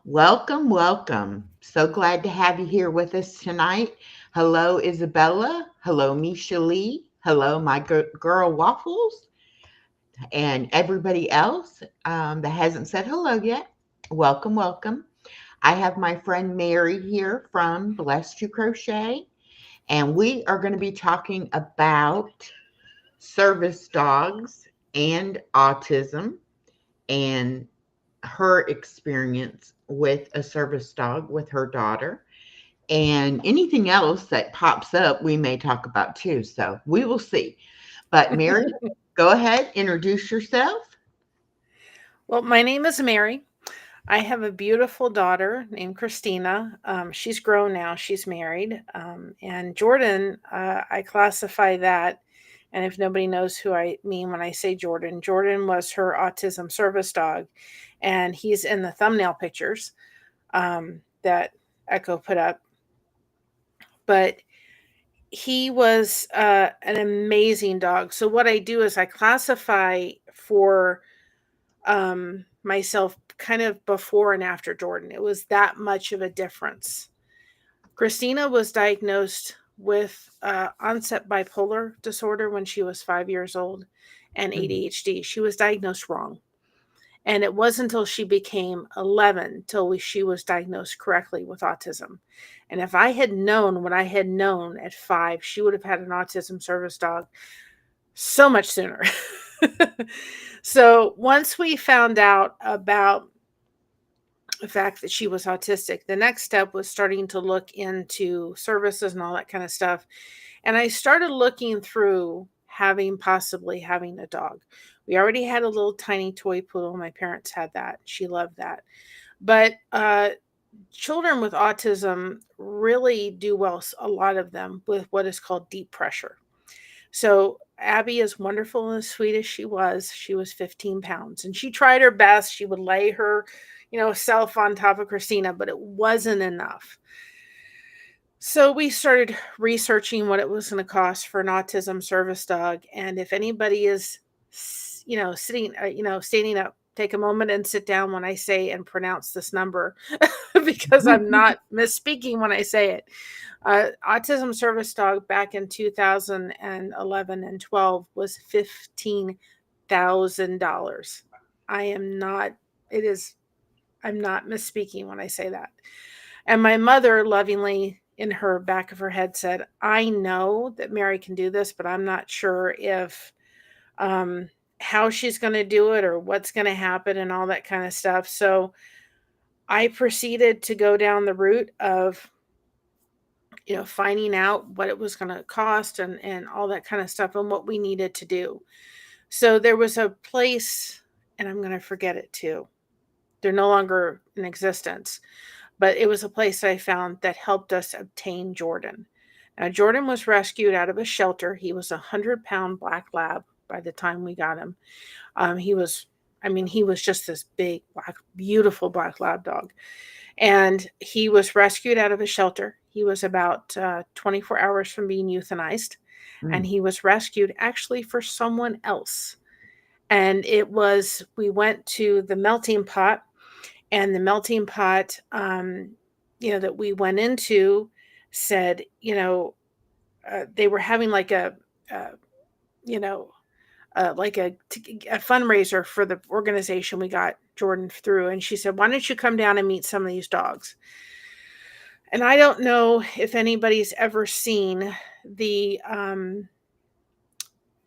Welcome, welcome. So glad to have you here with us tonight. Hello, Isabella. Hello, Misha Lee. Hello, my girl Waffles, and everybody else that hasn't said hello yet. Welcome, welcome. I have my friend Mary here from Blessed to Crochet, and we are going to be talking about service dogs and autism and her experience with a service dog with her daughter. And anything else that pops up, we may talk about too. So we will see. But Mary, go ahead, introduce yourself. Well, my name is Mary. I have a beautiful daughter named Christina. She's grown now, she's married. And Jordan, I classify that. And if nobody knows who I mean when I say Jordan, Jordan was her autism service dog. And he's in the thumbnail pictures that Echo put up. But he was an amazing dog. So, what I do is I classify for myself kind of before and after Jordan. It was that much of a difference. Christina was diagnosed with onset bipolar disorder when she was 5 years old and Mm. ADHD. She was diagnosed wrong. And it wasn't until she became 11 till she was diagnosed correctly with autism. And if I had known what I had known at 5, she would have had an autism service dog so much sooner. So once we found out about the fact that she was autistic, the next step was starting to look into services and all that kind of stuff. And I started looking through possibly having a dog. We already had a little tiny toy poodle. My parents had that. She loved that. But children with autism really do well, a lot of them, with what is called deep pressure. So Abby, as wonderful and as sweet as she was 15 pounds, and she tried her best. She would lay her, self on top of Christina, but it wasn't enough. So we started researching what it was going to cost for an autism service dog, and if anybody is, standing up, take a moment and sit down when I say and pronounce this number, because I'm not misspeaking when I say it. Autism service dog back in 2011 and 12 was $15,000. I am not, it is, I'm not misspeaking when I say that. And my mother lovingly in her back of her head said, I know that Mary can do this, but I'm not sure if, um, how she's going to do it or what's going to happen and all that kind of stuff. So I proceeded to go down the route of finding out what it was going to cost and all that kind of stuff and what we needed to do. So there was a place, and I'm going to forget it too. They're no longer in existence, but it was a place I found that helped us obtain Jordan. Now, Jordan was rescued out of a shelter. He was a 100-pound black lab by the time we got him. He was, he was just this big, black, beautiful black lab dog. And he was rescued out of a shelter. He was about 24 hours from being euthanized. And Mm. he was rescued actually for someone else. And we went to the melting pot, and the melting pot, that we went into said, they were having like uh, you know, like a fundraiser for the organization we got Jordan through. And she said, why don't you come down and meet some of these dogs? And I don't know if anybody's ever seen the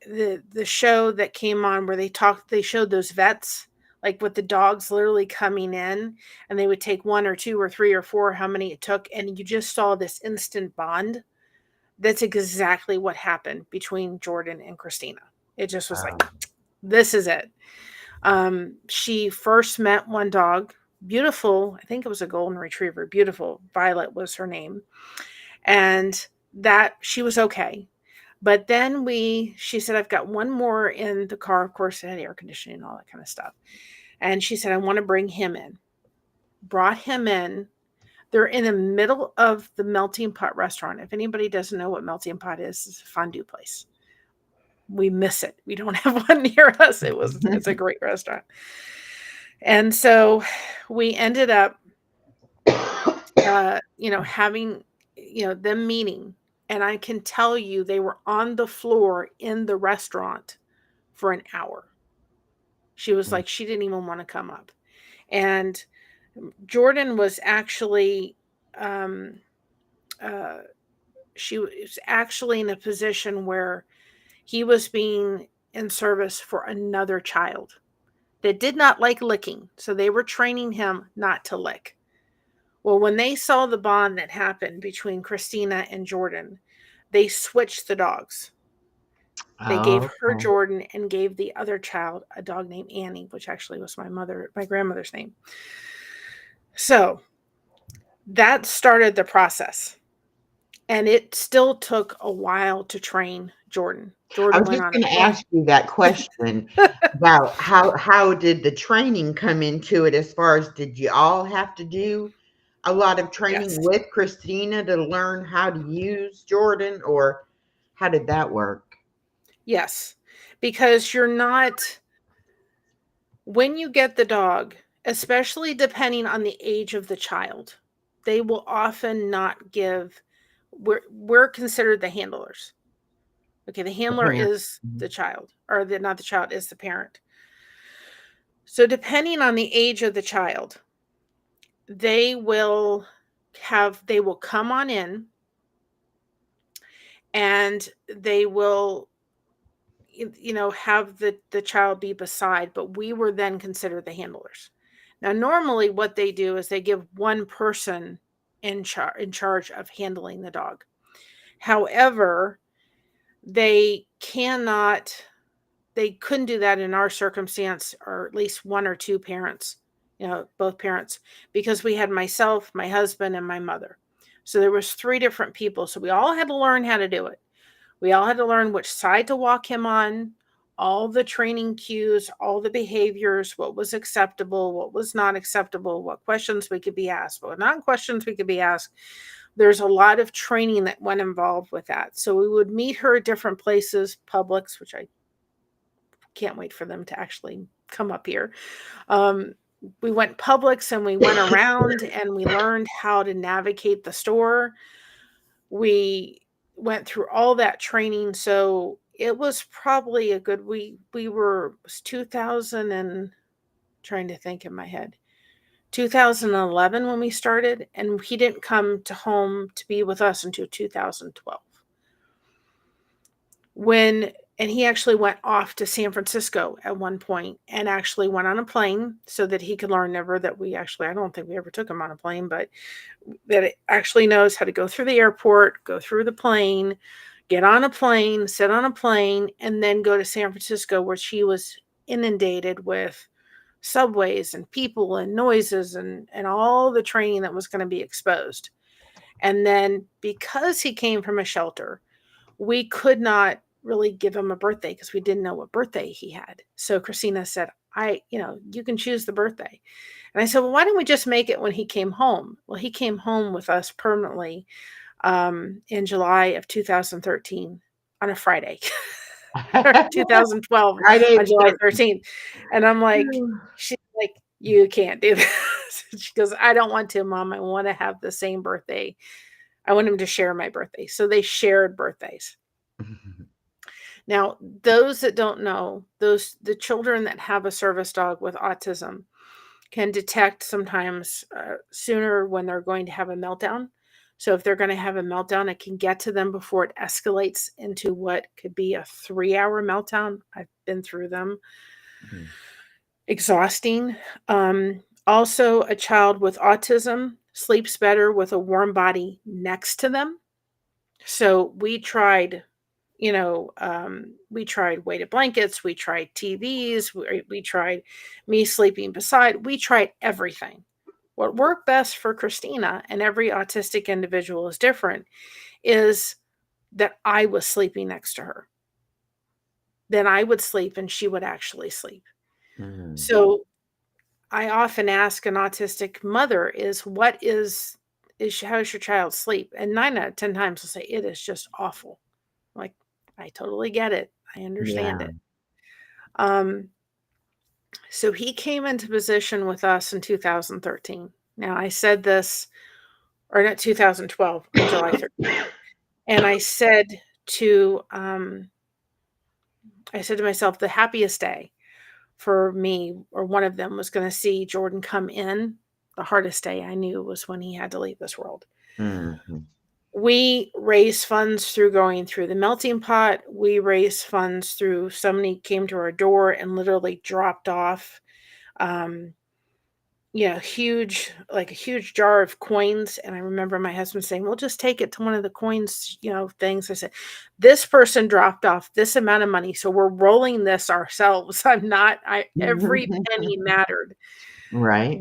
the show that came on where they showed those vets, like with the dogs literally coming in, and they would take one or two or three or four, how many it took, and you just saw this instant bond. That's exactly what happened between Jordan and Christina. It just was like, Wow. this is it. She first met one dog, beautiful, I think it was a golden retriever, beautiful. Violet was her name. And that she was okay. But then she said, I've got one more in the car. Of course, it had air conditioning and all that kind of stuff. And she said, I want to bring him in. Brought him in. They're in the middle of the Melting Pot restaurant. If anybody doesn't know what Melting Pot is, it's a fondue place. We miss it. We don't have one near us. It's a great restaurant. And so we ended up having, them meeting. And I can tell you they were on the floor in the restaurant for an hour. She was Mm. like, she didn't even want to come up. And Jordan was actually, um, uh, she was actually in a position where he was being in service for another child that did not like licking. So they were training him not to lick. Well, when they saw the bond that happened between Christina and Jordan, they switched the dogs. They gave Oh, her okay. Jordan and gave the other child a dog named Annie, which actually was my grandmother's name. So that started the process. And it still took a while to train Jordan. I Jordan was went just on a going to plane. ask you that question about how did the training come into it, as far as, did you all have to do a lot of training Yes. with Christina to learn how to use Jordan, or how did that work? Yes. Because you're not, when you get the dog, especially depending on the age of the child, they will often not give, we're considered the handlers. Okay, the The handler parent. is the child, or the not the child, is the parent. So depending on the age of the child, they will they will come on in, and they will, have the child be beside, but we were then considered the handlers. Now normally what they do is they give one person in charge of handling the dog. However, they cannot they couldn't do that in our circumstance, or at least one or two parents, both parents, because we had myself, my husband, and my mother. So there was three different people, so we all had to learn how to do it. We all had to learn which side to walk him on, all the training cues, all the behaviors, what was acceptable, what was not acceptable, what questions we could be asked, what not questions we could be asked. There's a lot of training that went involved with that. So we would meet her at different places, Publix, which I can't wait for them to actually come up here. Um, we went Publix and we went around and we learned how to navigate the store. We went through all that training. So it was probably a good, we were, it was 2000 and, trying to think in my head, 2011 when we started, and he didn't come to home to be with us until 2012. When And he actually went off to San Francisco at one point and actually went on a plane so that he could learn, never that we actually, I don't think we ever took him on a plane, but that it actually knows how to go through the airport, go through the plane, get on a plane, sit on a plane, and then go to San Francisco, where she was inundated with subways and people and noises and all the training that was going to be exposed. And then because he came from a shelter, we could not really give him a birthday because we didn't know what birthday he had. So Christina said, you can choose the birthday. And I said, well, why don't we just make it when he came home? Well, he came home with us permanently in July of 2013 on a Friday, or 2012 Friday on the July 13th. 13th. And I'm like, she's like, you can't do this. She goes, I don't want to, Mom. I want to have the same birthday. I want him to share my birthday. So they shared birthdays. Now, those that don't know, the children that have a service dog with autism can detect sometimes sooner when they're going to have a meltdown. So if they're going to have a meltdown, it can get to them before it escalates into what could be a 3-hour meltdown. I've been through them. Mhm. Exhausting. Also, a child with autism sleeps better with a warm body next to them. So we tried weighted blankets, we tried TVs, we tried me sleeping beside, we tried everything. What worked best for Christina, and every autistic individual is different, is that I was sleeping next to her. Then I would sleep and she would actually sleep. Mhm. So I often ask an autistic mother is how's your child sleep? And 9 out of 10 times they'll say it is just awful. Like, I totally get it. I understand Yeah. it. Um, so he came into position with us in 2013. Now, I said this or not 2012, on July 13th. And to I said to myself, the happiest day for me, or one of them, was going to see Jordan come in. The hardest day I knew was when he had to leave this world. Mhm. We raised funds through going through the melting pot. We raised funds through somebody came to our door and literally dropped off, um, like a huge jar of coins. And I remember my husband saying, "We'll just take it to one of the coins, things." I said, "This person dropped off this amount of money, so we're rolling this ourselves." Every penny mattered. Right.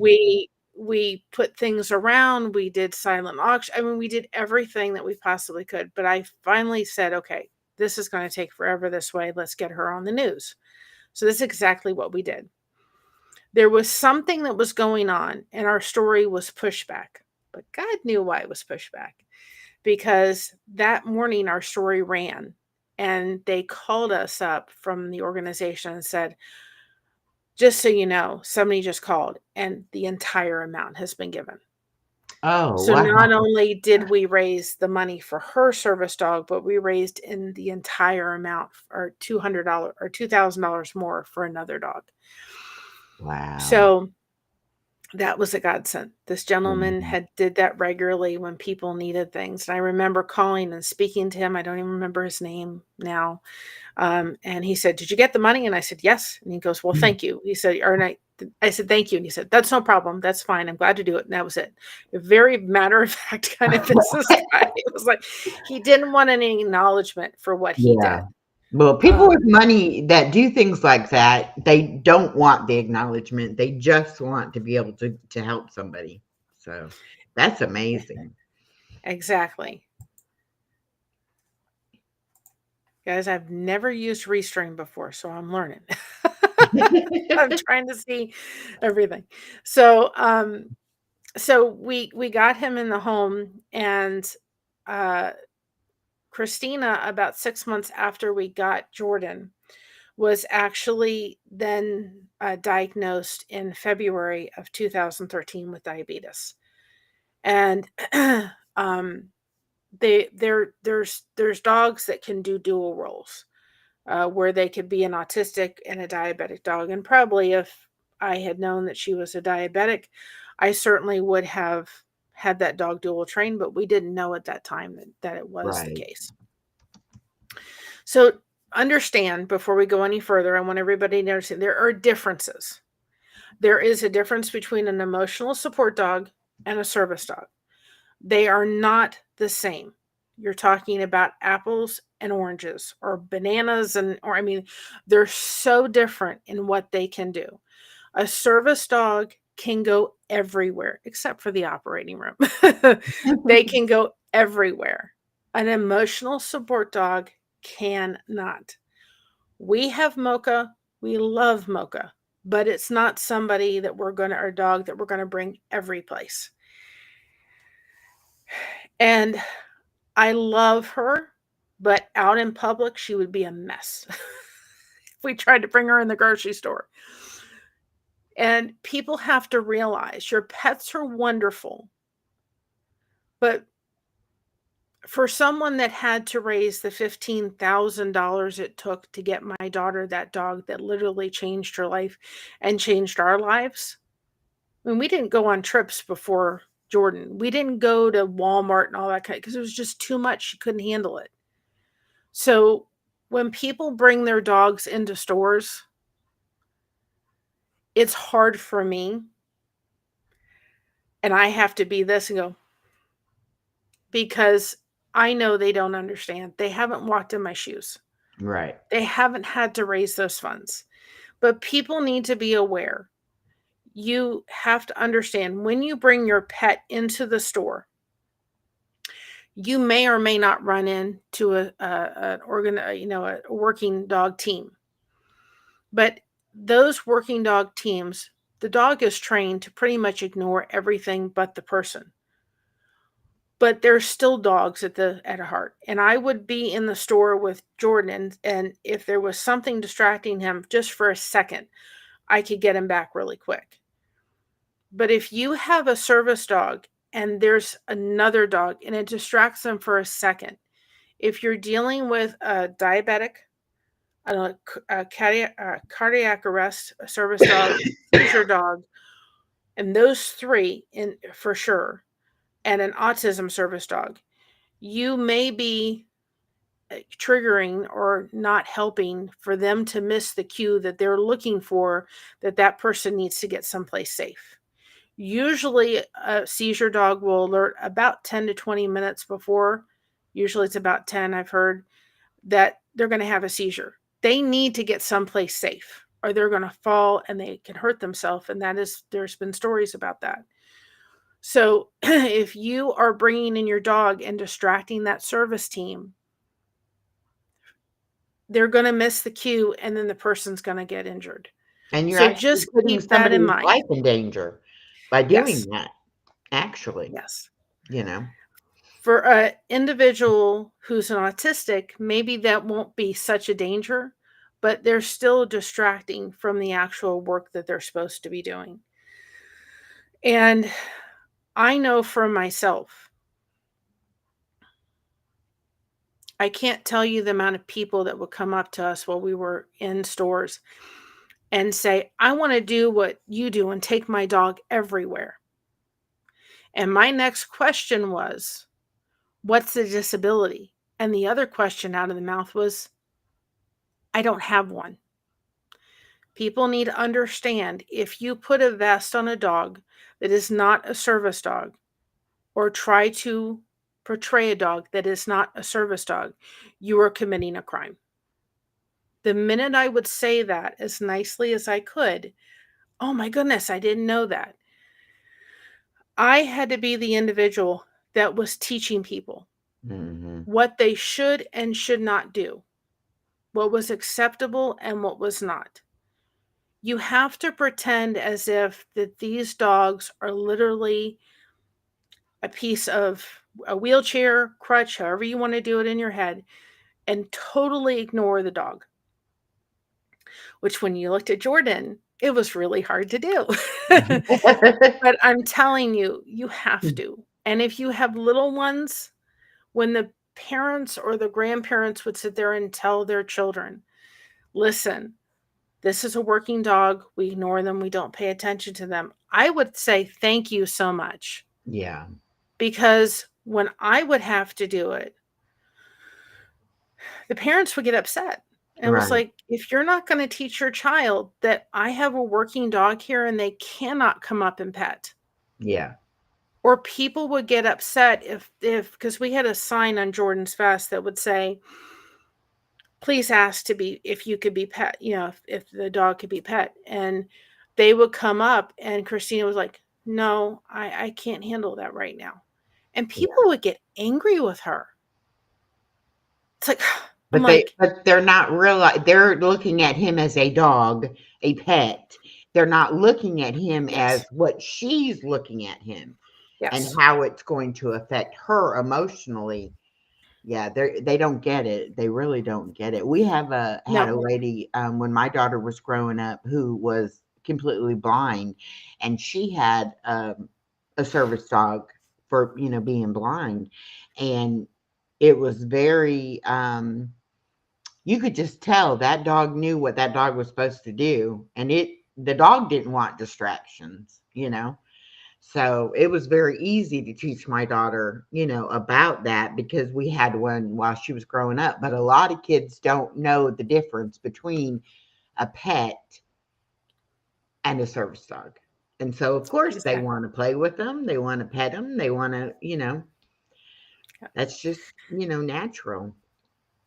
We put things around, we did silent auction. I mean, we did everything that we possibly could. But I finally said, okay, this is going to take forever this way. Let's get her on the news. So this is exactly what we did. There was something that was going on, and our story was pushed back. But God knew why it was pushed back. Because that morning our story ran, and they called us up from the organization and said, "Just so you know, somebody just called and the entire amount has been given." Oh, So wow. not only did we raise the money for her service dog, but we raised in the entire amount, or $200 or $2,000 more, for another dog. Wow. So that was a godsend. This gentleman Mhm. had did that regularly when people needed things. And I remember calling and speaking to him. I don't even remember his name now. And he said, "Did you get the money?" And I said, "Yes." And he goes, "Well, thank you." He said, I said, "Thank you." And he said, "That's no problem. That's fine. I'm glad to do it." And that was it. A very matter of fact kind of business guy. It was like he didn't want any acknowledgement for what he Yeah. did. Well, people with Um, money that do things like that, they don't want the acknowledgement. They just want to be able to help somebody. So, that's amazing. exactly. Guys, I've never used restring before, so I'm learning. I'm trying to see everything. So, we got him in the home, and uh Christina, about 6 months after we got Jordan, was actually then diagnosed in February of 2013 with diabetes. And um, there's dogs that can do dual roles, where they could be an autistic and a diabetic dog. And probably if I had known that she was a diabetic, I certainly would have had that dog dual trained, but we didn't know at that time that it was the Right. case. So understand, before we go any further, I want everybody to understand there are differences. There is a difference between an emotional support dog and a service dog. They are not the same. You're talking about apples and oranges, or bananas or I mean, they're so different in what they can do. A service dog can go everywhere except for the operating room. They can go everywhere. An emotional support dog cannot. We have Mocha. We love Mocha, but it's not somebody that our dog that we're going to bring every place. And I love her, but out in public, she would be a mess if we tried to bring her in the grocery store. And people have to realize your pets are wonderful, but for someone that had to raise the $15,000 it took to get my daughter that dog that literally changed her life and changed our lives. I mean, we didn't go on trips before Jordan. We didn't go to Walmart and all that kind, because it was just too much. She couldn't handle it. So when people bring their dogs into stores, it's hard for me. And I have to be this and go, because I know they don't understand. They haven't walked in my shoes. Right. They haven't had to raise those funds. But people need to be aware. You have to understand, when you bring your pet into the store, you may or may not run into a working dog team. But those working dog teams, the dog is trained to pretty much ignore everything but the person. But there's still dogs at heart. And I would be in the store with Jordan, and if there was something distracting him just for a second, I could get him back really quick. But if you have a service dog and there's another dog and it distracts them for a second. If you're dealing with a diabetic, cardiac arrest, a service dog, seizure dog, and those three in for sure, and an autism service dog, you may be triggering or not helping for them to miss the cue that they're looking for, that that person needs to get someplace safe. Usually a seizure dog will alert about 10 to 20 minutes before. Usually it's about 10, I've heard, that they're going to have a seizure. They need to get someplace safe or they're going to fall and they can hurt themselves. And there's been stories about that. So if you are bringing in your dog and distracting that service team, they're going to miss the cue and then the person's going to get injured. And you're So actually just putting keep that in somebody's mind. life in danger by doing Yes. that, actually, Yes. you know. For an individual who's an autistic, maybe that won't be such a danger, but they're still distracting from the actual work that they're supposed to be doing. And I know for myself, I can't tell you the amount of people that would come up to us while we were in stores and say, I want to do what you do and take my dog everywhere. And my next question was, what's the disability? And the other question out of the mouth was, I don't have one. People need to understand, if you put a vest on a dog that is not a service dog, or try to portray a dog that is not a service dog, you are committing a crime. The minute I would say that as nicely as I could, oh my goodness, I didn't know that. I had to be the individual that was teaching people Mm-hmm. what they should and should not do, what was acceptable and what was not. You have to pretend as if that these dogs are literally a piece of a wheelchair, crutch, however you want to do it in your head, and totally ignore the dog. Which, when you looked at Jordan, it was really hard to do. But I'm telling you, you have to. And if you have little ones, when the parents or the grandparents would sit there and tell their children, listen, this is a working dog. We ignore them. We don't pay attention to them. I would say thank you so much. Yeah. Because when I would have to do it, the parents would get upset. And it was Right. like, if you're not going to teach your child that I have a working dog here and they cannot come up and pet, Yeah. or people would get upset if because we had a sign on Jordan's vest that would say, please ask to be, if you could be pet, if the dog could be pet. And they would come up and Christina was like, no, I can't handle that right now. And Yeah. people would get angry with her. It's like, I'm But like, they're not they're looking at him as a dog, a pet. They're not looking at him as yes, what she's looking at him and yes, how it's going to affect her emotionally. Yeah, they don't get it. They really don't get it. We have had no, a lady when my daughter was growing up who was completely blind, and she had a service dog for being blind, and it was very you could just tell that dog knew what that dog was supposed to do, and the dog didn't want distractions. So it was very easy to teach my daughter, about that because we had one while she was growing up. But a lot of kids don't know the difference between a pet and a service dog. And so, of course, they exactly. want to play with them. They want to pet them. They want to, Yeah. that's just, natural.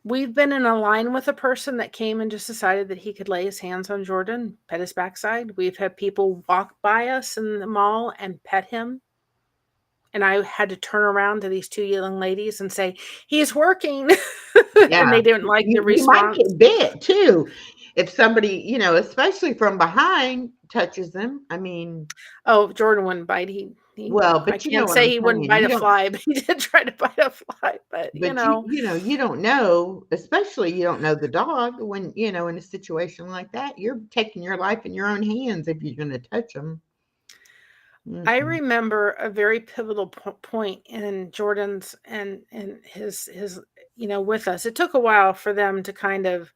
We've been in a line with a person that came and just decided that he could lay his hands on Jordan, pet his backside. We've had people walk by us in the mall and pet him. And I had to turn around to these two young ladies and say, he's working. And Yeah. they didn't like the You might response. get bit too if somebody, especially from behind, touches them. I mean, Oh, Jordan wouldn't bite. He well, I but you know can't what say I'm he wouldn't saying. bite You a don't fly, but he did try to bite a fly. But But you don't know, especially you don't know the dog when, in a situation like that, you're taking your life in your own hands if you're going to touch them. I Mhm. remember a very pivotal point in Jordan's and his with us. It took a while for them to kind of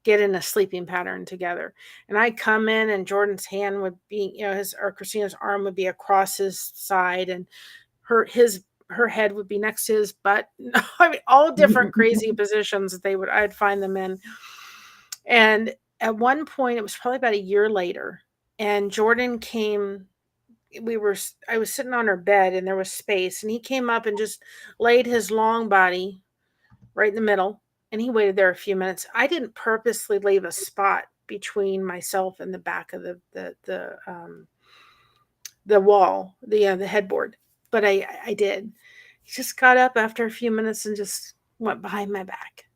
get in a sleeping pattern together. And I come in and Jordan's hand would be, his or Christina's arm would be across his side and her head would be next to his butt. I mean, all different crazy positions that I'd find them in. And at one point, it was probably about a year later, and Jordan came. I was sitting on her bed and there was space, and he came up and just laid his long body right in the middle, and he waited there a few minutes. I didn't purposely leave a spot between myself and the back of the wall, the headboard, but I did. He just got up after a few minutes and just went behind my back,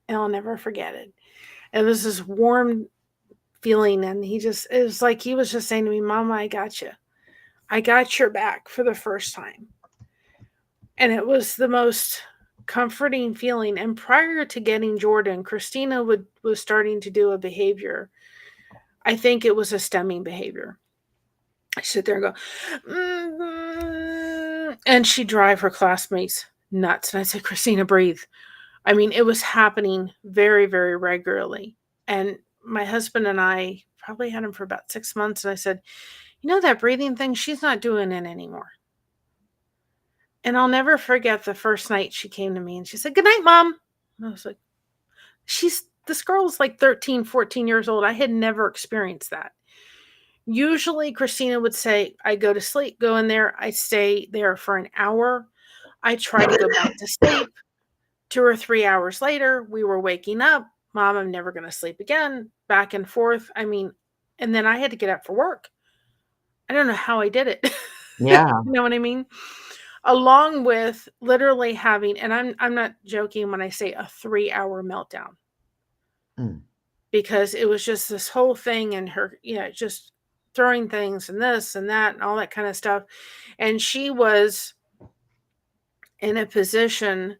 and I'll never forget it. It was this warm feeling, and it was like he was just saying to me, "Mama, I got you. I got your back for the first time." And it was the most comforting feeling. And prior to getting Jordan, Christina was starting to do a behavior. I think it was a stemming behavior. I sit there and go, and she'd drive her classmates nuts. And I said, "Christina, breathe." I mean, it was happening very, very regularly. And my husband and I probably had him for about 6 months. And I said, that breathing thing, she's not doing it anymore. And I'll never forget the first night she came to me and she said, "Good night, Mom." And I was like, this girl is like 13, 14 years old. I had never experienced that. Usually Christina would say, "I go to sleep, go in there. I stay there for an hour. I try to go back to sleep. 2 or 3 hours later, we were waking up. Mom, I'm never going to sleep again." Back and forth. I mean, and then I had to get up for work. I don't know how I did it. You Yeah. know what I mean? Along with literally having, and I'm not joking when I say a 3-hour meltdown, Mm. because it was just this whole thing, and her, just throwing things and this and that and all that kind of stuff. And she was in a position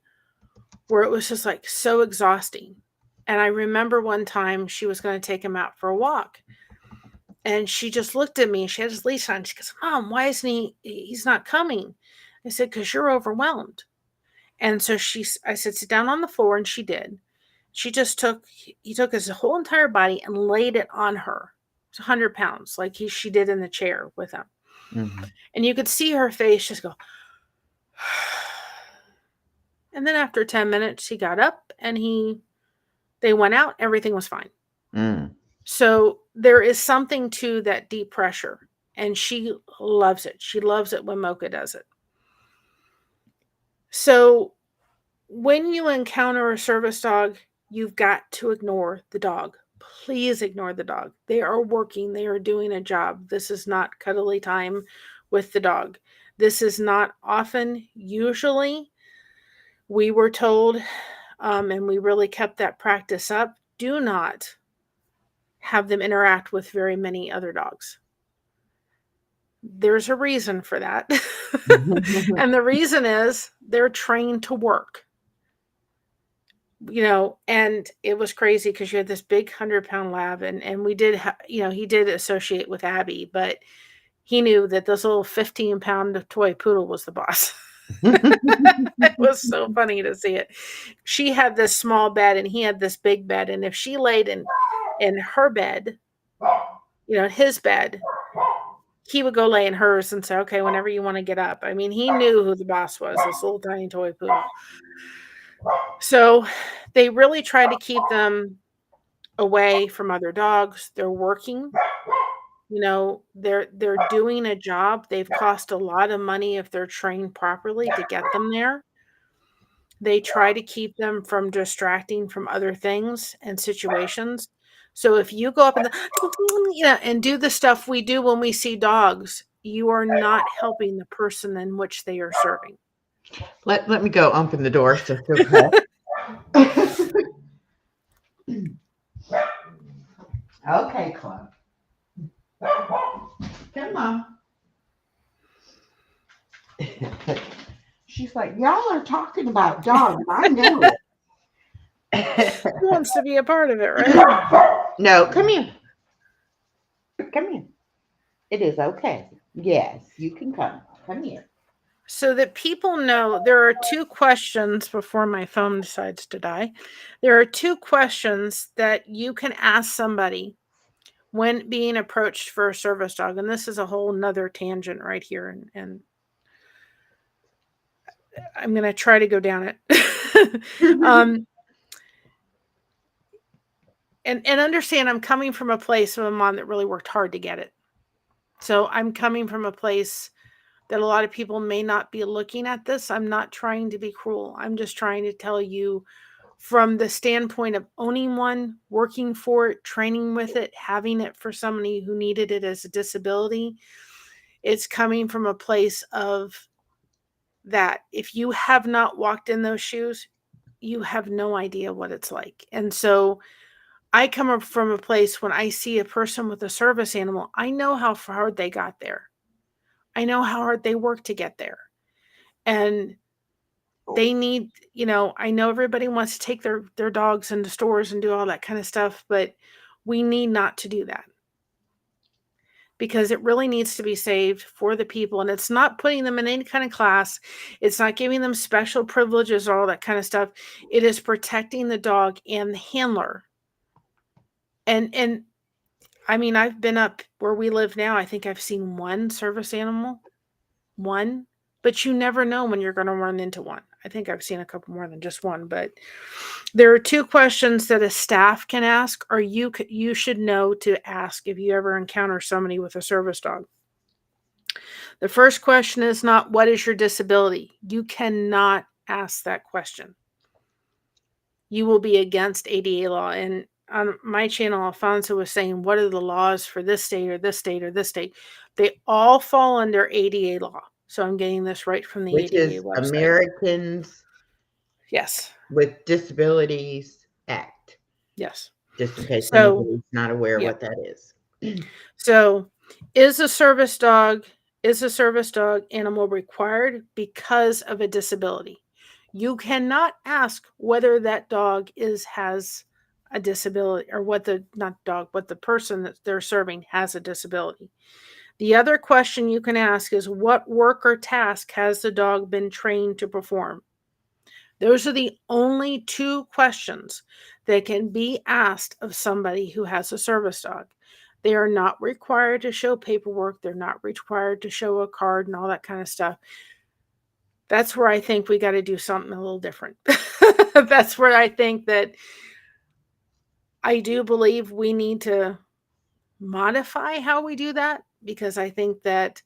where it was just like so exhausting. And I remember one time she was going to take him out for a walk. And she just looked at me and she had his leash on. She goes, "Mom, why isn't he's not coming?" I said, "Because you're overwhelmed." And so I said, "Sit down on the floor." And she did. He took his whole entire body and laid it on her. It's 100 pounds, like she did in the chair with him. Mhm. And you could see her face just go. And then after 10 minutes, he got up and they went out. Everything was fine. Mm. So there is something to that deep pressure. And she loves it. She loves it when Mocha does it. So when you encounter a service dog, you've got to ignore the dog. Please ignore the dog. They are working, they are doing a job. This is not cuddly time with the dog. This is not often, usually, we were told, and we really kept that practice up, do not have them interact with very many other dogs. There's a reason for that. And the reason is they're trained to work. And it was crazy because you had this big 100-pound lab, and we did, he did associate with Abby, but he knew that this little 15-pound toy poodle was the boss. It was so funny to see it. She had this small bed and he had this big bed, and if she laid in her bed, his bed, he would go lay in hers and say, "Okay, whenever you want to get up." I mean, he knew who the boss was, this little tiny toy poodle. So they really try to keep them away from other dogs. They're working, they're doing a job. They've cost a lot of money if they're trained properly to get them there. They try to keep them from distracting from other things and situations. So if you go up and and do the stuff we do when we see dogs, you are not helping the person in which they are serving. Let me go open the door so she'll come. Okay, Club. Come on. She's like, "Y'all are talking about dogs. I know it." Who wants to be a part of it, right? No, come here. Come here. It is okay. Yes, you can come. Come here. So that people know, there are two questions before my phone decides to die. There are two questions that you can ask somebody when being approached for a service dog. And this is a whole nother tangent right here. And I'm going to try to go down it. um, and understand I'm coming from a place of a mom that really worked hard to get it. So I'm coming from a place that a lot of people may not be looking at this. I'm not trying to be cruel. I'm just trying to tell you from the standpoint of owning one, working for it, training with it, having it for somebody who needed it as a disability. It's coming from a place of that if you have not walked in those shoes, you have no idea what it's like. And so I come up from a place when I see a person with a service animal, I know how hard they got there. I know how hard they worked to get there. And they need, I know everybody wants to take their dogs into stores and do all that kind of stuff, but we need not to do that because it really needs to be saved for the people. And it's not putting them in any kind of class. It's not giving them special privileges or all that kind of stuff. It is protecting the dog and the handler. And I mean, I've been up where we live now. I think I've seen one service animal, one, but you never know when you're going to run into one. I think I've seen a couple more than just one, but there are two questions that a staff can ask, or you should know to ask if you ever encounter somebody with a service dog. The first question is not what is your disability? You cannot ask that question. You will be against ADA law. And on my channel, Alfonso was saying, what are the laws for this state or this state or this state? They all fall under ADA law. So I'm getting this right from the Which ADA is website. Americans Yes. with Disabilities Act. Yes. Just in case So, anybody's not aware yeah. what that is. So, is a service dog animal required because of a disability? You cannot ask whether that dog has a disability or what the not dog, but the person that they're serving has a disability. The other question you can ask is what work or task has the dog been trained to perform? Those are the only two questions that can be asked of somebody who has a service dog. They are not required to show paperwork. They're not required to show a card and all that kind of stuff. That's where I think we got to do something a little different. That's where I think that I do believe we need to modify how we do that because I think that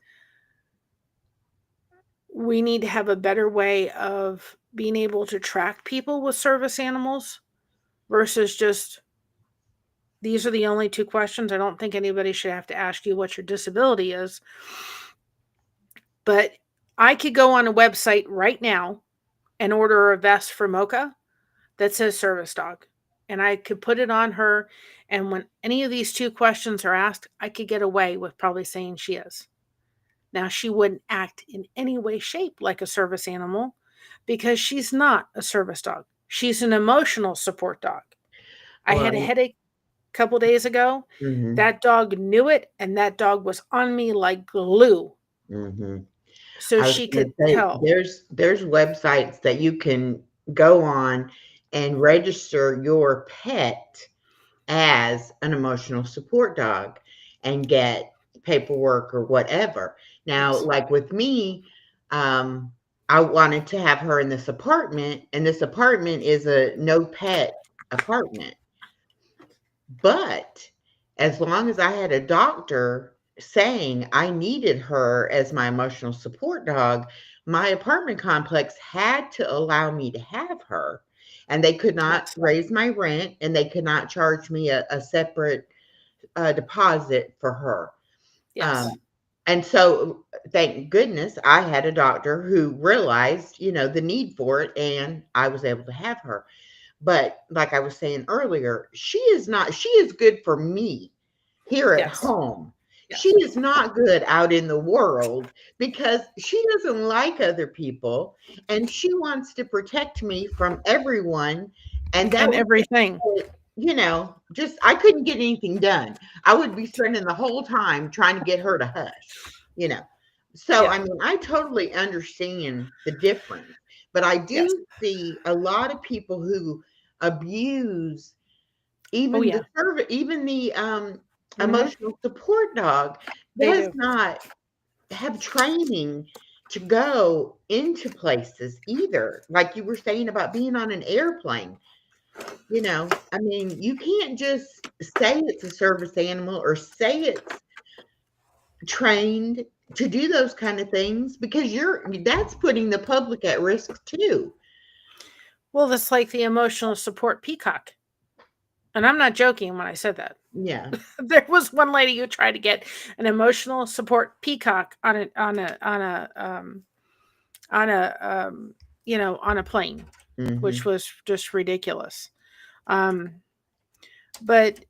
we need to have a better way of being able to track people with service animals versus just these are the only two questions. I don't think anybody should have to ask you what your disability is. But I could go on a website right now and order a vest for Mocha that says service dog. And I could put it on her. And when any of these two questions are asked, I could get away with probably saying she is. Now, she wouldn't act in any way, shape like a service animal because she's not a service dog. She's an emotional support dog. I had a Well, headache a couple days ago. mm-hmm, That dog knew it, and that dog was on me like glue. mm-hmm. So I was she going to could say tell. there's websites that you can go on and register your pet as an emotional support dog and get paperwork or whatever. Now, Yes. like with me, I wanted to have her in this apartment, and this apartment is a no pet apartment. But as long as I had a doctor saying I needed her as my emotional support dog, my apartment complex had to allow me to have her. And they could not Yes. raise my rent and they could not charge me a separate deposit for her. Yes. Um, and so, thank goodness, I had a doctor who realized, the need for it, and I was able to have her. But like I was saying earlier, she is good for me here at Yes. home. She Yes. is not good out in the world because she doesn't like other people and she wants to protect me from everyone. And that And would everything. just I couldn't get anything done. I would be spending the whole time trying to get her to hush. you know. So, Yeah. I mean, I totally understand the difference, but I Yes. do see a lot of people who abuse Oh even the yeah. servant, even the Hmm. emotional support dog They does do. not have training to go into places either. Like you were saying about being on an airplane, I mean, you can't just say it's a service animal or say it's trained to do those kind of things because that's putting the public at risk too. Well, that's like the emotional support peacock. And I'm not joking when I said that. Yeah. There was one lady who tried to get an emotional support peacock on a on a plane, which Hmm. was just ridiculous. Um, but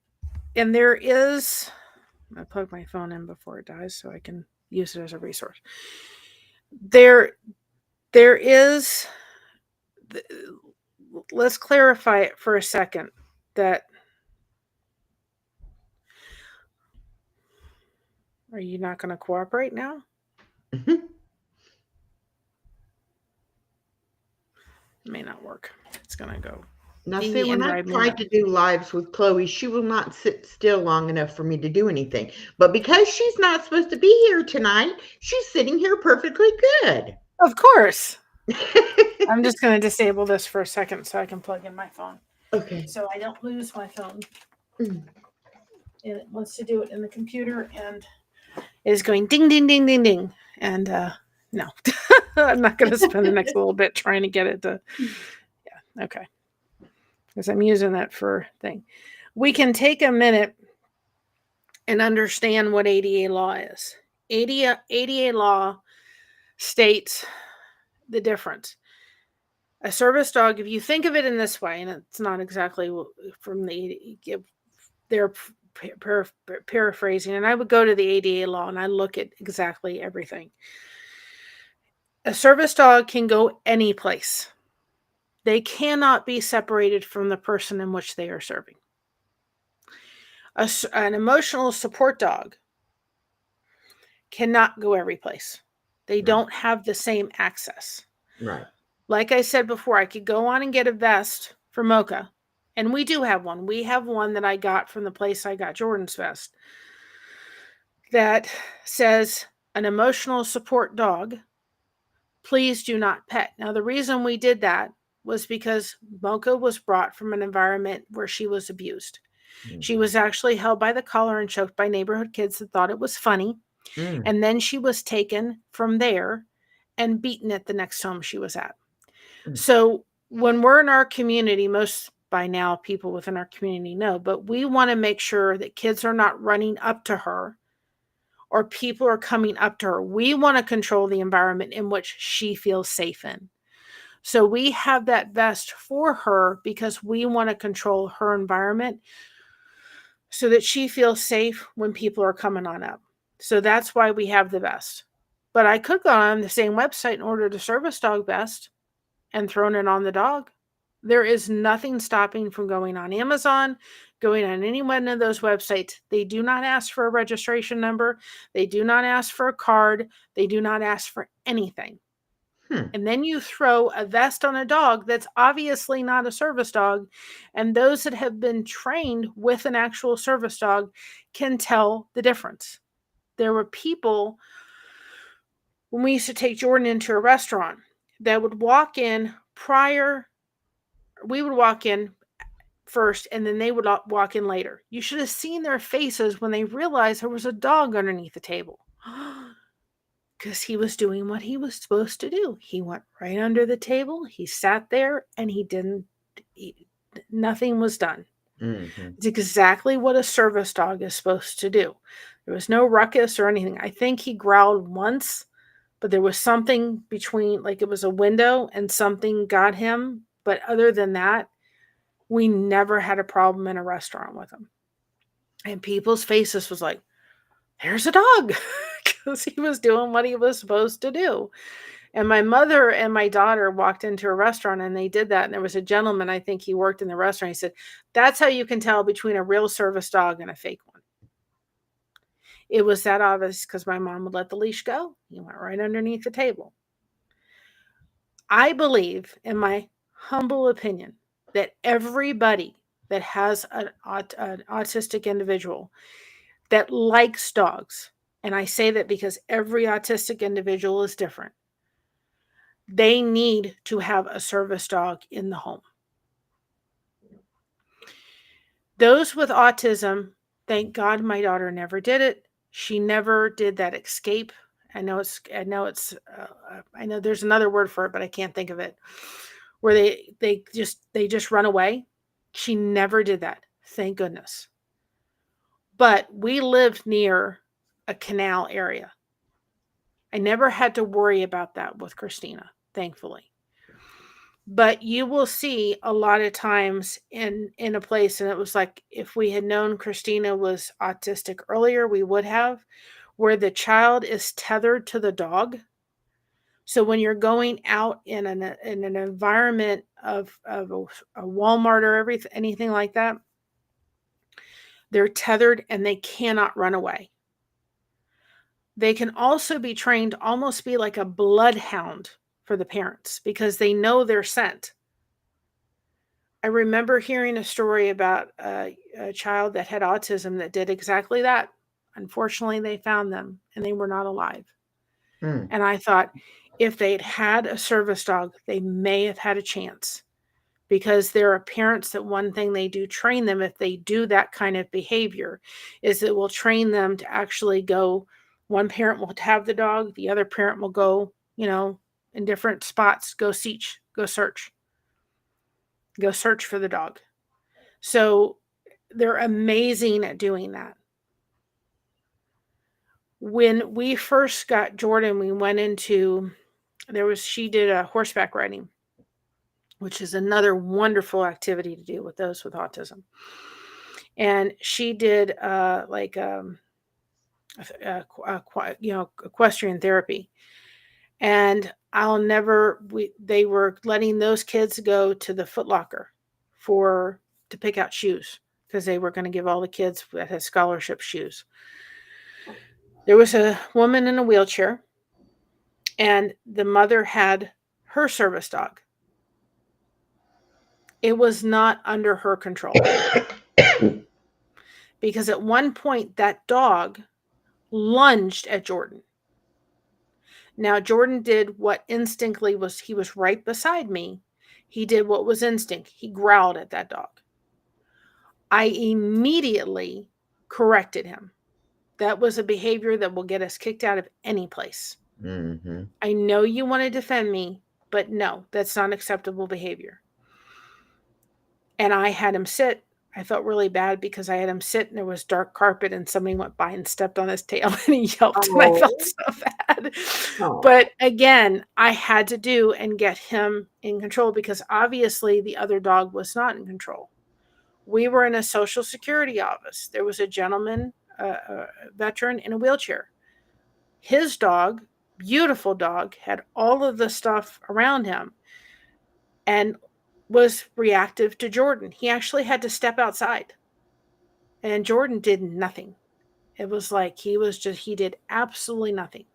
and there is, I plug my phone in before it dies so I can use it as a resource. There, there is. Let's clarify it for a second. That are you not going to cooperate now? It may not work. It's going to go Now, see, dingy when and I've drive me tried nuts. to do lives with Chloe, she will not sit still long enough for me to do anything. But because she's not supposed to be here tonight, she's sitting here perfectly good. Of course. I'm just going to disable this for a second so I can plug in my phone. Okay. So I don't lose my phone. Mm. And it wants to do it in the computer and it is going ding, ding, ding, ding, ding. And no, I'm not going to spend the next little bit trying to get it to, yeah, okay. Because I'm using that for thing. We can take a minute and understand what ADA law is. ADA law states the difference. A service dog, if you think of it in this way, and it's not exactly from the they're paraphrasing, and I would go to the ADA law and I look at exactly everything. A service dog can go any place. They cannot be separated from the person in which they are serving. An emotional support dog cannot go every place. They Right. don't have the same access. Right. Like I said before, I could go on and get a vest for Mocha, and we do have one. We have one that I got from the place I got Jordan's vest that says an emotional support dog, please do not pet. Now, the reason we did that was because Mocha was brought from an environment where she was abused. She Mhm. was actually held by the collar and choked by neighborhood kids that thought it was funny. Mm. And then she was taken from there and beaten at the next home she was at. Mm. So when we're in our community, most by now people within our community know, but we want to make sure that kids are not running up to her or people are coming up to her. We want to control the environment in which she feels safe in. So we have that vest for her because we want to control her environment so that she feels safe when people are coming on up. So that's why we have the vest. But I could go on the same website and order the service dog vest and thrown it on the dog. There is nothing stopping from going on Amazon, going on any one of those websites. They do not ask for a registration number. They do not ask for a card. They do not ask for anything. Hmm. And then you throw a vest on a dog that's obviously not a service dog. And those that have been trained with an actual service dog can tell the difference. There were people when we used to take Jordan into a restaurant that would walk in prior, we would walk in first and then they would walk in later. You should have seen their faces when they realized there was a dog underneath the table. Because he was doing what he was supposed to do. He went right under the table, he sat there, and nothing was done. Mhm. It's exactly what a service dog is supposed to do. There was no ruckus or anything. I think he growled once, but there was something between, like it was a window and something got him. But other than that, we never had a problem in a restaurant with him. And people's faces was like, there's a dog because he was doing what he was supposed to do. And my mother and my daughter walked into a restaurant and they did that. And there was a gentleman, I think he worked in the restaurant. He said, that's how you can tell between a real service dog and a fake one. It was that obvious because my mom would let the leash go. He went right underneath the table. I believe, in my humble opinion, that everybody that has an autistic individual that likes dogs, and I say that because every autistic individual is different, they need to have a service dog in the home. Those with autism, thank God my daughter never did it. She never did that escape. I know there's another word for it, but I can't think of it. Where they just run away. She never did that. Thank goodness. But we lived near a canal area. I never had to worry about that with Christina, thankfully. But you will see a lot of times in a place, and it was like if we had known Christina was autistic earlier, we would have, where the child is tethered to the dog. So when you're going out in an environment of a Walmart or anything like that, they're tethered and they cannot run away. They can also be trained to almost be like a bloodhound for the parents because they know their scent. I remember hearing a story about a child that had autism that did exactly that. Unfortunately, they found them and they were not alive. Mm. And I thought if they'd had a service dog, they may have had a chance because there are parents that one thing they do train them if they do that kind of behavior is it will train them to actually go. One parent will have the dog, the other parent will go, in different spots, go search for the dog. So they're amazing at doing that. When we first got Jordan, we went into she did a horseback riding, which is another wonderful activity to do with those with autism. And she did equestrian therapy. And they were letting those kids go to the Foot Locker to pick out shoes because they were going to give all the kids that had scholarship shoes. There was a woman in a wheelchair, and the mother had her service dog. It was not under her control because at one point that dog lunged at Jordan. Now, Jordan did what instinctively he was right beside me. He did what was instinct. He growled at that dog. I immediately corrected him. That was a behavior that will get us kicked out of any place. Mm-hmm. I know you want to defend me, but no, that's not acceptable behavior. And I had him sit. I felt really bad because I had him sit and there was dark carpet and somebody went by and stepped on his tail and he yelped and I felt so bad. Oh. But again, I had to do and get him in control because obviously the other dog was not in control. We were in a Social Security office. There was a gentleman, a veteran in a wheelchair. His dog, beautiful dog, had all of the stuff around him and was reactive to Jordan. He actually had to step outside. And Jordan did nothing. It was like he did absolutely nothing.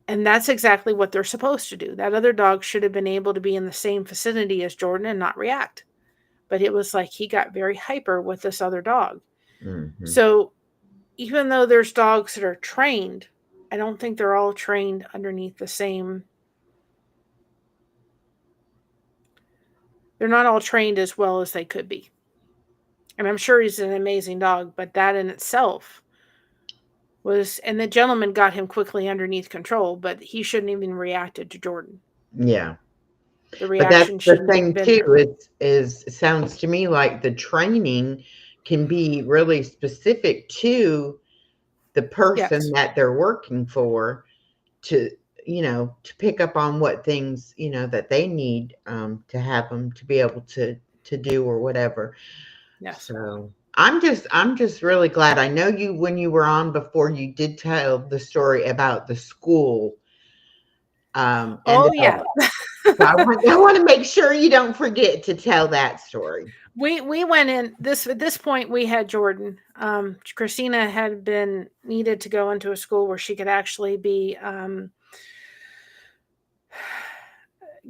And that's exactly what they're supposed to do. That other dog should have been able to be in the same vicinity as Jordan and not react. But it was like he got very hyper with this other dog. Mm-hmm. So even though there's dogs that are trained, I don't think they're all trained underneath the same. They're not all trained as well as they could be. And I'm sure he's an amazing dog, but that in itself and the gentleman got him quickly underneath control, but he shouldn't even reacted to Jordan. Yeah. The But that's reaction the shouldn't thing have been too, there. it sounds to me like the training can be really specific to the person Yes. that they're working for to pick up on what things that they need to have them to be able to do or whatever. Yes. So I'm just really glad. I know you when you were on before you did tell the story about the school and Oh, yeah. so I want to make sure you don't forget to tell that story. we went in this at this point we had Jordan. Christina had been needed to go into a school where she could actually be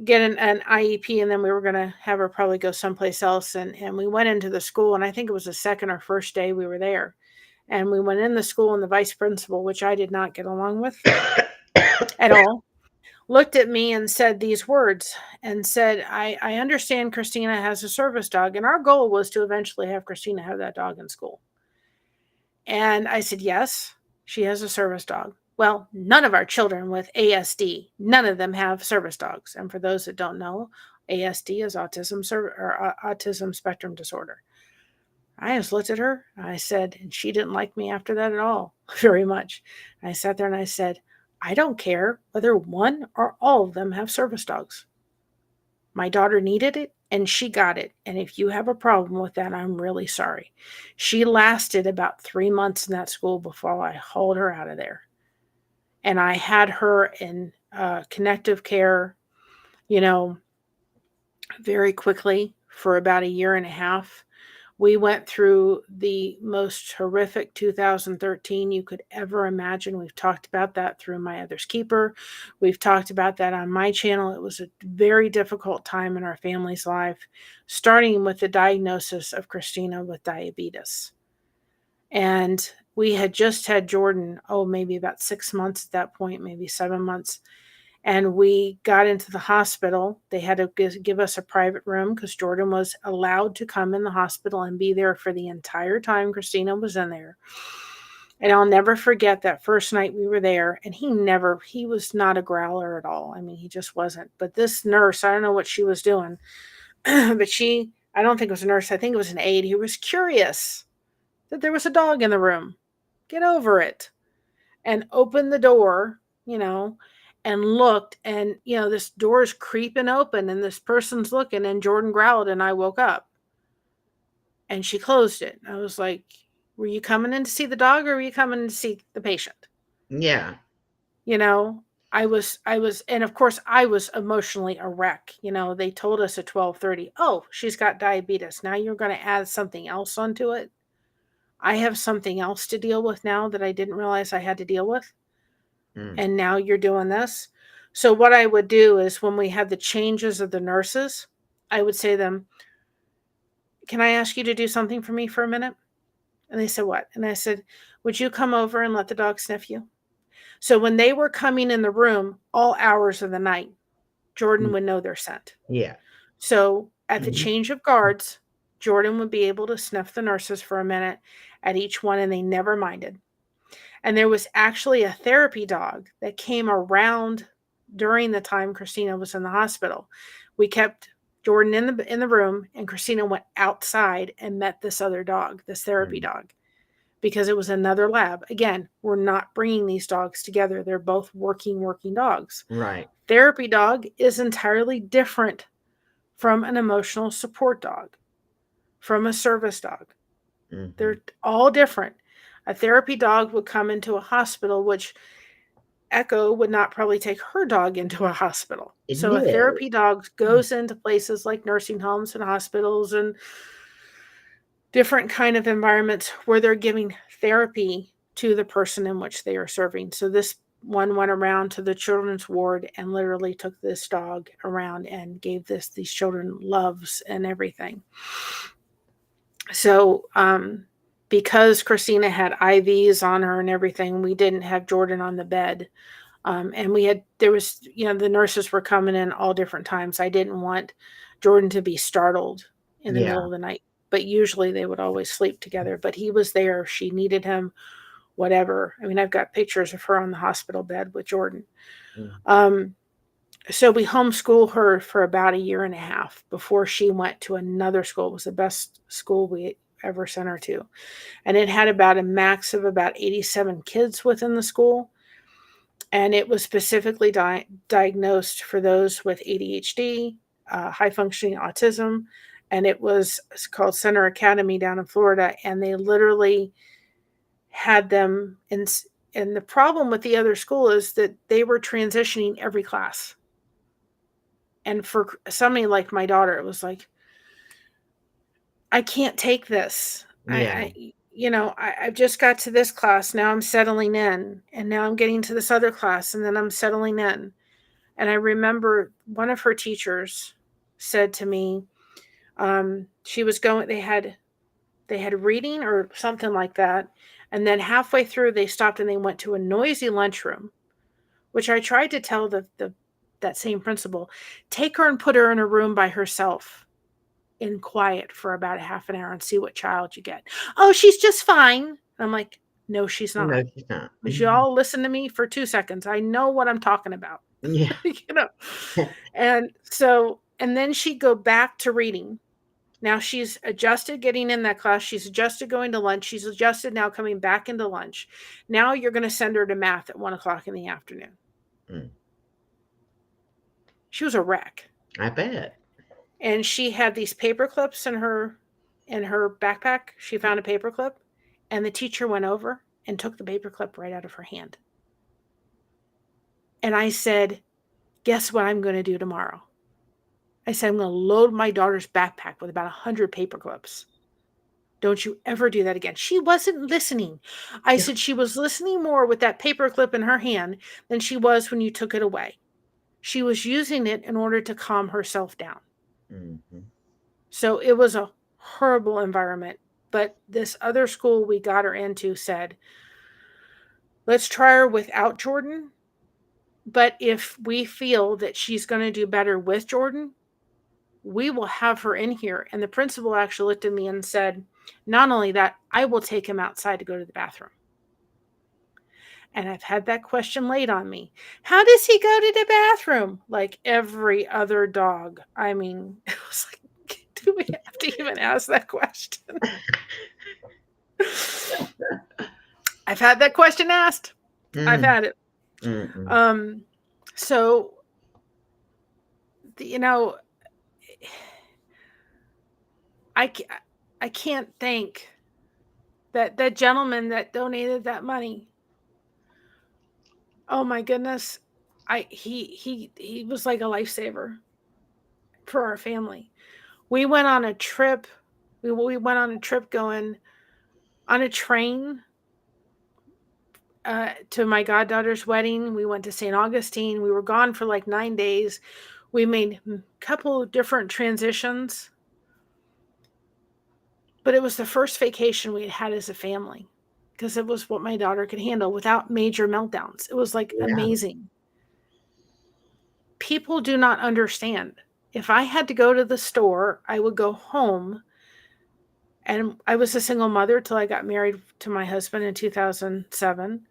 get an IEP, and then we were going to have her probably go someplace else. And we went into the school, and I think it was the second or first day we were there. And we went in the school, and the vice principal, which I did not get along with at all, looked at me and said these words and said, I understand Christina has a service dog, and our goal was to eventually have Christina have that dog in school. And I said, yes, she has a service dog. Well, none of our children with ASD, none of them have service dogs. And for those that don't know, ASD is autism spectrum disorder. I just looked at her. I said, and she didn't like me after that at all, very much. I sat there and I said, I don't care whether one or all of them have service dogs. My daughter needed it and she got it. And if you have a problem with that, I'm really sorry. She lasted about 3 months in that school before I hauled her out of there. And I had her in connective care, you know, very quickly for about a year and a half. We went through the most horrific 2013 you could ever imagine. We've talked about that through My Other's Keeper. We've talked about that on my channel. It was a very difficult time in our family's life, starting with the diagnosis of Christina with diabetes. And we had just had Jordan, maybe about 6 months at that point, maybe 7 months. And we got into the hospital. They had to give us a private room because Jordan was allowed to come in the hospital and be there for the entire time Christina was in there. And I'll never forget that first night we were there. And he was not a growler at all. I mean, he just wasn't. But this nurse, I don't know what she was doing, but I don't think it was a nurse. I think it was an aide. He was curious that there was a dog in the room. Get over it. And opened the door, and looked, and this door's creeping open and this person's looking, and Jordan growled and I woke up and she closed it. I was like, were you coming in to see the dog or were you coming in to see the patient? Yeah. you know I was, and of course I was emotionally a wreck. They told us at 12:30, oh, she's got diabetes. Now you're going to add something else onto it. I have something else to deal with now that I didn't realize I had to deal with. And now you're doing this. So what I would do is when we had the changes of the nurses, I would say to them, can I ask you to do something for me for a minute? And they said, what? And I said, would you come over and let the dog sniff you? So when they were coming in the room, all hours of the night, Jordan would know their scent. Yeah. So at the change of guards, Jordan would be able to sniff the nurses for a minute at each one, and they never minded. And there was actually a therapy dog that came around during the time Christina was in the hospital. We kept Jordan in the room, and Christina went outside and met this other dog, this therapy dog, because it was another lab. Again, we're not bringing these dogs together. They're both working dogs. Right. Therapy dog is entirely different from an emotional support dog, from a service dog. They're all different. A therapy dog would come into a hospital, which Echo would not probably take her dog into a hospital. So a therapy dog goes into places like nursing homes and hospitals and different kind of environments where they're giving therapy to the person in which they are serving. So this one went around to the children's ward and literally took this dog around and gave these children loves and everything. So because Christina had IVs on her and everything, we didn't have Jordan on the bed. And the nurses were coming in all different times. I didn't want Jordan to be startled in the middle of the night, but usually they would always sleep together. But he was there. She needed him, whatever. I mean, I've got pictures of her on the hospital bed with Jordan. So we homeschooled her for about a year and a half before she went to another school. It was the best school we ever sent her to. And it had about a max of about 87 kids within the school. And it was specifically diagnosed for those with ADHD, high functioning autism. And it's called Center Academy down in Florida. And they literally had them in. And the problem with the other school is that they were transitioning every class. And for somebody like my daughter, it was like, I can't take this. Yeah. I've just got to this class. Now I'm settling in, and now I'm getting to this other class, and then I'm settling in. And I remember one of her teachers said to me, she was going. They had reading or something like that, and then halfway through they stopped and they went to a noisy lunchroom, which I tried to tell the that same principal, take her and put her in a room by herself in quiet for about a half an hour and see what child you get. Oh, she's just fine. And I'm like, no, she's not. No, she's not. But you all listen to me for 2 seconds. I know what I'm talking about. Yeah. you know. And then she'd go back to reading. Now she's adjusted getting in that class. She's adjusted going to lunch. She's adjusted now coming back into lunch. Now you're going to send her to math at 1 o'clock in the afternoon. Mm. She was a wreck. I bet. And she had these paper clips in her backpack. She found a paper clip, and the teacher went over and took the paper clip right out of her hand. And I said, guess what I'm going to do tomorrow? I said, I'm going to load my daughter's backpack with about 100 paper clips. Don't you ever do that again. She wasn't listening. I Yeah. said she was listening more with that paper clip in her hand than she was when you took it away. She was using it in order to calm herself down. Mm-hmm. So it was a horrible environment. But this other school we got her into said, let's try her without Jordan. But if we feel that she's going to do better with Jordan, we will have her in here. And the principal actually looked at me and said, not only that, I will take him outside to go to the bathroom. And I've had that question laid on me. How does he go to the bathroom? Like every other dog. I mean, it was like, do we have to even ask that question? I've had that question asked. I've had it. Mm-mm. So, you know, I, I can't thank that gentleman that donated that money. Oh my goodness. He was like a lifesaver for our family. We went on a trip. We went on a trip going on a train to my goddaughter's wedding. We went to St. Augustine. We were gone for like 9 days. We made a couple of different transitions. But it was the first vacation we had had as a family because it was what my daughter could handle without major meltdowns. It was like Yeah. amazing. People do not understand. If I had to go to the store, I would go home. And I was a single mother till I got married to my husband in 2007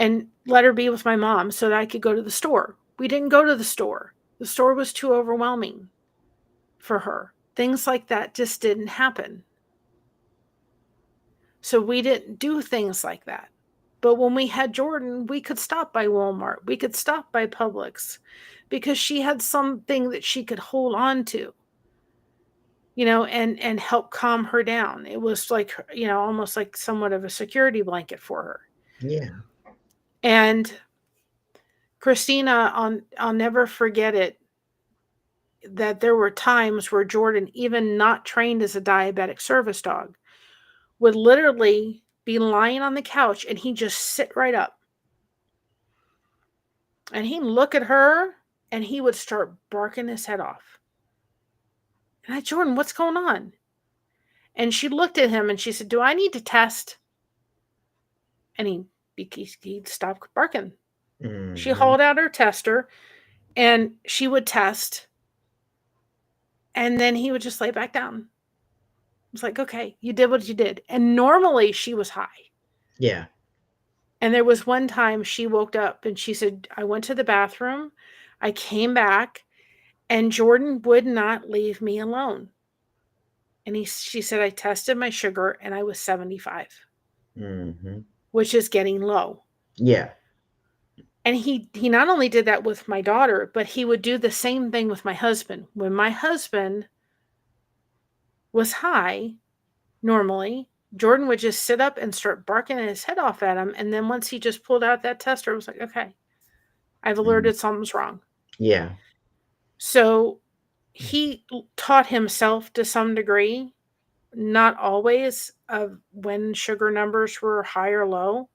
and let her be with my mom so that I could go to the store. We didn't go to the store. The store was too overwhelming for her. Things like that just didn't happen. So we didn't do things like that. But when we had Jordan, we could stop by Walmart. We could stop by Publix because she had something that she could hold on to, and help calm her down. It was like, almost like somewhat of a security blanket for her. Yeah. And Christina, I'll never forget it, that there were times where Jordan, even not trained as a diabetic service dog, would literally be lying on the couch and he'd just sit right up. And he'd look at her and he would start barking his head off. And I, Jordan, what's going on? And she looked at him and she said, do I need to test? And he stopped barking. She Mm-hmm. hauled out her tester and she would test. And then he would just lay back down. It was like, okay, you did what you did. And normally she was high. Yeah. And there was one time she woke up and she said, I went to the bathroom. I came back and Jordan would not leave me alone. And she said, I tested my sugar and I was 75, Mm-hmm. which is getting low. Yeah. And he not only did that with my daughter, but he would do the same thing with my husband. When my husband was high, normally, Jordan would just sit up and start barking his head off at him. And then once he just pulled out that tester, it was like, okay, I've alerted something's wrong. Yeah. So he taught himself to some degree not always of when sugar numbers were high or low.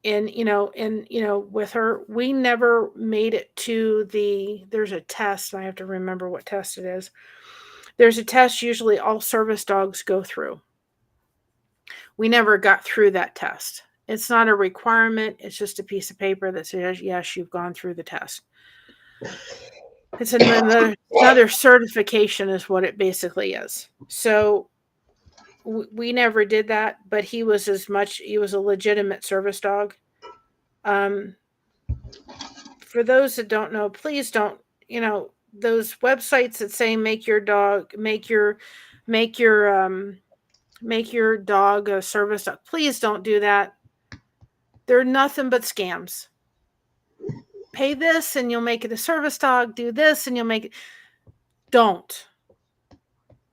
And with her, we never made it to there's a test, and I have to remember what test it is. There's a test usually all service dogs go through. We never got through that test. It's not a requirement, it's just a piece of paper that says, yes, you've gone through the test. It's another certification, is what it basically is. So we never did that, but he was a legitimate service dog. Um, for those that don't know, please don't, those websites that say make your make your dog a service dog. Please don't do that. They're nothing but scams. Pay this and you'll make it a service dog. Do this and you'll make it. Don't.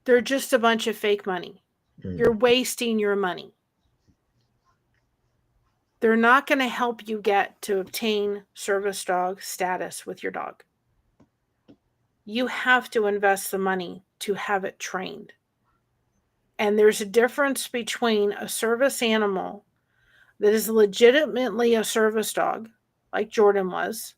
They're just a bunch of fake money. You're wasting your money. They're not going to help you get to obtain service dog status with your dog. You have to invest the money to have it trained. And there's a difference between a service animal that is legitimately a service dog, like Jordan was.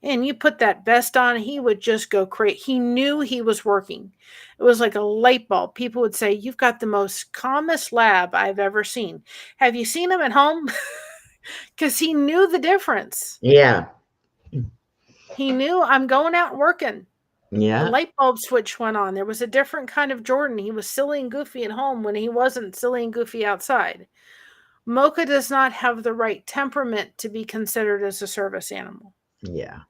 And you put that vest on, he would just go crazy. He knew he was working. It was like a light bulb. People would say, "You've got the most calmest lab I've ever seen. Have you seen him at home?" Because he knew the difference. Yeah. He knew, I'm going out working. Yeah. The light bulb switch went on. There was a different kind of Jordan. He was silly and goofy at home when he wasn't silly and goofy outside. Mocha does not have the right temperament to be considered as a service animal. Yeah.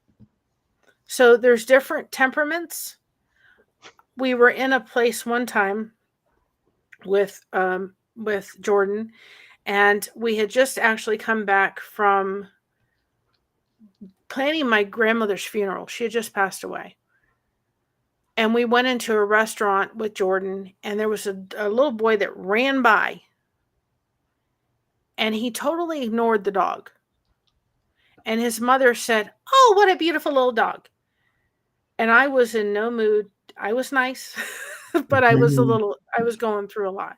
So there's different temperaments. We were in a place one time with Jordan, and we had just actually come back from planning my grandmother's funeral. She had just passed away. And we went into a restaurant with Jordan, and there was a little boy that ran by, and he totally ignored the dog. And his mother said, "Oh, what a beautiful little dog." And I was in no mood. I was nice, but I was going through a lot.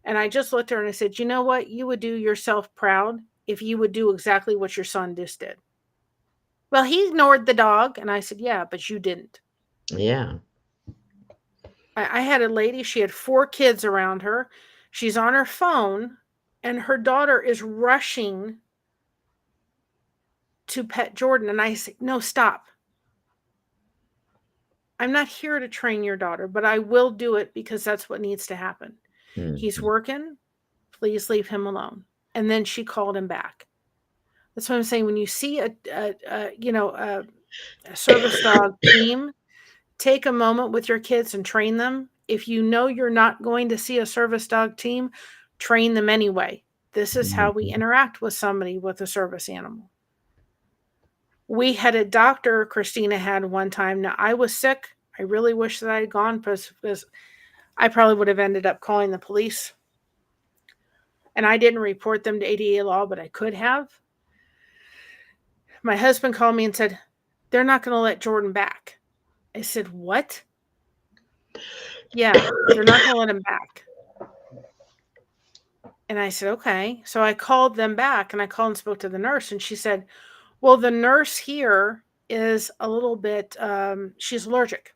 And I just looked at her and I said, "You know what? You would do yourself proud if you would do exactly what your son just did." "Well, he ignored the dog." And I said, "Yeah, but you didn't." Yeah. I had a lady, she had 4 kids around her. She's on her phone, and her daughter is rushing to pet Jordan. And I say, "No, stop. I'm not here to train your daughter, but I will do it because that's what needs to happen. He's working. Please leave him alone." And then she called him back. That's what I'm saying. When you see a service dog team, take a moment with your kids and train them. If you know you're not going to see a service dog team, train them anyway. This is how we interact with somebody with a service animal. We had a doctor Christina had one time. Now, I was sick. I really wish that I had gone because I probably would have ended up calling the police. And I didn't report them to ADA law, but I could have. My husband called me and said, "They're not going to let Jordan back." I said, "What?" "Yeah, they're not going to let him back." And I said, "Okay." So I called them back, and I called and spoke to the nurse, and she said, "Well, the nurse here is a little bit, she's allergic."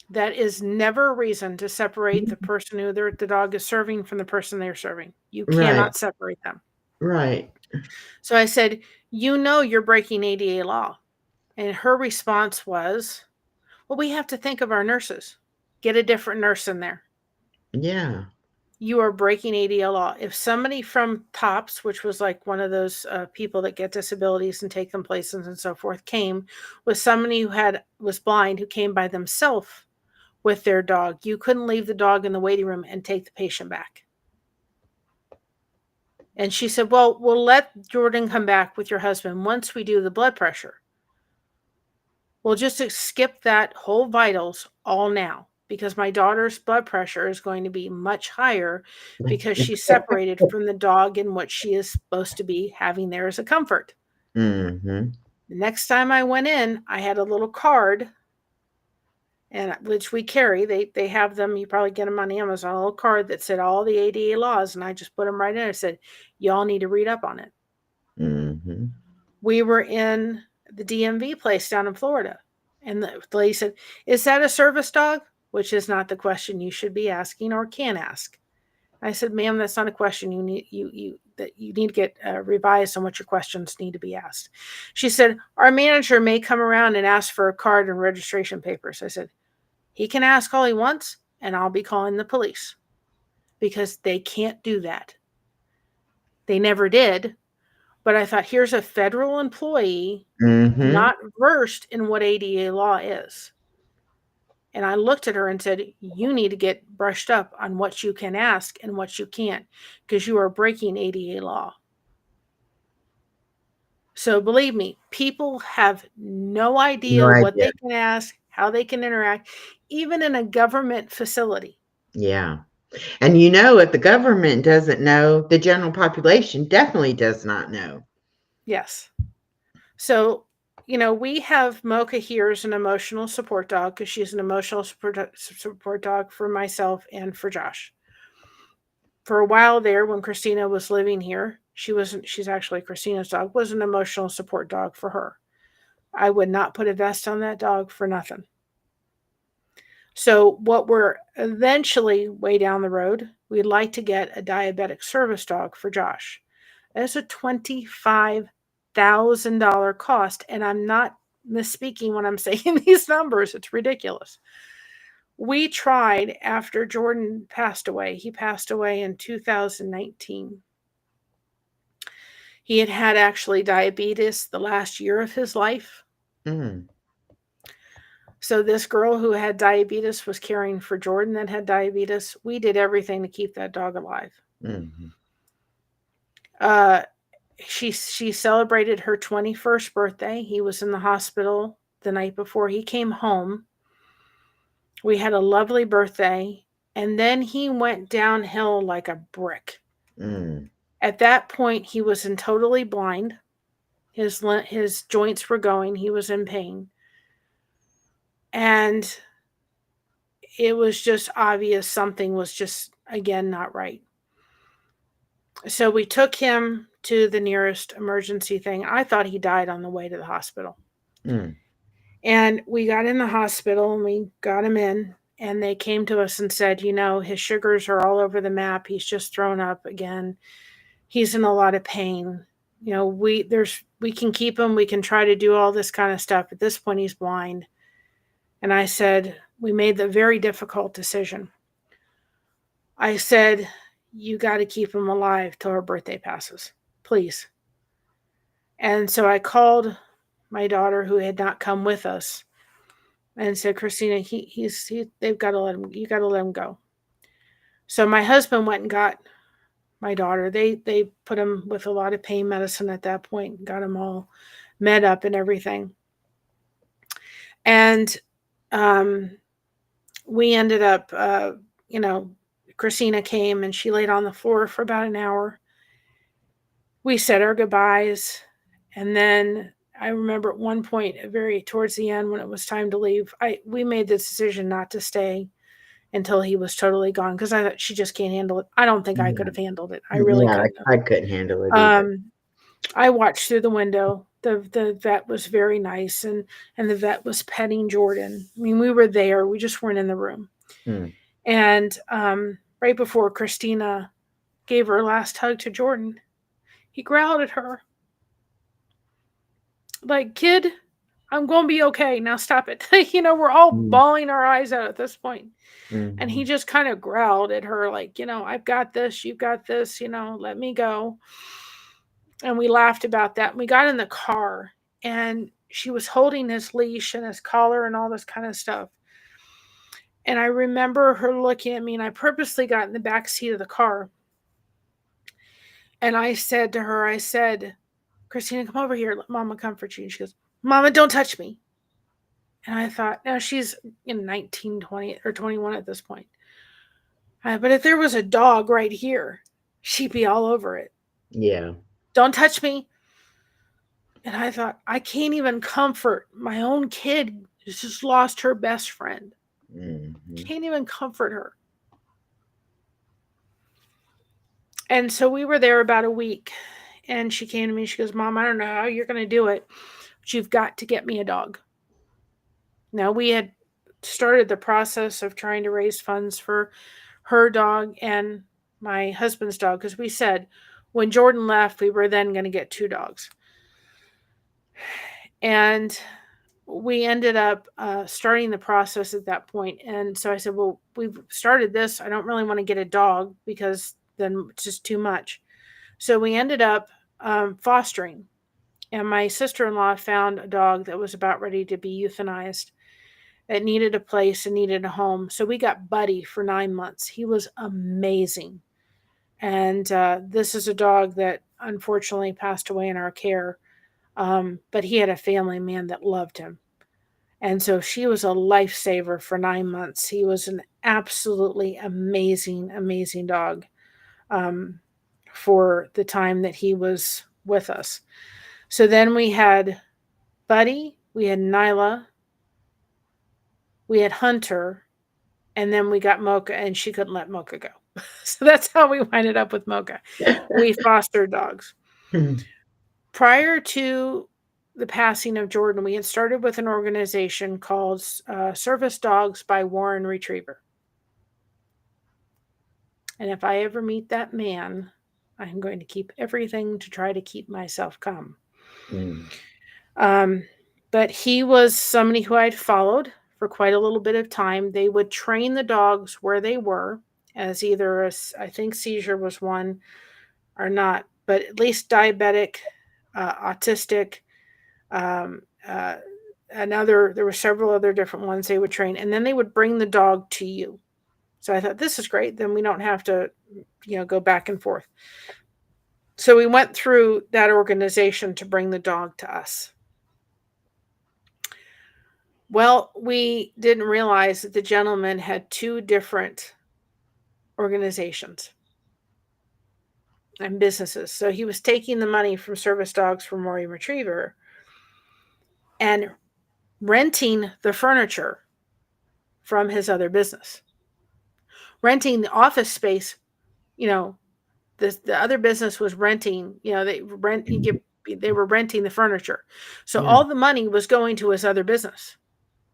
That is never a reason to separate the person who the dog is serving from the person they're serving. You Right. cannot separate them. Right. So I said, "You know you're breaking ADA law." And her response was, "Well, we have to think of our nurses. Get a different nurse in there. Yeah. You are breaking ADA law." If somebody from TOPS, which was like one of those people that get disabilities and take them places and so forth, came with somebody who was blind, who came by themselves with their dog, you couldn't leave the dog in the waiting room and take the patient back. And she said, "Well, we'll let Jordan come back with your husband once we do the blood pressure. We'll just skip that whole vitals all now, because my daughter's blood pressure is going to be much higher because she's separated from the dog in what she is supposed to be having there as a comfort." Mm-hmm. The next time I went in, I had a little card and which we carry. They have them. You probably get them on Amazon. A little card that said all the ADA laws, and I just put them right in. I said, y'all need to read up on it. Mm-hmm. We were in the DMV place down in Florida, and the lady said, "Is that a service dog?" Which is not the question you should be asking or can ask. I said, "Ma'am, that's not a question you need to get revised on what your questions need to be asked." She said, "Our manager may come around and ask for a card and registration papers." I said, "He can ask all he wants, and I'll be calling the police because they can't do that. They never did." But I thought, here's a federal employee Mm-hmm. not versed in what ADA law is. And I looked at her and said, "You need to get brushed up on what you can ask and what you can't, because you are breaking ADA law." So believe me, people have no No idea what idea. they can ask, how they can interact, even in a government facility. Yeah. And you know, if the government doesn't know, the general population definitely does not know. Yes. So, we have Mocha here as an emotional support dog because she's an emotional support dog for myself and for Josh. For a while there, when Christina was living here, she's actually Christina's dog, was an emotional support dog for her. I would not put a vest on that dog for nothing. So, what we're eventually way down the road, we'd like to get a diabetic service dog for Josh. That's a $25,000 cost, and I'm not misspeaking when I'm saying these numbers. It's ridiculous. We tried after Jordan passed away. He passed away in 2019. He had actually diabetes the last year of his life. Mm. So this girl who had diabetes was caring for Jordan that had diabetes. We did everything to keep that dog alive. Mm-hmm. Uh, she celebrated her 21st birthday. He was in the hospital the night before. He came home. We had a lovely birthday, and then he went downhill like a brick. Mm. At that point, he was in totally blind. His joints were going. He was in pain, and it was just obvious something was just again not right. So we took him to the nearest emergency thing. I thought he died on the way to the hospital. Mm. And we got in the hospital and we got him in, and they came to us and said, his sugars are all over the map. He's just thrown up again. He's in a lot of pain. We can keep him. We can try to do all this kind of stuff. At this point, he's blind. And I said, we made the very difficult decision. I said, you got to keep him alive till our birthday passes, please. And so I called my daughter, who had not come with us, and said, Christina, they've got to let him. You got to let him go. So my husband went and got my daughter. They put him with a lot of pain medicine at that point, got him all med up and everything. And we ended up, Christina came and she laid on the floor for about an hour. We said our goodbyes, and then I remember at one point, very towards the end, when it was time to leave, we made the decision not to stay until he was totally gone because I thought she just can't handle it. I don't think I could Yeah. have handled it. I really Yeah, couldn't have. I couldn't handle it either. I watched through the window. The vet was very nice, and the vet was petting Jordan. I mean, we were there. We just weren't in the room. Mm. And right before Christina gave her last hug to Jordan, he growled at her like, "Kid, I'm going to be okay. Now stop it." We're all Mm. bawling our eyes out at this point. And he Mm-hmm. just kind of growled at her, like, "I've got this. You've got this. Let me go." And we laughed about that. And we got in the car, and she was holding his leash and his collar and all this kind of stuff. And I remember her looking at me, and I purposely got in the back seat of the car. And I said to her, Christina, come over here. Let Mama comfort you. And she goes, Mama, don't touch me. And I thought, now she's 19, 20, or 21 at this point. But if there was a dog right here, she'd be all over it. Yeah. Don't touch me. And I thought, I can't even comfort my own kid who's just lost her best friend. Mhm. Can't even comfort her. And so we were there about a week, and she came to me. She goes, Mom, I don't know how you're going to do it, but you've got to get me a dog. Now, we had started the process of trying to raise funds for her dog and my husband's dog because we said when Jordan left, we were then going to get 2 dogs. And we ended up starting the process at that point. And so I said, well, we've started this. I don't really want to get a dog because then it's just too much. So we ended up fostering. And my sister-in-law found a dog that was about ready to be euthanized. It needed a place and needed a home. So we got Buddy for 9 months. He was amazing. And this is a dog that unfortunately passed away in our care. But he had a family man that loved him. And so she was a lifesaver for 9 months. He was an absolutely amazing, amazing dog um, for the time that he was with us. So then we had Buddy, we had Nyla, we had Hunter, and then we got Mocha, and she couldn't let Mocha go. So that's how we winded up with Mocha. We fostered dogs. Prior to the passing of Jordan, we had started with an organization called Service Dogs by Warren Retriever. And if I ever meet that man, I'm going to keep everything to try to keep myself calm. Mm. Um, but he was somebody who I'd followed for quite a little bit of time. They would train the dogs where they were, as either I think seizure was one or not, but at least diabetic, autistic, um, uh, there were several other different ones they would train, and then they would bring the dog to you. So I thought, this is great. Then we don't have to, go back and forth. So we went through that organization to bring the dog to us. Well, we didn't realize that the gentleman had 2 different organizations and businesses. So he was taking the money from Service Dogs for Warren Retriever and renting the furniture from his other business. Renting the office space, the other business was renting, they were renting the furniture. So Mm. all the money was going to his other business.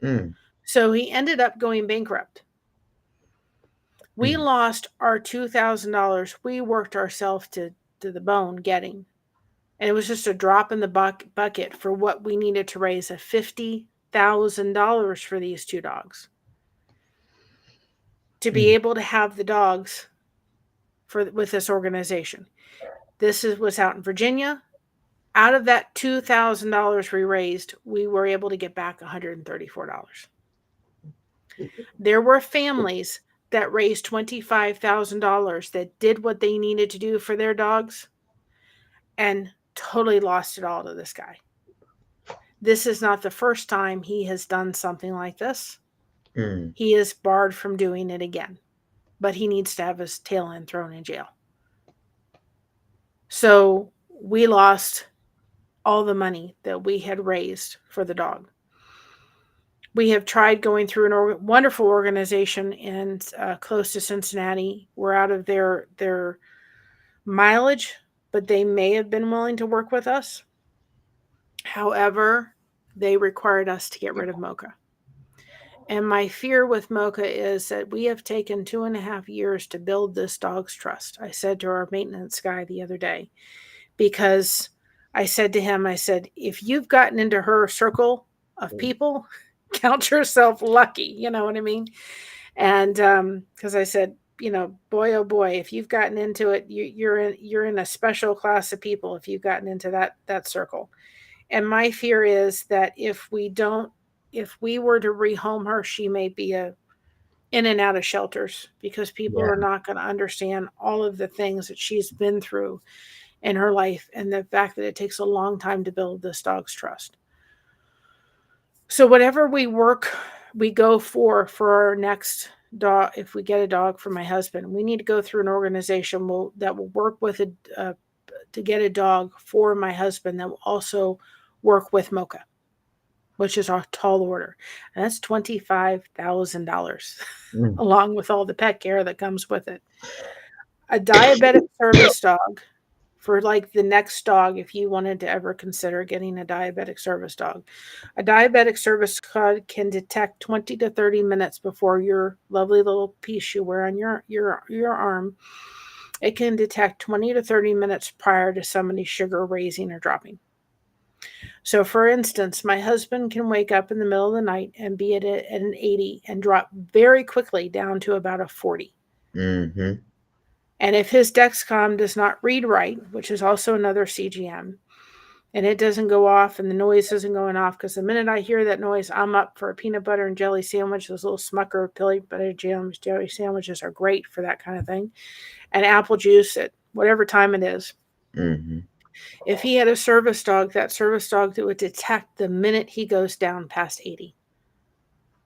Mm. So he ended up going bankrupt. We Mm. lost our $2,000 we worked ourselves to the bone getting. And it was just a drop in the bucket for what we needed to raise at $50,000 for these 2 dogs. To be Mm. able to have the dogs with this organization. This was out in Virginia. Out of that $2,000 we raised, we were able to get back $134. There were families that raised $25,000 that did what they needed to do for their dogs and totally lost it all to this guy. This is not the first time he has done something like this. Mm. He is barred from doing it again, but he needs to have his tail end thrown in jail. So we lost all the money that we had raised for the dog. We have tried going through a wonderful organization in close to Cincinnati. We're out of their mileage, but they may have been willing to work with us. However, they required us to get rid of Mocha. And my fear with Mocha is that we have taken 2.5 years to build this dog's trust. I said to our maintenance guy the other day, because I said to him, if you've gotten into her circle of people, count yourself lucky. You know what I mean? And because I said, boy, oh boy, if you've gotten into it, you're in a special class of people if you've gotten into that circle. And my fear is that if we were to rehome her, she may be in and out of shelters because people Yeah. are not going to understand all of the things that she's been through in her life and the fact that it takes a long time to build this dog's trust. So whatever we go for our next dog, if we get a dog for my husband, we need to go through an organization that will work with to get a dog for my husband that will also work with Mocha. which is a tall order. And that's $25,000 Mm. along with all the pet care that comes with it. A diabetic service dog for like the next dog, if you wanted to ever consider getting a diabetic service dog. A diabetic service dog can detect 20 to 30 minutes before your lovely little piece you wear on your arm. It can detect 20 to 30 minutes prior to somebody's sugar raising or dropping. So, for instance, my husband can wake up in the middle of the night and be at an 80 and drop very quickly down to about a 40. Mm-hmm. And if his Dexcom does not read right, which is also another CGM, and it doesn't go off and the noise isn't going off, because the minute I hear that noise, I'm up for a peanut butter and jelly sandwich. Those little Smucker peanut butter jelly sandwiches are great for that kind of thing. And apple juice at whatever time it is. Mm-hmm. If he had a service dog, that service dog that would detect the minute he goes down past 80,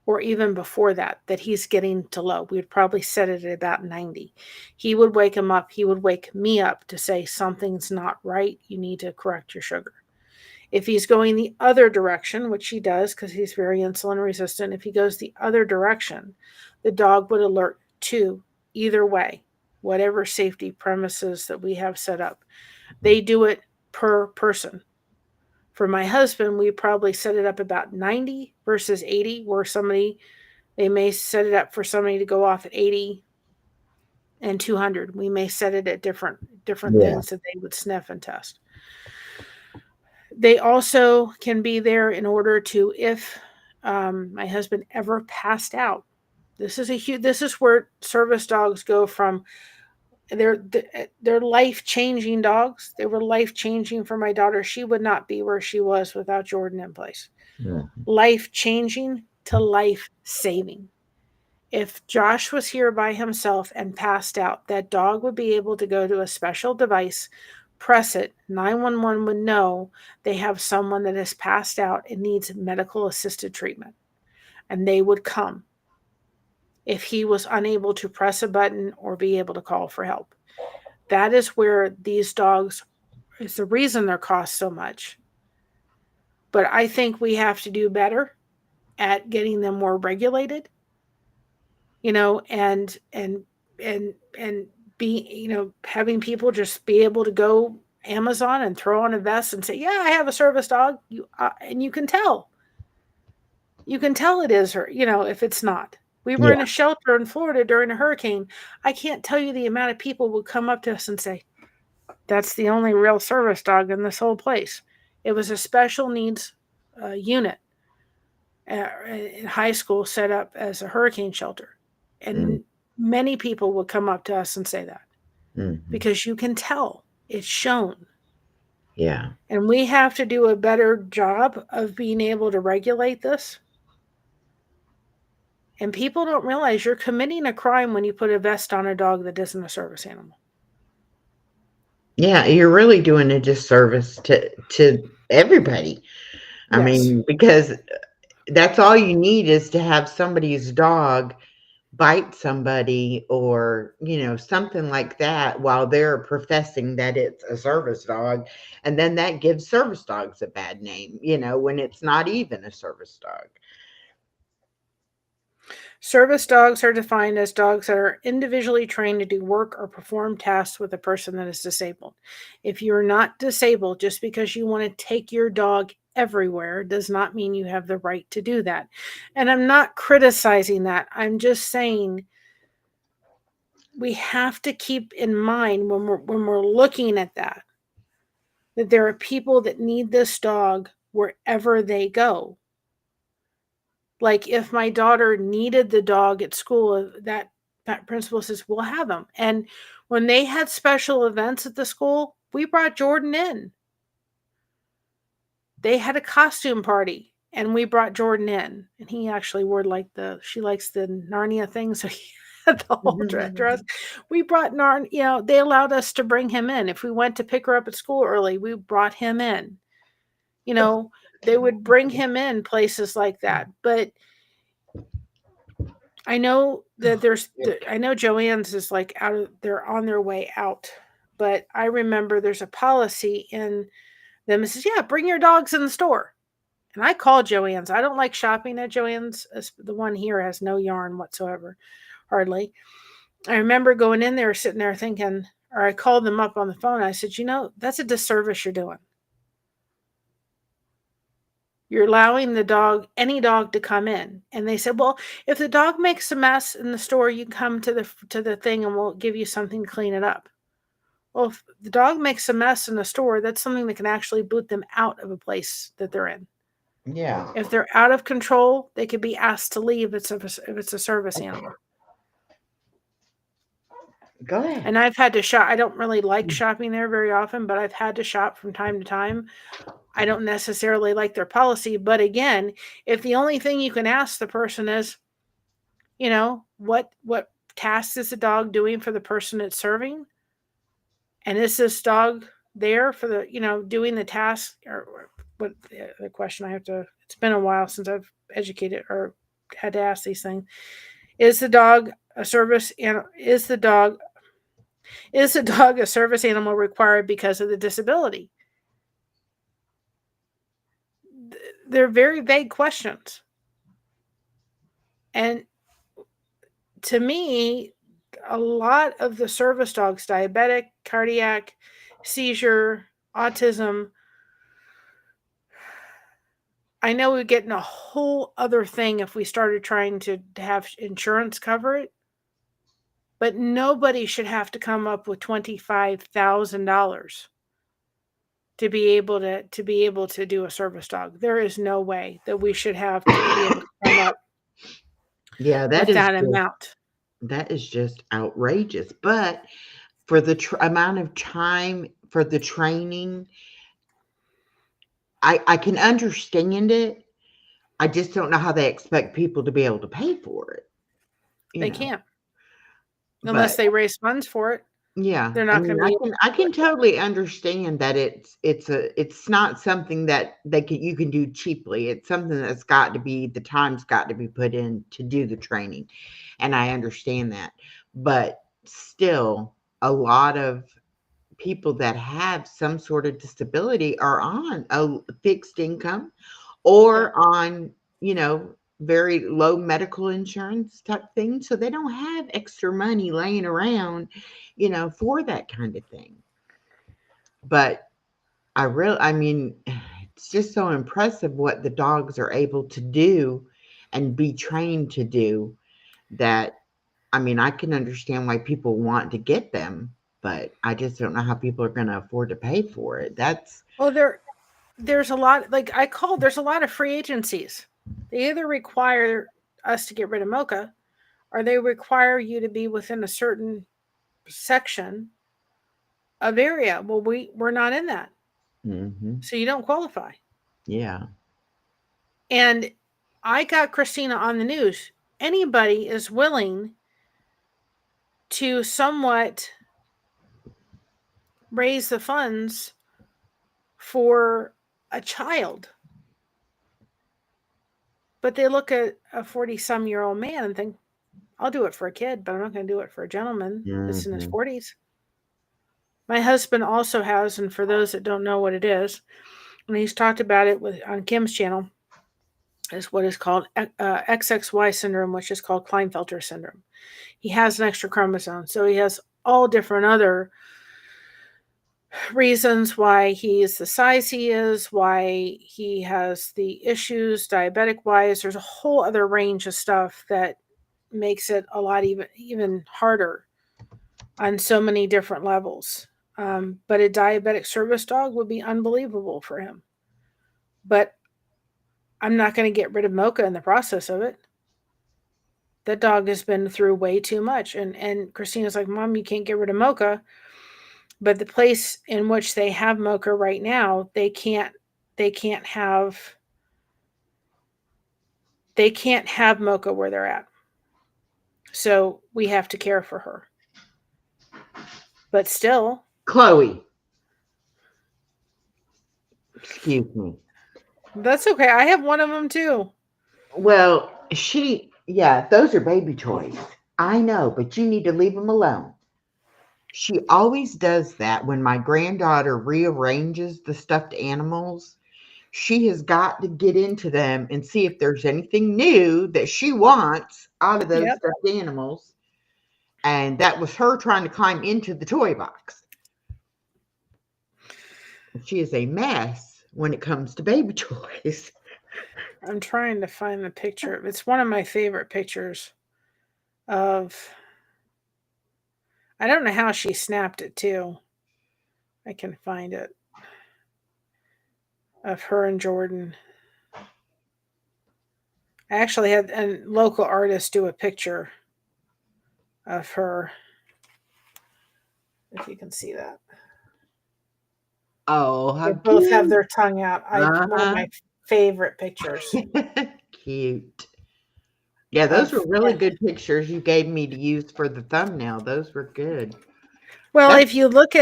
or even before that, that he's getting to low. We would probably set it at about 90. He would wake him up. He would wake me up to say, something's not right. You need to correct your sugar. If he's going the other direction, which he does because he's very insulin resistant, if he goes the other direction, the dog would alert to either way, whatever safety premises that we have set up. They do it per person. For my husband, we probably set it up about 90 versus 80, where they may set it up for somebody to go off at 80 and 200. We may set it at different Yeah. things that they would sniff and test. They also can be there in order to, if my husband ever passed out. This is a huge. This is where service dogs go from. They're life changing dogs. They were life changing for my daughter. She would not be where she was without Jordan in place. Mm-hmm. Life changing to life saving. If Josh was here by himself and passed out, that dog would be able to go to a special device, press it, 911 would know they have someone that has passed out and needs medical assisted treatment, and they would come if he was unable to press a button or be able to call for help. That is where these dogs is the reason they're cost so much. But I think we have to do better at getting them more regulated, and be, having people just be able to go Amazon and throw on a vest and say, yeah, I have a service dog. And you can tell it is her, if it's not. We were in Yeah. a shelter in Florida during a hurricane. I can't tell you the amount of people would come up to us and say, that's the only real service dog in this whole place. It was a special needs unit in high school set up as a hurricane shelter. And many people would come up to us and say that Mm-hmm. because you can tell it's shown. Yeah. And we have to do a better job of being able to regulate this. And people don't realize you're committing a crime when you put a vest on a dog that isn't a service animal. Yeah, you're really doing a disservice to everybody. I Yes. mean, because that's all you need is to have somebody's dog bite somebody or, something like that while they're professing that it's a service dog. And then that gives service dogs a bad name, when it's not even a service dog. Service dogs are defined as dogs that are individually trained to do work or perform tasks with a person that is disabled. If you're not disabled, just because you want to take your dog everywhere does not mean you have the right to do that. And I'm not criticizing that. I'm just saying we have to keep in mind when we're looking at that there are people that need this dog wherever they go. Like if my daughter needed the dog at school, that principal says, we'll have him. And when they had special events at the school, we brought Jordan in. They had a costume party and we brought Jordan in. And he actually wore she likes the Narnia thing. So he had the whole dress. We brought they allowed us to bring him in. If we went to pick her up at school early, we brought him in. They would bring him in places like that. But I know that I know Joanne's is like they're on their way out. But I remember there's a policy in them that says, yeah, bring your dogs in the store. And I call Joann's. I don't like shopping at Joann's. The one here has no yarn whatsoever, hardly. I remember going in there, sitting there thinking, or I called them up on the phone. I said, that's a disservice you're doing. You're allowing any dog to come in. And they said, well, if the dog makes a mess in the store, you can come to the thing and we'll give you something to clean it up. Well, if the dog makes a mess in the store, that's something that can actually boot them out of a place that they're in. Yeah. If they're out of control, they could be asked to leave if it's a service animal. Go ahead. And I've had to shop. I don't really like shopping there very often, but I've had to shop from time to time. I don't necessarily like their policy, but again, if the only thing you can ask the person is, what task is the dog doing for the person it's serving? And is this dog there for the, doing the task, or what the question I have to, it's been a while since I've educated or had to ask these things. Is the dog a service animal? Is the dog a service animal required because of the disability? They're very vague questions. And to me, a lot of the service dogs, diabetic, cardiac, seizure, autism, I know we get in a whole other thing if we started trying to have insurance cover it, but nobody should have to come up with $25,000 to be able to do a service dog. There is no way that we should have to be able to come up Yeah, with that amount. that is just outrageous. But for the amount of time for the training, I can understand it. I just don't know how they expect people to be able to pay for it. They can't But unless they raise funds for it. yeah, They're I not mean, going to be able I can totally understand that it's not something that you can do cheaply. It's something that's got to be, the time's got to be put in to do the training, and I understand that. But still, a lot of people that have some sort of disability are on a fixed income yeah. or on, very low medical insurance type thing. So they don't have extra money laying around, for that kind of thing. But I mean, it's just so impressive what the dogs are able to do and be trained to do that. I mean, I can understand why people want to get them, but I just don't know how people are going to afford to pay for it. That's Well, there's a lot, like there's a lot of free agencies. They either require us to get rid of Mocha, or they require you to be within a certain section of area. Well, we're not in that, hmm so you don't qualify. yeah. And I got Christina on the news. Anybody is willing to somewhat raise the funds for a child, but they look at a 40-some-year-old man and think, I'll do it for a kid, but I'm not going to do it for a gentleman that's in his hmm 40s. My husband also has, and for those that don't know what it is, and he's talked about it on Kim's channel, is what is called XXY syndrome, which is called Klinefelter syndrome. He has an extra chromosome, so he has all different other reasons why he is the size he is, why he has the issues diabetic wise. There's a whole other range of stuff that makes it a lot even harder on so many different levels. But a diabetic service dog would be unbelievable for him. But I'm not going to get rid of Mocha in the process of it. That dog has been through way too much. And Christina's like, Mom, you can't get rid of Mocha. But the place in which they have Mocha right now, they can't have Mocha where they're at. So we have to care for her. But still, Chloe, excuse me. that's okay. I have one of them too. Well, yeah, those are baby toys. I know, but you need to leave them alone. She always does that when my granddaughter rearranges the stuffed animals. She has got to get into them and see if there's anything new that she wants out of those Yep. stuffed animals. And that was her trying to climb into the toy box. She is a mess when it comes to baby toys. I'm trying to find the picture. It's one of my favorite pictures of. I don't know how she snapped it too. I can find it of her and Jordan. I actually had a local artist do a picture of her. If you can see that, Oh, how they both have cute. their tongue out. I one of Uh-huh. my favorite pictures Cute. Yeah, those were of. really good pictures you gave me to use for the thumbnail. Those were good. Well, That's if you look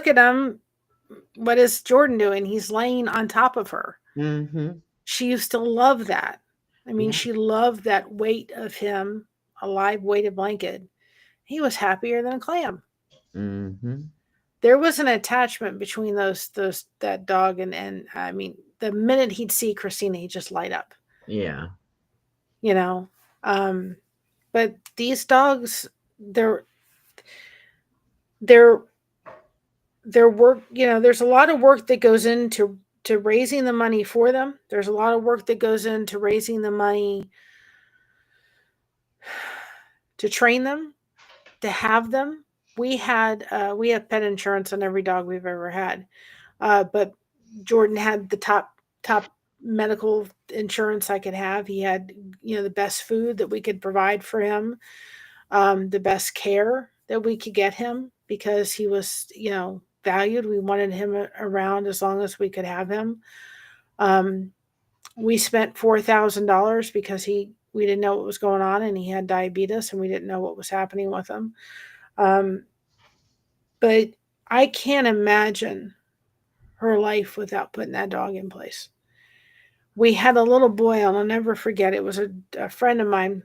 at him, what is Jordan doing? He's laying on top of her. mm-hmm. She used to love that. I mean, Yeah. she loved that weight of him, a live weighted blanket. He was happier than a clam. Mm-hmm. There was an attachment between those that dog and I mean, the minute he'd see Christina, he'd just light up, Yeah. you know. Um, but these dogs, they're they're their work, there's a lot of work that goes into to raising the money for them. There's a lot of work that goes into raising the money to train them, to have them. We have pet insurance on every dog we've ever had. But Jordan had the top medical insurance I could have. He had, the best food that we could provide for him, the best care that we could get him because he was, valued. We wanted him around as long as we could have him. Um, we spent $4,000 because we didn't know what was going on and he had diabetes and we didn't know what was happening with him. Um, but I can't imagine her life without putting that dog in place. We had a little boy, and I'll never forget. It was a friend of mine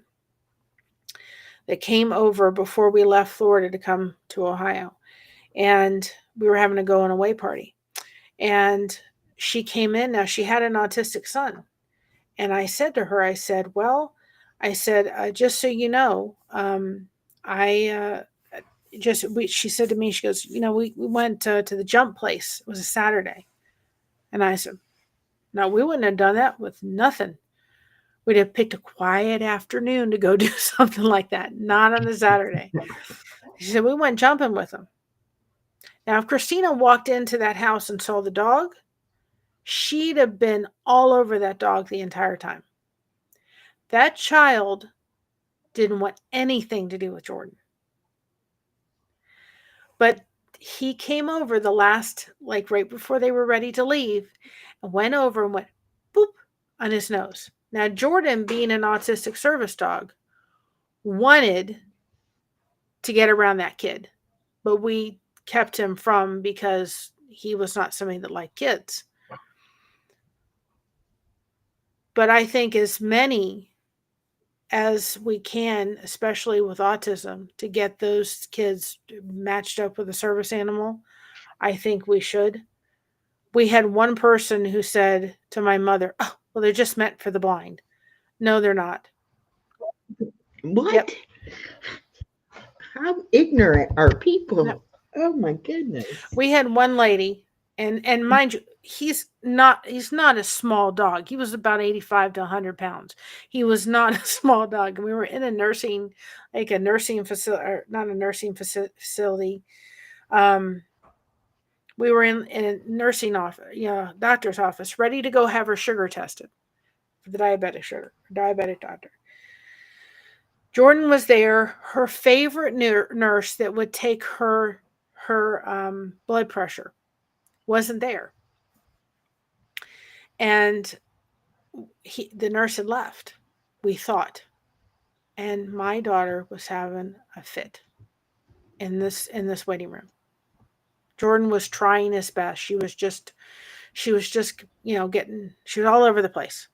that came over before we left Florida to come to Ohio, and we were having a going away party. And she came in. Now she had an autistic son, and I said to her, I said, "Well, I said, just so you know, I." She said to me, she goes, we went to the jump place. It was a Saturday. And I said, no, we wouldn't have done that with nothing. We'd have picked a quiet afternoon to go do something like that, not on a Saturday. She said, we went jumping with them. Now, if Christina walked into that house and saw the dog, she'd have been all over that dog the entire time. That child didn't want anything to do with Jordan. But he came over the last, like right before they were ready to leave, and went over and went boop on his nose. Now, Jordan, being an autistic service dog, wanted to get around that kid, but we kept him from because he was not somebody that liked kids. But I think as many as we can, especially with autism, to get those kids matched up with a service animal, I think we should. We had one person who said to my mother, oh, well, they're just meant for the blind. No, they're not. Yep. What? How ignorant are No. people? Oh my goodness. We had one lady, and mind you, he's not a small dog. He was about 85 to 100 pounds. He was not a small dog. And we were in a nursing facility, or not a nursing facility. Um, we were in a nursing office, doctor's office, ready to go have her sugar tested for the diabetic doctor. Jordan was there. Her favorite nurse that would take her blood pressure wasn't there, and the nurse had left. We thought, and my daughter was having a fit in this waiting room. Jordan was trying his best. She was just getting. She was all over the place,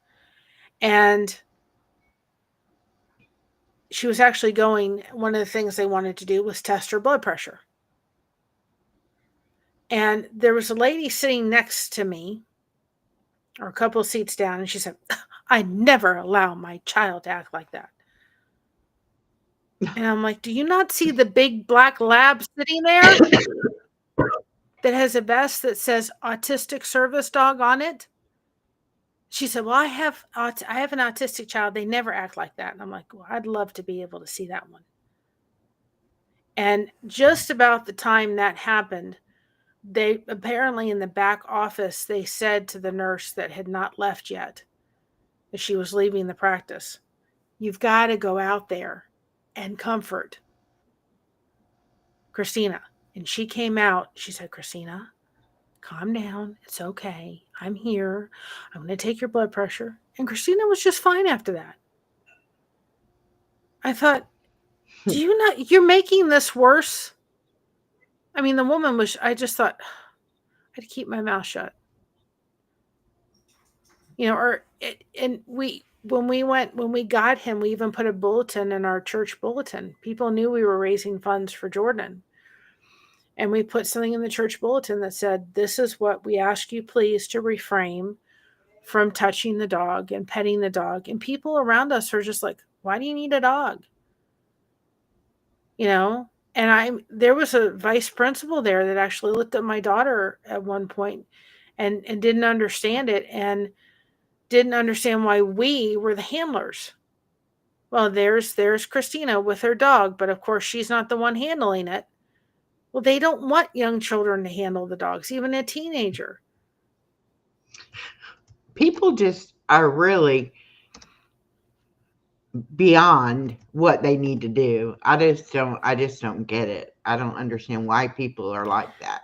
and she was actually going. One of the things they wanted to do was test her blood pressure. And there was a lady sitting next to me, or a couple of seats down, and she said, I never allow my child to act like that. And I'm like, do you not see the big black lab sitting there that has a vest that says autistic service dog on it? She said, well, I have an autistic child. They never act like that. And I'm like, well, I'd love to be able to see that one. And just about the time that happened, they apparently in the back office, they said to the nurse that had not left yet, as she was leaving the practice, you've got to go out there and comfort Christina. And she came out. She said, Christina, calm down. It's okay. I'm here. I'm going to take your blood pressure. And Christina was just fine after that. I thought, do you not, you're making this worse? I mean, the woman was, I just thought, I had to keep my mouth shut. You know, and when we got him, we even put a bulletin in our church bulletin. People knew we were raising funds for Jordan. And we put something in the church bulletin that said, this is what we ask you, please, to refrain from touching the dog and petting the dog. And people around us are just like, why do you need a dog? You know? And there was a vice principal there that actually looked at my daughter at one point and didn't understand it and didn't understand why we were the handlers. Well, there's Christina with her dog, but of course she's not the one handling it. Well, they don't want young children to handle the dogs, even a teenager. People just are really beyond what they need to do. I just don't get it. I don't understand why people are like that.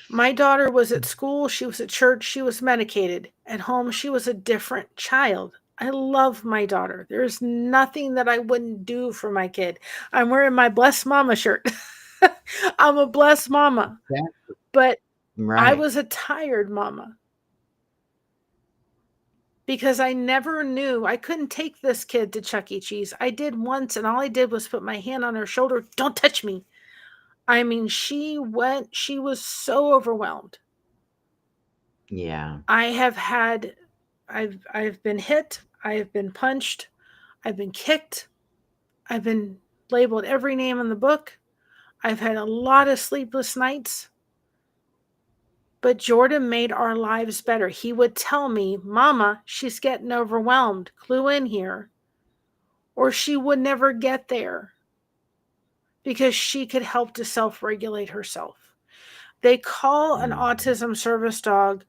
My daughter was at school, she was at church, she was medicated. At home, she was a different child. I love my daughter. There's nothing that I wouldn't do for my kid. I'm wearing my blessed mama shirt. I'm a blessed mama. Yeah, But I right. was a tired mama because I never knew. I couldn't take this kid to Chuck E. Cheese. I did once, and all I did was put my hand on her shoulder. Don't touch me. I mean, she was so overwhelmed. Yeah. I have had, I've been hit, I have been punched, I've been kicked, I've been labeled every name in the book. I've had a lot of sleepless nights. But Jordan made our lives better. He would tell me, Mama, she's getting overwhelmed. Clue in here. Or she would never get there because she could help to self regulate herself. They call an Mm. autism service dog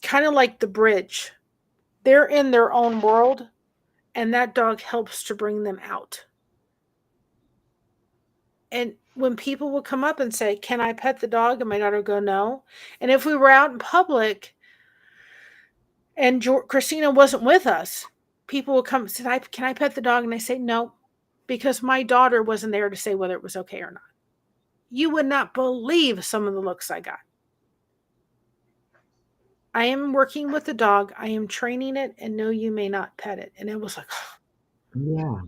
kind of like the bridge. They're in their own world, and that dog helps to bring them out. And when people would come up and say, can I pet the dog? And my daughter would go, no. And if we were out in public and Christina wasn't with us, people would come and say, can I pet the dog? And I say, no, because my daughter wasn't there to say whether it was okay or not. You would not believe some of the looks I got. I am working with the dog. I am training it, and no, you may not pet it. And it was like, Yeah.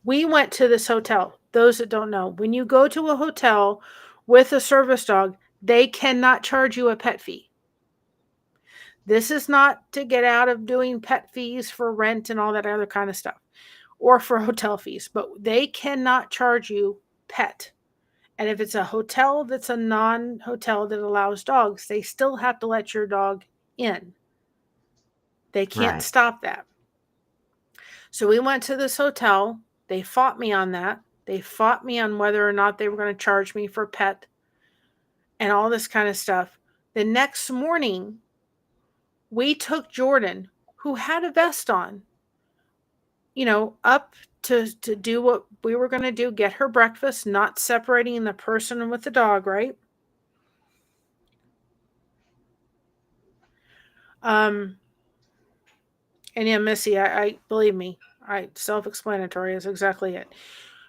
we went to this hotel. Those that don't know, when you go to a hotel with a service dog, they cannot charge you a pet fee. This is not to get out of doing pet fees for rent and all that other kind of stuff or for hotel fees, but they cannot charge you pet. And if it's a hotel that's a non-hotel that allows dogs, they still have to let your dog in. They can't Right. stop that. So we went to this hotel. They fought me on that. They fought me on whether or not they were going to charge me for pet and all this kind of stuff. The next morning, we took Jordan, who had a vest on, up to do what we were going to do, get her breakfast, not separating the person with the dog, right? Um, and yeah, Missy, I believe me, self-explanatory is exactly it.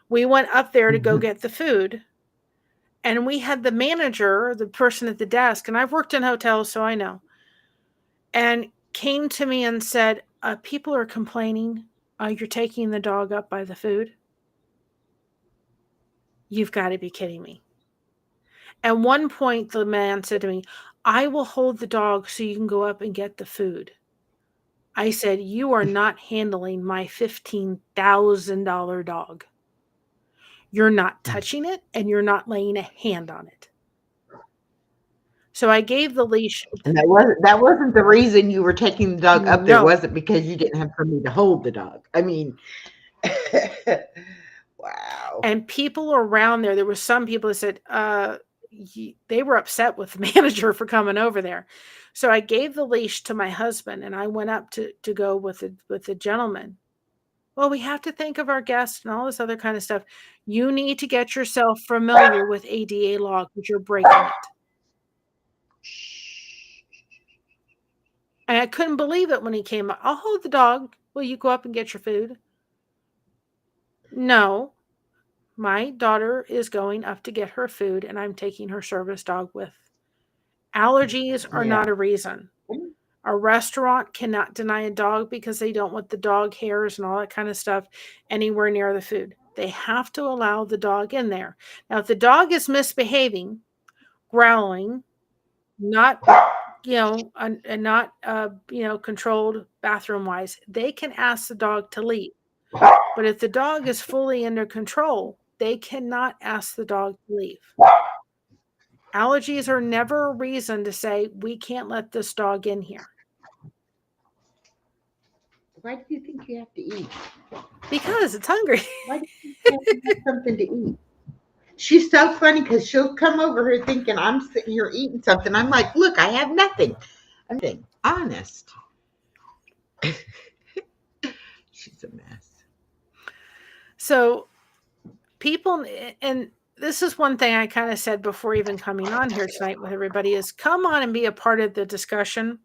We went up there to go get the food, and we had the manager, the person at the desk, and I've worked in hotels, so I know, and came to me and said, people are complaining you're taking the dog up by the food. You've got to be kidding me. At one point, the man said to me, I will hold the dog so you can go up and get the food. I said, you are not handling my $15,000 dog. You're not touching it and you're not laying a hand on it. So I gave the leash. And that wasn't the reason you were taking the dog up there, No. was it? Because you didn't have somebody to hold the dog. I mean, wow. And people around there were some people that said, they were upset with the manager for coming over there. So I gave the leash to my husband and I went up to go with the gentleman. Well, we have to think of our guests and all this other kind of stuff. You need to get yourself familiar with ADA law because you're breaking it. And I couldn't believe it when he came up. I'll hold the dog. Will you go up and get your food? No, my daughter is going up to get her food and I'm taking her service dog with. Allergies are Yeah. not a reason. A restaurant cannot deny a dog because they don't want the dog hairs and all that kind of stuff anywhere near the food. They have to allow the dog in there. Now, if the dog is misbehaving, growling, not, and not, controlled bathroom wise, they can ask the dog to leave. But if the dog is fully under control, they cannot ask the dog to leave. Allergies are never a reason to say, we can't let this dog in here. Why do you think you have to eat? Because it's hungry. Why do you think you have to have something to eat? She's so funny because she'll come over here thinking I'm sitting here eating something. I'm like, look, I have nothing. I'm being honest. She's a mess. So people, and this is one thing I kind of said before even coming on here tonight with everybody, is come on and be a part of the discussion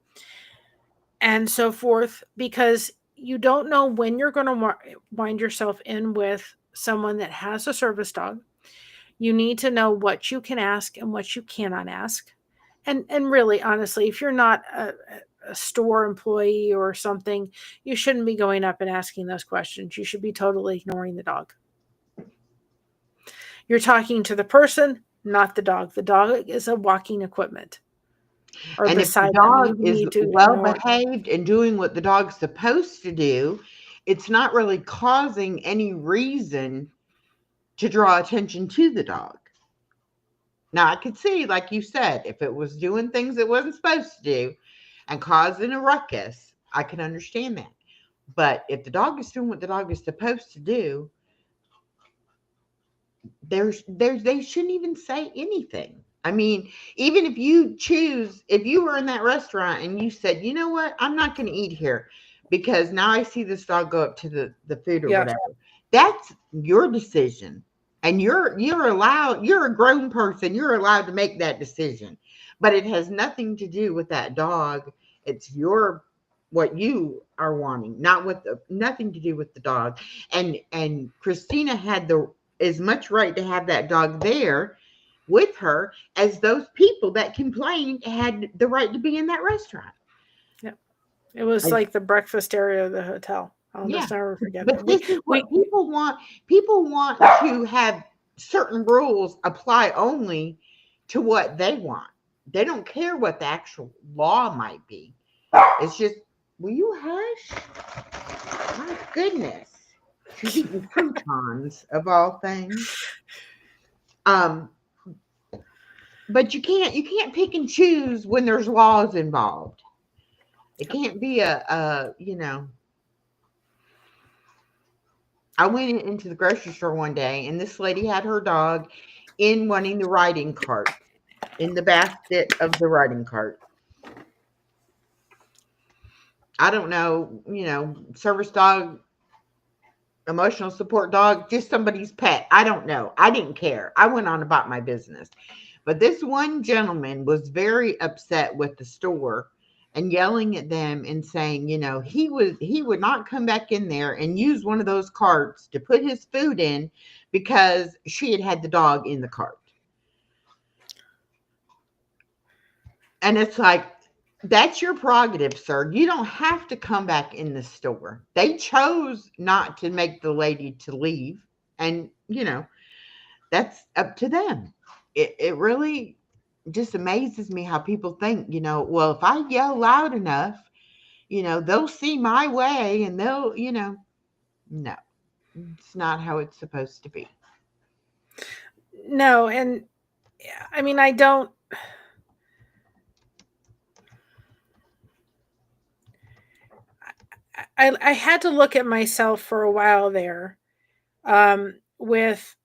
and so forth, because you don't know when you're going to wind yourself in with someone that has a service dog. You need to know what you can ask and what you cannot ask. And really, honestly, if you're not a store employee or something, you shouldn't be going up and asking those questions. You should be totally ignoring the dog. You're talking to the person, not the dog. The dog is a walking equipment. Or And if the beside dog them, you is need to well ignore it. behaved and doing what the dog's supposed to do, it's not really causing any reason to draw attention to the dog. Now, I could see, like you said, if it was doing things it wasn't supposed to do and causing a ruckus, I can understand that. But if the dog is doing what the dog is supposed to do, they shouldn't even say anything. I mean, even if you were in that restaurant and you said, you know what, I'm not going to eat here because now I see this dog go up to the food or whatever. That's your decision. And you're allowed, you're a grown person, you're allowed to make that decision. But it has nothing to do with that dog. It's what you are wanting, nothing to do with the dog. And Christina had as much right to have that dog there with her as those people that complained had the right to be in that restaurant. Yeah. It was like the breakfast area of the hotel. I'll just never forget but it. this is what people want. People want to have certain rules apply only to what they want. They don't care what the actual law might be. It's just, will you hush? My goodness. She's eating croutons of all things. But you can't pick and choose when there's laws involved. It can't be I went into the grocery store one day and this lady had her dog in wanting the riding cart, in the basket of the riding cart. I don't know, service dog, emotional support dog, just somebody's pet. I don't know. I didn't care. I went on about my business. But this one gentleman was very upset with the store and yelling at them and saying, he would not come back in there and use one of those carts to put his food in because she had the dog in the cart. And it's like, that's your prerogative, sir. You don't have to come back in the store. They chose not to make the lady to leave. And, that's up to them. it really just amazes me how people think, well, if I yell loud enough, they'll see my way and no, it's not how it's supposed to be. No, and I mean, I don't. I had to look at myself for a while there, with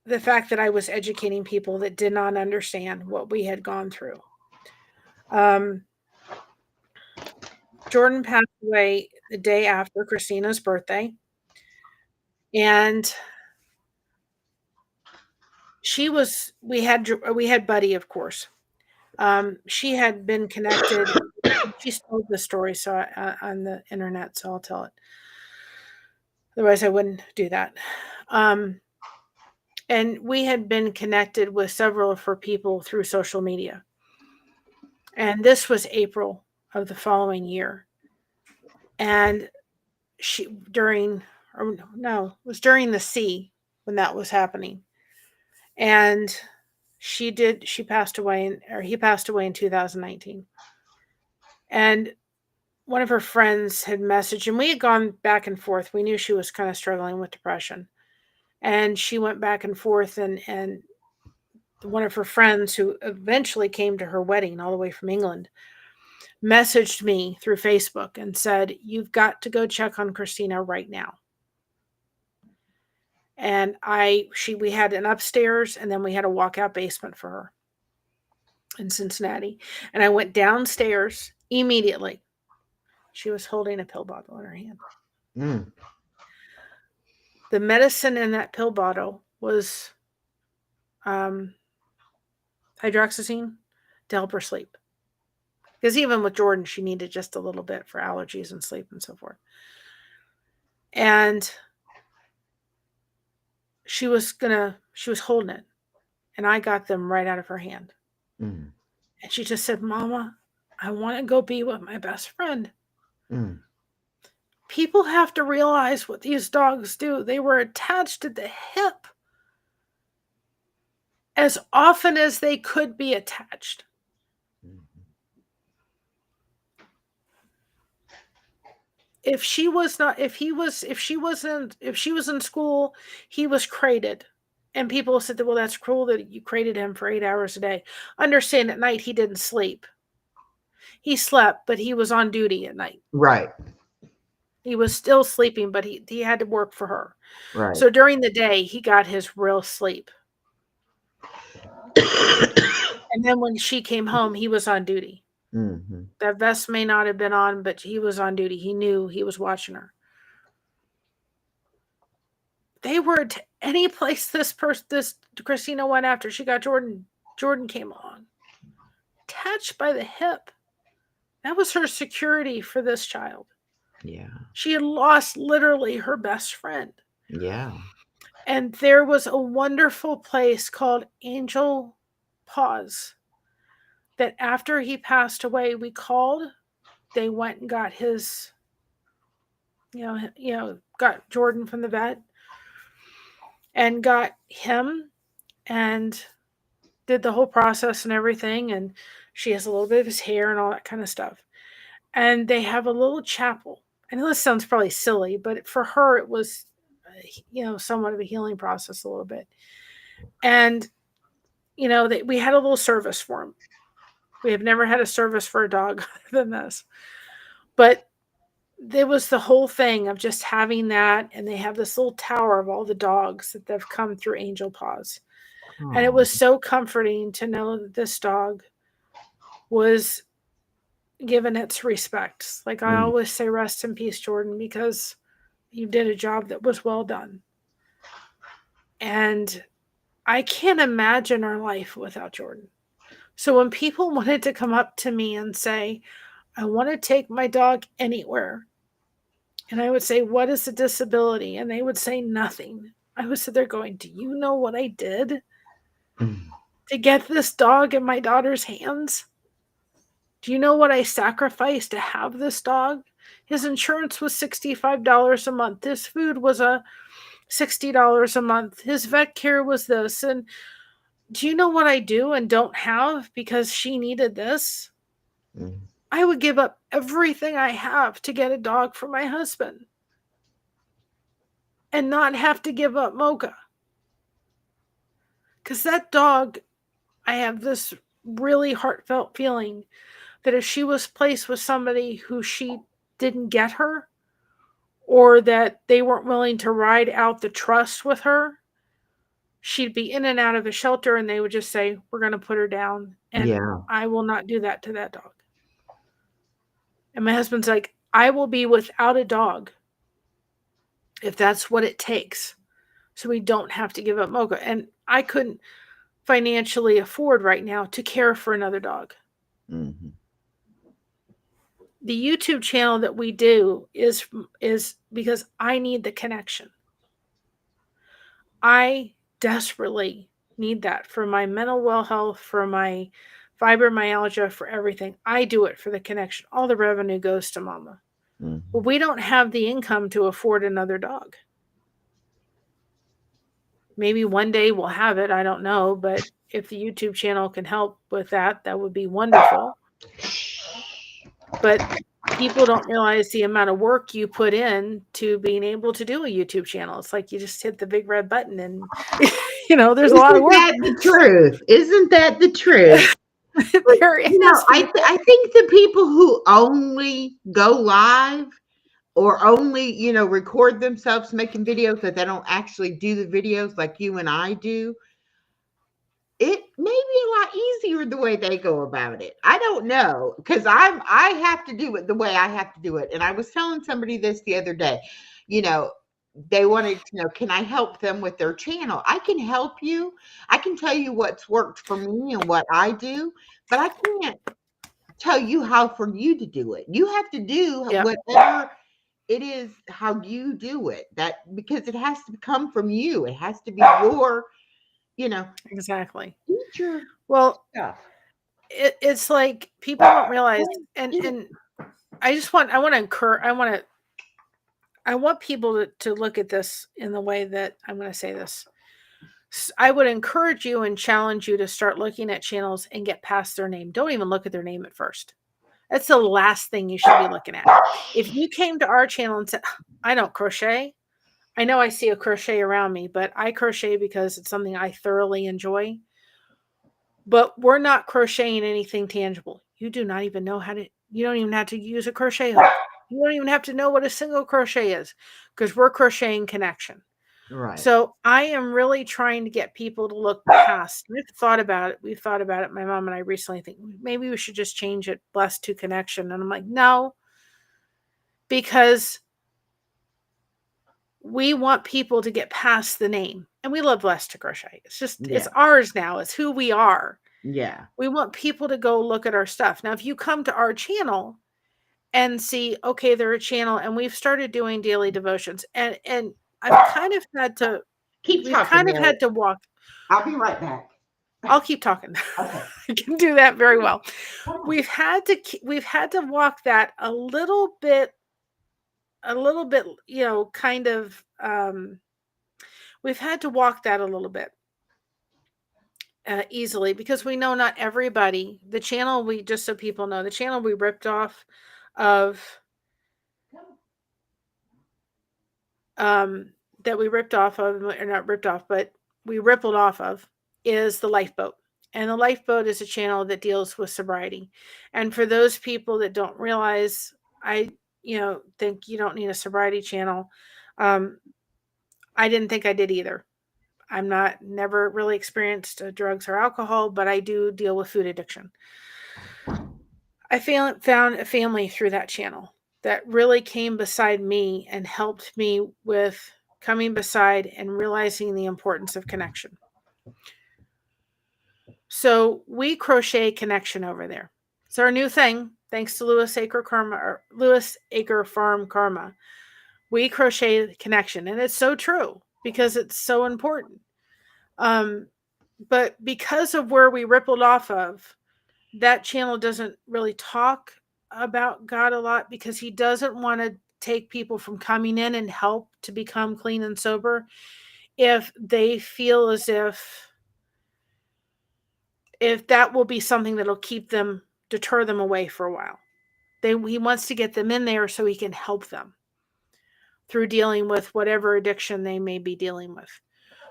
the fact that I was educating people that did not understand what we had gone through. Um, Jordan passed away the day after Christina's birthday, and she was we had Buddy, of course. She had been connected. She's told the story on the internet, so I'll tell it. Otherwise, I wouldn't do that. Um, and we had been connected with several of her people through social media. And this was April of the following year. And she during or no, it was during the sea when that was happening. And she passed away or he passed away in 2019. And one of her friends had messaged, and we had gone back and forth. We knew she was kind of struggling with depression. And she went back and forth, and one of her friends who eventually came to her wedding all the way from England messaged me through Facebook and said, "You've got to go check on Christina right now." And we had an upstairs, and then we had a walkout basement for her in Cincinnati. And I went downstairs immediately. She was holding a pill bottle in her hand. Mm. The medicine in that pill bottle was hydroxyzine to help her sleep. Because even with Jordan, she needed just a little bit for allergies and sleep and so forth. And she was holding it, and I got them right out of her hand. Mm. And she just said, "Mama, I want to go be with my best friend." Mm. People have to realize what these dogs do. They were attached at the hip as often as they could be attached. If she was in school, he was crated. And people said that, well, that's cruel that you crated him for 8 hours a day. Understand, at night he didn't sleep. He slept, but he was on duty at night. Right. He was still sleeping, but he had to work for her. Right. So during the day, he got his real sleep. And then when she came home, he was on duty. Mm-hmm. That vest may not have been on, but he was on duty. He knew he was watching her. They were to any place this Christina went after she got Jordan. Jordan came along, attached by the hip. That was her security for this child. Yeah. She had lost literally her best friend. Yeah. And there was a wonderful place called Angel Paws that after he passed away, we called. They went and got his, got Jordan from the vet and got him and did the whole process and everything. And she has a little bit of his hair and all that kind of stuff. And they have a little chapel. And this sounds probably silly, but for her, it was, somewhat of a healing process a little bit. And, we had a little service for him. We have never had a service for a dog other than this. But there was the whole thing of just having that. And they have this little tower of all the dogs that have come through Angel Paws. And it was so comforting to know that this dog was given its respects. Like I always say, rest in peace, Jordan, because you did a job that was well done. And I can't imagine our life without Jordan. So when people wanted to come up to me and say, I want to take my dog anywhere, and I would say, what is the disability? And they would say nothing. I would sit there going, do you know what I did to get this dog in my daughter's hands? Do you know what I sacrificed to have this dog? His insurance was $65 a month. His food was $60 a month. His vet care was this. And Do you know what I do and don't have because she needed this? Mm. I would give up everything I have to get a dog for my husband and not have to give up Mocha. Because that dog, I have this really heartfelt feeling that if she was placed with somebody who she didn't get her, or that they weren't willing to ride out the trust with her, she'd be in and out of a shelter and they would just say, "We're going to put her down." And Yeah. I will not do that to that dog. And my husband's like, "I will be without a dog if that's what it takes. So we don't have to give up Mocha." And I couldn't financially afford right now to care for another dog. Hmm. The YouTube channel that we do is because I need the connection. I desperately need that for my mental well health, for my fibromyalgia, for everything. I do it for the connection. All the revenue goes to mama. Hmm. But we don't have the income to afford another dog. Maybe one day we'll have it. I don't know. But if the YouTube channel can help with that, that would be wonderful. But people don't realize the amount of work you put in to being able to do a YouTube channel. It's like you just hit the big red button and there's a lot of Isn't work. that the truth? Isn't that the truth? But There is people. I think the people who only go live or only record themselves making videos, that they don't actually do the videos like you and I do, it may be a lot easier the way they go about it. I don't know, because I have to do it the way I have to do it. And I was telling somebody this the other day. You know, they wanted to know, can I help them with their channel? I can help you. I can tell you what's worked for me and what I do, but I can't tell you how for you to do it. You have to do Yep, whatever it is, how you do it. That, because it has to come from you. It has to be your, you know, exactly. teacher Well, stuff. it's like people don't realize, and I want to encourage, I want people to look at this in the way that I'm going to say this. I would encourage you and challenge you to start looking at channels and get past their name. Don't even look at their name at first. That's the last thing you should be looking at. If you came to our channel and said, "I don't crochet," I know I see a crochet around me, but I crochet because it's something I thoroughly enjoy. But we're not crocheting anything tangible. You do not even know how to, you don't even have to use a crochet hook. You don't even have to know what a single crochet is because we're crocheting connection. Right. So I am really trying to get people to look past. We've thought about it. We've thought about it. My mom and I recently think maybe we should just change it blessed to connection. And I'm like, no, because we want people to get past the name. And we love blessed to crochet. It's just, it's Yeah. ours now. It's who we are. Yeah. We want people to go look at our stuff. Now, if you come to our channel and see, okay, they're a channel and we've started doing daily devotions and I've kind of had to, Keep we've talking, kind of Mary. had to walk. I'll be right back. I'll keep talking. Okay. I can do that very well. Come on. We've had to walk that a little bit, kind of we've had to walk that a little bit easily because we know not everybody. The channel we just so people know, the channel we ripped off of um that we ripped off of, or not ripped off, but we rippled off of, is the Lifeboat. And the Lifeboat is a channel that deals with sobriety. And for those people that don't realize, I, think you don't need a sobriety channel. Um, I didn't think I did either. I'm not never really experienced drugs or alcohol, but I do deal with food addiction. I found a family through that channel that really came beside me and helped me with coming beside and realizing the importance of connection. So we crochet connection over there. It's our new thing, thanks to Lewis Acre Karma or Lewis Acre Farm Karma. We crochet connection, and it's so true because it's so important. Um, but because of where we rippled off of, that channel doesn't really talk about God a lot because he doesn't want to take people from coming in and help to become clean and sober if they feel as if if that will be something that'll keep them, deter them away for a while. He wants to get them in there so he can help them through dealing with whatever addiction they may be dealing with.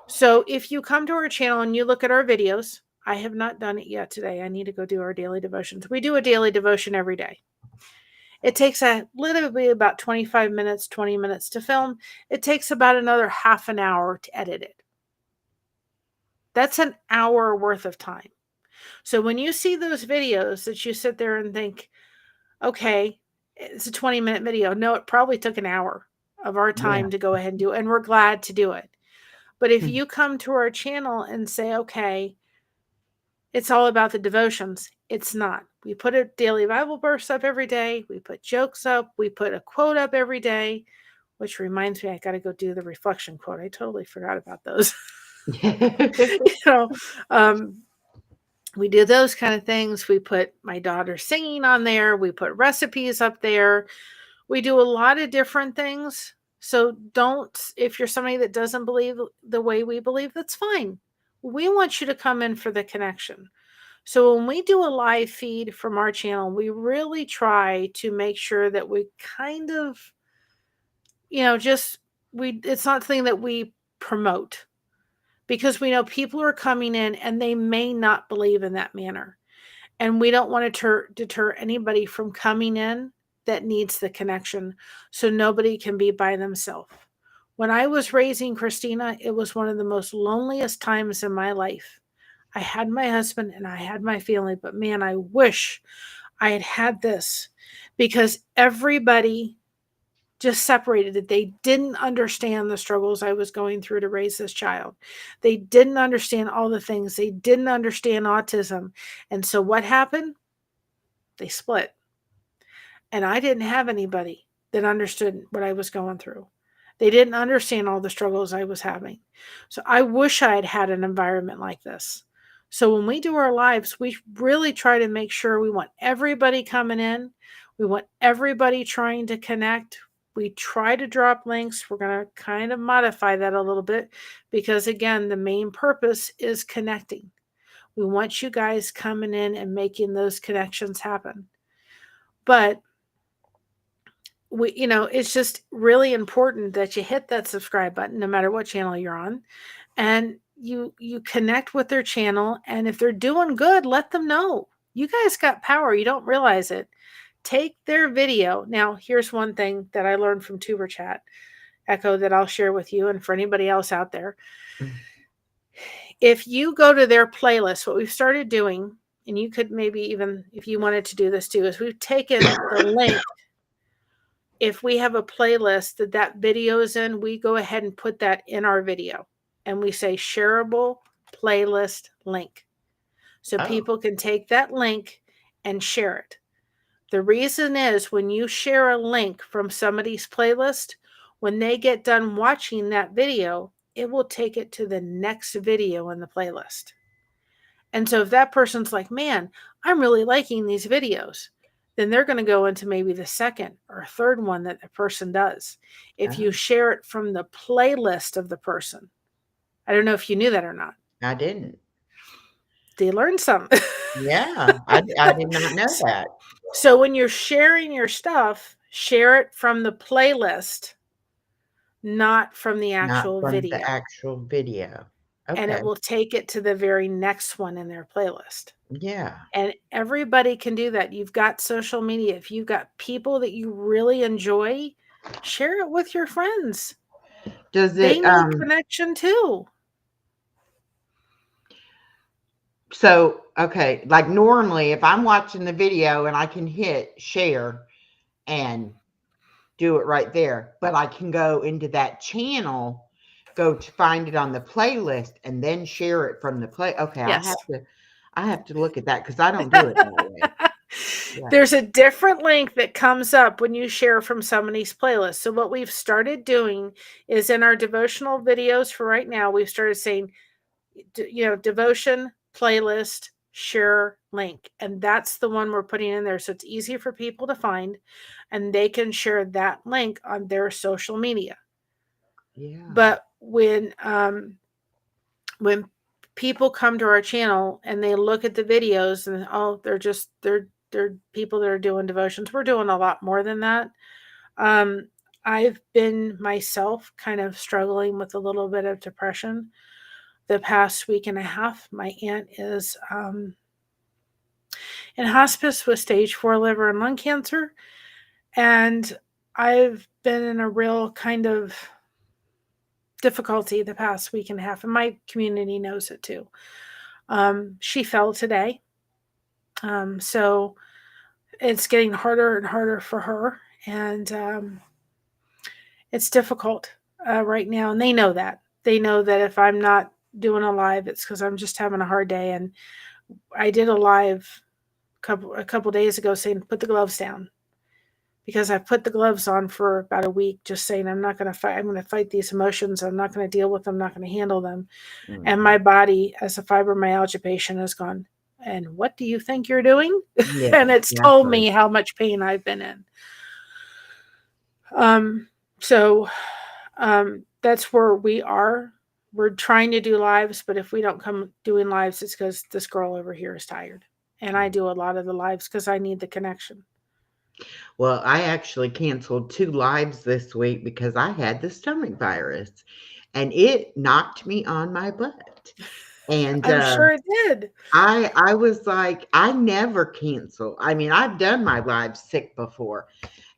So if you come to our channel and you look at our videos, I have not done it yet today. I need to go do our daily devotions. We do a daily devotion every day. It takes a literally about 25 minutes, 20 minutes to film. It takes about another half an hour to edit it. That's an hour worth of time. So when you see those videos that you sit there and think, okay, it's a 20-minute video. No, it probably took an hour of our Yeah. time to go ahead and do it, and we're glad to do it. But if Hmm. you come to our channel and say, okay, it's all about the devotions, it's not. We put a daily Bible verse up every day. We put jokes up. We put a quote up every day, which reminds me, I got to go do the reflection quote. I totally forgot about those. you know, um, we do those kind of things. We put my daughter singing on there. We put recipes up there. We do a lot of different things. So don't, if you're somebody that doesn't believe the way we believe, that's fine. We want you to come in for the connection. So when we do a live feed from our channel, we really try to make sure that we kind of, just it's not something that we promote, because we know people are coming in and they may not believe in that manner. And we don't want to deter anybody from coming in that needs the connection, so nobody can be by themselves. When I was raising Christina, it was one of the most loneliest times in my life. I had my husband and I had my family, but man, I wish I had this, because everybody just separated it. They didn't understand the struggles I was going through to raise this child. They didn't understand all the things. They didn't understand autism. And so what happened? They split. And I didn't have anybody that understood what I was going through. They didn't understand all the struggles I was having. So I wish I had had an environment like this. So when we do our lives, we really try to make sure we want everybody coming in. We want everybody trying to connect. We try to drop links. We're going to kind of modify that a little bit, because, again, the main purpose is connecting. We want you guys coming in and making those connections happen. But it's just really important that you hit that subscribe button no matter what channel you're on, and you connect with their channel. And if they're doing good, let them know. You guys got power. You don't realize it. Take their video. Now, here's one thing that I learned from Tuber Chat Echo that I'll share with you and for anybody else out there. If you go to their playlist, what we've started doing, and you could maybe even, if you wanted to do this too, is we've taken the link. If we have a playlist that video is in, we go ahead and put that in our video, and we say shareable playlist link. So Oh, people can take that link and share it. The reason is, when you share a link from somebody's playlist, when they get done watching that video, it will take it to the next video in the playlist. And so if that person's like, man, I'm really liking these videos, then they're going to go into maybe the second or third one that the person does. If you oh, share it from the playlist of the person. I don't know if you knew that or not. I didn't. They learned something. Yeah, I did not know that. So when you're sharing your stuff, share it from the playlist, not from the Not actual from the video. actual video. And Okay. it will take it to the very next one in their playlist. Yeah. And everybody can do that. You've got social media. If you've got people that you really enjoy, share it with your friends. Does They it need connection too. so okay, like normally if I'm watching the video and I can hit share and do it right there, but I can go into that channel, go to find it on the playlist and then share it from the play. Okay, Yes. I have to look at that because I don't do it that way. Yeah. There's a different link that comes up when you share from somebody's playlist. So what we've started doing is, in our devotional videos for right now, we've started saying, devotion, playlist, share link. And that's the one we're putting in there. So it's easy for people to find, and they can share that link on their social media. Yeah. But when people come to our channel and they look at the videos and, oh, they're people that are doing devotions. We're doing a lot more than that. Um, I've been myself kind of struggling with a little bit of depression the past week and a half. My aunt is in hospice with stage 4 liver and lung cancer. And I've been in a real kind of difficulty the past week and a half, and my community knows it too. She fell today. So it's getting harder and harder for her. And it's difficult right now. And they know that. They know that if I'm not doing a live, it's because I'm just having a hard day. And I did a live a couple days ago saying, put the gloves down. Because I've put the gloves on for about a week, just saying I'm not going to fight. I'm going to fight these emotions. I'm not going to deal with them. I'm not going to handle them. And Mhm. my body, as a fibromyalgia patient, has gone, and what do you think you're doing? Yeah, And it's told exactly. me how much pain I've been in. So that's where we are. We're trying to do lives, but if we don't come doing lives, it's because this girl over here is tired. And I do a lot of the lives because I need the connection. Well, I actually canceled 2 lives this week because I had the stomach virus, and it knocked me on my butt. And, I'm sure it did. I was like, I never cancel. I mean, I've done my lives sick before,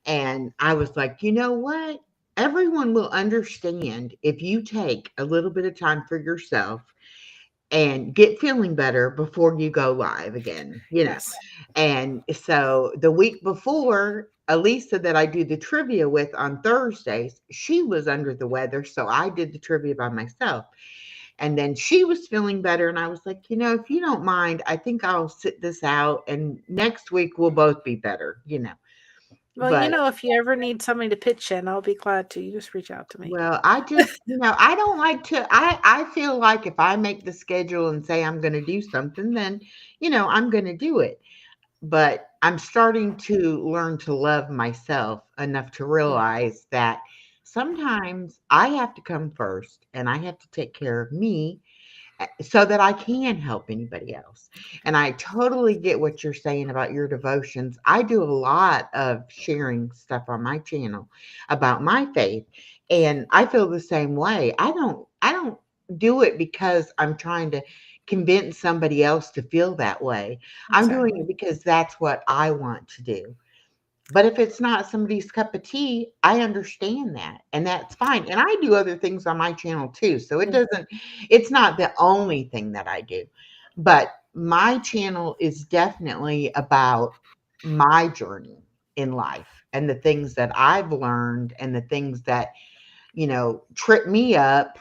and I was like, "You know what? Everyone will understand if you take a little bit of time for yourself and get feeling better before you go live again, you know." Yes. And so the week before, Elisa that I do the trivia with on Thursdays, she was under the weather, so I did the trivia by myself. And then she was feeling better, and I was like, if you don't mind, I think I'll sit this out, and next week we'll both be better, Well, But if you ever need somebody to pitch in, I'll be glad to. You just reach out to me. well, I just, I don't like to. I feel like if I make the schedule and say I'm going to do something, then I'm going to do it. But I'm starting to learn to love myself enough to Yeah. realize that sometimes I have to come first and I have to take care of me so that I can help anybody else. And I totally get what you're saying about your devotions. I do a lot of sharing stuff on my channel about my faith, and I feel the same way. I don't do it because I'm trying to convince somebody else to feel that way. I'm doing it Exactly. because that's what I want to do. But if it's not somebody's cup of tea, I understand that, and that's fine. And I do other things on my channel too. So Yeah. it's not the only thing that I do. But my channel is definitely about my journey in life and the things that I've learned and the things that, trip me up,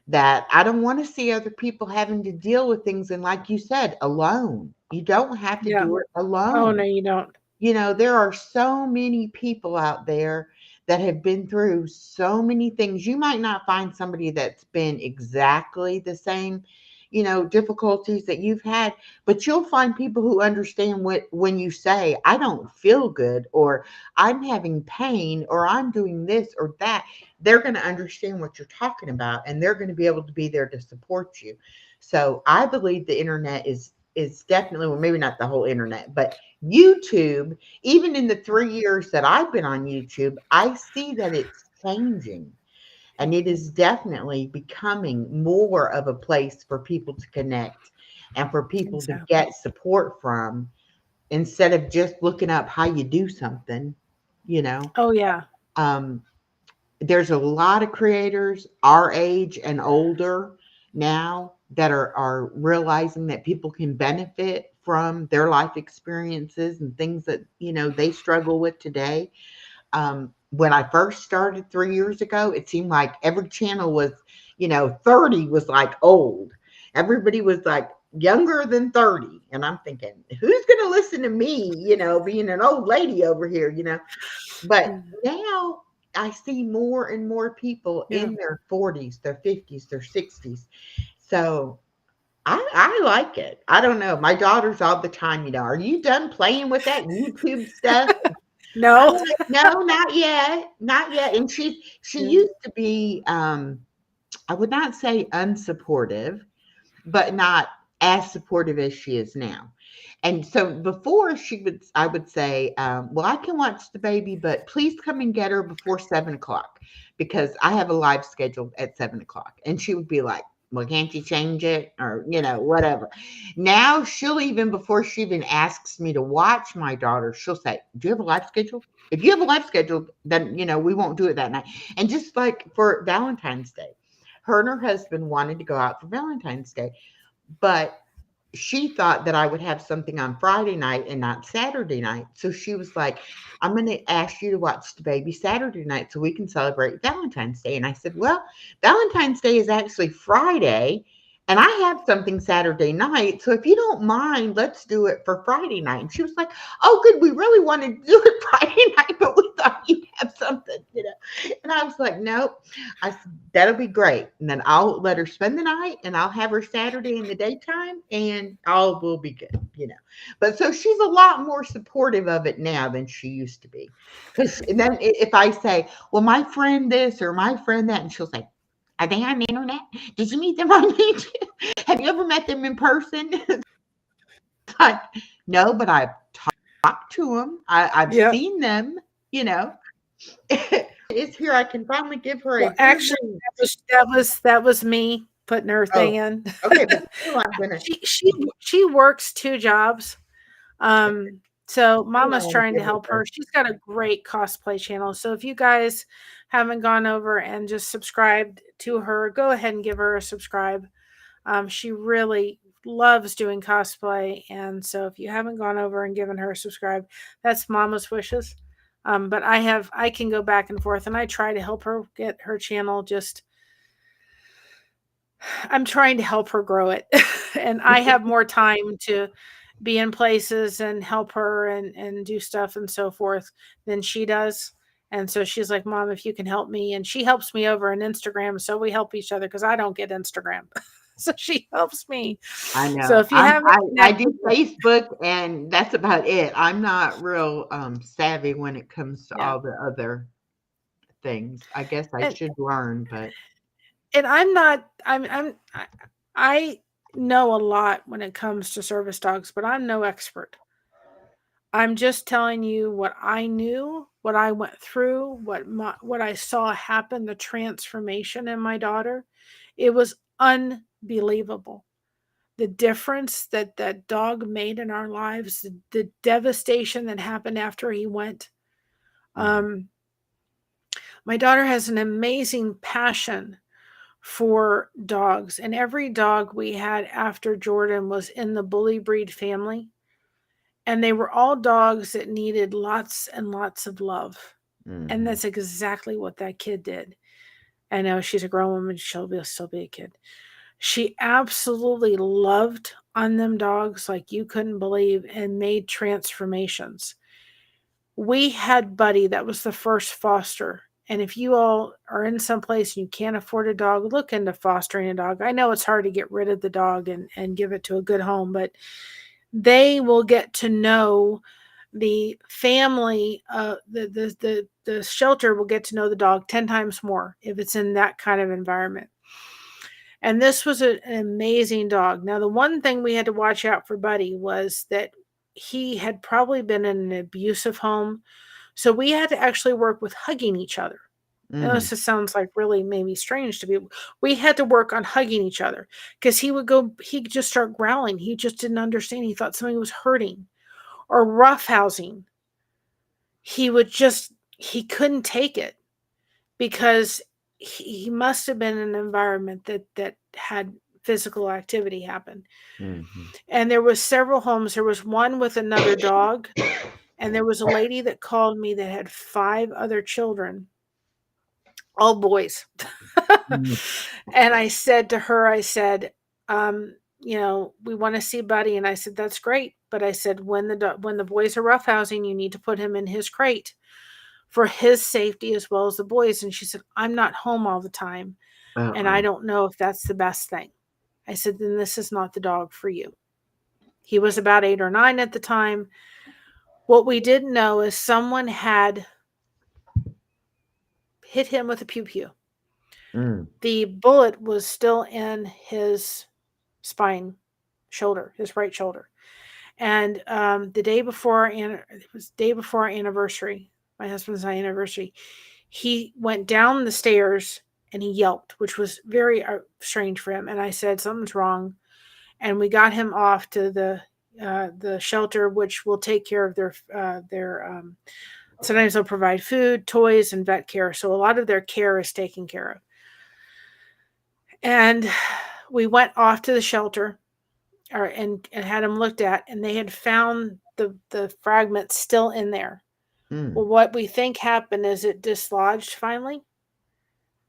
that I don't want to see other people having to deal with things. And like you said, alone. You don't have to Yeah. do it Oh, no, alone. you don't. There are so many people out there that have been through so many things. You might not find somebody that's been exactly the same, difficulties that you've had, but you'll find people who understand what when you say, I don't feel good, or I'm having pain, or I'm doing this or that. They're going to understand what you're talking about, and they're going to be able to be there to support you. So I believe the internet is definitely, well, maybe not the whole internet, but YouTube, even in the 3 years that I've been on YouTube, I see that it's changing. And it is definitely becoming more of a place for people to connect and for people to Exactly. get support from, instead of just looking up how you do something, you know. Oh, yeah. Um, there's a lot of creators our age and older now that are realizing that people can benefit from their life experiences and things that they struggle with today. When I first started 3 years ago, it seemed like every channel was, 30 was like old. Everybody was like younger than 30. And I'm thinking, who's going to listen to me, being an old lady over here. But Mm. now I see more and more people Yeah. in their 40s, their 50s, their 60s. So I like it. I don't know. My daughters all the time, are you done playing with that YouTube stuff? I'm No. like, no, not yet, not yet. And she Yeah. used to be, I would not say unsupportive, but not as supportive as she is now. And so before I would say, well, I can watch the baby, but please come and get her before 7 o'clock because I have a live schedule at 7 o'clock. And she would be like, well, can't you change it? Or, whatever. Now she'll even, before she even asks me to watch my daughter, she'll say, do you have a live schedule? If you have a live schedule, then, we won't do it that night. And just like for Valentine's Day, her and her husband wanted to go out for Valentine's Day, but she thought that I would have something on Friday night and not Saturday night. So she was like, I'm going to ask you to watch the baby Saturday night so we can celebrate Valentine's Day. And I said, well, Valentine's Day is actually Friday. And I have something Saturday night. So if you don't mind, let's do it for Friday night. And she was like, oh, good. We really wanted to do it Friday night, but we thought you'd have something. And I was like, nope. I said, that'll be great. And then I'll let her spend the night and I'll have her Saturday in the daytime and all will be good. But so she's a lot more supportive of it now than she used to be. Because then if I say, well, my friend this or my friend that, and she'll say, are they on the internet? Did you meet them on YouTube? Have you ever met them in person? It's like, no, but I've talked to them. I've Yeah. seen them, you know. It's here. I can finally give her a Well, good actually, name. that was me putting her thing Oh, in. okay, but still, I'm gonna. She works 2 jobs. So Still, I mama's want to trying to give it help her. her. She's got a great cosplay channel. So if you guys haven't gone over and just subscribed to her, go ahead and give her a subscribe. She really loves doing cosplay. And so if you haven't gone over and given her a subscribe, that's mama's wishes. But I can go back and forth and I try to help her get her channel just I'm trying to help her grow it. And I have more time to be in places and help her and do stuff and so forth than she does. And so she's like, Mom, if you can help me. And she helps me over on Instagram. So we help each other because I don't get Instagram. So she helps me. I So know. if you haven't I do connected, Facebook, and that's about it. I'm not real savvy when it comes to yeah. all the other things. I guess I And should learn, but I'm not I know a lot when it comes to service dogs, but I'm no expert. I'm just telling you what I knew, what I went through, what I saw happen, the transformation in my daughter. It was unbelievable. The difference that that dog made in our lives, the devastation that happened after he went. mm, Um, my daughter has an amazing passion for dogs, and every dog we had after Jordan was in the bully breed family. And they were all dogs that needed lots and lots of love. And mhm, that's exactly what that kid did. I know she's a grown woman, still be a kid. She absolutely loved on them dogs like you couldn't believe and made transformations. We had Buddy, that was the first foster. And if you all are in some place and you can't afford a dog, look into fostering a dog. I know it's hard to get rid of the dog and give it to a good home, but they will get to know the family, the shelter will get to know the dog 10 times more if it's in that kind of environment. And this was an amazing dog. Now, the one thing we had to watch out for Buddy was that he had probably been in an abusive home. So we had to actually work with hugging each other. I know mm, this just sounds like really maybe strange to people. We had to work on hugging each other because he'd just start growling. He just didn't understand. He thought something was hurting or roughhousing. He couldn't take it because he must have been in an environment that had physical activity happen. mhm, And there was several homes. There was one with another dog, and there was a lady that called me that had 5 other children, all boys. mm, And I said to her, I said, we want to see Buddy. And I said, that's great. But I said, when the boys are roughhousing, you need to put him in his crate for his safety as well as the boys. And she said, I'm not home all the time. And uh-uh, I don't know if that's the best thing. I said, then this is not the dog for you. He was about 8 or 9 at the time. What we didn't know is someone had hit him with a pew pew. mm, The bullet was still in his spine, shoulder, his right shoulder. And the day before, it was day before our anniversary, my husband's anniversary, he went down the stairs and he yelped, which was very strange for him. And I said, something's wrong. And we got him off to the shelter, which will take care of their sometimes they'll provide food, toys, and vet care. So a lot of their care is taken care of. And we went off to the shelter and had him looked at, and they had found the fragments still in there. Mm. Well, what we think happened is it dislodged finally,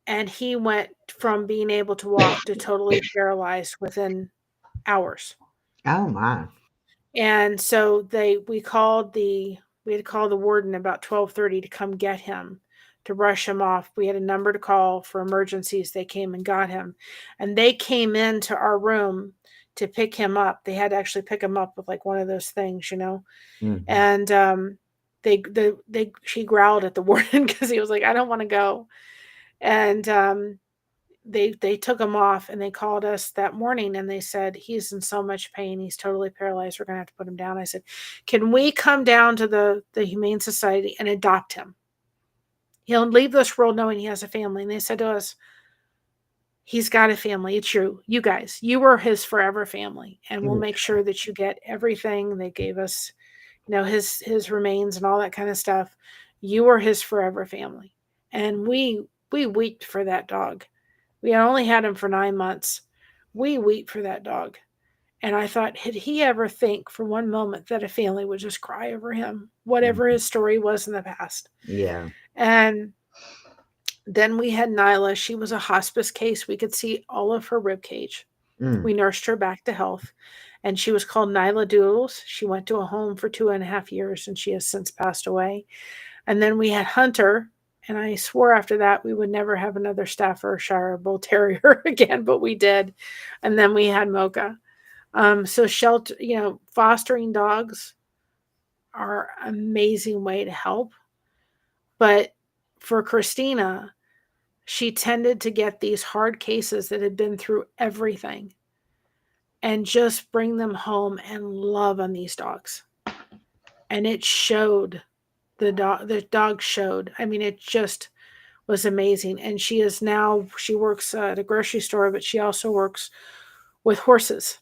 and he went from being able to walk to totally paralyzed within hours. Oh my. And so we had to call the warden about 12:30 to come get him, to rush him off. We had a number to call for emergencies. They came and got him. And they came into our room to pick him up. They had to actually pick him up with like one of those things, you know. Mm-hmm. And she growled at the warden because he was like, I don't want to go. And they took him off, and they called us that morning and they said, he's in so much pain, he's totally paralyzed, we're gonna have to put him down. I said, can we come down to the Humane Society and adopt him? He'll leave this world knowing he has a family. And they said to us, he's got a family. It's you guys, you are his forever family, and we'll make sure that you get everything. They gave us, his remains and all that kind of stuff. You are his forever family. And we wept for that dog. We only had him for 9 months. We weep for that dog. And I thought, did he ever think for one moment that a family would just cry over him, whatever his story was in the past? Yeah. And then we had Nyla. She was a hospice case. We could see all of her rib cage. Mm. We nursed her back to health. And she was called Nyla Doodles. She went to a home for 2.5 years, and she has since passed away. And then we had Hunter. And I swore after that we would never have another Staffordshire Bull Terrier again, but we did. And then we had Mocha. So shelter, fostering dogs are an amazing way to help. But for Christina, she tended to get these hard cases that had been through everything and just bring them home and love on these dogs. And it showed. The dog showed. I mean, it just was amazing. And she works at a grocery store, but she also works with horses.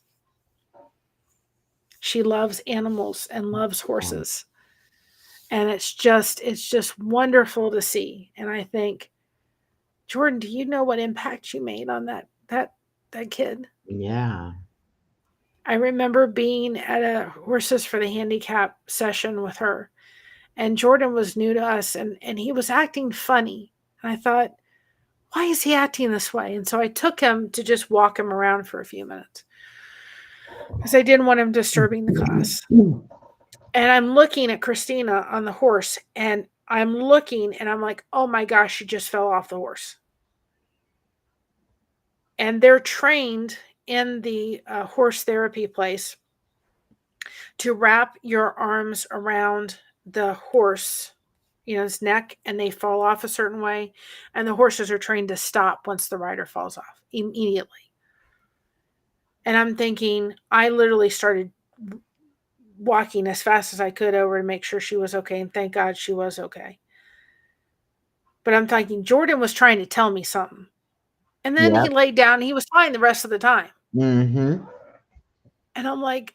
She loves animals and loves horses. And it's just wonderful to see. And I think, Jordan, do you know what impact you made on that kid? Yeah. I remember being at a Horses for the Handicap session with her, and Jordan was new to us, and he was acting funny. And I thought, why is he acting this way? And so I took him to just walk him around for a few minutes because I didn't want him disturbing the class. And I'm looking at Christina on the horse, and I'm looking and I'm like, oh my gosh, she just fell off the horse. And they're trained in the horse therapy place to wrap your arms around the horse, his neck, and they fall off a certain way. And the horses are trained to stop once the rider falls off immediately. And I'm thinking, I literally started walking as fast as I could over to make sure she was okay. And thank God she was okay. But I'm thinking, Jordan was trying to tell me something. And then he laid down and he was fine the rest of the time. Mm-hmm. And I'm like,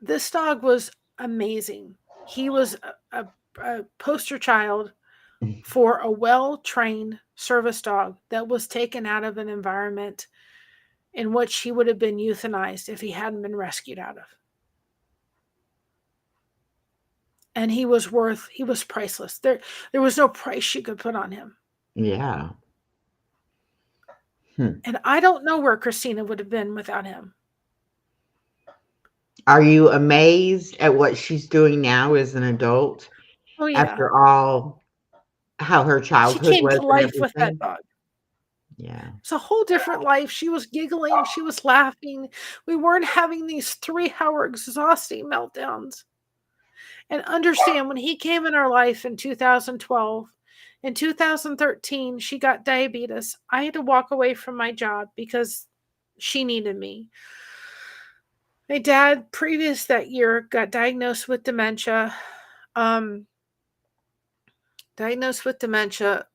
this dog was amazing. He was a poster child for a well-trained service dog that was taken out of an environment in which he would have been euthanized if he hadn't been rescued out of. And he was priceless. There was no price you could put on him. Yeah. And I don't know where Christina would have been without him. Are you amazed at what she's doing now as an adult? Oh, yeah. After all, how her childhood She came was to and life with that everything? dog. Yeah. It's a whole different life. She was giggling. She was laughing. We weren't having these 3-hour exhausting meltdowns. And understand, when he came in our life in 2012, in 2013, she got diabetes. I had to walk away from my job because she needed me. My dad, previous that year, got diagnosed with dementia. Um, diagnosed with dementia.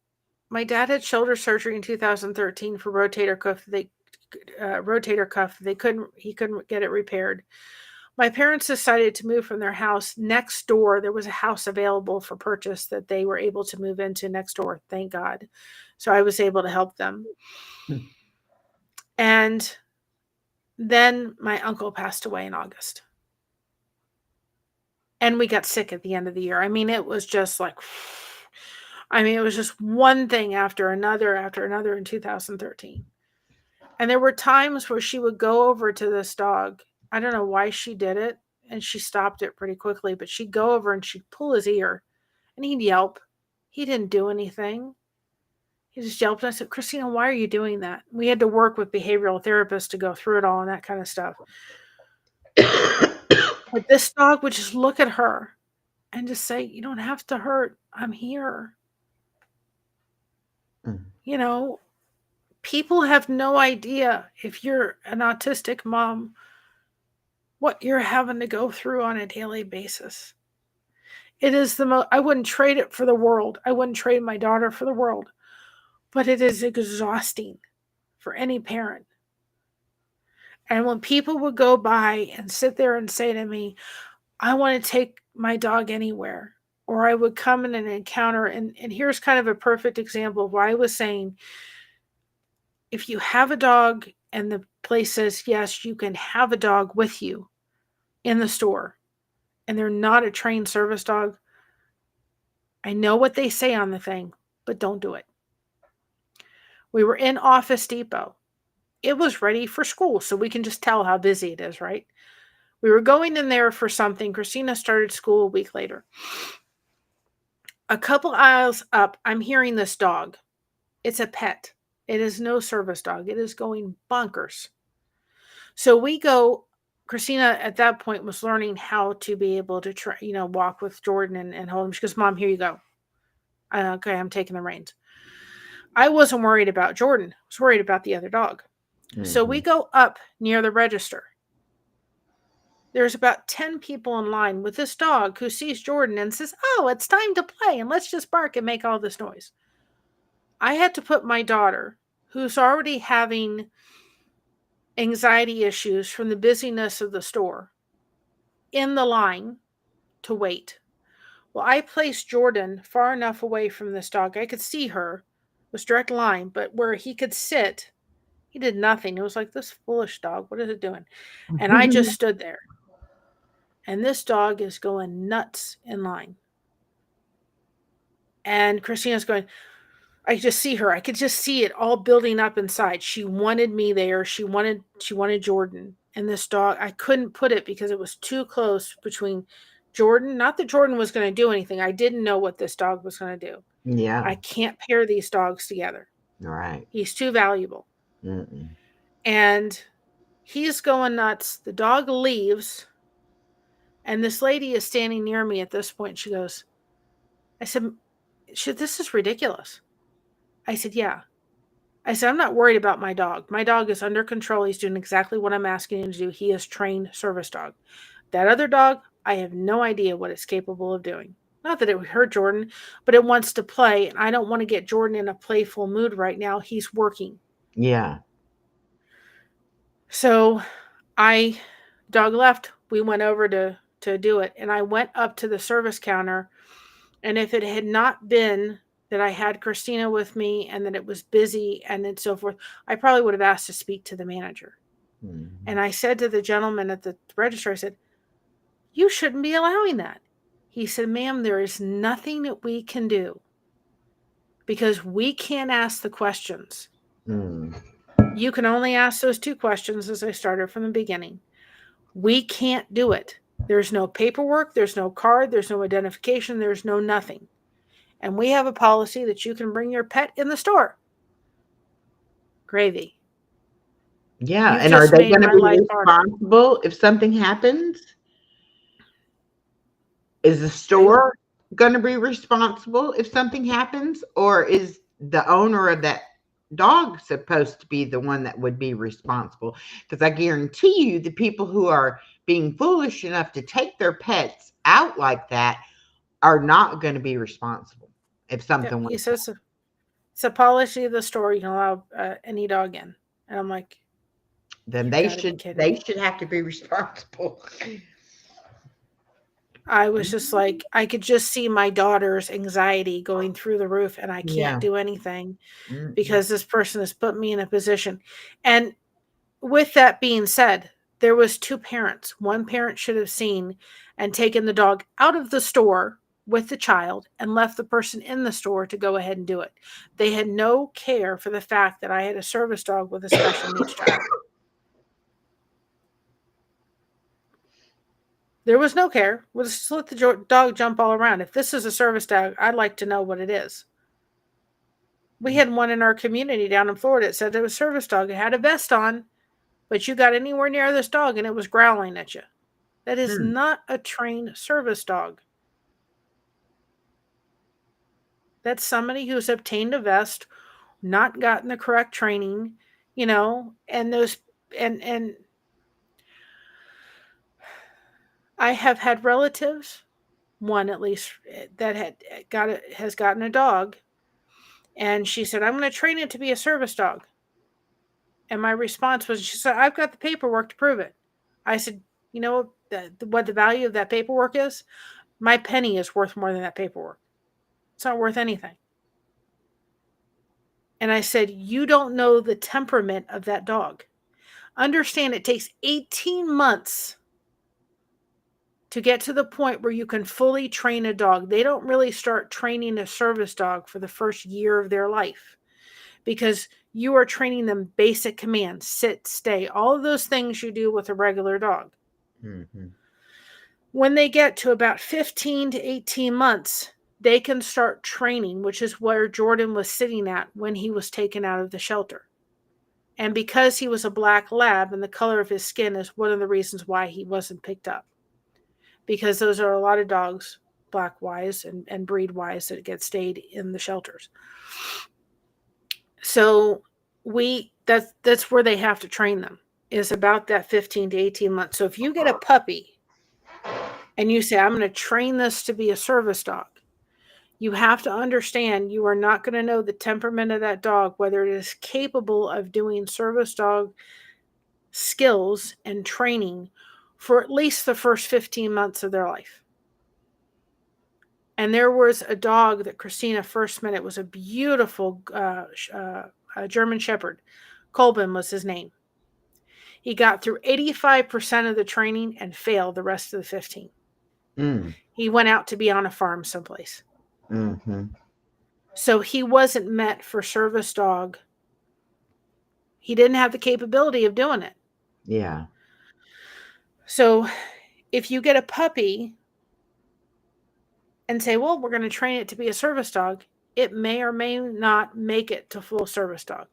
My dad had shoulder surgery in 2013 for rotator cuff. He couldn't get it repaired. My parents decided to move from their house next door. There was a house available for purchase that they were able to move into next door, thank God. So I was able to help them. Hmm. And then my uncle passed away in August. And we got sick at the end of the year. I mean, it was just like, it was just one thing after another in 2013. And there were times where she would go over to this dog. I don't know why she did it, and she stopped it pretty quickly, but she'd go over and she'd pull his ear and he'd yelp. He didn't do anything. He just yelped. I said, Christina, why are you doing that? We had to work with behavioral therapists to go through it all and that kind of stuff. But this dog would just look at her and just say, you don't have to hurt. I'm here. Mm. You know, people have no idea if you're an autistic mom what you're having to go through on a daily basis. It is the most, I wouldn't trade it for the world. I wouldn't trade my daughter for the world. But it is exhausting for any parent. And when people would go by and sit there and say to me, I want to take my dog anywhere, or I would come in an encounter, and here's kind of a perfect example of why I was saying, if you have a dog and the place says, yes, you can have a dog with you in the store, and they're not a trained service dog, I know what they say on the thing, but don't do it. We were in Office Depot. It was ready for school, so we can just tell how busy it is, right? We were going in there for something. Christina started school a week later. A couple aisles up, I'm hearing this dog. It's a pet. It is no service dog. It is going bonkers. So we go. Christina at that point was learning how to be able to try, walk with Jordan and hold him. She goes, Mom, here you go. Okay, I'm taking the reins. I wasn't worried about Jordan. I was worried about the other dog. So we Mhm. go up near the register. There's about 10 people in line with this dog who sees Jordan and says, oh, it's time to play and let's just bark and make all this noise. I had to put my daughter, who's already having anxiety issues from the busyness of the store, in the line to wait. Well, I placed Jordan far enough away from this dog. I could see her. It was direct line, but where he could sit, he did nothing. It was like, this foolish dog, what is it doing? And I just stood there. And this dog is going nuts in line. And Christina's going, I just see her. I could just see it all building up inside. She wanted me there. She wanted Jordan. And this dog, I couldn't put it because it was too close between Jordan. Not that Jordan was going to do anything. I didn't know what this dog was going to do. Yeah. I can't pair these dogs together. Right. He's too valuable. Mm-mm. And he's going nuts. The dog leaves. And this lady is standing near me at this point. She goes, I said, this is ridiculous. I said, yeah. I said, I'm not worried about my dog. My dog is under control. He's doing exactly what I'm asking him to do. He is trained service dog. That other dog, I have no idea what it's capable of doing. Not that it would hurt Jordan, but it wants to play. And I don't want to get Jordan in a playful mood right now. He's working. Yeah. So dog left. We went over to do it. And I went up to the service counter. And if it had not been that I had Christina with me and that it was busy and then so forth, I probably would have asked to speak to the manager. Mhm. And I said to the gentleman at the register, I said, you shouldn't be allowing that. He said, ma'am, there is nothing that we can do because we can't ask the questions. Mm. You can only ask those two questions as I started from the beginning. We can't do it. There's no paperwork, there's no card, there's no identification, there's no nothing. And we have a policy that you can bring your pet in the store. Gravy. Yeah. You've And are just they made going to my be life harder. responsible if something happens? Is the I store going to be responsible if something happens, or is the owner of that? dog supposed to be the one that would be responsible? Because I guarantee you, the people who are being foolish enough to take their pets out like that are not going to be responsible if Yep. something He went says it's a policy of the store. You can allow any dog in. And I'm like, then you've got to be kidding me. they should have to be responsible. I was just like, I could just see my daughter's anxiety going through the roof, and I can't Yeah. do anything Mm-mm. because this person has put me in a position. And with that being said, there was two parents. One parent should have seen and taken the dog out of the store with the child and left the person in the store to go ahead and do it. They had no care for the fact that I had a service dog with a special needs child. There was no care. We'll just let the dog jump all around. If this is a service dog, I'd like to know what it is. We had one in our community down in Florida. It said it was a service dog. It had a vest on, but you got anywhere near this dog and it was growling at you. That is Hmm. not a trained service dog. That's somebody who's obtained a vest, not gotten the correct training, and those and I have had relatives, one at least that has gotten a dog, and she said, "I'm going to train it to be a service dog." And my response was, she said, "I've got the paperwork to prove it." I said, "You know what the value of that paperwork is? My penny is worth more than that paperwork. It's not worth anything." And I said, "You don't know the temperament of that dog. Understand it takes 18 months to get to the point where you can fully train a dog. They don't really start training a service dog for the first year of their life because you are training them basic commands, sit, stay, all of those things you do with a regular dog. Mm-hmm. When they get to about 15 to 18 months, they can start training, which is where Jordan was sitting at when he was taken out of the shelter. And because he was a black lab and the color of his skin is one of the reasons why he wasn't picked up. Because those are a lot of dogs, black wise and breed wise, that get stayed in the shelters. So that's where they have to train them, is about that 15 to 18 months. So if you get a puppy and you say, "I'm going to train this to be a service dog," you have to understand you are not going to know the temperament of that dog, whether it is capable of doing service dog skills and training for at least the first 15 months of their life. And there was a dog that Christina first met. It was a beautiful German Shepherd. Colbin was his name. He got through 85% of the training and failed the rest of the 15. Mm. He went out to be on a farm someplace. Mm-hmm. So he wasn't meant for service dog. He didn't have the capability of doing it. Yeah. So if you get a puppy and say, "Well, we're going to train it to be a service dog," it may or may not make it to full service dog.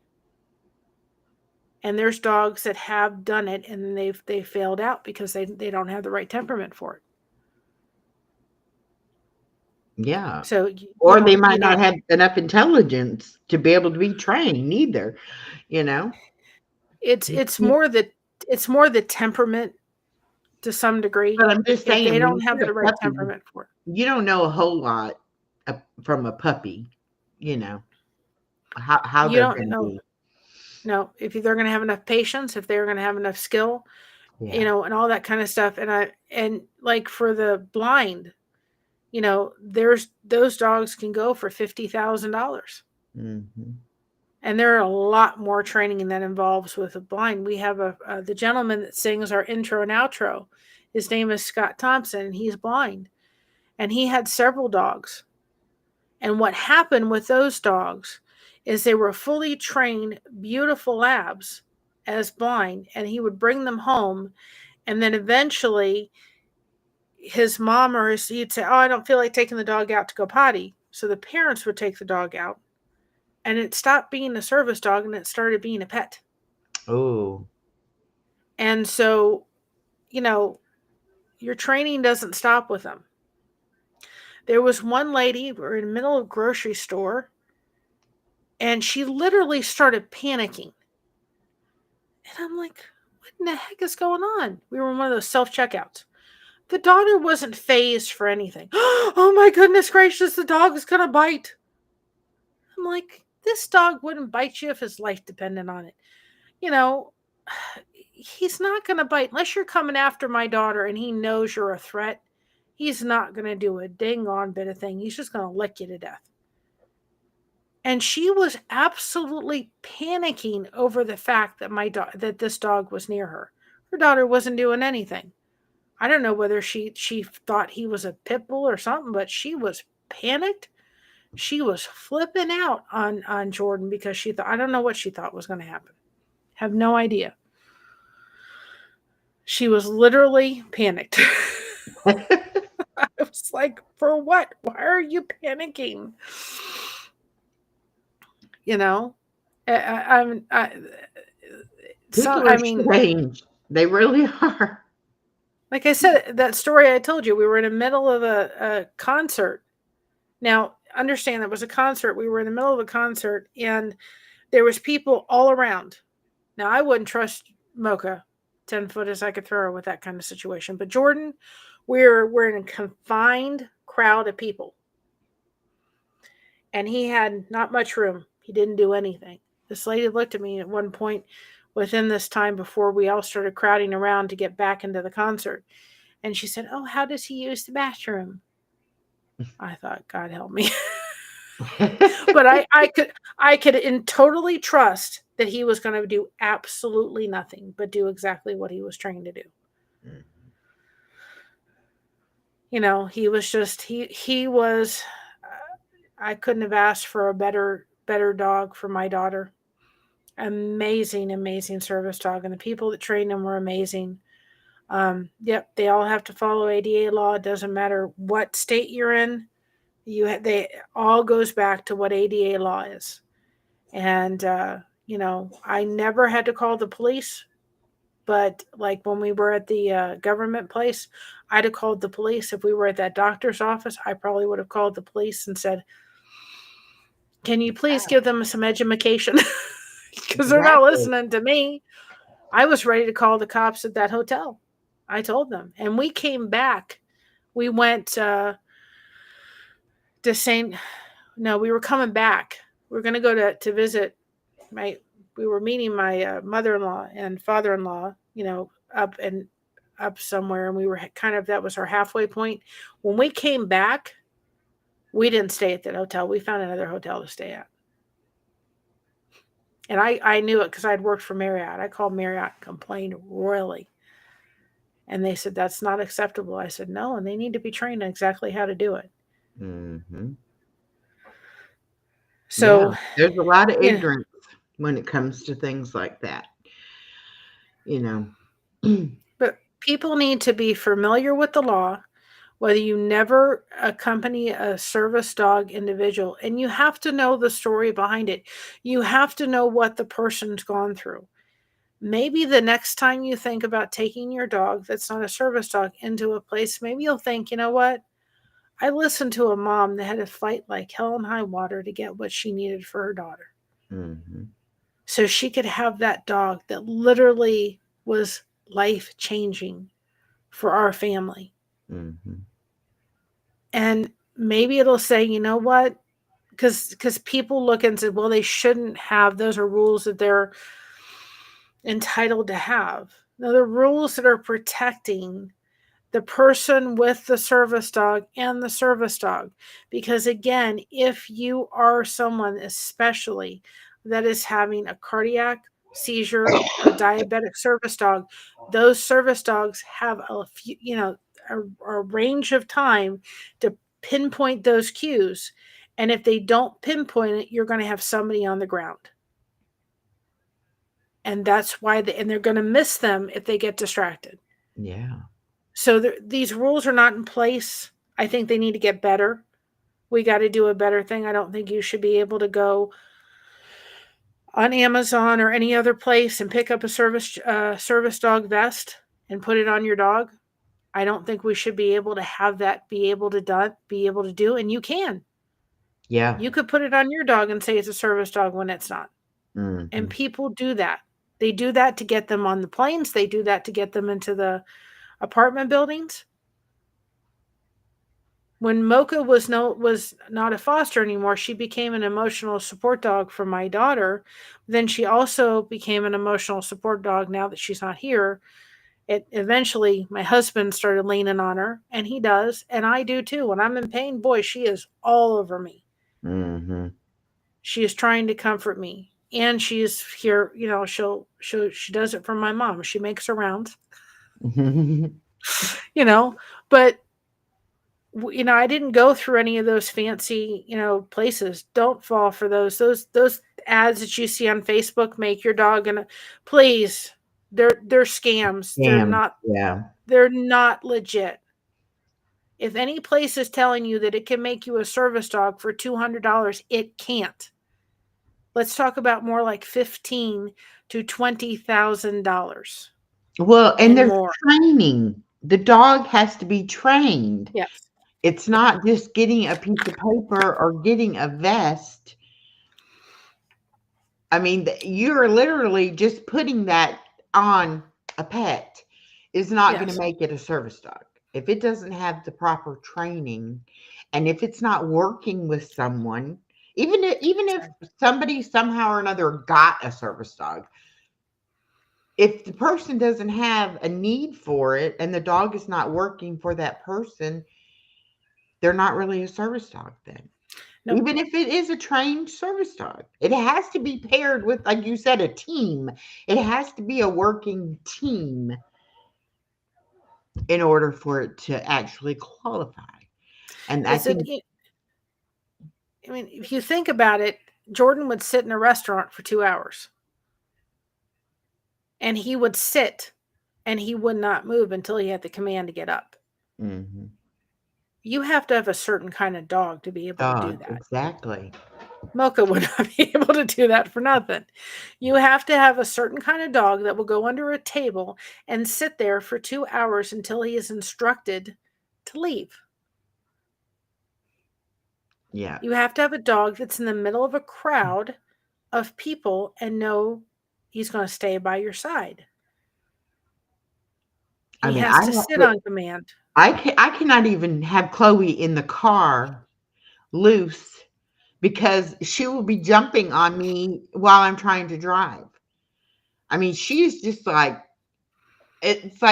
And there's dogs that have done it and they failed out because they don't have the right temperament for it. Yeah. So Or they might not have enough intelligence to be able to be trained either, you know? it's You it's keep- more the it's more the temperament to some degree. But I'm just If they saying, when don't you have get the a right puppy, temperament for it, you don't know a whole lot from a puppy, you know, how you they're don't going to know. be. No, if they're going to have enough patience, if they're going to have enough skill, Yeah. and all that kind of stuff. And like for the blind, there's those dogs can go for $50,000. Mm-hmm. And there are a lot more training that involves with a blind. We have the gentleman that sings our intro and outro. His name is Scott Thompson, and he's blind. And he had several dogs. And what happened with those dogs is they were fully trained, beautiful labs as blind, and he would bring them home. And then eventually his mom he'd say, "Oh, I don't feel like taking the dog out to go potty." So the parents would take the dog out, and it stopped being a service dog and it started being a pet. Oh. And so, you know, your training doesn't stop with them. There was one lady, we're in the middle of a grocery store, And she literally started panicking. And I'm like, what in the heck is going on? We were in one of those self-checkouts. The daughter wasn't phased for anything. Oh my goodness gracious, the dog is going to bite. I'm like, this dog wouldn't bite you if his life depended on it. You know, he's not going to bite unless you're coming after my daughter and he knows you're a threat. He's not going to do a dang on bit of thing. He's just going to lick you to death. And she was absolutely panicking over the fact that that this dog was near her. Her daughter wasn't doing anything. I don't know whether she thought he was a pit bull or something, but she was panicked. She was flipping out on Jordan because she thought, I don't know what she thought was going to happen. Have no idea. She was literally panicked. I was like, for what? Why are you panicking? You know, People are strange. They really are. Like I said, that story I told you, we were in the middle of a concert. Now, understand that was a concert. We were in the middle of a concert, and there was people all around. Now, I wouldn't trust Mocha 10 foot as I could throw her with that kind of situation. But Jordan, we're in a confined crowd of people. And he had not much room. He didn't do anything. This lady looked at me at one point within this time before we all started crowding around to get back into the concert. And she said, "Oh, how does he use the bathroom?" I thought, God help me. But I could totally trust that he was going to do absolutely nothing but do exactly what he was trained to do. You know, he was just he was I couldn't have asked for a better dog for my daughter. Amazing service dog, and the people that trained him were amazing. Yep, they all have to follow ADA law. It doesn't matter what state you're in. They all goes back to what ADA law is. And you know, I never had to call the police, but like when we were at the government place, I'd have called the police. If we were at that doctor's office, I probably would have called the police and said, "Can you please give them some education?" Because they're not Exactly. listening to me. I was ready to call the cops at that hotel. I told them. And we came back. We went to St. No, we were coming back. We were going to go to visit we were meeting my mother-in-law and father-in-law, you know, up somewhere. And we were that was our halfway point. When we came back, we didn't stay at that hotel. We found another hotel to stay at. And I knew it because I'd worked for Marriott. I called Marriott and complained royally. And they said, that's not acceptable. I said, no, and they need to be trained on exactly how to do it. Mm-hmm. So, yeah, there's a lot of yeah. ignorance when it comes to things like that. You know. But people need to be familiar with the law, whether you never accompany a service dog individual, and you have to know the story behind it. You have to know what the person's gone through. Maybe the next time you think about taking your dog that's not a service dog into a place, maybe you'll think, you know what? I listened to a mom that had to fight like hell and high water to get what she needed for her daughter. Mm-hmm. So she could have that dog that literally was life changing for our family. Mm-hmm. And maybe it'll say, you know what? Because people look and say, well, they shouldn't have, those are rules that they're entitled to have. Now, the rules that are protecting the person with the service dog and the service dog. Because again, if you are someone especially that is having a cardiac seizure or diabetic service dog, those service dogs have a few, a range of time to pinpoint those cues. And if they don't pinpoint it, you're going to have somebody on the ground. And that's why they're going to miss them if they get distracted. Yeah. So these rules are not in place. I think they need to get better. We got to do a better thing. I don't think you should be able to go on Amazon or any other place and pick up a service dog vest and put it on your dog. I don't think we should be able to have that be able to do, and you can. Yeah. You could put it on your dog and say it's a service dog when it's not. And Hmm. people do that. They do that to get them on the planes, they do that to get them into the apartment buildings. When Mocha was not a foster anymore, she became an emotional support dog for my daughter. Then she also became an emotional support dog now that she's not here. It eventually my husband started leaning on her, and he does, and I do too. When I'm in pain, boy, she is all over me. Hmm. She is trying to comfort me. And she's here, she does it for my mom. She makes her rounds, you know, but I didn't go through any of those fancy, places. Don't fall for those ads that you see on Facebook. Make your dog and please, they're scams. Scam. Yeah. They're not legit. If any place is telling you that it can make you a service dog for $200, it can't. Let's talk about more like 15 to $20,000 Well, and and there's more. training. The dog has to be trained. Yes. It's not just getting a piece of paper or getting a vest. I mean, you're literally just putting that on a pet is not going to Yes. make it a service dog. If it doesn't have the proper training and if it's not working with someone, even if Exactly. somebody somehow or another got a service dog, if the person doesn't have a need for it and the dog is not working for that person, they're not really a service dog then. Nope. Even if it is a trained service dog, it has to be paired with, like you said, a team. It has to be a working team in order for it to actually qualify. And I Is it? think, I mean, if you think about it, Jordan would sit in a restaurant for 2 hours, and he would sit and he would not move until he had the command to get up. mhm, You have to have a certain kind of dog to be able to do dog, that. exactly. Mocha would not be able to do that for nothing. You have to have a certain kind of dog that will go under a table and sit there for 2 hours until he is instructed to leave. Yeah. You have to have a dog that's in the middle of a crowd of people and know he's going to stay by your side. I He mean, has to sit on command. I cannot even have Chloe in the car loose because she will be jumping on me while I'm trying to drive. I mean, she's just it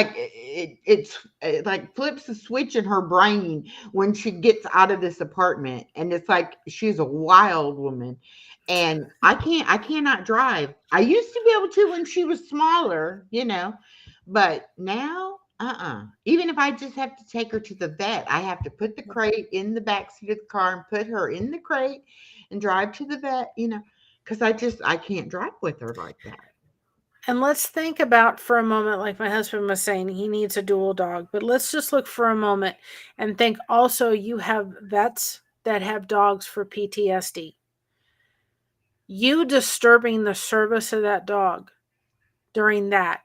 like flips a switch in her brain when she gets out of this apartment, and it's like she's a wild woman. And I cannot drive. I used to be able to when she was smaller, but now even if I just have to take her to the vet, I have to put the crate in the back seat of the car and put her in the crate and drive to the vet, because I can't drive with her like that. And let's think about for a moment, like my husband was saying, he needs a dual dog. But let's just look for a moment and think also you have vets that have dogs for PTSD. You disturbing the service of that dog during that.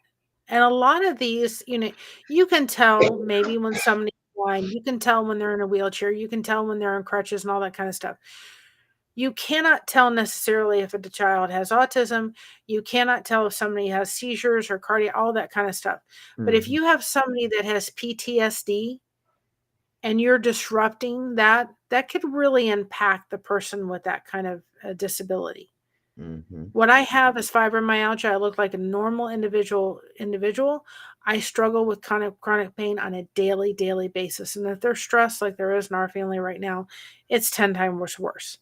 And a lot of these, you can tell maybe when somebody's blind, you can tell when they're in a wheelchair, you can tell when they're on crutches and all that kind of stuff. You cannot tell necessarily if a child has autism. You cannot tell if somebody has seizures or cardiac, all that kind of stuff. But if Mhm. you have somebody that has PTSD and you're disrupting that, that could really impact the person with that kind of disability. Mhm. What I have is fibromyalgia. I look like a normal individual. I struggle with kind of chronic pain on a daily basis. And if there's stress like there is in our family right now, it's 10 times worse.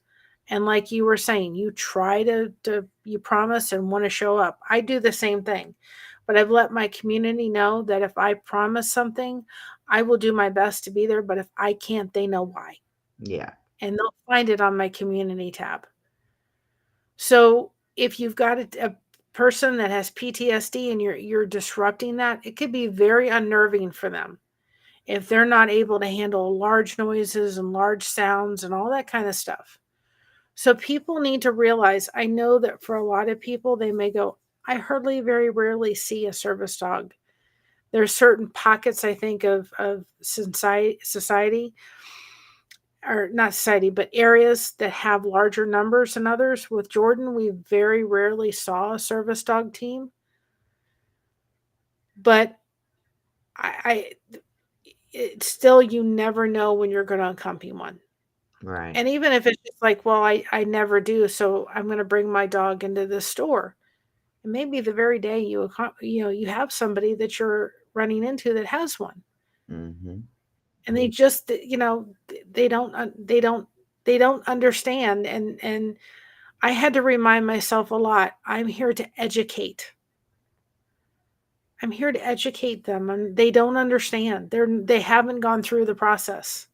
And like you were saying, you try to you promise and want to show up. I do the same thing. But I've let my community know that if I promise something, I will do my best to be there. But if I can't, they know why. Yeah. And they'll find it on my community tab. So if you've got a person that has PTSD and you're disrupting that, it could be very unnerving for them if they're not able to handle large noises and large sounds and all that kind of stuff. So people need to realize, I know that for a lot of people, they may go, I hardly very rarely see a service dog. There's certain pockets, I think, of society. or not society, but areas that have larger numbers than others. With Jordan, we very rarely saw a service dog team, but I it's still, you never know when you're going to accompany one. Right. And even if it's just like, well, I never do, so I'm going to bring my dog into the store. And maybe the very day you have somebody that you're running into that has one, Mm-hmm. and they just they don't understand. And I had to remind myself a lot. I'm here to educate. I'm here to educate them, and they don't understand. They haven't gone through the process.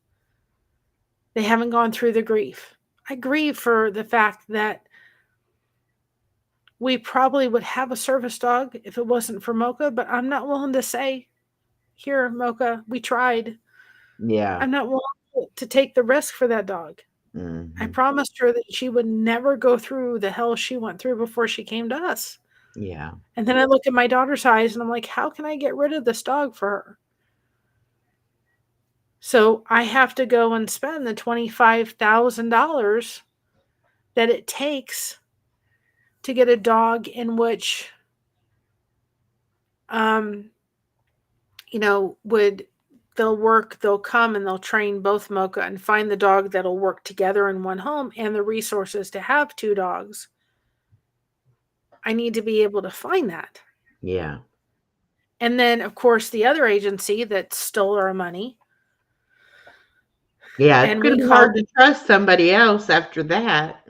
They haven't gone through the grief. I grieve for the fact that we probably would have a service dog if it wasn't for Mocha, but I'm not willing to say, here, Mocha, we tried. Yeah. I'm not willing to take the risk for that dog. I Mm-hmm. promised her that she would never go through the hell she went through before she came to us. Yeah. And then I look at my daughter's eyes and I'm like, how can I get rid of this dog for her? So I have to go and spend the $25,000 that it takes to get a dog in which, um, would they'll come and they'll train both Mocha and find the dog that'll work together in one home, and the resources to have two dogs. I need to be able to find that. Yeah. And then, of course, the other agency that stole our money, Yeah. It's and going we to be called. hard to trust somebody else after that.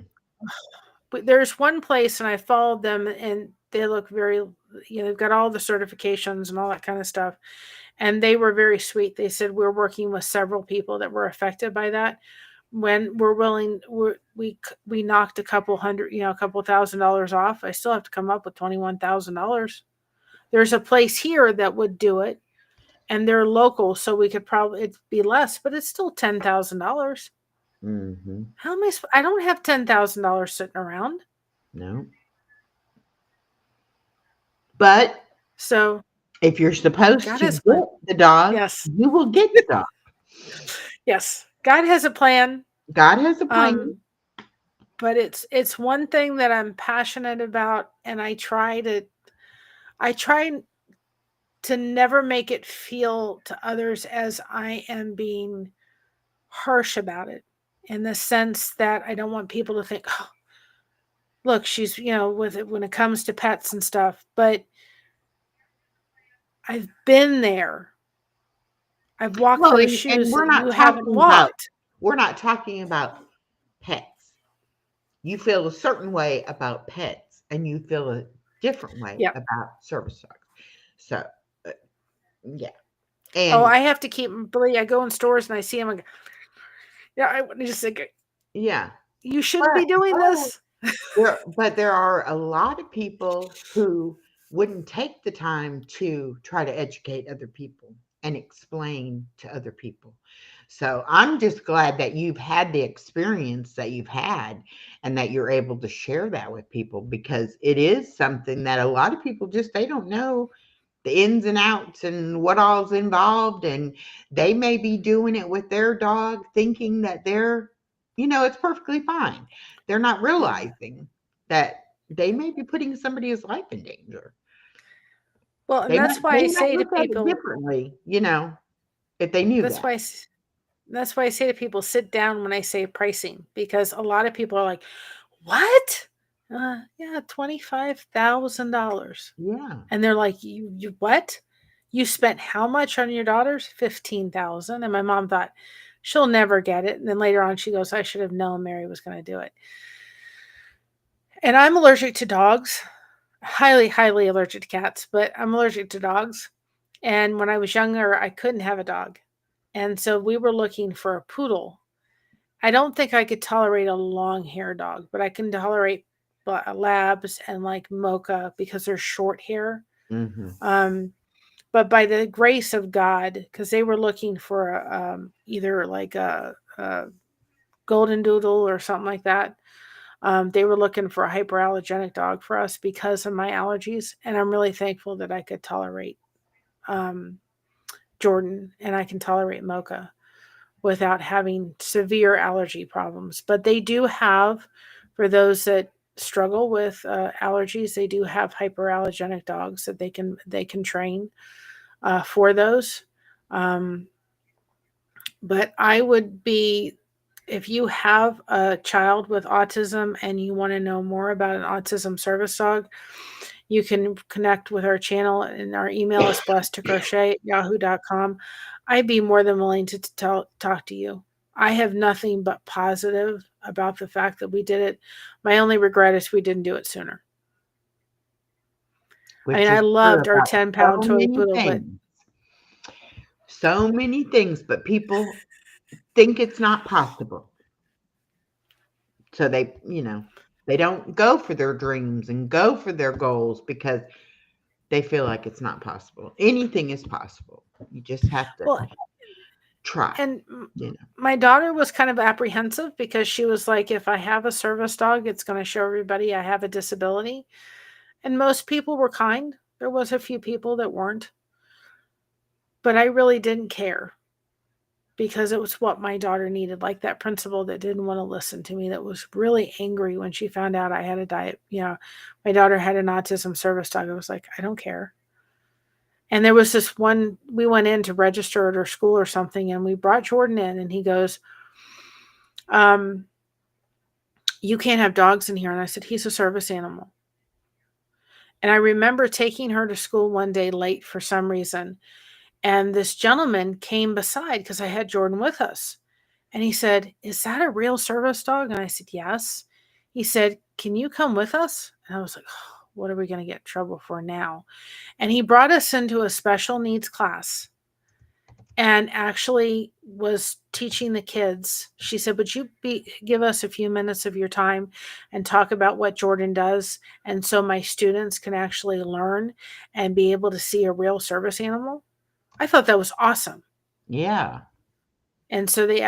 There's one place, and I followed them, and they look very, they've got all the certifications and all that kind of stuff. And they were very sweet. They said, we're working with several people that were affected by that. When we're willing, we knocked a couple hundred, a couple $1,000s off. I still have to come up with $21,000. There's a place here that would do it, and they're local, so we could probably, it'd be less, but it's still $10,000. Mm-hmm. How am I don't have $10,000 sitting around. No. But So if you're supposed God to has a plan. get the dog, Yes. you will get the dog. Yes. God has a plan. God has a plan. Um, but it's one thing that I'm passionate about, and I try to never make it feel to others as I am being harsh about it, in the sense that I don't want people to think, oh, look, she's, with it when it comes to pets and stuff. But I've been there. I've walked Well, those and shoes that you haven't walked. we're not talking about pets. You feel a certain way about pets, and you feel a different way Yeah. about service dogs. So, uh, yeah, Oh, and I have to keep, Billy. I go in stores and I see them. And yeah, I would just think, yeah, you shouldn't but be doing but this. there are a lot of people who wouldn't take the time to try to educate other people and explain to other people. So I'm just glad that you've had the experience that you've had and that you're able to share that with people, because it is something that a lot of people just they don't know the ins and outs and what all's involved, and they may be doing it with their dog thinking that it's perfectly fine. They're not realizing that they may be putting somebody's life in danger. Well, and They that's might why they I might say to look at it people, differently, if they knew that's that. why that's why I say to people, sit down when I say pricing, because a lot of people are like, "What? Yeah, $25,000," Yeah. and they're like, "You what? You spent how much on your daughters? 15,000." And my mom thought she'll never get it, and then later on she goes, "I should have known Mary was going to do it." And I'm allergic to dogs, highly, highly allergic to cats, but I'm allergic to dogs. And when I was younger, I couldn't have a dog. And so we were looking for a poodle. I don't think I could tolerate a long hair dog, but I can tolerate labs and like mocha because they're short hair. Mhm. Um, but by the grace of God, because they were looking for either like a golden doodle or something like that. They were looking for a hyperallergenic dog for us because of my allergies, and I'm really thankful that I could tolerate um, Jordan and I can tolerate Mocha. without having severe allergy problems. But they do have, for those that struggle with allergies, they do have hyperallergenic dogs that they can train for those. Um, but I would be, if you have a child with autism and you want to know more about an autism service dog, you can connect with our channel, and our email is blessedtocrochet@yahoo.com. I'd be more than willing to talk to you. I have nothing but positive about the fact that we did it. My only regret is we didn't do it sooner. I mean, which I is true loved our about 10-pound so toy many poodle, but things. So many things, but people think it's not possible. So they, they don't go for their dreams and go for their goals because they feel like it's not possible. Anything is possible. You just have to well, try, and you know. my daughter was kind of apprehensive because she was like, if I have a service dog, it's going to show everybody I have a disability. And most people were kind. There was a few people that weren't, but I really didn't care because it was what my daughter needed. Like that principal that didn't want to listen to me, that was really angry when she found out I had a diet. My daughter had an autism service dog. I was like, I don't care. And there was this one, we went in to register at her school or something, and we brought Jordan in, and he goes, um, you can't have dogs in here. And I said, he's a service animal. And I remember taking her to school one day late for some reason. And this gentleman came beside because I had Jordan with us. And he said, is that a real service dog? And I said, yes. He said, can you come with us? And I was like, oh, what are we going to get in trouble for now? And he brought us into a special needs class and actually was teaching the kids. She said, would you give us a few minutes of your time and talk about what Jordan does, and so my students can actually learn and be able to see a real service animal? I thought that was awesome. Yeah. And so they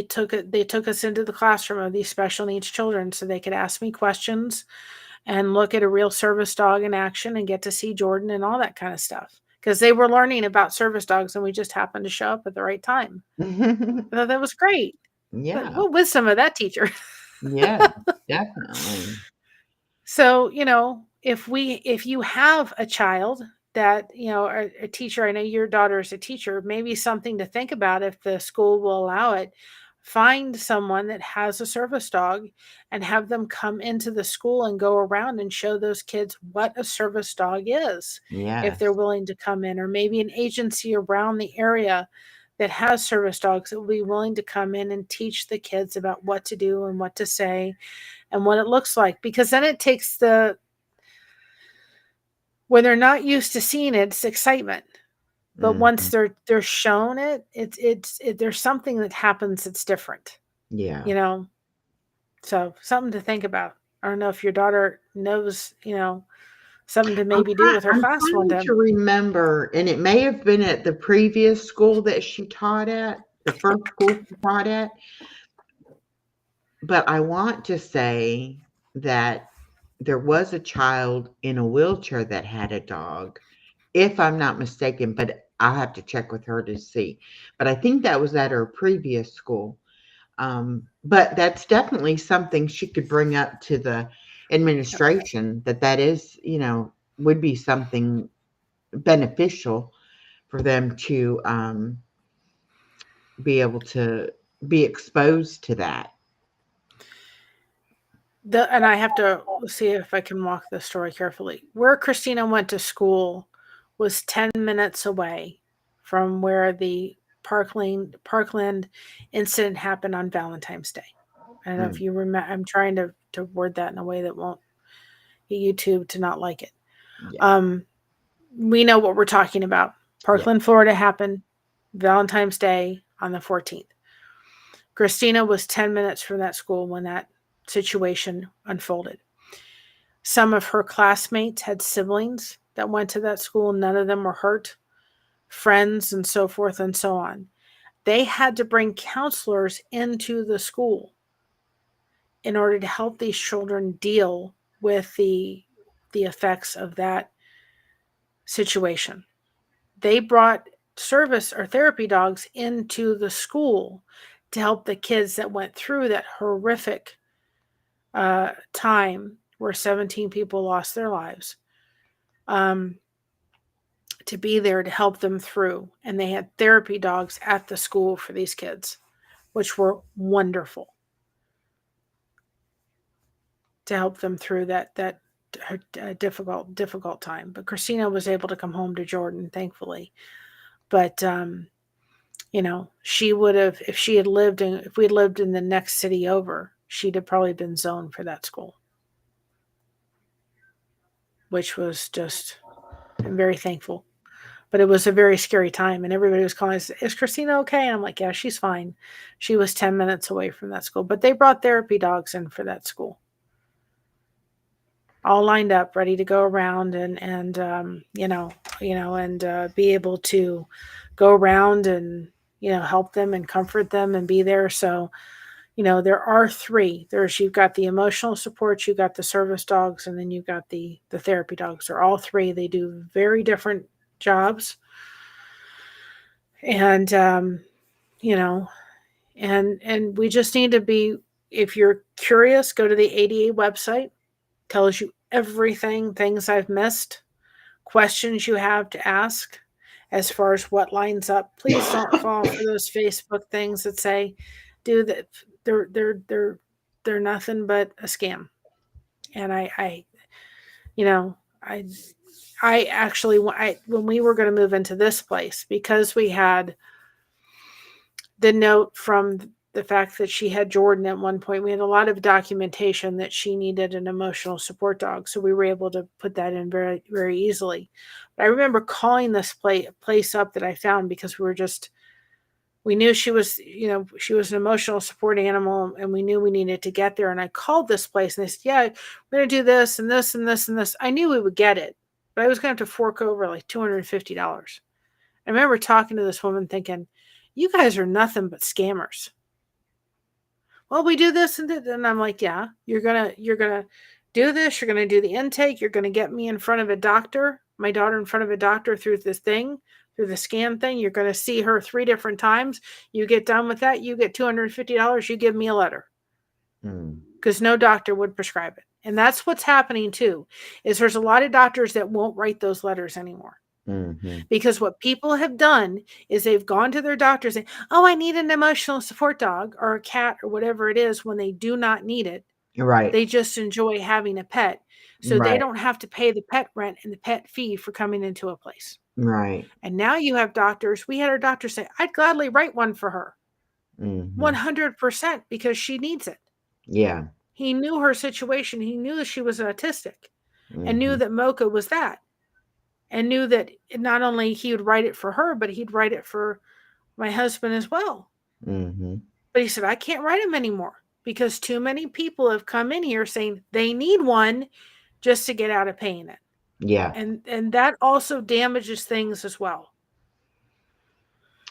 took us into the classroom of these special needs children so they could ask me questions and look at a real service dog in action and get to see Jordan and all that kind of stuff, because they were learning about service dogs and we just happened to show up at the right time. I thought that was great. But Yeah. what wisdom of that teacher. Yeah, definitely. So, if you have a child that, a teacher, I know your daughter is a teacher, maybe something to think about if the school will allow it. Find someone that has a service dog and have them come into the school and go around and show those kids what a service dog is, if they're Yes. willing to come in, or maybe an agency around the area that has service dogs that will be willing to come in and teach the kids about what to do and what to say and what it looks like, because then it takes when they're not used to seeing it, it's excitement. But once Mhm. they're shown it, there's something that happens that's different, Yeah. you know. So something to think about. I don't know if your daughter knows, something to maybe do with her I'm class one trying day. to remember, and it may have been at the previous school that she taught at, the first school she taught at, but I want to say that there was a child in a wheelchair that had a dog, if I'm not mistaken, but I'll have to check with her to see. But I think that was at her previous school. But that's definitely something she could bring up to the administration, that is, would be something beneficial for them to be able to be exposed to that. And I have to see if I can walk the story carefully. Where Christina went to school was 10 minutes away from where the Parkland incident happened on Valentine's Day. I don't know if Mm, you remember. I'm trying to word that in a way that won't get YouTube to not like it. yeah, Um, we know what we're talking about. yeah, Parkland, Florida happened Valentine's Day on the 14th. Christina was 10 minutes from that school when that situation unfolded. Some of her classmates had siblings that went to that school. None of them were hurt, friends, and so forth and so on. They had to bring counselors into the school in order to help these children deal with the effects of that situation. They brought service or therapy dogs into the school to help the kids that went through that horrific time where 17 people lost their lives, um, to be there to help them through. And they had therapy dogs at the school for these kids, which were wonderful to help them through that difficult time. But Christina was able to come home to Jordan, thankfully. But she would have, if we had lived in the next city over, she'd have probably been zoned for that school, which was just, I'm very thankful. But it was a very scary time, and everybody was calling us, "Is Christina okay?" And I'm like, "Yeah, she's fine." She was 10 minutes away from that school, but they brought therapy dogs in for that school, all lined up, ready to go around and be able to go around and help them and comfort them and be there. So there are three. You've got the emotional support, you've got the service dogs, and then you've got the therapy dogs. They're all three. They do very different jobs, and and we just need to be. If you're curious, go to the ADA website. Tells you everything, things I've missed, questions you have to ask as far as what lines up. Please don't fall for those Facebook things that say, "Do that." They're nothing but a scam. And you know, I I actually when we were going to move into this place, because we had the note from the fact that she had Jordan at one point, we had a lot of documentation that she needed an emotional support dog, so we were able to put that in very, very easily. But I remember calling this place up that I found, because we knew she was an emotional support animal, and we knew we needed to get there. And I called this place, and they said, "Yeah, we're going to do this and this and this and this." I knew we would get it, but I was going to have to fork over like $250. I remember talking to this woman thinking, "You guys are nothing but scammers." "Well, we do this and that." And I'm like, "Yeah, you're gonna do this. You're gonna do the intake. You're gonna get me in front of a doctor, my daughter in front of a doctor through this thing, through the scan thing. You're gonna see her 3 different times. You get done with that, you get $250. You give me a letter." Because no doctor would prescribe it. And that's what's happening too, is there's a lot of doctors that won't write those letters anymore. Mm-hmm. Because what people have done is they've gone to their doctor saying, "Oh, I need an emotional support dog or a cat," or whatever it is, when they do not need it. Right. They just enjoy having a pet. So they Right. don't have to pay the pet rent and the pet fee for coming into a place. Right. And now you have doctors. We had our doctor say, "I'd gladly write one for her." Mm-hmm. 100%, because she needs it. Yeah. He knew her situation. He knew that she was autistic, Mm-hmm. and knew that Mocha was that. And knew that not only he would write it for her, but he'd write it for my husband as well. Mm-hmm. But he said, "I can't write him anymore, because too many people have come in here saying they need one just to get out of paying it." Yeah. And that also damages things as well.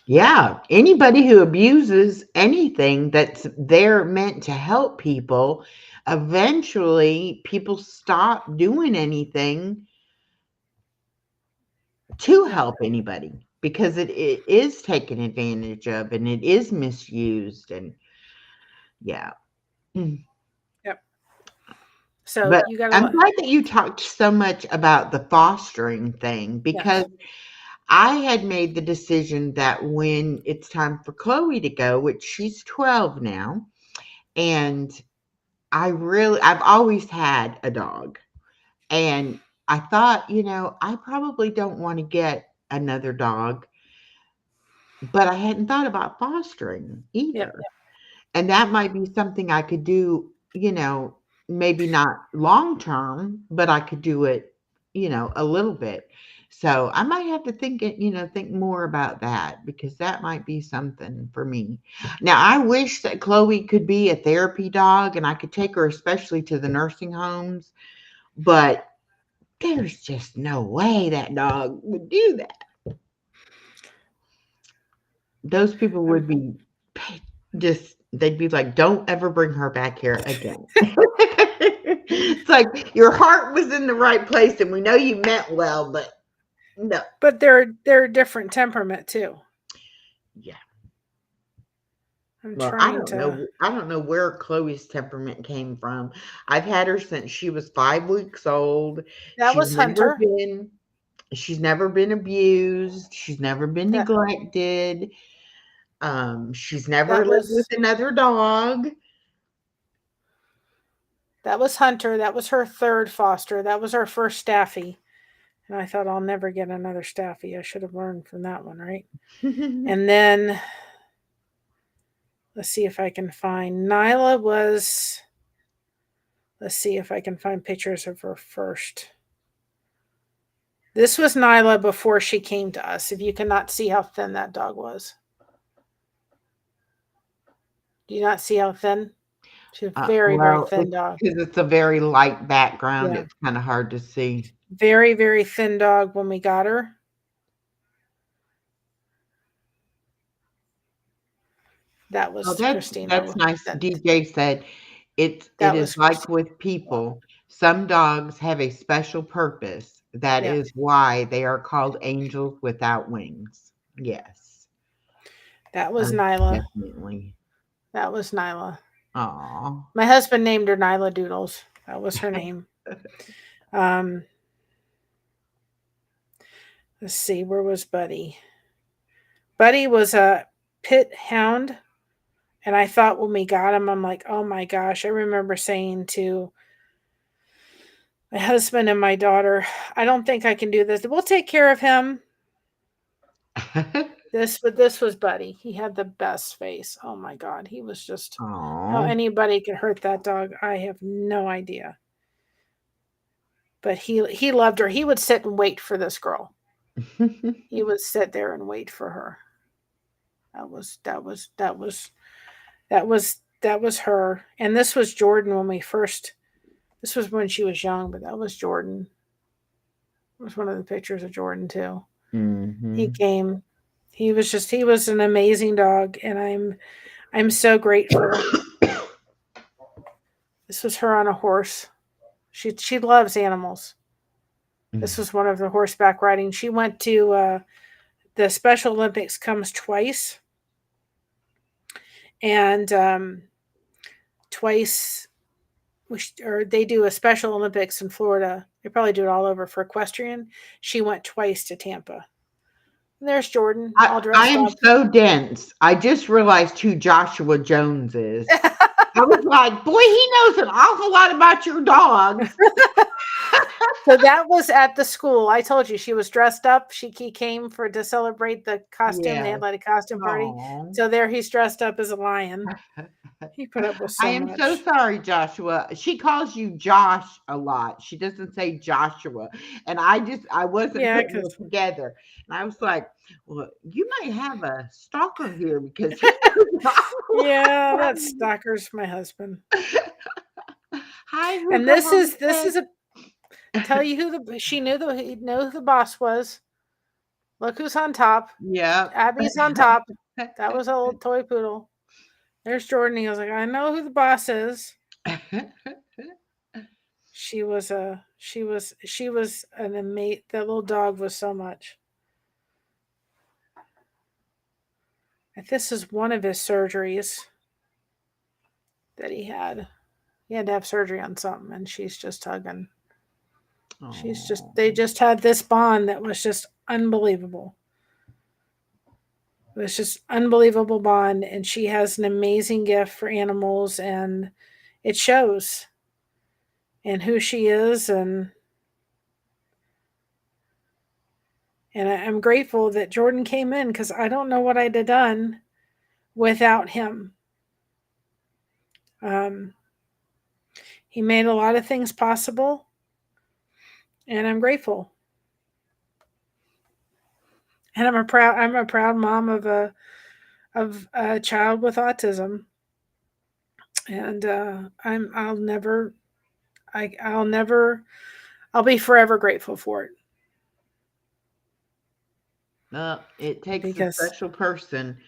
Yeah. Anybody who abuses anything that's there meant to help people, eventually people stop doing anything to Yep. help anybody, because it is taken advantage of and it is misused. And yeah. Yep. So But you got I'm to, glad that you talked so much about the fostering thing, because yes. I had made the decision that when it's time for Chloe to go, which she's 12 now, and I've always had a dog. And I thought, I probably don't want to get another dog, but I hadn't thought about fostering Yep. either. And that might be something I could do, maybe not long term, but I could do it, a little bit. So I might have to think more about that, because that might be something for me. Now, I wish that Chloe could be a therapy dog and I could take her, especially to the nursing homes, but there's just no way that dog would do that. Those people would be they'd be like, "Don't ever bring her back here again." It's like your heart was in the right place and we know you meant well, but No. But they're a different temperament too. Yeah. I'm Well, I trying don't to. know. I don't know where Chloe's temperament came from. I've had her since she was 5 weeks old. That She's was never Hunter. been she's never been abused. She's never been That neglected. She's never that lived with was another dog. that was Hunter. That was her third foster. That was our first Staffy. And I thought I'll never get another Staffy. I should have learned from that one, right? And then let's see if I can find Nyla was. Let's see if I can find pictures of her first. This was Nyla before she came to us. If you cannot see how thin that dog was. Do you not see how thin? She's a very, very Well, thin it's dog. because it's a very light background. Yeah. It's kind of hard to see. Very, very thin dog when we got her. That Oh, was Christina. that's nice. That DJ said it that is was like Christina. with people. Some dogs have a special purpose. That Yeah. is why they are called angels without wings. Yes, That was most Nyla. definitely. That was Nyla. Aw. My husband named her Nyla Doodles. That was her name. Um, let's see, where was Buddy? Buddy was a pit hound. And I thought when we got him, I'm like, oh my gosh. I remember saying to my husband and my daughter, I don't think I can do this. We'll take care of him. This was Buddy. He had the best face. Oh my god, he was just how Aw. anybody could hurt that dog. I have no idea. But he loved her. He would sit and wait for this girl. He would sit there and wait for her. That was her. And this was Jordan when we first. This was when she was young, but that was Jordan. It was one of the pictures of Jordan too. He Mhm. came. He was an amazing dog, and I'm so grateful. This was her on a horse. She loves animals. This was one of the horseback riding. She went to the Special Olympics comes twice, and twice, or they do a Special Olympics in Florida. They probably do it all over for equestrian. She went twice to Tampa. And there's Jordan, all I dressed am up. so dense. I just realized who Joshua Jones is. I was like, boy, he knows an awful lot about your dogs. So that was at the school. I told you she was dressed up. He came for to celebrate the costume. They Yeah. had like a costume party. Aw. So there he's dressed up as a lion. He put up with I so am so much. sorry, Joshua. She calls you Josh a lot. She doesn't say Joshua. And I wasn't Yeah, putting because it together. And I was like, well, you might have a stalker here because he knows an awful lot yeah, about that you. stalker's my husband. Hi, And Hooga this Homestead. is a tell you who the she knew the he knew who the boss was. Look who's on top. Yep. Abby's on top. That was a little toy poodle. There's Jordan. He was like, I know who the boss is. She was an amazing. That little dog was so much. And this is one of his surgeries that he had. He had to have surgery on something, and she's just hugging. Aw. They just had this bond that was just unbelievable. It was just unbelievable bond, and she has an amazing gift for animals, and it shows in who she is, and I'm grateful that Jordan came in because I don't know what I'd have done without him. Um, he made a lot of things possible, and I'm grateful. And I'm a proud mom of a child with autism, and I'll never I'll be forever grateful for it It takes a because special person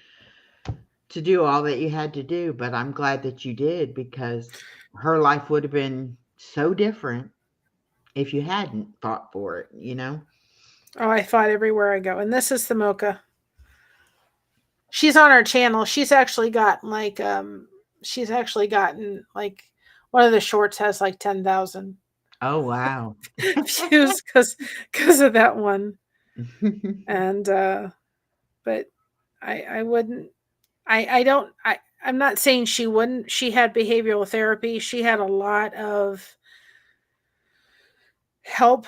to do all that you had to do, but I'm glad that you did because her life would have been so different if you hadn't fought for it, you know? Oh, I fought everywhere I go. And this is the mocha. She's on our channel. She's actually gotten like one of the shorts has like 10,000 Oh, wow. views because of that one. And but I wouldn't I don't I'm not saying she wouldn't. She had behavioral therapy. She had a lot of help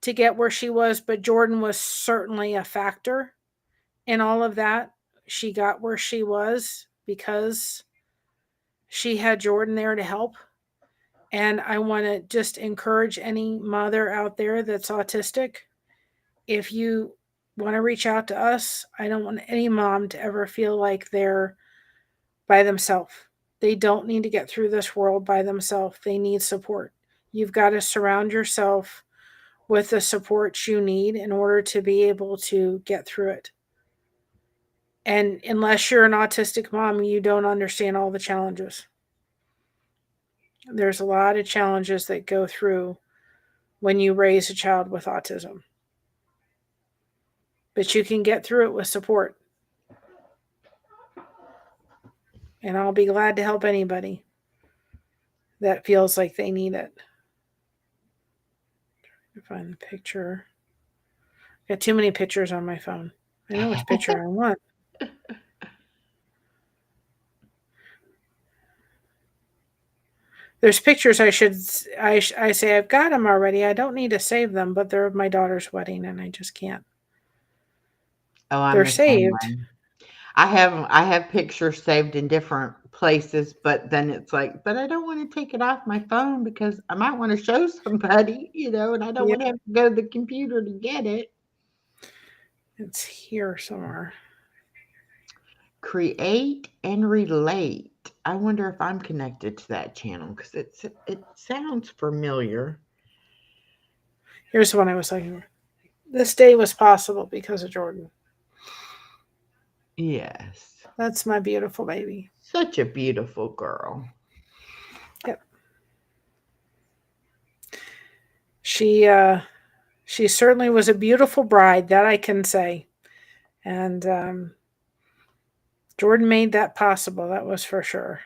to get where she was, but Jordan was certainly a factor in all of that. She got where she was because she had Jordan there to help. And I want to just encourage any mother out there that's autistic, if you want to reach out to us, I don't want any mom to ever feel like they're by themselves. They don't need to get through this world by themselves. They need support. You've got to surround yourself with the support you need in order to be able to get through it. And unless you're an autistic mom, you don't understand all the challenges. There's a lot of challenges that go through when you raise a child with autism. But you can get through it with support. And I'll be glad to help anybody that feels like they need it. Find the picture. Got too many pictures on my phone. I know which picture I want. There's pictures I say I've got them already. I don't need to save them, but they're of my daughter's wedding, and I just can't. Oh, I'm They're the same saved. way. I have pictures saved in different places, but then it's like, but I don't want to take it off my phone because I might want to show somebody, and I don't Yeah, want to have to go to the computer to get it. it's here somewhere. Create and relate. I wonder if I'm connected to that channel because it sounds familiar. Here's the one I was looking for. This day was possible because of Jordan. Yes. That's my beautiful baby. Such a beautiful girl. Yep. She certainly was a beautiful bride, that I can say. And Jordan made that possible, that was for sure.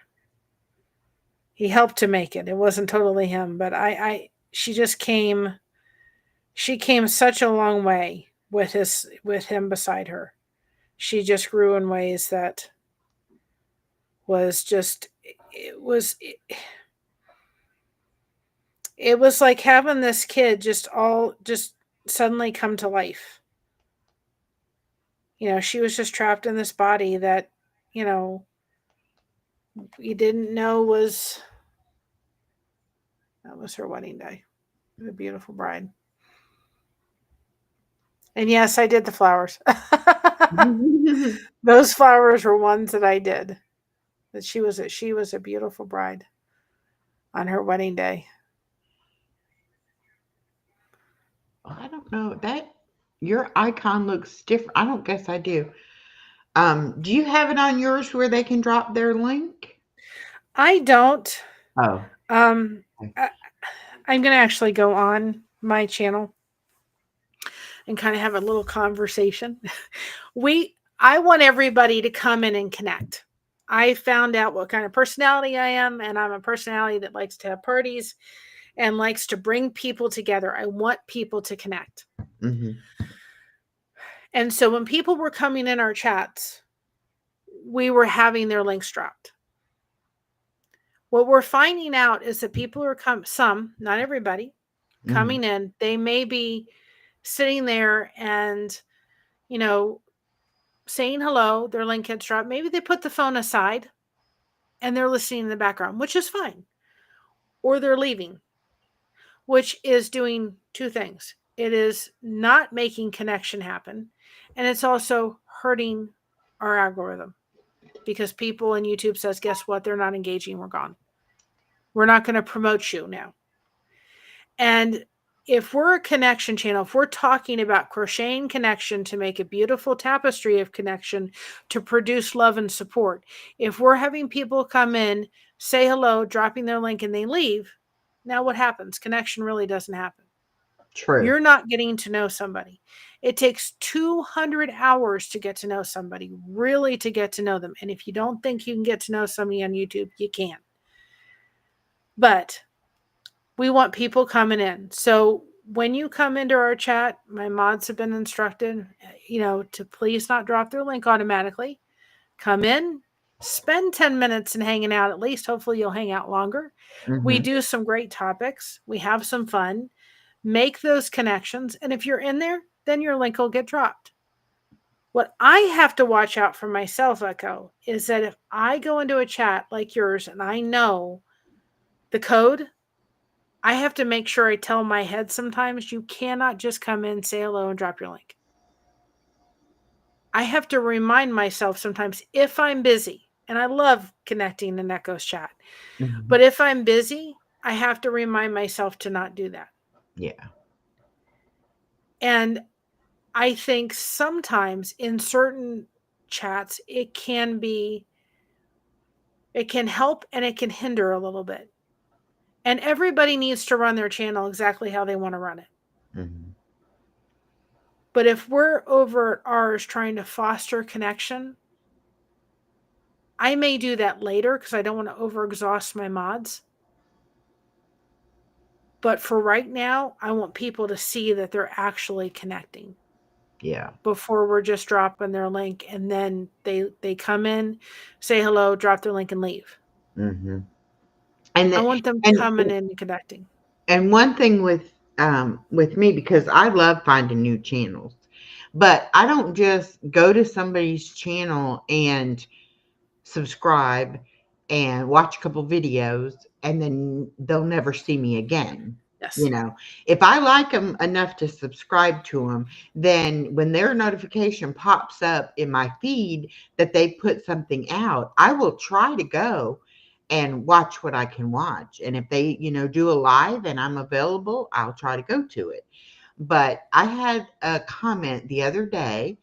He helped to make it. It wasn't totally him, but she just came she came such a long way with him beside her. She just grew in ways that was just it was like having this kid just suddenly come to life. She was just trapped in this body that, you know, we didn't know that was her wedding day. A beautiful bride. And yes, I did the flowers. Those flowers were ones that I did. That she was a beautiful bride on her wedding day. I don't know that your icon looks different. I don't guess I do. Do you have it on yours where they can drop their link? I don't. Oh, Um, okay. I, I'm gonna actually go on my channel and kind of have a little conversation. I want everybody to come in and connect. I found out what kind of personality I am, and I'm a personality that likes to have parties and likes to bring people together. I want people to connect. Mm-hmm. And so when people were coming in our chats, we were having their links dropped. What we're finding out is that people are some, not everybody, Mm-hmm. coming in. They may be sitting there and, you know, saying hello, their link gets dropped. Maybe they put the phone aside and they're listening in the background, which is fine. Or they're leaving, which is doing two things. It is not making connection happen, and it's also hurting our algorithm because people in YouTube says, guess what? They're not engaging. We're gone. We're not going to promote you now. And if we're a connection channel, if we're talking about crocheting connection to make a beautiful tapestry of connection to produce love and support, if we're having people come in, say hello, dropping their link, and they leave, now what happens? Connection really doesn't happen. True. You're not getting to know somebody. It takes 200 hours to get to know somebody, really to get to know them. And if you don't think you can get to know somebody on YouTube, you can. But we want people coming in. So when you come into our chat, my mods have been instructed, to please not drop their link automatically. Come in, spend 10 minutes and hanging out at least. Hopefully you'll hang out longer. We Mm-hmm. do some great topics. We have some fun. Make those connections. And if you're in there, then your link will get dropped. What I have to watch out for myself, Echo, is that if I go into a chat like yours and I know the code, I have to make sure I tell my head sometimes you cannot just come in, say hello, and drop your link. I have to remind myself sometimes if I'm busy, and I love connecting in Echo's chat, Mm-hmm. but if I'm busy, I have to remind myself to not do that. Yeah. And I think sometimes in certain chats, it can help and it can hinder a little bit. And everybody needs to run their channel exactly how they want to run it. Mm-hmm. But if we're over at ours trying to foster connection, I may do that later because I don't want to overexhaust my mods. But for right now, I want people to see that they're actually connecting. Yeah. Before we're just dropping their link and then they come in, say hello, drop their link and leave. Mm-hmm. And I the, want them and coming in and connecting. and one thing with me, because I love finding new channels, but I don't just go to somebody's channel and subscribe and watch a couple videos and then they'll never see me again. Yes. You know, if I like them enough to subscribe to them, then when their notification pops up in my feed that they put something out, I will try to go and watch what I can watch. And if they, do a live and I'm available, I'll try to go to it. But I had a comment the other day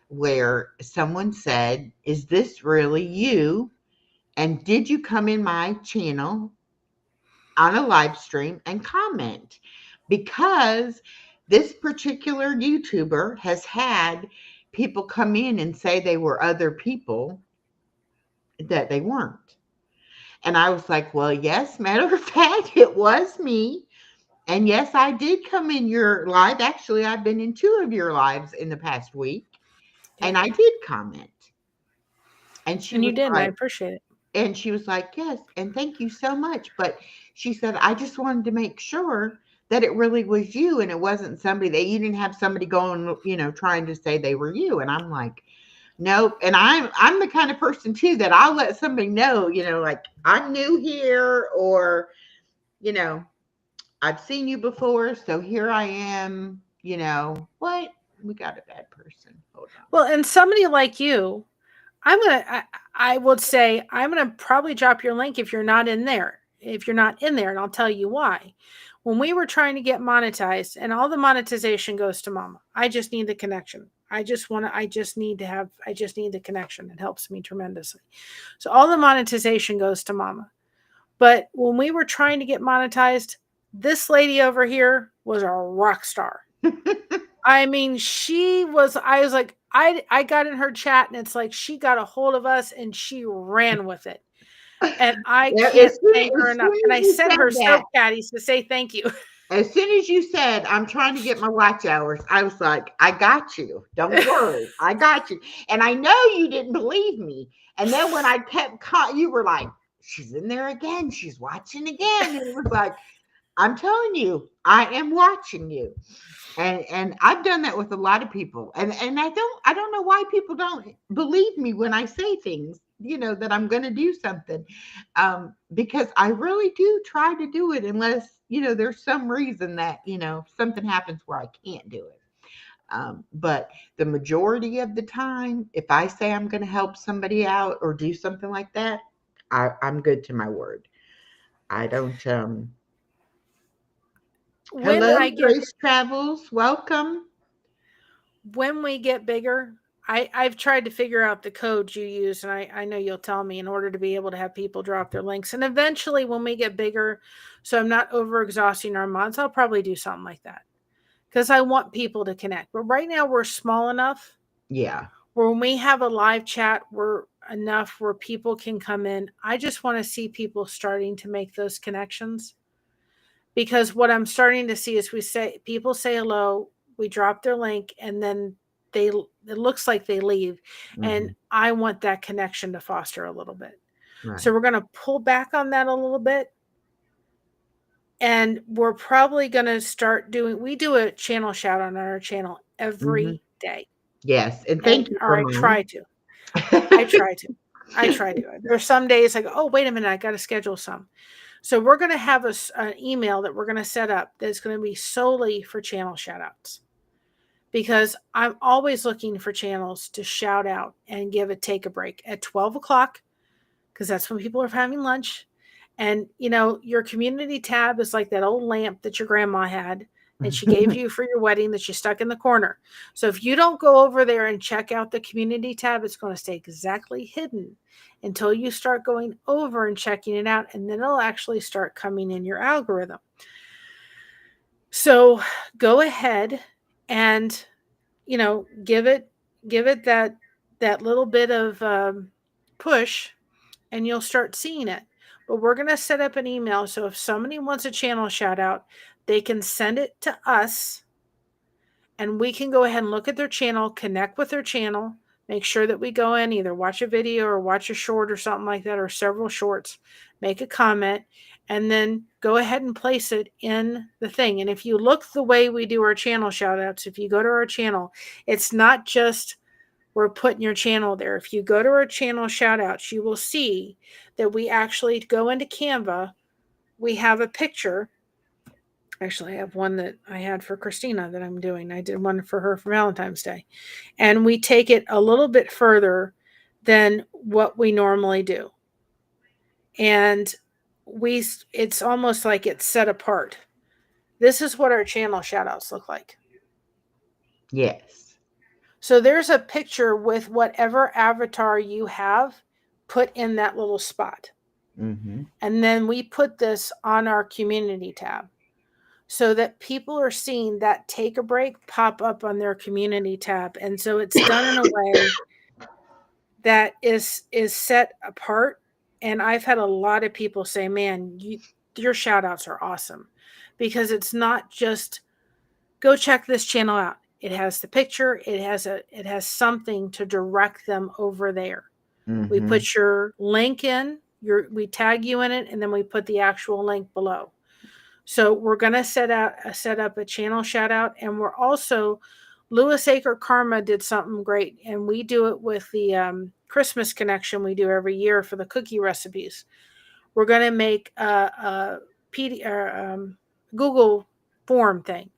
where someone said, "Is this really you? And did you come in my channel on a live stream and comment?" Because this particular YouTuber has had people come in and say they were other people that they weren't. And I was like, well, yes, matter of fact, it was me. And yes, I did come in your live. Actually, I've been in two of your lives in the past week, Yep. and I did comment. And she And you was did, and I like, appreciate it. yes, and thank you so much. But she said, I just wanted to make sure that it really was you and it wasn't somebody that you didn't have somebody going, trying to say they were you. And I'm like, nope. And I'm the kind of person too that I'll let somebody know, like I'm new here, or, you know, I've seen you before, so here I am, what? We got a bad person. Hold on. Well, and somebody like you, I would say I'm gonna probably drop your link if you're not in there. If you're not in there, and I'll tell you why. When we were trying to get monetized, and all the monetization goes to Mama. I just need the connection. I just need the connection. It helps me tremendously. So all the monetization goes to Mama. But when we were trying to get monetized, this lady over here was a rock star. I mean, I was like, I got in her chat and it's like she got a hold of us and she ran with it. And I Yeah, can't thank her as soon enough. And as I you sent said her that, soap caddies to say thank you. as soon as you said, I'm trying to get my watch hours, I was like, I got you. Don't worry. I got you. And I know you didn't believe me. And then when I kept caught, you were like, she's in there again. She's watching again. And it was like, I'm telling you, I am watching you. And I've done that with a lot of people. And I don't know why people don't believe me when I say things, that I'm going to do something. Because I really do try to do it unless, there's some reason that, something happens where I can't do it. But the majority of the time, if I say I'm going to help somebody out or do something like that, I'm good to my word. I don't. when Hello, I get Grace Travels. Welcome. when we get bigger, I've tried to figure out the codes you use, and I know you'll tell me in order to be able to have people drop their links. And eventually when we get bigger, so I'm not over exhausting our mods, I'll probably do something like that. because I want people to connect. But right now we're small enough Yeah. where when we have a live chat, we're enough where people can come in. I just want to see people starting to make those connections, because what I'm starting to see is people say hello, we drop their link, and then it looks like they leave, and Hmm. I want that connection to foster a little bit. So Right. we're going to pull back on that a little bit, and we're probably going to start doing, we do a channel shout out on our channel Hmm. every day. Yes. And And thank you or for I try mine. to. I try to. I try to. There's some days I go, oh, wait a minute, I got to schedule some. So we're going to have an email that we're going to set up that's going to be solely for channel shout outs, because I'm always looking for channels to shout out and take a break at 12 o'clock, because that's when people are having lunch. And, your community tab is like that old lamp that your grandma had and she gave you for your wedding that you stuck in the corner. So if you don't go over there and check out the community tab, it's going to stay exactly hidden until you start going over and checking it out. And then it'll actually start coming in your algorithm. So go ahead and, give it that little bit of push, and you'll start seeing it. But we're going to set up an email. So if somebody wants a channel shout out, they can send it to us, and we can go ahead and look at their channel, connect with their channel, make sure that we go in, either watch a video or watch a short or something like that, or several shorts, make a comment, and then go ahead and place it in the thing. And if you look the way we do our channel shout outs, if you go to our channel, it's not just we're putting your channel there. If you go to our channel shout outs, you will see that we actually go into Canva. We have a picture. Actually, I have one that I had for Christina that I'm doing. I did one for her for Valentine's Day. And we take it a little bit further than what we normally do. And it's almost like it's set apart. This is what our channel shout outs look like. Yes. So there's a picture with whatever avatar you have put in that little spot. Hmm. And then we put this on our community tab so that people are seeing that take a break pop up on their community tab. And so it's done in a way that is set apart. And I've had a lot of people say, man, your shout outs are awesome, because it's not just go check this channel out. It has the picture, it has something to direct them over there. We Hmm. put your link in, we tag you in it, and then we put the actual link below. So we're going to set up a channel shout out, and we're also, Lewis Acre Karma did something great, and we do it with the Christmas connection we do every year for the cookie recipes. We're going to make Google form thing.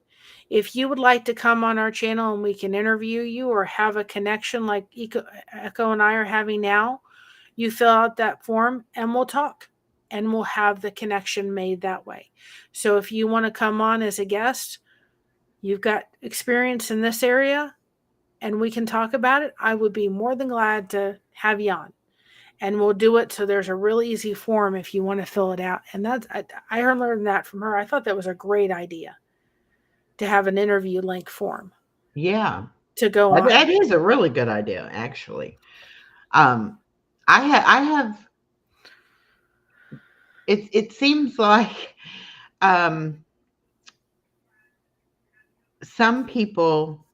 If you would like to come on our channel and we can interview you or have a connection like Echo and I are having now, you fill out that form and we'll talk, and we'll have the connection made that way. So if you want to come on as a guest, you've got experience in this area, and we can talk about it, I would be more than glad to have you on. And we'll do it so there's a really easy form if you want to fill it out. And I learned that from her. I thought that was a great idea to have an interview link form Yeah. to go That on. is a really good idea, actually. Um, I have it seems like um some people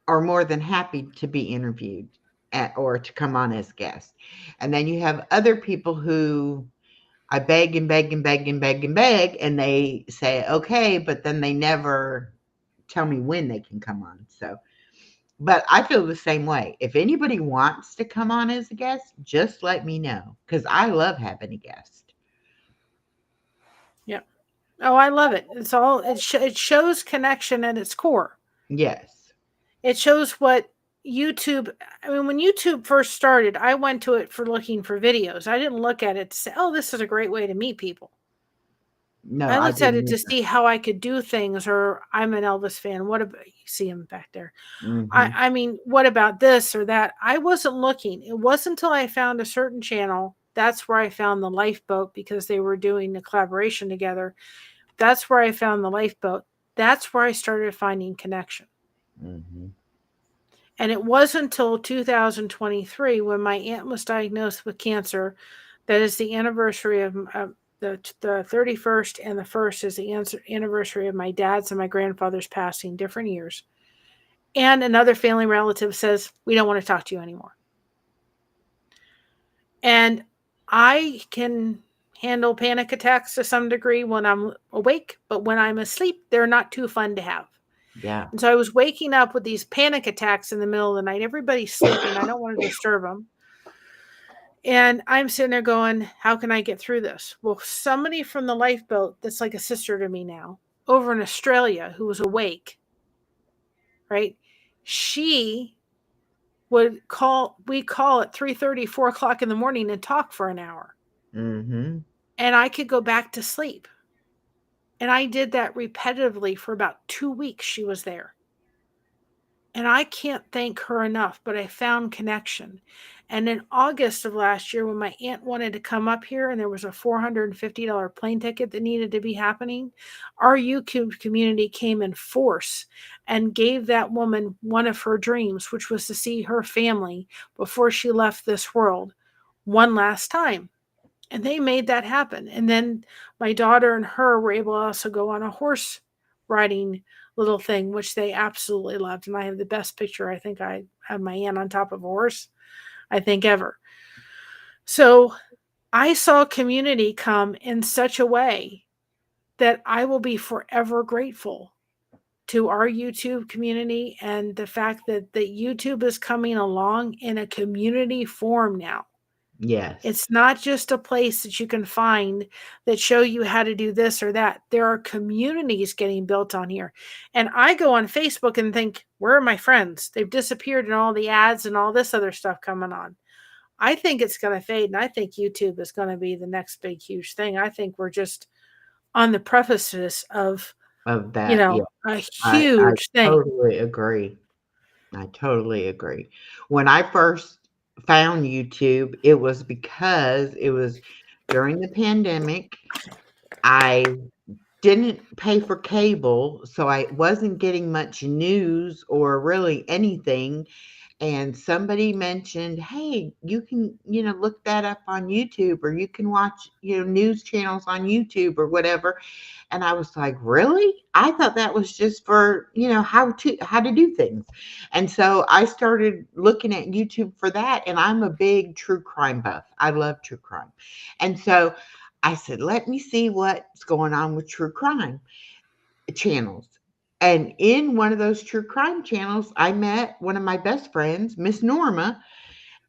are more than happy to be interviewed or to come on as guests. And then you have other people who I beg and beg and beg and beg and beg, and they say, okay, but then they never tell me when they can come on. So, but I feel the same way. If anybody wants to come on as a guest, just let me know, because I love having a guest. Yeah. Oh, I love it. It shows connection at its core. Yes. It shows what YouTube, I mean, when YouTube first started, I went to it for looking for videos. I didn't look at it to say, oh, this is a great way to meet people. No, I I looked at didn't it to either. see how I could do things, or I'm an Elvis fan. What about, you see him back there? Hmm. I mean, what about this or that? I wasn't looking. It wasn't until I found a certain channel. That's where I found the lifeboat, because they were doing the collaboration together. That's where I found the lifeboat. That's where I started finding connection. Mhm. And it wasn't until 2023 when my aunt was diagnosed with cancer. That is the anniversary of the 31st, and the 1st is the anniversary of my dad's and my grandfather's passing, different years. And another family relative says, "We don't want to talk to you anymore." And I can handle panic attacks to some degree when I'm awake, but when I'm asleep, they're not too fun to have. Yeah. And so I was waking up with these panic attacks in the middle of the night. Everybody's sleeping. I don't want to disturb them. And I'm sitting there going, how can I get through this? Well, somebody from the lifeboat that's like a sister to me now, over in Australia, who was awake, right? She would call, we call at 3:30, 4 o'clock in the morning and talk for an hour. Mhm. And I could go back to sleep. And I did that repetitively for about 2 weeks. She was there. And I can't thank her enough, but I found connection. And in August of last year, when my aunt wanted to come up here and there was a $450 plane ticket that needed to be happening, our YouTube community came in force and gave that woman one of her dreams, which was to see her family before she left this world one last time. And they made that happen. And then my daughter and her were able to also go on a horse riding little thing, which they absolutely loved. And I have the best picture. I think I had my aunt on top of a horse, I think, ever. So I saw community come in such a way that I will be forever grateful to our YouTube community, and the fact that the YouTube is coming along in a community form now. Yes. It's not just a place that you can find that show you how to do this or that. There are communities getting built on here. And I go on Facebook and think, where are my friends? They've disappeared in all the ads and all this other stuff coming on. I think it's going to fade, and I think YouTube is going to be the next big, huge thing. I think we're just on the prefaces of, Of that, yeah. a I huge thing. totally agree. I totally agree. When I first found YouTube, it was because it was during the pandemic. I didn't pay for cable, so I wasn't getting much news or really anything. And somebody mentioned, hey, you can, look that up on YouTube, or you can watch, news channels on YouTube or whatever. And I was like, really? I thought that was just for, how to do things. And so I started looking at YouTube for that. And I'm a big true crime buff. I love true crime. And so I said, let me see what's going on with true crime channels. And in one of those true crime channels, I met one of my best friends, Miss Norma,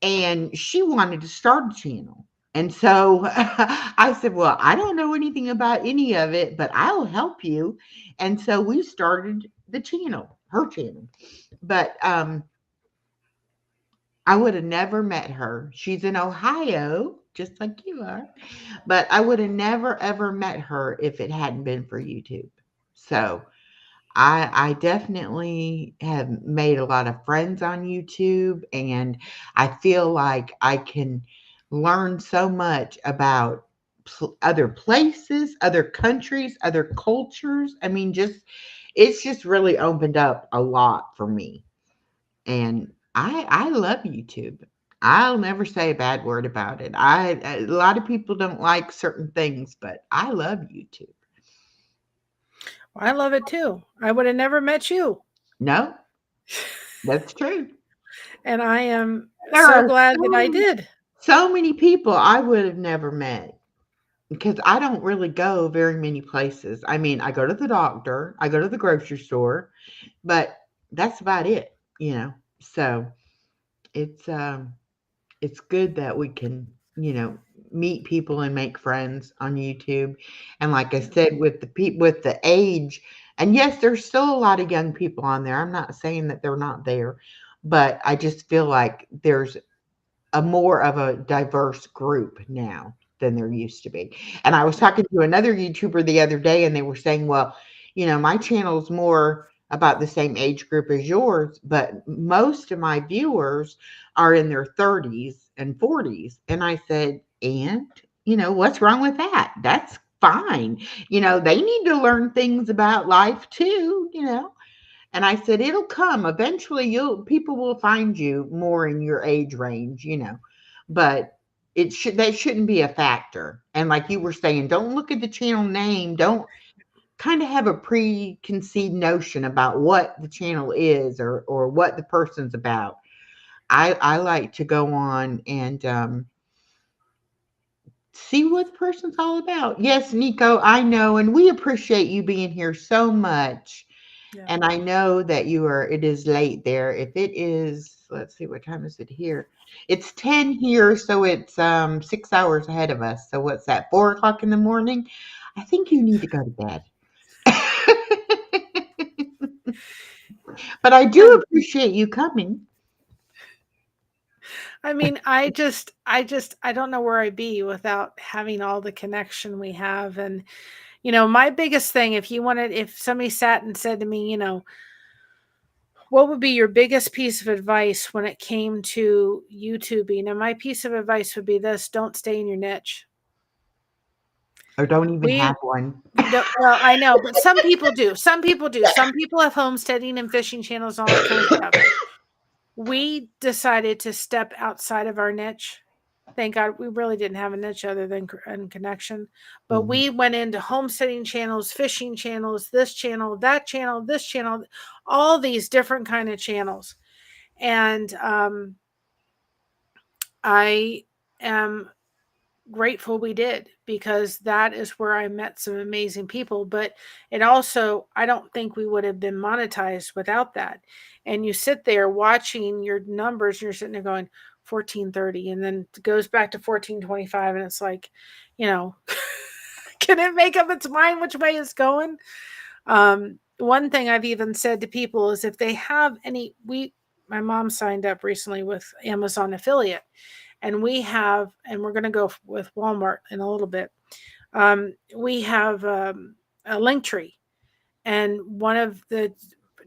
and she wanted to start a channel. And so I said, well, I don't know anything about any of it, but I'll help you. And so we started the channel, her channel. But I would have never met her. She's in Ohio, just like you are. But I would have never, ever met her if it hadn't been for YouTube. So I definitely have made a lot of friends on YouTube, and I feel like I can learn so much about other places, other countries, other cultures. I mean, it's just really opened up a lot for me, and I love YouTube. I'll never say a bad word about it. A lot of people don't like certain things, but I love YouTube. I love it too. I would have never met you. No, that's true. And I am There so are glad that I did. so many people I would have never met because I don't really go very many places. I mean, I go to the doctor, I go to the grocery store, but that's about it. So it's um it's good that we can, meet people and make friends on YouTube. And like I said, with the people with the age, and yes, there's still a lot of young people on there. I'm not saying that they're not there, but I just feel like there's a more of a diverse group now than there used to be. And I was talking to another YouTuber the other day, and they were saying, well, my channel's more about the same age group as yours, but most of my viewers are in their 30s and 40s. And I said, and what's wrong with that? That's fine. They need to learn things about life too. And I said, it'll come. Eventually people will find you more in your age range. But that shouldn't be a factor. And like you were saying, don't look at the channel name. Don't kind of have a preconceived notion about what the channel is or what the person's about. I like to go on and see what the person's all about. Yes, Nico, I know, and we appreciate you being here so much. Yeah. And I know that it is late there. If it is, let's see, what time is it here? It's 10 here, so it's 6 hours ahead of us. So what's that, 4 o'clock in the morning? I think you need to go to bed. But I do And appreciate you coming. I mean, I don't know where I'd be without having all the connection we have. And, my biggest thing, if somebody sat and said to me, what would be your biggest piece of advice when it came to YouTubing? And my piece of advice would be this: don't stay in your niche. Or don't even We have one. well, I know, but some people do. Some people do. Some people have homesteading and fishing channels and all that kind of stuff. We decided to step outside of our niche. Thank God we really didn't have a niche other than connection. But Mhm. we went into homesteading channels, fishing channels, this channel, that channel, this channel, all these different kind of channels. And I am grateful we did, because that is where I met some amazing people. But it also, I don't think we would have been monetized without that. And you sit there watching your numbers and you're sitting there going 1430, and then it goes back to 1425, and it's like, you know, can it make up its mind which way it's going? One thing I've even said to people is, if they have my mom signed up recently with Amazon affiliate, and we're going to go with Walmart in a little bit. We have a link tree, and one of the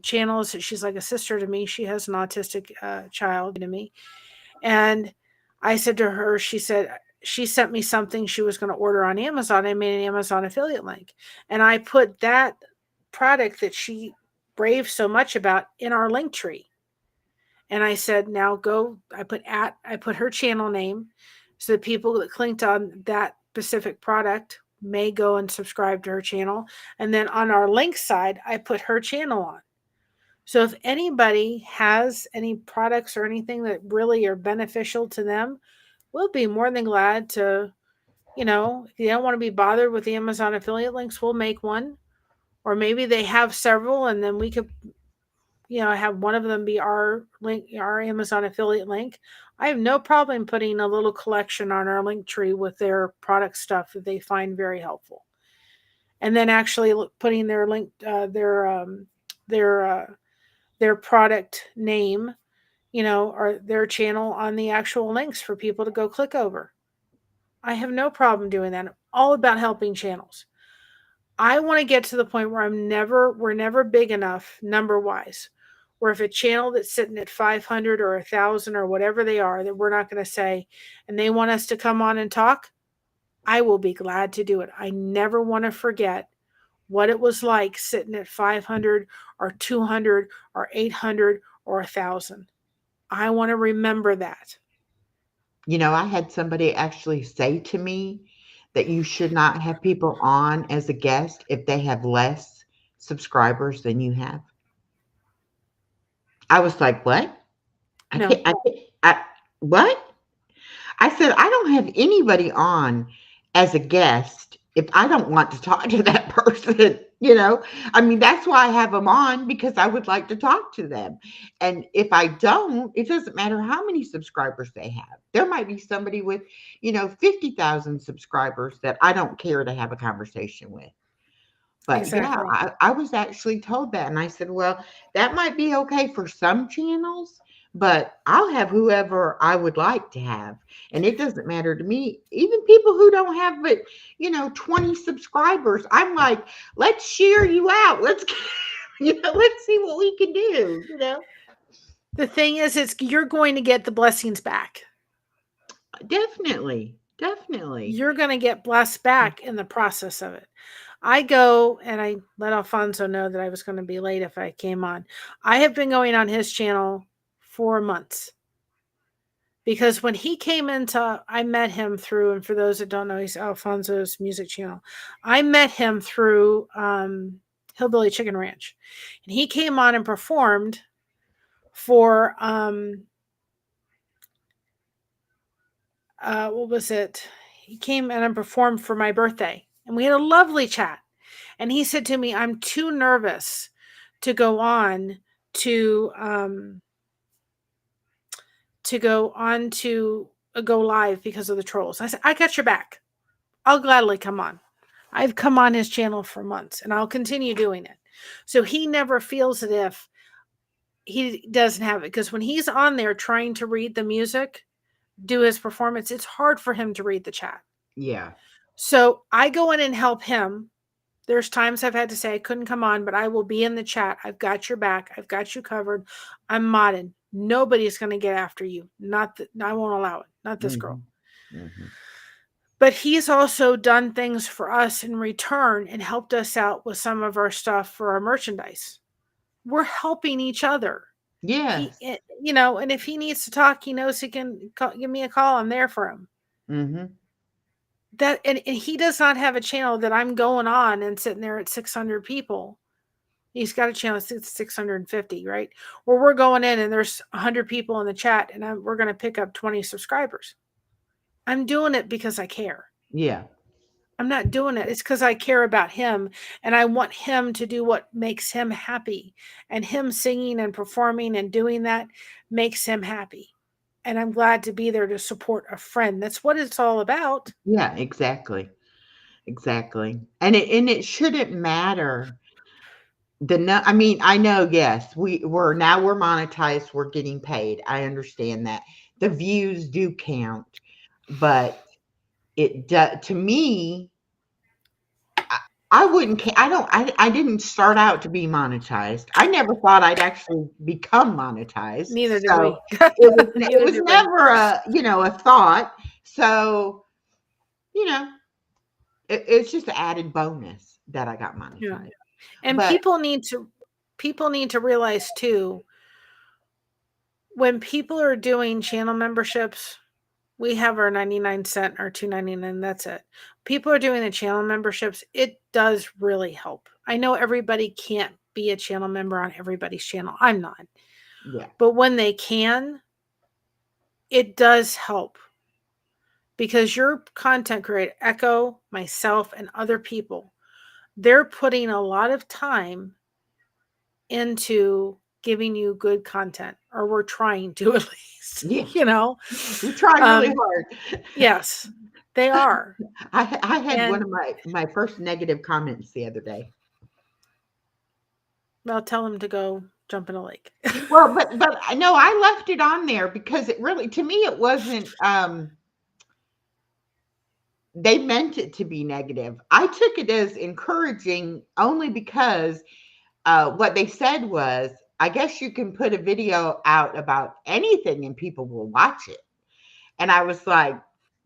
channels, she's like a sister to me. She has an autistic child to me, and I said to her, she sent me something she was going to order on Amazon. I made an Amazon affiliate link, and I put that product that she raved so much about in our link tree. And I said, now go. I put her channel name, so that people that clicked on that specific product may go and subscribe to her channel. And then on our link side, I put her channel on. So if anybody has any products or anything that really are beneficial to them, we'll be more than glad to, if you don't want to be bothered with the Amazon affiliate links, we'll make one. Or maybe they have several, and then we could, have one of them be our link, our Amazon affiliate link. I have no problem putting a little collection on our link tree with their product stuff that they find very helpful, and then actually putting their link, their their product name, or their channel on the actual links for people to go click over. I have no problem doing that. I'm all about helping channels. I want to get to the point where we're never big enough number wise, where if a channel that's sitting at 500 or 1,000 or whatever they are, that we're not going to say, and they want us to come on and talk, I will be glad to do it. I never want to forget what it was like sitting at 500 or 200 or 800 or 1,000. I want to remember that. I had somebody actually say to me that you should not have people on as a guest if they have less subscribers than you have. I was like, "What? No, I can't, what?" I said, "I don't have anybody on as a guest if I don't want to talk to that person." I mean, that's why I have them on, because I would like to talk to them. And if I don't, it doesn't matter how many subscribers they have. There might be somebody with 50,000 subscribers that I don't care to have a conversation with. But yeah, exactly. I was actually told that. And I said, well, that might be okay for some channels, but I'll have whoever I would like to have. And it doesn't matter to me. Even people who don't have but 20 subscribers, I'm like, let's share you out. Let's see what we can do. The thing is, you're going to get the blessings back. Definitely. Definitely. You're going to get blessed back in the process of it. I go and I let Alfonso know that I was going to be late if I came on. I have been going on his channel for months because when he came into, I met him through, and for those that don't know, he's Alfonso's music channel. I met him through Hillbilly Chicken Ranch, and he came on and performed for what was it? He came and performed for my birthday, and we had a lovely chat. And he said to me, "I'm too nervous to go on to go on to go live because of the trolls." I said, "I got your back. I'll gladly come on." I've come on his channel for months, and I'll continue doing it. So he never feels as if he doesn't have it, because when he's on there trying to read the music, do his performance, it's hard for him to read the chat. Yeah. So I go in and help him. There's times I've had to say I couldn't come on, but I will be in the chat. I've got your back. I've got you covered. I'm modded. Nobody's going to get after you. Not that I won't allow it. Not this girl. Mm-hmm. But he's also done things for us in return and helped us out with some of our stuff for our merchandise. We're helping each other. Yes. And if he needs to talk, he knows he can give me a call. I'm there for him. Mm-hmm. And he does not have a channel that I'm going on and sitting there at 600 people. He's got a channel that's 650, right? Where we're going in and there's 100 people in the chat, and we're going to pick up 20 subscribers. I'm doing it because I care. Yeah. I'm not doing it. It's because I care about him, and I want him to do what makes him happy. And him singing and performing and doing that makes him happy. And I'm glad to be there to support a friend. That's what it's all about. Yeah, exactly. Exactly. And it shouldn't matter. I mean, I know, yes, we're monetized, we're getting paid. I understand that. The views do count, but to me, I wouldn't I didn't start out to be monetized. I never thought I'd actually become monetized. Neither did So we. it Neither was did we. never a thought. So, you know, it's just an added bonus that I got Yeah. monetized. And But people need to realize too, when people are doing channel memberships, we have our 99 cent or $2.99. That's it. People are doing the channel memberships. It does really help. I know everybody can't be a channel member on everybody's channel. I'm not. yeah. But when they can, it does help, because your content creator, Echo, myself, and other people, they're putting a lot of time into giving you good content, or we're trying to at least, Yeah. you know. We try really Um, hard. yes, they are. I had one And of my first negative comments the other day. I'll tell them to go jump in a lake. Well, but no, I left it on there because it really, to me, it wasn't. They meant it to be negative. I took it as encouraging only because what they said was, I guess you can put a video out about anything and people will watch it. And I was like,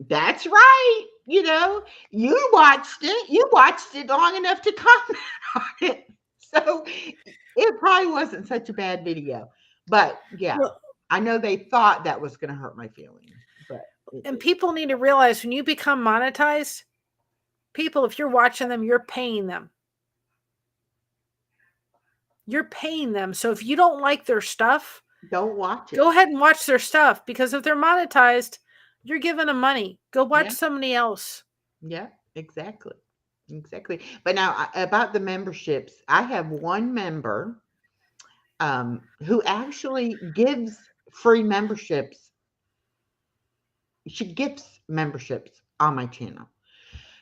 that's right. You watched it. You watched it long enough to comment on it. So it probably wasn't such a bad video. But yeah, Well, I know they thought that was going to hurt my feelings, but it and did. people need to realize, when you become monetized, people, if you're watching them, you're paying them. You're paying them. So if you don't like their stuff, Don't watch go it. ahead and watch their stuff, because if they're monetized, you're giving them money. Go watch Yeah. somebody else. Yeah, exactly. Exactly. But now about the memberships, I have one member who actually gives free memberships. She gives memberships on my channel.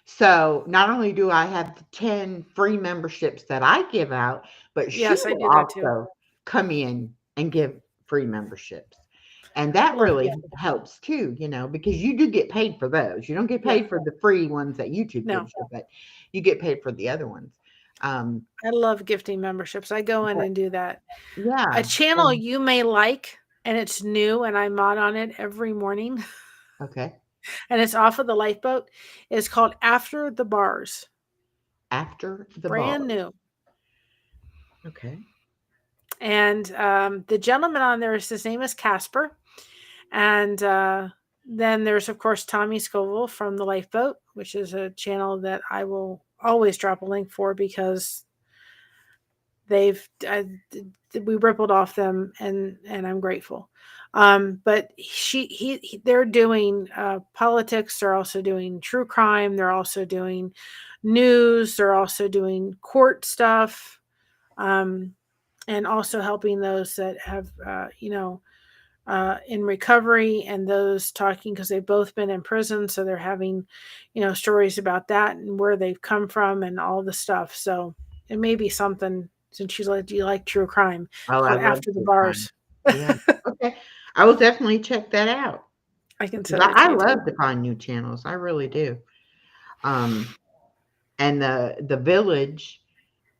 So not only do I have 10 free memberships that I give out, but she Yes, I will do that too. also come in and give free memberships. And that Love really gifting. helps too, because you do get paid for those. You don't get Yeah. paid for the free ones that YouTube No, gives you, but you get paid for the other ones. I love gifting memberships. I go in But and do that. A yeah. channel you may like, and it's new, and I mod on it every morning. Okay. and it's off of the lifeboat. It's called After the Bars. After the bar. Brand new. Okay. And the gentleman on there is his name is Casper. And then there's of course Tommy Scoville from the Lifeboat, which is a channel that I will always drop a link for because they've we rippled off them, and I'm grateful. But they're doing politics. They're also doing true crime. They're also doing news. They're also doing court stuff, um, and also helping those that have in recovery, and those talking because they've both been in prison, so they're having stories about that and where they've come from and all the stuff. So it may be something, since you like true crime. Oh, It's I called love After the true crime. Bars. Yeah. Okay. I will definitely check that out I can because send it I to you too. love to find new channels. I really do. Um, and the village,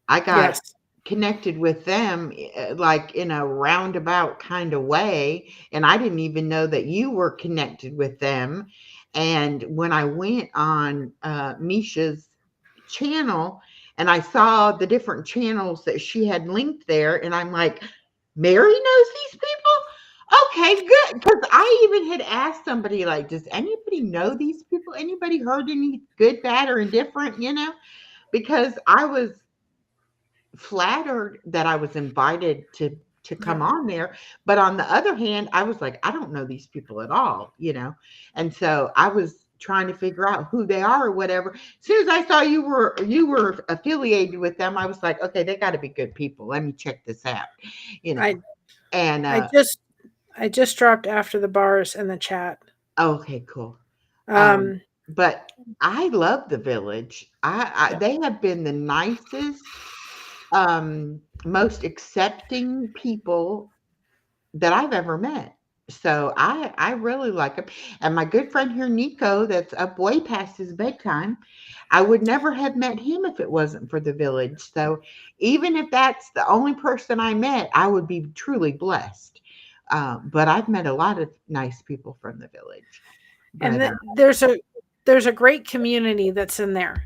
I got Yes. connected with them like in a roundabout kind of way, and I didn't even know that you were connected with them. And when I went on Misha's channel and I saw the different channels that she had linked there, and I'm like, Mary knows these people? Okay, good. Because I even had asked somebody, like, does anybody know these people? Anybody heard any good, bad, or indifferent, Because I was flattered that I was invited to Yeah. come on there, but on the other hand, I was like, I don't know these people at all. And so I was trying to figure out who they are or whatever. As soon as I saw you were affiliated with them, I was like, okay, they got to be good people. Let me check this out, you know. I And I just I just dropped After the Bars in the chat. okay, cool. Um, Um, but I love the village. I yeah. They have been the nicest, most accepting people that I've ever met. So I really like him. And my good friend here, Nico, that's up way past his bedtime, I would never have met him if it wasn't for the village. So even if that's the only person I met, I would be truly blessed. But I've met a lot of nice people from the village. And But there's a great community that's in there.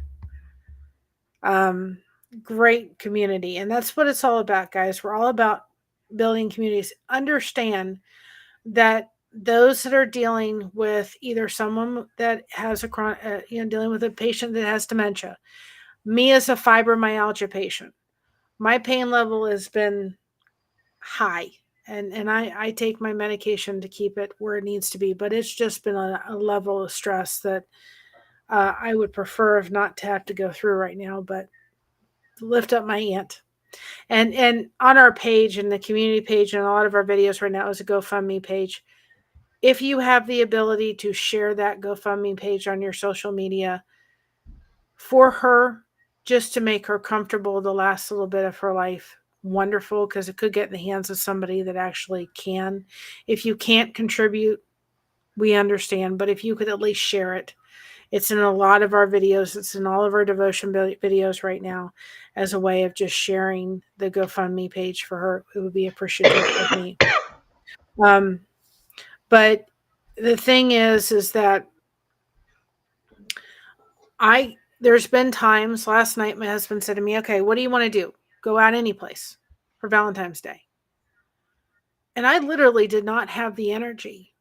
Um, Great community, and that's what it's all about, guys. We're all about building communities. Understand that those that are dealing with either someone that has dealing with a patient that has dementia, me as a fibromyalgia patient, my pain level has been high, and I take my medication to keep it where it needs to be, but it's just been a level of stress that I would prefer if not to have to go through right now, but lift up my aunt. And on our page and the community page and a lot of our videos right now is a GoFundMe page. If you have the ability to share that GoFundMe page on your social media for her, just to make her comfortable the last little bit of her life, wonderful, because it could get in the hands of somebody that actually can. If you can't contribute, we understand, but if you could at least share it. It's in a lot of our videos. It's in all of our devotion videos right now as a way of just sharing the GoFundMe page for her. It would be appreciative of me. Um, but the thing is that there's been times. Last night my husband said to me, okay, what do you want to do? Go out any place for Valentine's Day. And I literally did not have the energy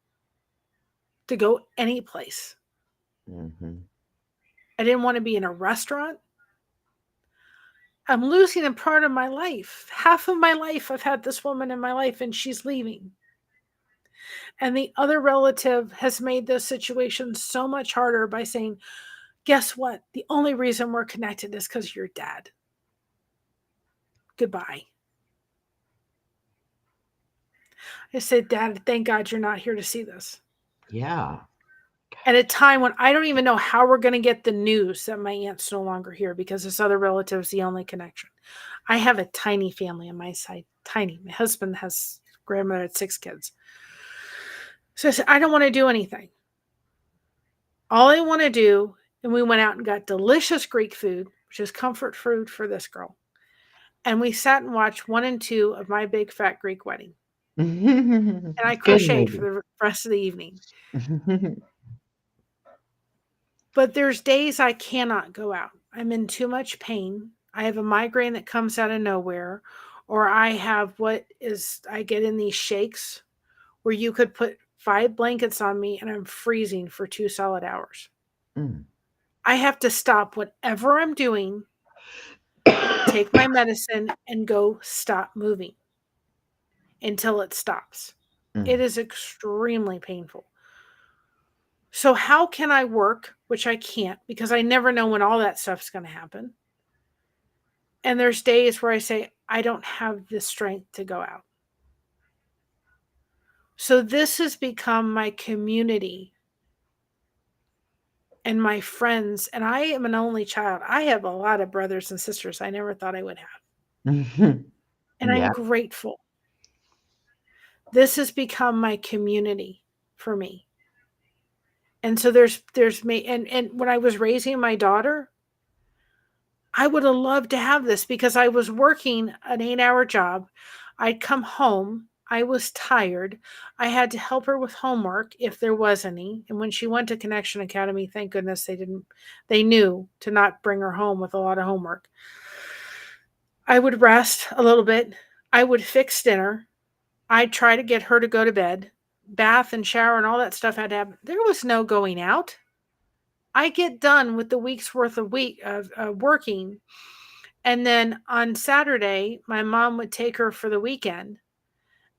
to go any place. mhm. I didn't want to be in a restaurant. I'm losing a part of my life. Half of my life I've had this woman in my life and she's leaving. And the other relative has made those situations so much harder by saying, guess what? The only reason we're connected is because you're dad. Goodbye. I said, Dad, thank God you're not here to see this. Yeah. At a time when I don't even know how we're going to get the news that my aunt's no longer here because this other relative is the only connection. I have a tiny family on my side. Tiny. My husband has grandmother had 6 kids. So I said, I don't want to do anything. All I want to do, and we went out and got delicious Greek food, which is comfort food for this girl. And we sat and watched 1 and 2 of My Big Fat Greek Wedding. And I Good crocheted for movie. the rest of the evening. But there's days I cannot go out. I'm in too much pain. I have a migraine that comes out of nowhere, or I have what is, I get in these shakes where you could put 5 blankets on me and I'm freezing for 2 solid hours. Mm. I have to stop whatever I'm doing, take my medicine, and go stop moving until it stops. It Mm. is extremely painful. So, how can I work, which I can't because I never know when all that stuff's going to happen? And there's days where I say, I don't have the strength to go out. So, this has become my community and my friends. And I am an only child. I have a lot of brothers and sisters I never thought I would have. Mhm. And I'm Yeah. grateful. This has become my community for me. And so there's me, and when I was raising my daughter, I would have loved to have this because I was working an 8-hour job. I'd come home. I was tired. I had to help her with homework if there was any. And when she went to Connection Academy, thank goodness they knew to not bring her home with a lot of homework. I would rest a little bit. I would fix dinner. I'd try to get her to go to bed. Bath and shower and all that stuff had to happen. There was no going out. I get done with the week's worth of working, and then on Saturday, my mom would take her for the weekend.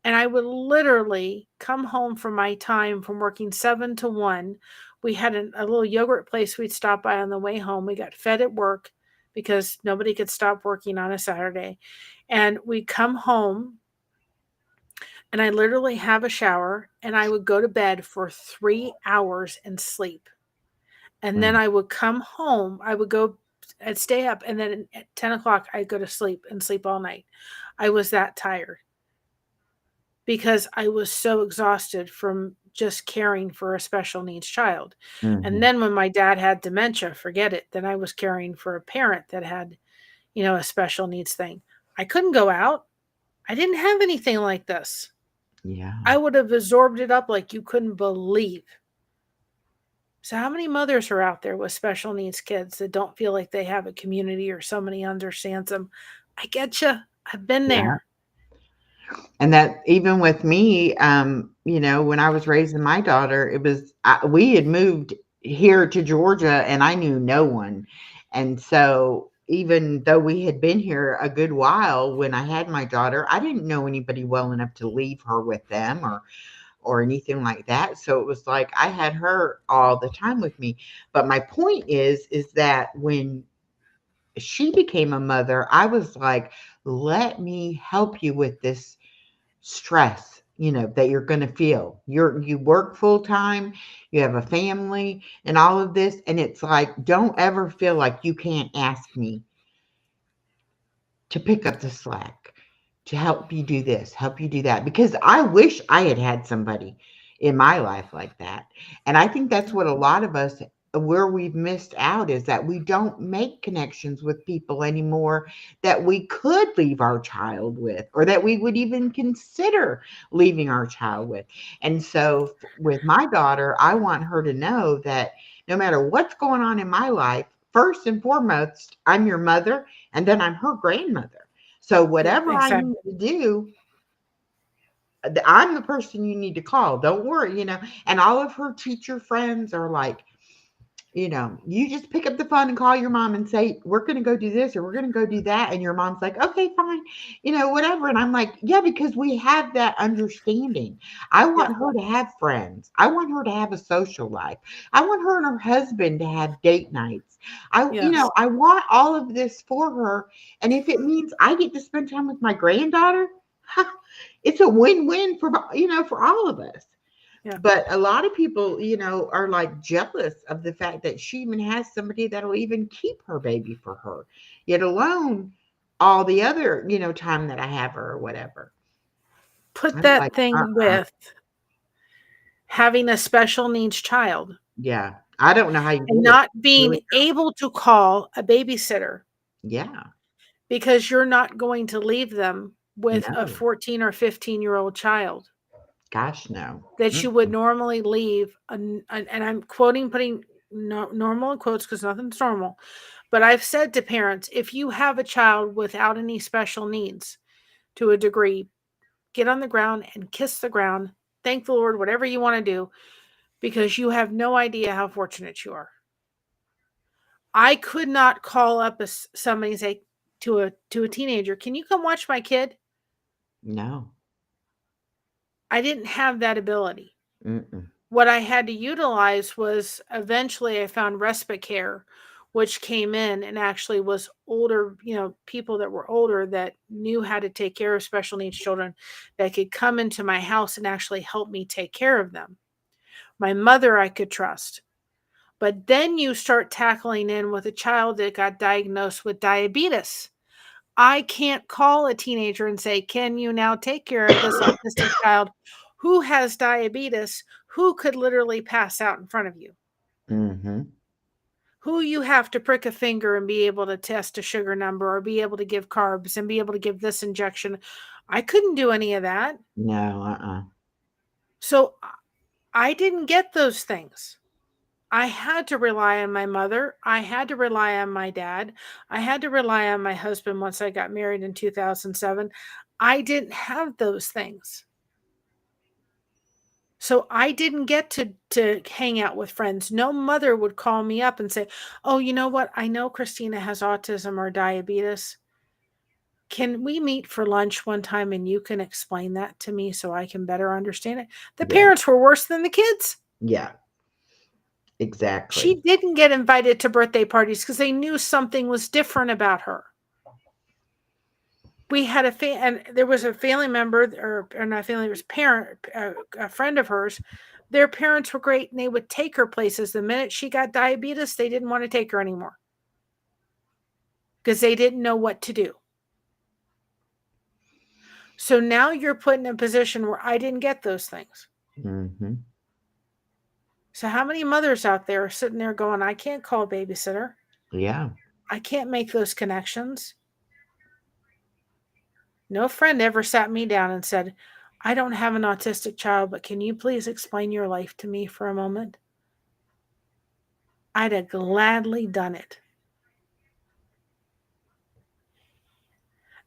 And I would literally come home from my time from working 7 to 1. We had a little yogurt place we'd stop by on the way home. We got fed at work because nobody could stop working on a Saturday. And we'd come home and I literally have a shower and I would go to bed for 3 hours and sleep. And then Mm. I would come home. I'd stay up, and then at 10 o'clock, I'd go to sleep and sleep all night. I was that tired because I was so exhausted from just caring for a special needs child. And Mhm. then when my dad had dementia, forget it. Then I was caring for a parent that had, a special needs thing. I couldn't go out. I didn't have anything like this. Yeah. I would have absorbed it up like you couldn't believe. So, how many mothers are out there with special needs kids that don't feel like they have a community or somebody understands them? I get you. I've been Yeah. there. And that even with me, when I was raising my daughter, we had moved here to Georgia and I knew no one. And so even though we had been here a good while when I had my daughter, I didn't know anybody well enough to leave her with them or anything like that. So it was like I had her all the time with me. But my point is that when she became a mother, I was like, let me help you with this stress, that you're going to feel. You work full time, you have a family and all of this, and it's like, don't ever feel like you can't ask me to pick up the slack, to help you do this, help you do that, because I wish I had had somebody in my life like that. And I think that's what a lot of us, where we've missed out, is that we don't make connections with people anymore that we could leave our child with, or that we would even consider leaving our child with. And so with my daughter, I want her to know that no matter what's going on in my life, first and foremost, I'm your mother, and then I'm her grandmother. So Yeah, whatever I need exactly. to do, I'm the person you need to call. Don't worry, And all of her teacher friends are like, you just pick up the phone and call your mom and say, we're going to go do this or we're going to go do that. And your mom's like, okay, fine, whatever. And I'm like, yeah, because we have that understanding. I Yeah. want her to have friends. I want her to have a social life. I want her and her husband to have date nights. Yes. I want all of this for her. And if it means I get to spend time with my granddaughter, it's a win-win for all of us. Yeah. But a lot of people, are like jealous of the fact that she even has somebody that'll even keep her baby for her, yet alone all the other, time that I have her or whatever. Put I'm that like, thing with having a special needs child yeah, I don't know how you and do it. not being Really? able to call a babysitter Yeah. because you're not going to leave them with a No. 14 or 15-year-old child Gosh, no. that you would Mm-mm. normally leave. And I'm quoting, putting normal in quotes because nothing's normal. But I've said to parents, if you have a child without any special needs to a degree, get on the ground and kiss the ground. Thank the Lord, whatever you want to do, because you have no idea how fortunate you are. I could not call up somebody and say to a teenager, "Can you come watch my kid?" No. I didn't have that ability. Mm-mm. What I had to utilize was eventually I found respite care, which came in and actually was older, people that were older that knew how to take care of special needs children that could come into my house and actually help me take care of them. My mother I could trust. But then you start tackling in with a child that got diagnosed with diabetes. I can't call a teenager and say, "Can you now take care of this autistic child who has diabetes, who could literally pass out in front of you, Mm-hmm. who you have to prick a finger and be able to test a sugar number or be able to give carbs and be able to give this injection?" I couldn't do any of that. No. Uh-uh. So I didn't get those things. I had to rely on my mother. I had to rely on my dad. I had to rely on my husband once I got married in 2007. I didn't have those things. So I didn't get to hang out with friends. No mother would call me up and say, "Oh, you know what? I know Christina has autism or diabetes. Can we meet for lunch one time and you can explain that to me so I can better understand it?" The Yeah. parents were worse than the kids. Yeah. Exactly. She didn't get invited to birthday parties because they knew something was different about her. We had and there was a family member, or not family, it was parent, a friend of hers. Their parents were great and they would take her places. The minute she got diabetes, they didn't want to take her anymore because they didn't know what to do. So now you're put in a position where I didn't get those things. Mm-hmm. So how many mothers out there are sitting there going, "I can't call a babysitter. Yeah. I can't make those connections." No friend ever sat me down and said, "I don't have an autistic child, but can you please explain your life to me for a moment?" I'd have gladly done it.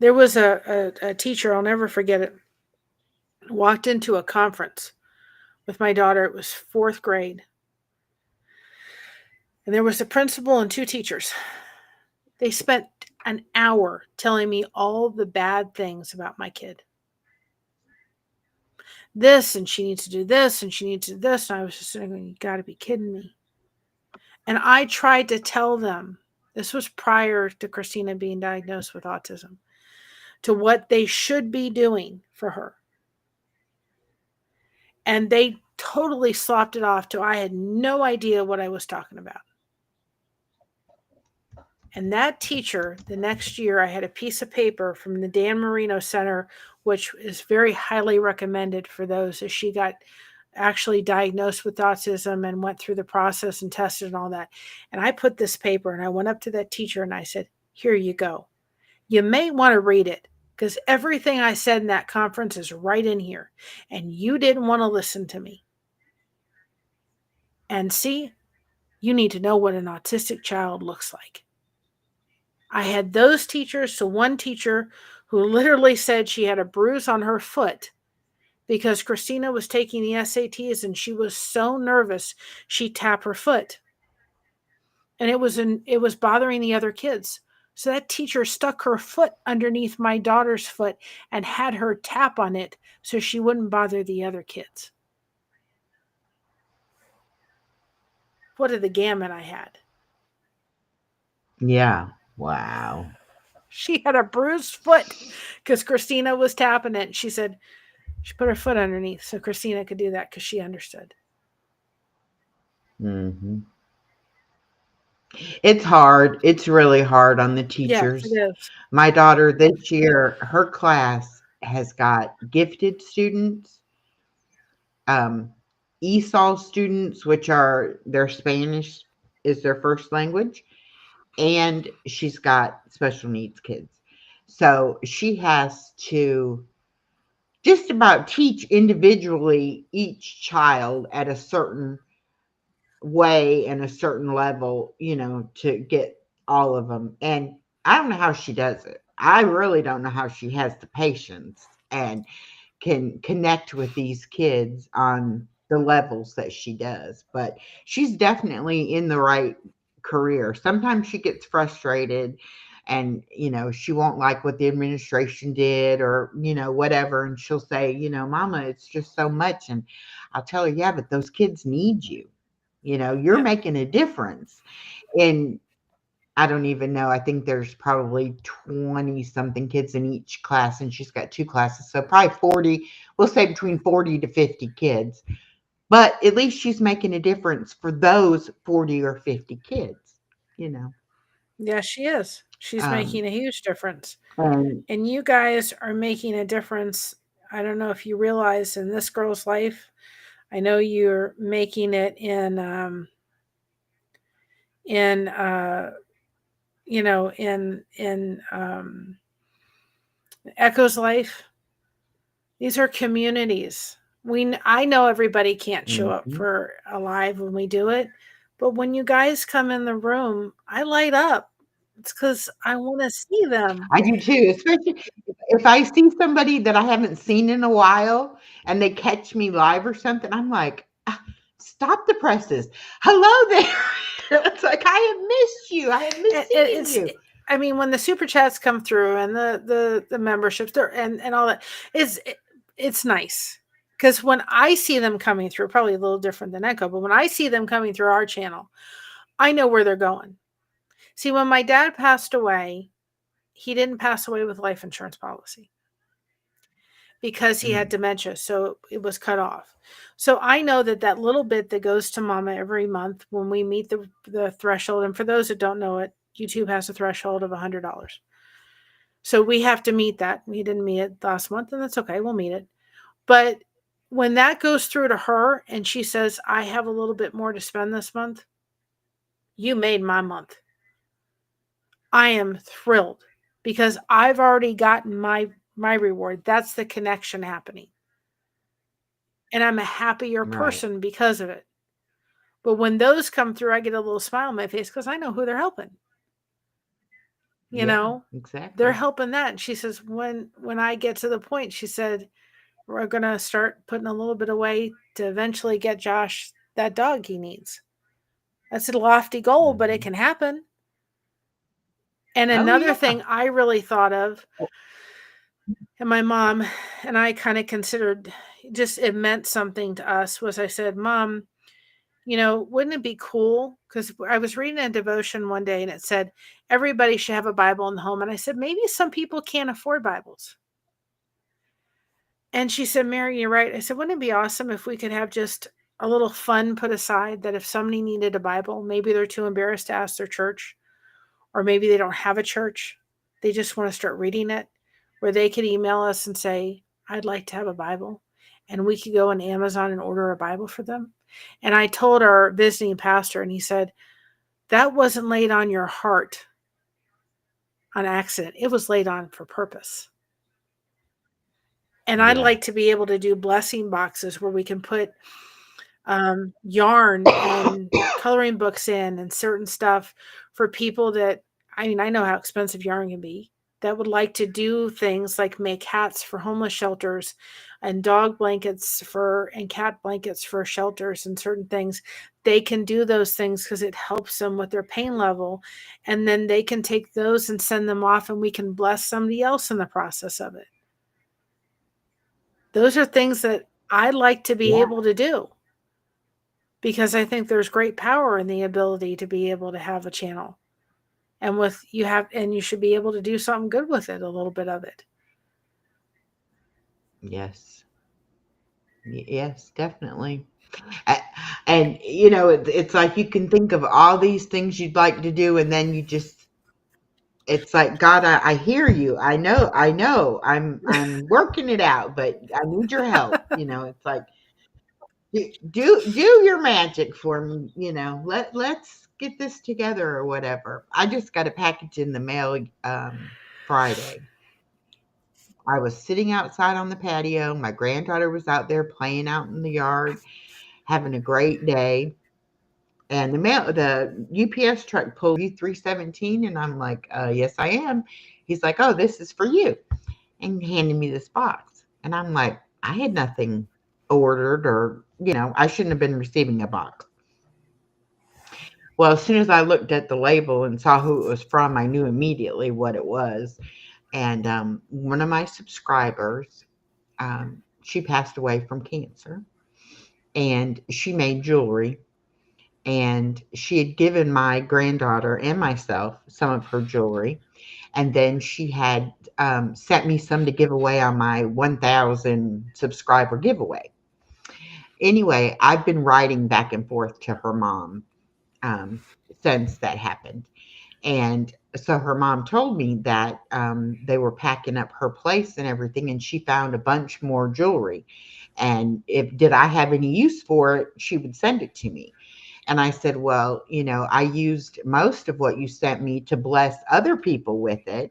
There was a teacher, I'll never forget it, walked into a conference with my daughter. It was fourth grade. And there was a principal and two teachers. They spent an hour telling me all the bad things about my kid. This, and she needs to do this, and she needs to do this. And I was just sitting going, "You got to be kidding me." And I tried to tell them, this was prior to Christina being diagnosed with autism, to what they should be doing for her. And they totally slopped it off to I had no idea what I was talking about. And that teacher, the next year, I had a piece of paper from the Dan Marino Center, which is very highly recommended for those, as she got actually diagnosed with autism and went through the process and tested and all that. And I put this paper and I went up to that teacher and I said, "Here you go. You may want to read it because everything I said in that conference is right in here. And you didn't want to listen to me. And see, you need to know what an autistic child looks like." I had those teachers. So one teacher who literally said she had a bruise on her foot because Christina was taking the SATs and she was so nervous she tapped her foot. And it was bothering the other kids. So that teacher stuck her foot underneath my daughter's foot and had her tap on it so she wouldn't bother the other kids. What a the gamut I had. Yeah. Wow. She had a bruised foot because Christina was tapping it. She said she put her foot underneath so Christina could do that because she understood. Mm-hmm. It's hard. It's really hard on the Yes, it teachers. is. My daughter this year, her class has got gifted students, um, ESOL students, which are their Spanish is their first language, and she's got special needs kids. So she has to just about teach individually each child at a certain way and a certain level, to get all of them. And I don't know how she does it. I really don't know how she has the patience and can connect with these kids on the levels that she does. But she's definitely in the right career. Sometimes she gets frustrated and, she won't like what the administration did or, whatever. And she'll say, Mama, it's just so much. And I'll tell her, yeah, but those kids need you. You're Yeah. making a difference. And I don't even know. I think there's probably 20 something kids in each class, and she's got two classes. So probably 40, we'll say between 40 to 50 kids. But at least she's making a difference for those 40 or 50 kids, you know. Yeah, she is. She's Um, making a huge difference. and And you guys are making a difference. I don't know if you realize in this girl's life. I know you're making it in in Echo's life. These are communities. I know everybody can't show up mhm. for a live when we do it, but when you guys come in the room, I light up. It's because I want to see them. I do too, especially if I see somebody that I haven't seen in a while and they catch me live or something, I'm like, "Ah, stop the presses. Hello there." It's like, I have missed you. I have missed seeing It's you. I mean, when the super chats come through and the memberships there and all that, it's nice because when I see them coming through, probably a little different than Echo, but when I see them coming through our channel, I know where they're going. See, when my dad passed away, he didn't pass away with life insurance policy because he had Mm, dementia, so it was cut off. So I know that that little bit that goes to mama every month when we meet the threshold, and for those that don't know it, YouTube has a threshold of $100. So we have to meet that. We didn't meet it last month, and that's okay. We'll meet it. But when that goes through to her and she says, I have a little bit more to spend this month, you made my month. I am thrilled because I've already gotten my reward. That's the connection happening. And I'm a happier right. person because of it. But when those come through, I get a little smile on my face because I know who they're helping. You Yeah, know, they're exactly. helping that. And she says, when I get to the point, she said, we're gonna start putting a little bit away to eventually get Josh that dog he needs. That's a lofty goal, but it Hmm. can happen. And Oh, another yeah. thing I really thought of, and my mom and I kind of considered just it meant something to us was I said, Mom, wouldn't it be cool? Because I was reading a devotion one day and it said everybody should have a Bible in the home. And I said, maybe some people can't afford Bibles. And she said, Mary, you're right. I said, wouldn't it be awesome if we could have just a little fun put aside that if somebody needed a Bible, maybe they're too embarrassed to ask their church, or maybe they don't have a church, they just want to start reading it, where they could email us and say, I'd like to have a Bible. And we could go on Amazon and order a Bible for them. And I told our visiting pastor, and he said, that wasn't laid on your heart on accident. It was laid on for purpose. And I'd Yeah. like to be able to do blessing boxes where we can put yarn and coloring books in and certain stuff for people that, I mean, I know how expensive yarn can be, that would like to do things like make hats for homeless shelters and dog blankets for and cat blankets for shelters and certain things. They can do those things because it helps them with their pain level, and then they can take those and send them off and we can bless somebody else in the process of it. Those are things that I like to be Yeah. able to do because I think there's great power in the ability to be able to have a channel. And you should be able to do something good with it, a little bit of it. Yes. Yes, definitely. A- And, it's like you can think of all these things you'd like to do, and then it's like, God, I hear you. I know. I'm working it out, but I need your help. It's like, do your magic for me. Let's get this together or whatever. I just got a package in the mail Friday. I was sitting outside on the patio. My granddaughter was out there playing out in the yard, having a great day. And the UPS truck pulled, "You 317?" And I'm like, "Yes, I am." He's like, "Oh, this is for you," and handed me this box. And I'm like, I had nothing ordered, or, I shouldn't have been receiving a box. Well, as soon as I looked at the label and saw who it was from, I knew immediately what it was. And one of my subscribers, she passed away from cancer, and she made jewelry. And she had given my granddaughter and myself some of her jewelry. And then she had sent me some to give away on my 1,000 subscriber giveaway. Anyway, I've been writing back and forth to her mom um, since that happened. And so her mom told me that they were packing up her place and everything, and she found a bunch more jewelry. And if did I have any use for it, she would send it to me. And I said, "Well, I used most of what you sent me to bless other people with it.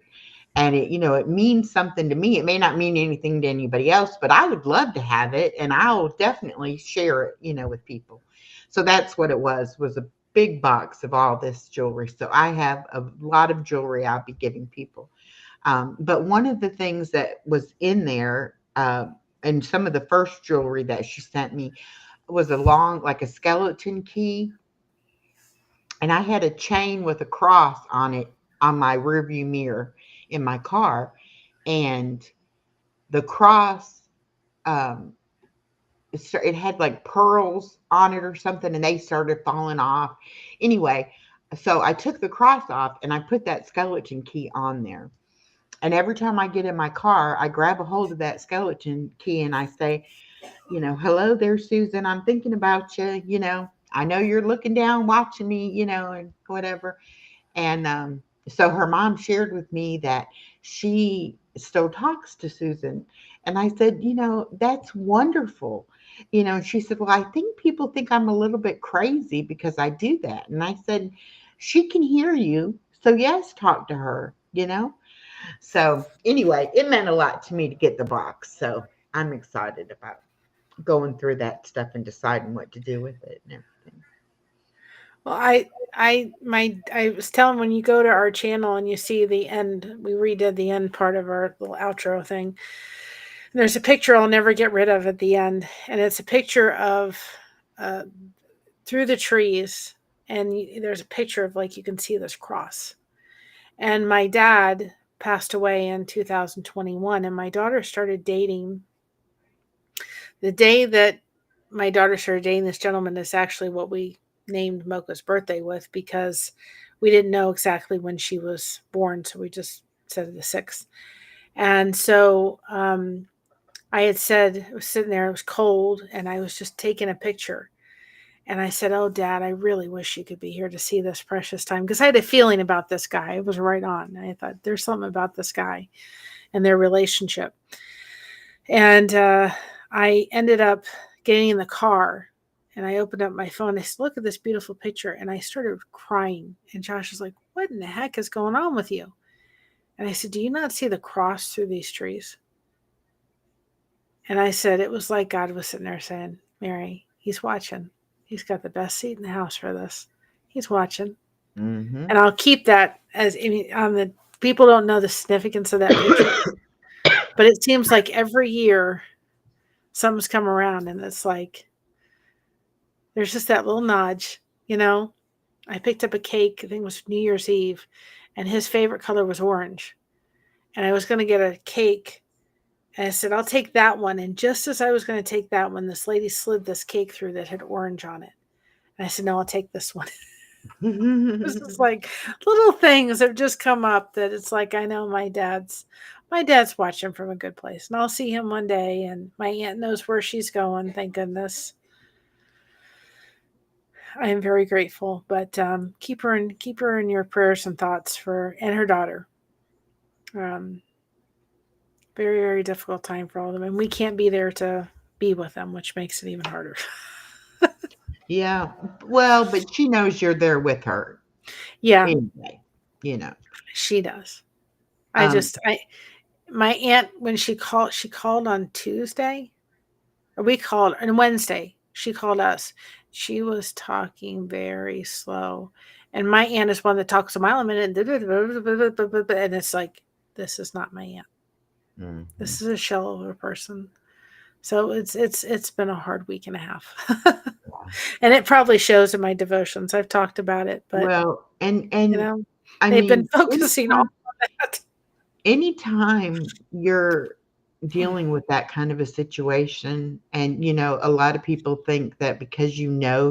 And it means something to me. It may not mean anything to anybody else, but I would love to have it, and I'll definitely share it, with people." So that's what it was a big box of all this jewelry. So I have a lot of jewelry I'll be giving people. But one of the things that was in there, and some of the first jewelry that she sent me, was a long, like a skeleton key, and I had a chain with a cross on it on my rearview mirror in my car, and the cross, um, it had like pearls on it or something, and they started falling off. Anyway, so I took the cross off and I put that skeleton key on there. And every time I get in my car, I grab a hold of that skeleton key and I say, "Hello there, Susan. I'm thinking about you. I know you're looking down, watching me, and whatever." And so her mom shared with me that she still talks to Susan. And I said, "That's wonderful." She said, "Well, I think people think I'm a little bit crazy because I do that." And I said, "She can hear you. So, yes, talk to her." So, anyway, it meant a lot to me to get the box. So, I'm excited about going through that stuff and deciding what to do with it and everything. Well, I was telling when you go to our channel and you see the end, we redid the end part of our little outro thing. And there's a picture I'll never get rid of at the end, and it's a picture of uh, through the trees, and there's a picture of like you can see this cross. And my dad passed away in 2021, and my daughter started dating the day that my daughter started dating this gentleman is actually what we named Mocha's birthday with because we didn't know exactly when she was born, so we just said the 6th. And so I had said, I was sitting there, it was cold, and I was just taking a picture. And I said, "Oh, Dad, I really wish you could be here to see this precious time." Because I had a feeling about this guy. It was right on. I thought, there's something about this guy and their relationship. And I ended up getting in the car and I opened up my phone. I said, "Look at this beautiful picture." And I started crying. And Josh was like, "What in the heck is going on with you?" And I said, "Do you not see the cross through these trees?" And I said, it was like God was sitting there saying, "Mary, he's watching. He's got the best seat in the house for this. He's watching." Mm-hmm. And I'll keep that as, I mean, on the people don't know the significance of that picture, but it seems like every year something's come around and it's like, there's just that little nudge, you know? I picked up a cake, I think it was New Year's Eve, and his favorite color was orange. And I was going to get a cake. And I said, "I'll take that one." And just as I was going to take that one, this lady slid this cake through that had orange on it. And I said, "No, I'll take this one." It's just like little things have just come up that it's like I know my dad's watching from a good place, and I'll see him one day. And my aunt knows where she's going. Thank goodness. I am very grateful. But keep her in your prayers and thoughts for and her daughter. Um, very very difficult time for all of them, and we can't be there to be with them, which makes it even harder. Yeah. Well, but she knows you're there with her Yeah, anyway, you know. she does. I Um, just I my aunt when she called on Tuesday. Or we called on Wednesday. She called us. She was talking very slow. And my aunt is one that talks a mile a minute, and it's like, this is not my aunt. Mhm. This is a shell of a person. So it's been a hard week and a half. Yeah. And it probably shows in my devotions. I've talked about it, but Well, you and know, I they've been mean, focusing all on that. anytime you're dealing with that kind of a situation, and a lot of people think that because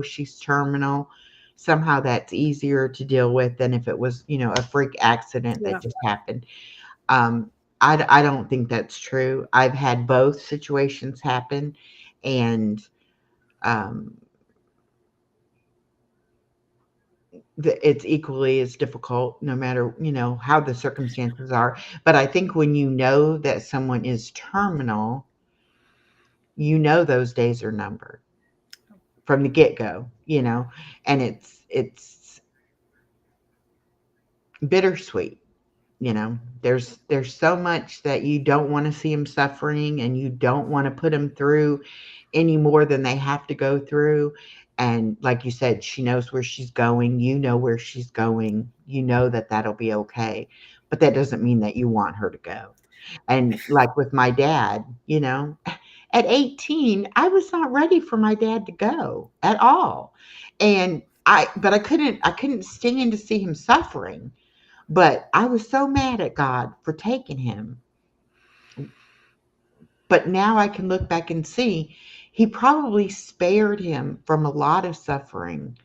she's terminal, somehow that's easier to deal with than if it was a freak accident Yeah. that just happened. um I don't think that's true. I've had both situations happen, and um it's equally as difficult no matter how the circumstances are. But I think when you know that someone is terminal, those days are numbered from the get-go, and it's bittersweet. There's so much that you don't want to see them suffering, and you don't want to put them through any more than they have to go through. And like you said, she knows where she's going, where she's going, that that'll be okay. But that doesn't mean that you want her to go. I And like with my dad, at 18, I was not ready for my dad to go at all. And I couldn't stand to see him suffering. But I was so mad at God for taking him. But now I can look back and see he probably spared him from a lot of suffering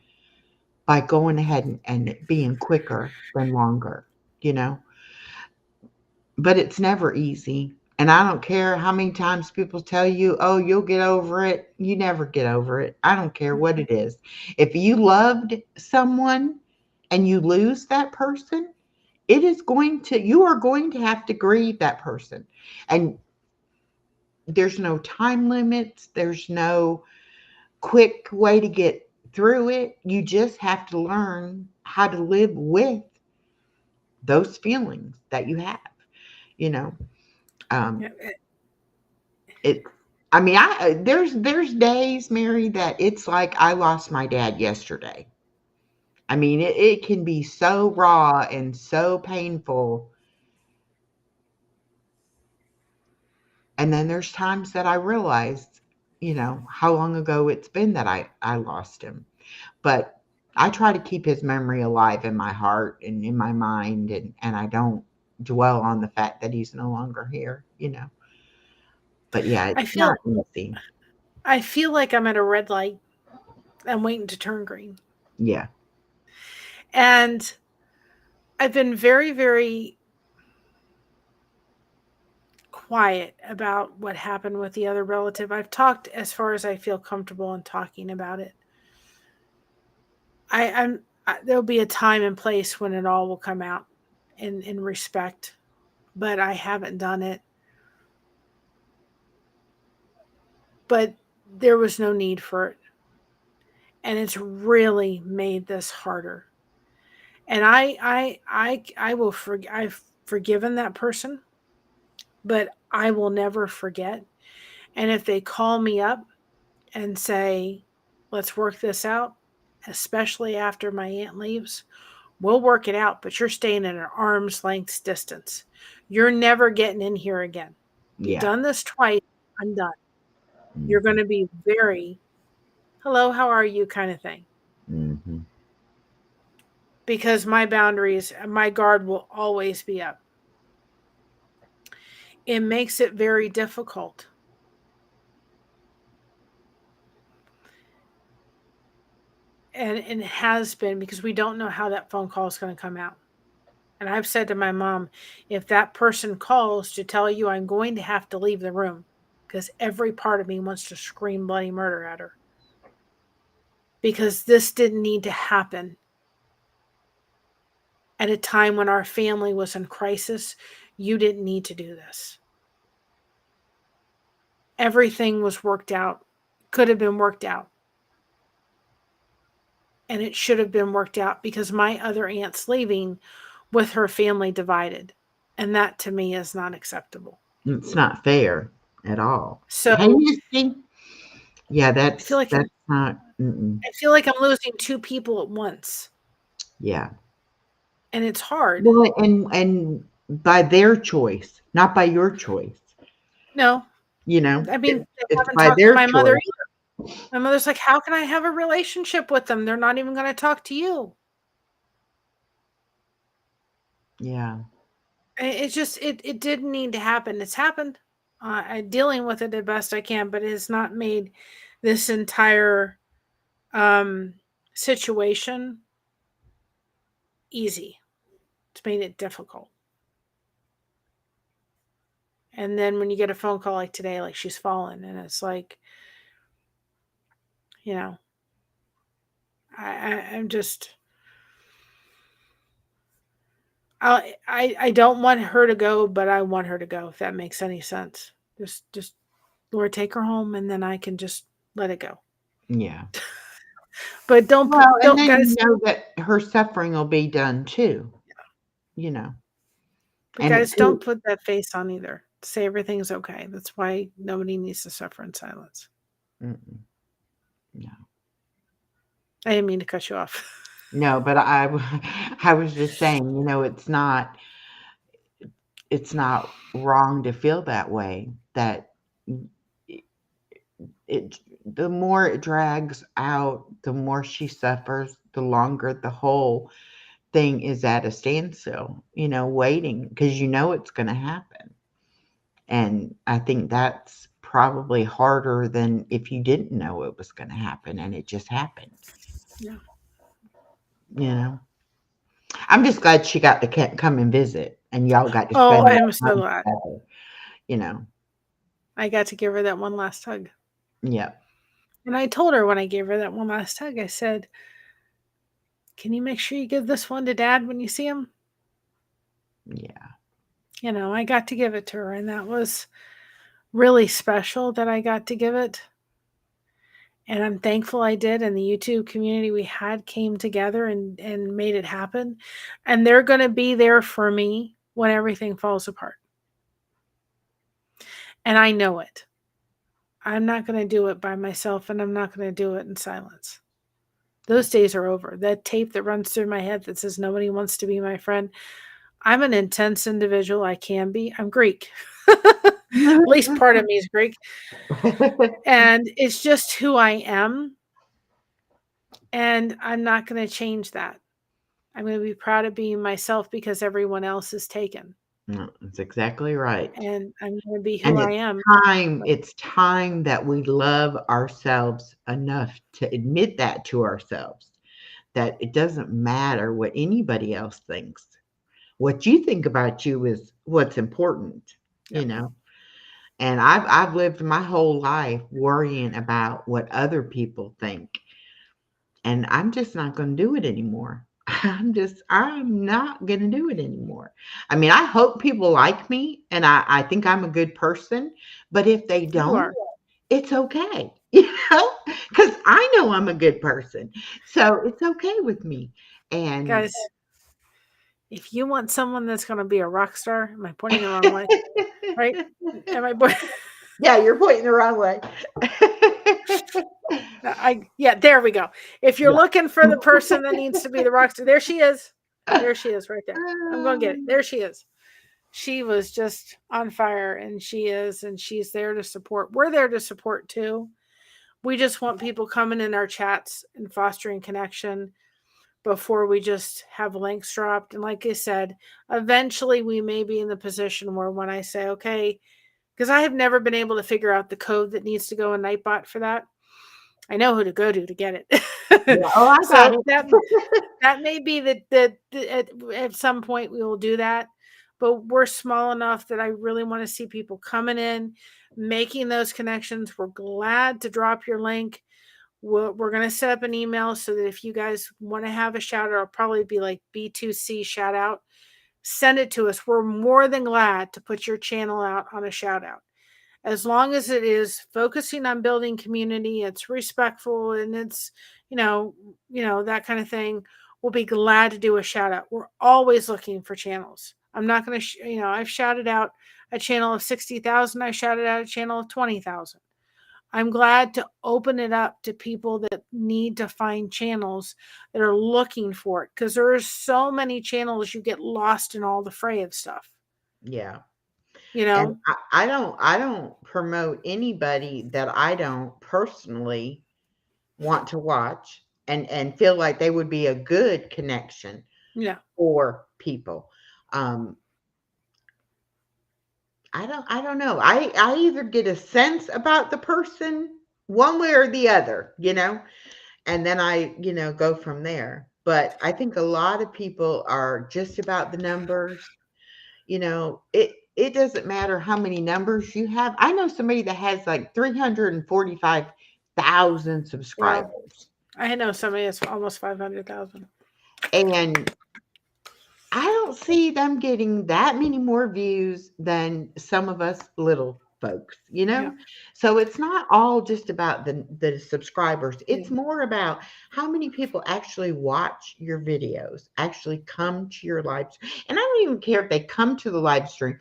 by going ahead and being quicker than longer, you know? But it's never easy. And I don't care how many times people tell you, oh, you'll get over it. You never get over it. I don't care what it is. If you loved someone and you lose that person, you are going to have to grieve that person. And there's no time limits, there's no quick way to get through it. You just have to learn how to live with those feelings that you have, you know. Um, it I mean, there's days, Mary, that it's like I lost my dad yesterday. I mean, it can be so raw and so painful. And then there's times that I realized, how long ago it's been that I lost him. But I try to keep his memory alive in my heart and in my mind, and I don't dwell on the fact that he's no longer here. But yeah, I it's feel not easy. I feel like I'm at a red light. I'm waiting to turn green. Yeah. And I've been very, very quiet about what happened with the other relative. I've talked as far as I feel comfortable in talking about it. There'll be a time and place when it all will come out in respect, but I haven't done it. But there was no need for it, and it's really made this harder. And I will I've forgiven that person, but I will never forget. And if they call me up and say, let's work this out, especially after my aunt leaves, we'll work it out, but you're staying at an arm's length distance. You're never getting in here again. You've Yeah. done this twice. I'm done. You're going Mhm. to be very, hello, how are you kind of thing. Mhm. Because my boundaries, my guard will always be up. It makes it very difficult. And it has been because we don't know how that phone call is going to come out. And I've said to my mom, if that person calls to tell you I'm going to have to leave the room, because every part of me wants to scream bloody murder at her. Because this didn't need to happen at a time when our family was in crisis. You didn't need to do this. Everything was worked out, could have been worked out. And it should have been worked out because my other aunt's leaving with her family divided. And that to me is not acceptable. It's not fair at all. So Hey, Misty. Yeah, I feel like that's not. Mm-mm. I feel like I'm losing 2 people at once, Yeah. and it's hard. Well, and by their choice, not by your choice. No, You know, I mean, they it's haven't by talked to their my mother choice. either. My mother's like, "How can I have a relationship with them? They're not even gonna talk to you." Yeah. It just it didn't need to happen. It's happened. I'm dealing with it the best I can, but it has not made this entire um, situation easy. It's made it difficult. And then when you get a phone call like today, like she's fallen, and it's like, you know, I'm just I don't want her to go, but I want her to go. If that makes any sense, just Lord, take her home, and then I can just let it go. Yeah. But Well, and don't then you guys, know that her suffering will be done too, you know. but And guys, it's don't put that face on either. Say everything's okay. That's why nobody needs to suffer in silence. mm-mm, no. I didn't mean to cut you off. No, but I was just saying, you know, it's not wrong to feel that way. That it the more it drags out, the more she suffers, the longer the whole thing is at a standstill, you know, waiting because you know it's going to happen. And I think that's probably harder than if you didn't know it was going to happen and it just happened, Yeah. you know. I'm just glad she got to come and visit and y'all got to Oh, spend that I'm so time glad. together, you know. I got to give her that one last hug. Yeah. And I told her when I gave her that one last hug, I said, "Can you make sure you give this one to Dad when you see him?" Yeah. I got to give it to her, and that was really special that I got to give it. And I'm thankful I did. And the YouTube community we had came together and made it happen. And they're going to be there for me when everything falls apart. And I know it. I'm not going to do it by myself, and I'm not going to do it in silence. Those days are over. That tape that runs through my head that says nobody wants to be my friend. I'm an intense individual. I can be. I'm Greek. At least part of me is Greek. And it's just who I am. And I'm not going to change that. I'm going to be proud of being myself because everyone else is taken. No, that's exactly right. And I'm going to be who And I am. it's time that we love ourselves enough to admit that to ourselves, that it doesn't matter what anybody else thinks. What you think about you is what's important, Yeah. you know. And I've lived my whole life worrying about what other people think, and I'm just not going to do it anymore. I'm not going to do it anymore. I mean, I hope people like me and I think I'm a good person, but if they You don't, are. it's okay, you know, because I know I'm a good person. So it's okay with me. And Guys, if you want someone that's going to be a rock star, am I pointing the wrong way? Right? Am I? yeah, you're pointing the wrong way. Yeah, there we go. If you're Yeah. looking for the person that needs to be the rock star, there she is. There she is right there. I'm going to get it. There she is. She was just on fire, and she is, and she's there to support. We're there to support too. We just want people coming in our chats and fostering connection before we just have links dropped. And like I said, eventually we may be in the position where when I say, okay, because I have never been able to figure out the code that needs to go in Nightbot for that. I know who to go to get it. Yeah. Oh, I got So that may be that at some point we will do that, but we're small enough that I really want to see people coming in, making those connections. We're glad to drop your link. We're going to set up an email so that if you guys want to have a shout out, it'll probably be like B2C shout out. Send it to us. We're more than glad to put your channel out on a shout out. As long as it is focusing on building community, it's respectful, and it's, that kind of thing, we'll be glad to do a shout out. We're always looking for channels. I'm not going to, I've shouted out a channel of 60,000. I shouted out a channel of 20,000. I'm glad to open it up to people that need to find channels that are looking for it, because there are so many channels you get lost in all the fray of stuff. Yeah. You And know? I don't promote anybody that I don't personally want to watch and feel like they would be a good connection Yeah. for people. Um, I don't know. I either get a sense about the person one way or the other, and then I go from there. But I think a lot of people are just about the numbers. It doesn't matter how many numbers you have. I know somebody that has like 345,000 Well, subscribers. I know somebody that's almost 500,000. And I don't see them getting that many more views than some of us little folks, you Yeah. know? So it's not all just about the subscribers. Yeah. It's more about how many people actually watch your videos, actually come to your live stream. And I don't even care if they come to the live stream.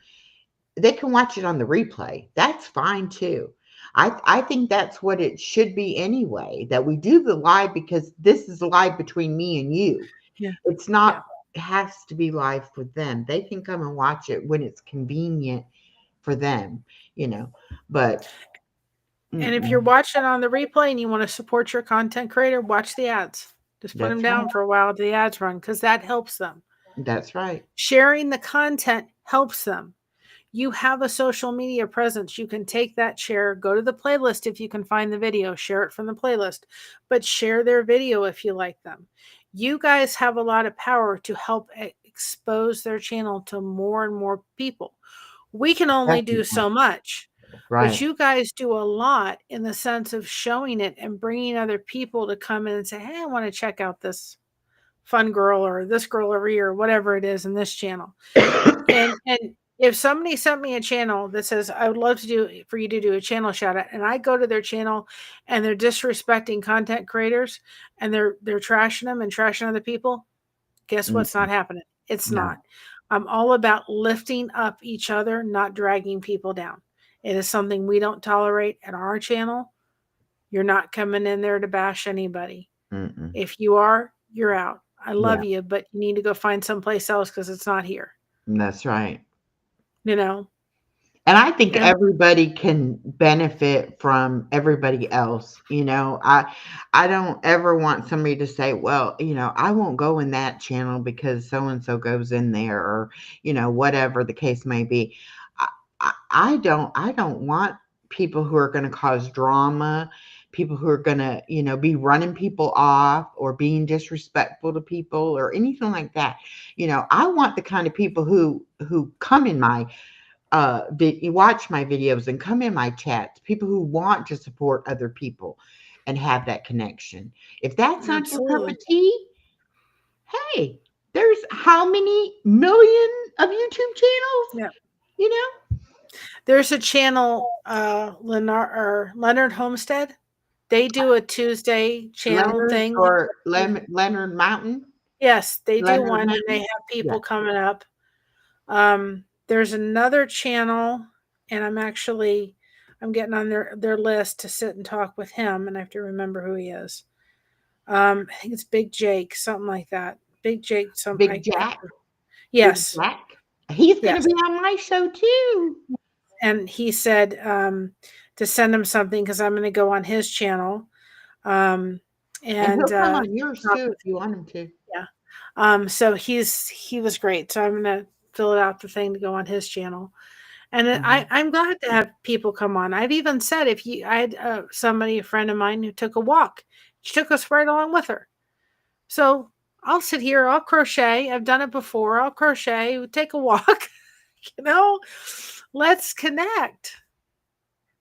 They can watch it on the replay. That's fine too. I think that's what it should be anyway, that we do the live because this is live between me and you. Yeah. It's Yeah. not it has to be live for them. They can come and watch it when it's convenient for them, you know. But And if you're mm-mm, watching on the replay and you want to support your content creator, watch the ads. Just put them that's right. down for a while till the ads run, because that helps them. That's right. Sharing the content helps them. You have a social media presence. You can take that share, go to the playlist if you can find the video, share it from the playlist, but share their video if you like them. You guys have a lot of power to help expose their channel to more and more people. We can only do Definitely. so much, but Right. you guys do a lot in the sense of showing it and bringing other people to come in and say, hey, I want to check out this fun girl or this girl over here, or whatever it is in this channel. And if somebody sent me a channel that says I would love to do for you to do a channel shout out, and I go to their channel and they're disrespecting content creators and they're trashing them and trashing other people, guess what's Mm-mm, not happening? It's no. not. I'm all about lifting up each other, not dragging people down. It is something we don't tolerate at our channel. You're not coming in there to bash anybody. Mm-mm. If you are, you're out. I Yeah, love you, but you need to go find someplace else because it's not here. that's right. You know? And I think And everybody can benefit from everybody else. I don't ever want somebody to say, well, I won't go in that channel because so and so goes in there, or whatever the case may be. I don't want people who are going to cause drama, people who are going to be running people off or being disrespectful to people or anything like that. I want the kind of people who come in my watch my videos and come in my chats, people who want to support other people and have that connection. If that's not your cup of absolutely. tea, hey, there's how many million of YouTube channels, Yeah. you know? There's a channel, Leonard Homestead. They do a Tuesday channel Leonard thing. or Leonard Mountain, Yes, they do Leonard one and they Mountain. have Yeah. people coming up. There's another channel, and I'm getting on their list to sit and talk with him, and I have to remember who he is. I think it's Big Jake, something like that. Big Jake, Big Jack. Big yes, Jack. He's going to yes. be on my show too. And he said to send him something because I'm going to go on his channel. Um, And and he'll come on yours talk too with if you want him to. yeah. So he was great. So I'm going to fill it out the thing to go on his channel. And Mhm. I'm glad to have people come on. I've even said I had a friend of mine who took a walk. She took us right along with her. So I'll sit here, I'll crochet. I've done it before. I'll crochet, we'll take a walk, you know, let's connect.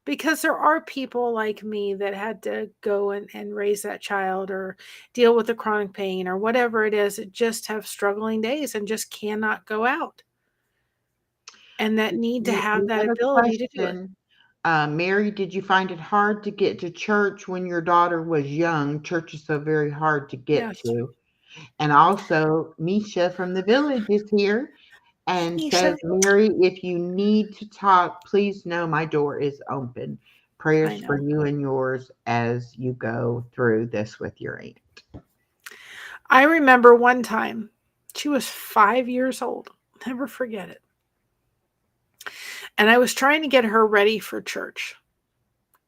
Because there are people like me that had to go and raise that child or deal with the chronic pain or whatever it is, that just have struggling days and just cannot go out and that need to have We that have a ability to do it. question. Mary, did you find it hard to get to church when your daughter was young? Church is so very hard to get Yes. to. And also, Misha from the village is here and Misha. says, Mary, if you need to talk, please know my door is open. Prayers I for know. you and yours as you go through this with your aunt. I remember one time, she was 5 years old. Never forget it. And I was trying to get her ready for church.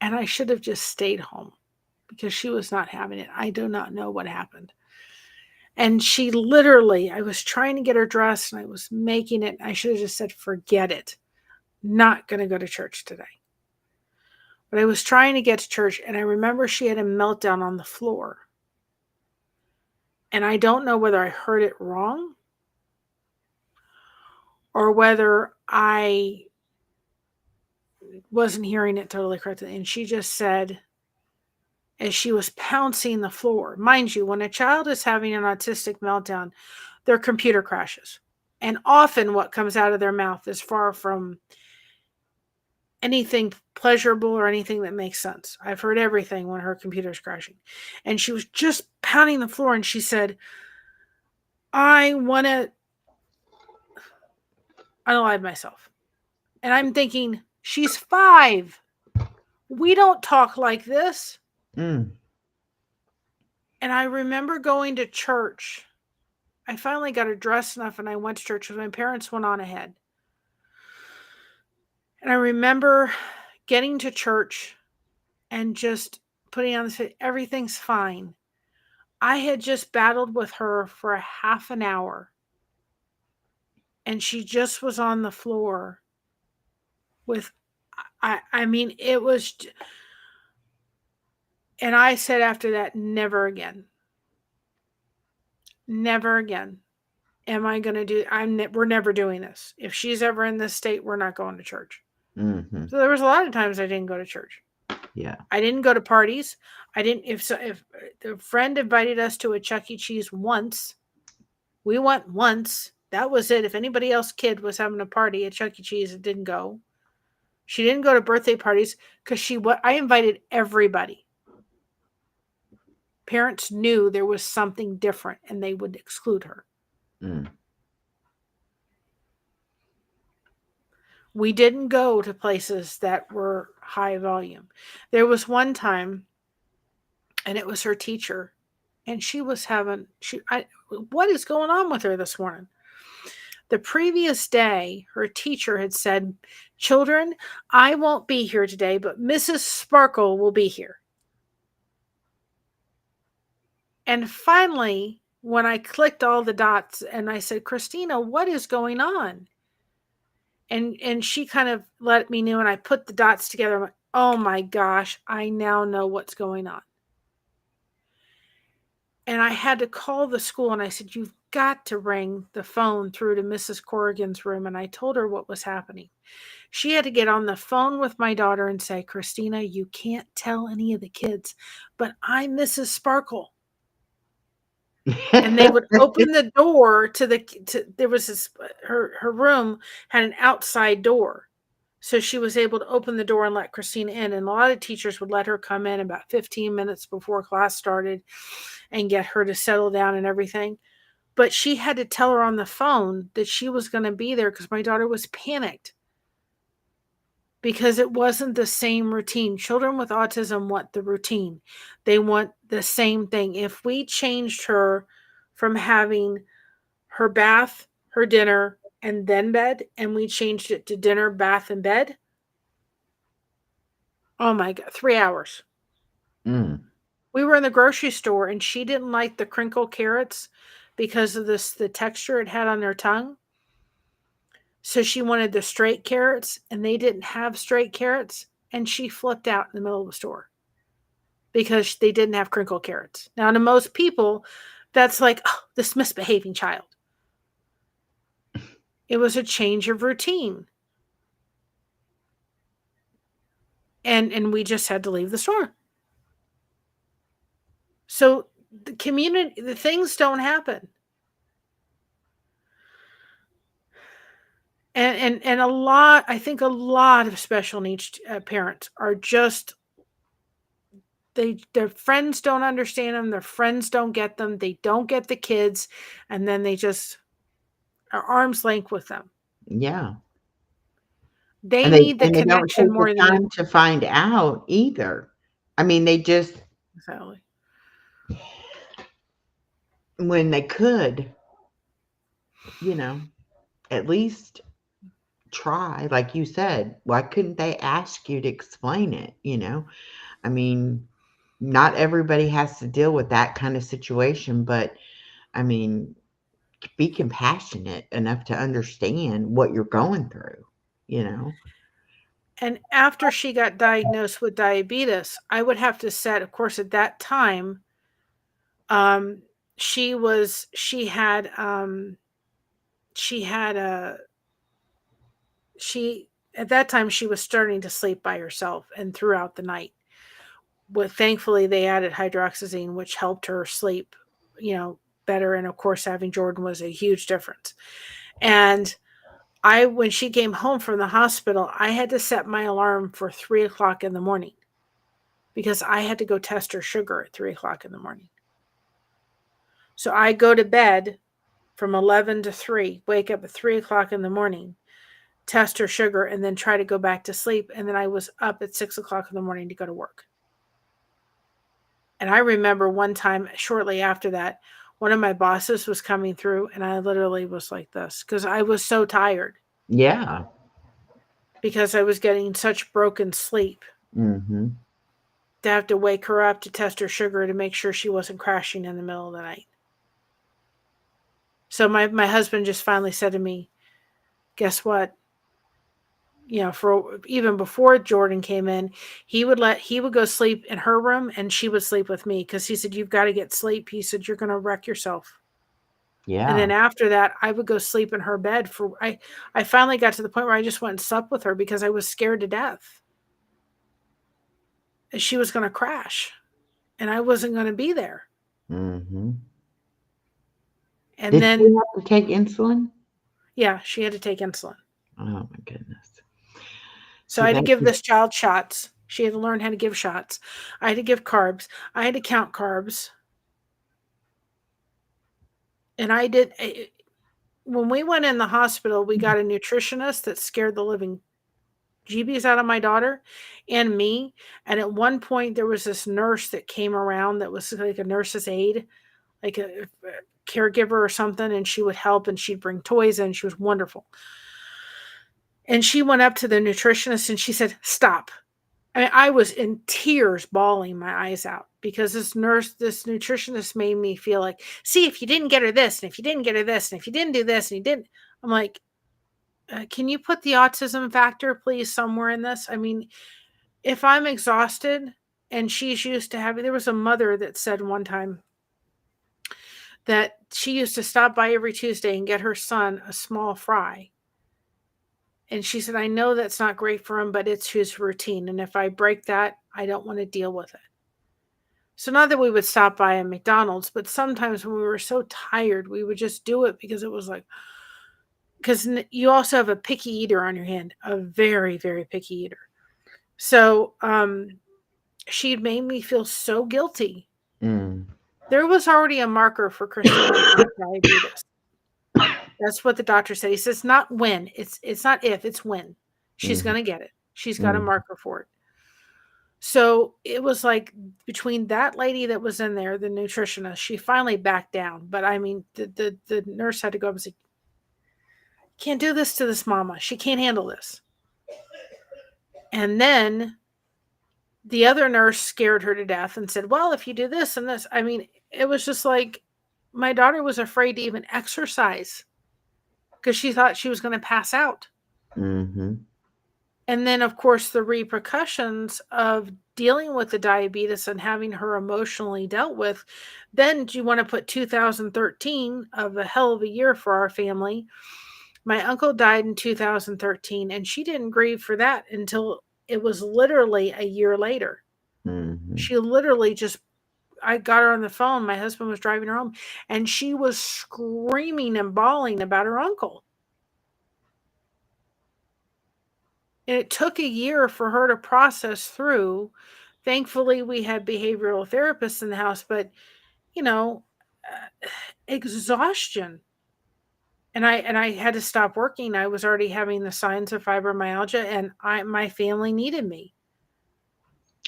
And I should have just stayed home because she was not having it. I do not know what happened. And she literally, I was trying to get her dressed and I was making it. I should have just said, forget it. Not going to go to church today. But I was trying to get to church and I remember she had a meltdown on the floor. And I don't know whether I heard it wrong or whether I wasn't hearing it totally correctly. And she just said, as she was pouncing the floor, mind you, when a child is having an autistic meltdown, their computer crashes. And often what comes out of their mouth is far from anything pleasurable or anything that makes sense. I've heard everything when her computer's crashing. And she was just pounding the floor and she said, I want to unalive myself. And I'm thinking, she's 5. We don't talk like this. Mm. And I remember going to church. I finally got her dressed enough and I went to church because my parents went on ahead. And I remember getting to church and just putting on this, everything's fine. I had just battled with her for a half an hour. And she just was on the floor with, I mean, it was, and I said after that, never again. Never again am I going to do, we're never doing this. If she's ever in this state, we're not going to church. Mm-hmm. So there was a lot of times I didn't go to church. Yeah. I didn't go to parties. I didn't, if a friend invited us to a Chuck E. Cheese once, we went once. That was it. If anybody else kid was having a party at Chuck E. Cheese, it didn't go. She didn't go to birthday parties because I invited everybody. Parents knew there was something different and they would exclude her. Mm. We didn't go to places that were high volume. There was one time, and it was her teacher, and she was having, what is going on with her this morning? The previous day, her teacher had said, children, I won't be here today, but Mrs. Sparkle will be here. And finally, when I clicked all the dots and I said, Christina, what is going on? And she kind of let me know, and I put the dots together. I'm like, oh my gosh, I now know what's going on. And I had to call the school and I said, you've got to ring the phone through to Mrs. Corrigan's room. And I told her what was happening. She had to get on the phone with my daughter and say, Christina, you can't tell any of the kids, but I'm Mrs. Sparkle. And they would open the door to there was this, her room had an outside door. So she was able to open the door and let Christina in. And a lot of teachers would let her come in about 15 minutes before class started and get her to settle down and everything. But she had to tell her on the phone that she was going to be there because my daughter was panicked because it wasn't the same routine. Children with autism want the routine. They want the same thing. If we changed her from having her bath, her dinner, and then bed, and we changed it to dinner, bath, and bed, oh my God, 3 hours. Mm. We were in the grocery store and she didn't like the crinkle carrots because of the texture it had on their tongue. So she wanted the straight carrots and they didn't have straight carrots. And she flipped out in the middle of the store because they didn't have crinkle carrots. Now, to most people, that's like, oh, this misbehaving child. It was a change of routine. And we just had to leave the store. So the things don't happen. And I think a lot of special needs parents are just, their friends don't understand them, their friends don't get them, they don't get the kids, and then they just are arm's length with them. Yeah. They And they need the and they don't connection take the more than you. time to find out either. I mean, they just Exactly. when they could, you know, at least try, like you said, why couldn't they ask you to explain it, you know? I mean, not everybody has to deal with that kind of situation, but I mean, be compassionate enough to understand what you're going through, you know? And after she got diagnosed with diabetes, I would have to set, of course, at that time, um, she had she had a she at that time she was starting to sleep by herself and throughout the night. But thankfully they added hydroxyzine, which helped her sleep, you know, better. And of course, having Jordan was a huge difference. And when she came home from the hospital, I had to set my alarm for 3 o'clock in the morning because I had to go test her sugar at 3 o'clock in the morning. So I go to bed from 11 to 3, wake up at 3 o'clock in the morning, test her sugar, and then try to go back to sleep. And then I was up at 6 o'clock in the morning to go to work. And I remember one time shortly after that, one of my bosses was coming through, and I literally was like this because I was so tired Yeah. because I was getting such broken sleep Mhm. to have to wake her up to test her sugar to make sure she wasn't crashing in the middle of the night. So my husband just finally said to me, guess what? You know, for even before Jordan came in, he would go sleep in her room and she would sleep with me because he said, you've got to get sleep. He said, you're going to wreck yourself. And Yeah. then after that, I would go sleep in her bed for I finally got to the point where I just went and slept with her because I was scared to death. She was going to crash and I wasn't going to be there. Mhm. And Did she then have to take insulin? yeah, she had to take insulin. Oh my goodness. So See I had to that give just this child shots. She had to learn how to give shots. I had to give carbs. I had to count carbs. And I did when we went in the hospital, we got a nutritionist that scared the living jeebies out of my daughter and me. And at one point, there was this nurse that came around that was like a nurse's aide, like a caregiver or something, and she would help and she'd bring toys in. She was wonderful. And she went up to the nutritionist and she said, stop. I mean, I was in tears, bawling my eyes out because this nutritionist made me feel like, see, if you didn't get her this, and if you didn't get her this, and if you didn't do this, and you didn't, I'm like, can you put the autism factor, please, somewhere in this? I mean, if I'm exhausted and she's used to having, there was a mother that said one time that she used to stop by every Tuesday and get her son a small fry. And she said, I know that's not great for him, but it's his routine. And if I break that, I don't want to deal with it. So not that we would stop by a McDonald's, but sometimes when we were so tired, we would just do it because it was like, because you also have a picky eater on your hand, a very, very picky eater. So she made me feel so guilty. mm. There was already a marker for Christina to have diabetes. That's what the doctor said. He says, not when, it's not if, it's when. She's Mhm. gonna get it. She's got a Mm. marker for it. So it was like between that lady that was in there, the nutritionist, she finally backed down. But I mean, the nurse had to go up and say, can't do this to this mama. She can't handle this. And then the other nurse scared her to death and said, well, if you do this and this, I mean, it was just like my daughter was afraid to even exercise because she thought she was going to pass out. Mhm. And then, of course, the repercussions of dealing with the diabetes and having her emotionally dealt with. Then, do you want to put 2013 of a hell of a year for our family? My uncle died in 2013, and she didn't grieve for that until it was literally a year later. Mhm. She literally just, I got her on the phone. My husband was driving her home, and she was screaming and bawling about her uncle. And it took a year for her to process through. Thankfully, we had behavioral therapists in the house, but you know, exhaustion. And I had to stop working. I was already having the signs of fibromyalgia, and my family needed me.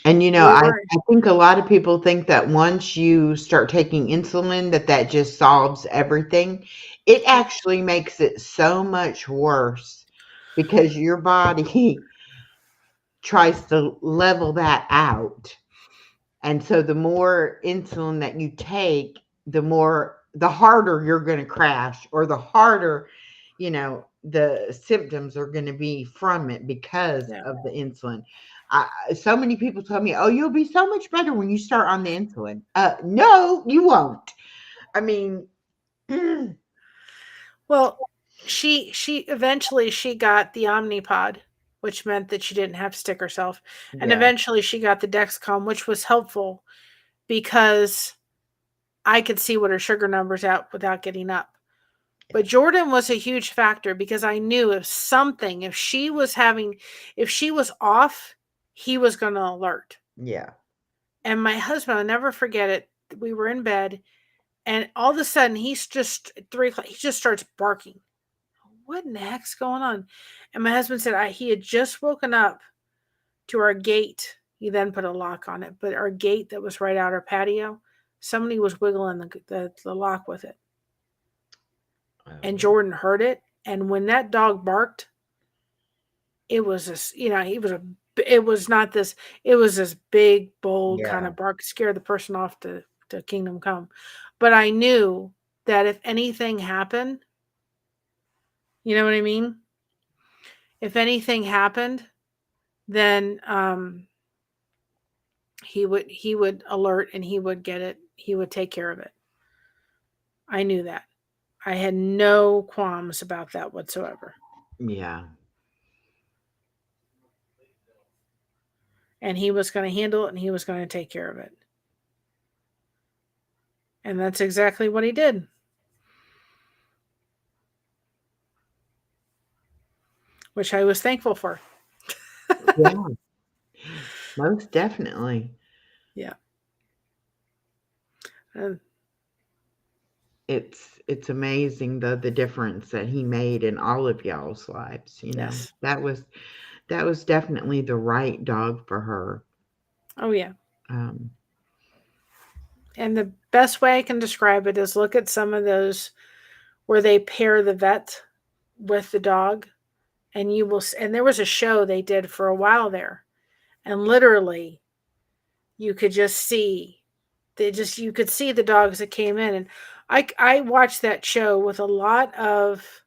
And, We I were I think a lot of people think that once you start taking insulin that just solves everything. It Nope. actually makes it so much worse because your body tries to level that out. And so the more insulin that you take, the harder you're going to crash, or the harder, the symptoms are going to be from it because Yeah. of the insulin. So many people tell me, "Oh, you'll be so much better when you start on the insulin." No, you won't. I mean, Well, she eventually she got the Omnipod, which meant that she didn't have to stick herself, and yeah, eventually she got the Dexcom, which was helpful because I could see what her sugar numbers out without getting up. But Jordan was a huge factor because I knew if she was off, he was going to alert. yeah, And my husband, I'll never forget it. We were in bed, and all of a sudden, he's just 3 o'clock. He just starts barking. What in the heck's going on? And my husband said he had just woken up to our gate. He then put a lock on it, but our gate that was right out our patio, somebody was wiggling the lock with it. And oh, Jordan heard it. And when that dog barked, it was this, it was not this, it was this big, bold kind yeah, of bark, scare the person off to Kingdom Come. But I knew that if anything happened, you know what I mean? If anything happened, then he would alert and he would get it. He would take care of it. I knew that. I had no qualms about that whatsoever. yeah, And he was going to handle it and he was going to take care of it. And that's exactly what he did, which I was thankful for. yeah. Most definitely. Yeah. And It's amazing the difference that he made in all of y'all's lives. yes. That was definitely the right dog for her. Oh, yeah. Um, And the best way I can describe it is look at some of those where they pair the vet with the dog, and and there was a show they did for a while there, and literally you could just see you could see the dogs that came in. And I watched that show with a lot of,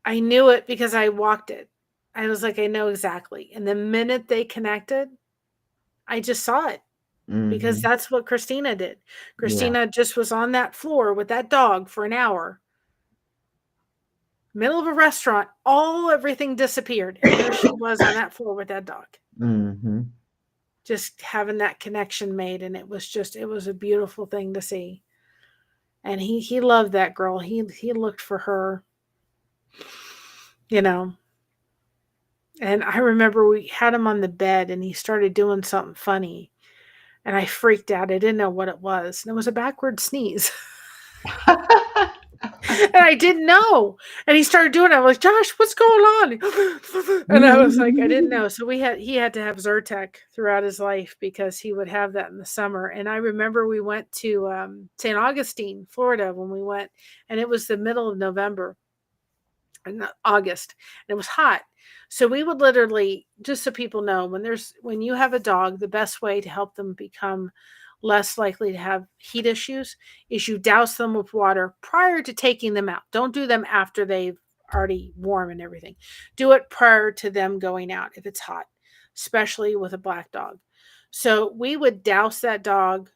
I knew it because I walked it. I was like, I know exactly. And the minute they connected, I just saw it because mhm, that's what Christina did. yeah. Christina just was on that floor with that dog for an hour, middle of a restaurant, everything disappeared. And there she was on that floor with that dog, Mhm. just having that connection made. And it was a beautiful thing to see. And he loved that girl. He looked for her, you know. And I remember we had him on the bed and he started doing something funny. And I freaked out. I didn't know what it was. And it was a backward sneeze. And I didn't know. And he started doing it. I was like, Josh, what's going on? And I was like, I didn't know. So he had to have Zyrtec throughout his life because he would have that in the summer. And I remember we went to St. Augustine, Florida when we went, and it was the middle of November in August, and it was hot. So we would literally, just so people know, when you have a dog, the best way to help them become less likely to have heat issues is you douse them with water prior to taking them out. Don't do them after they've already warm and everything. Do it prior to them going out if it's hot, especially with a black dog. So we would douse that dog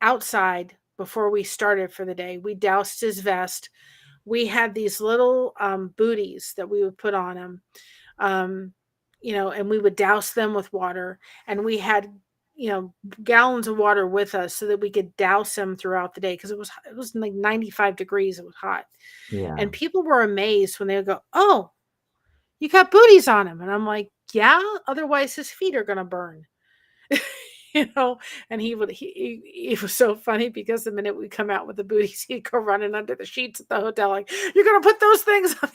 outside before we started for the day. We doused his vest. We had these little booties that we would put on him, um, and we would douse them with water. And we had, gallons of water with us so that we could douse him throughout the day because it was like 95 degrees. It was hot, Yeah. and people were amazed when they would go, "Oh, you got booties on him," and I'm like, "Yeah, otherwise his feet are gonna burn." and it was so funny because the minute we come out with the booties, he'd go running under the sheets at the hotel, like, "You're gonna put those things on,"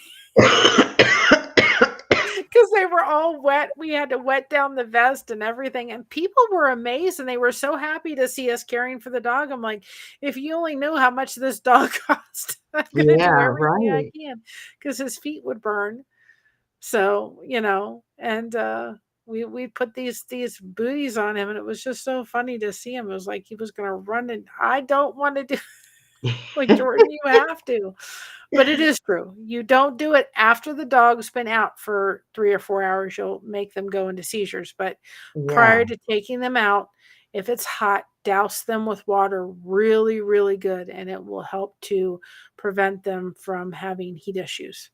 because they were all wet. We had to wet down the vest and everything, and people were amazed, and they were so happy to see us caring for the dog. I'm like, if you only knew how much this dog cost, I'm gonna do Yeah, everything I right. can because his feet would burn. So, and we put these booties on him, and it was just so funny to see him. It was like he was gonna run, and I don't want to do like, Jordan, you have to. But it is true. You don't do it after the dog's been out for 3 or 4 hours. You'll make them go into seizures. But Yeah, prior to taking them out, if it's hot, douse them with water really, really good, and it will help to prevent them from having heat issues.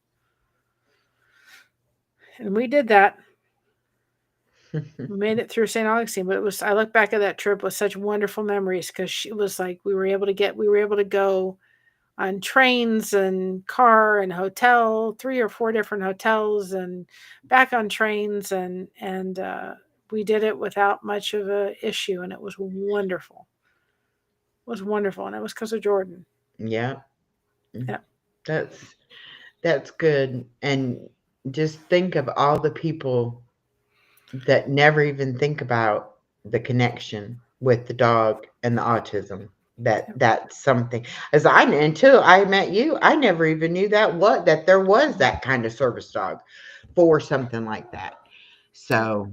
And we did that. We made it through St. Augustine, but I look back at that trip with such wonderful memories because she was like we were able to go on trains and car and hotel, 3 or 4 different hotels, and back on trains, and we did it without much of a issue, and it was wonderful. It was wonderful, and it was because of Jordan. yeah. Yeah, That's that's good. And just think of all the people that never even think about the connection with the dog and the autism. yeah, That's something. As I until I met you, I never even knew that there was that kind of service dog for something like that. yeah, So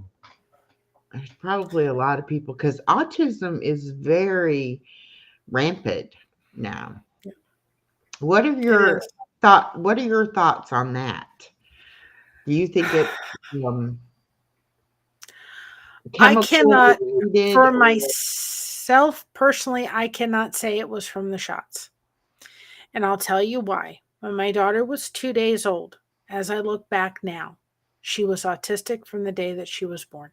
there's probably a lot of people because autism is very rampant now. yeah. What are It your is. what are your thoughts on that? Do you think it's um, I chemical cannot, related for or myself personally, I cannot say it was from the shots. And I'll tell you why. When my daughter was 2 days old, as I look back now, she was autistic from the day that she was born.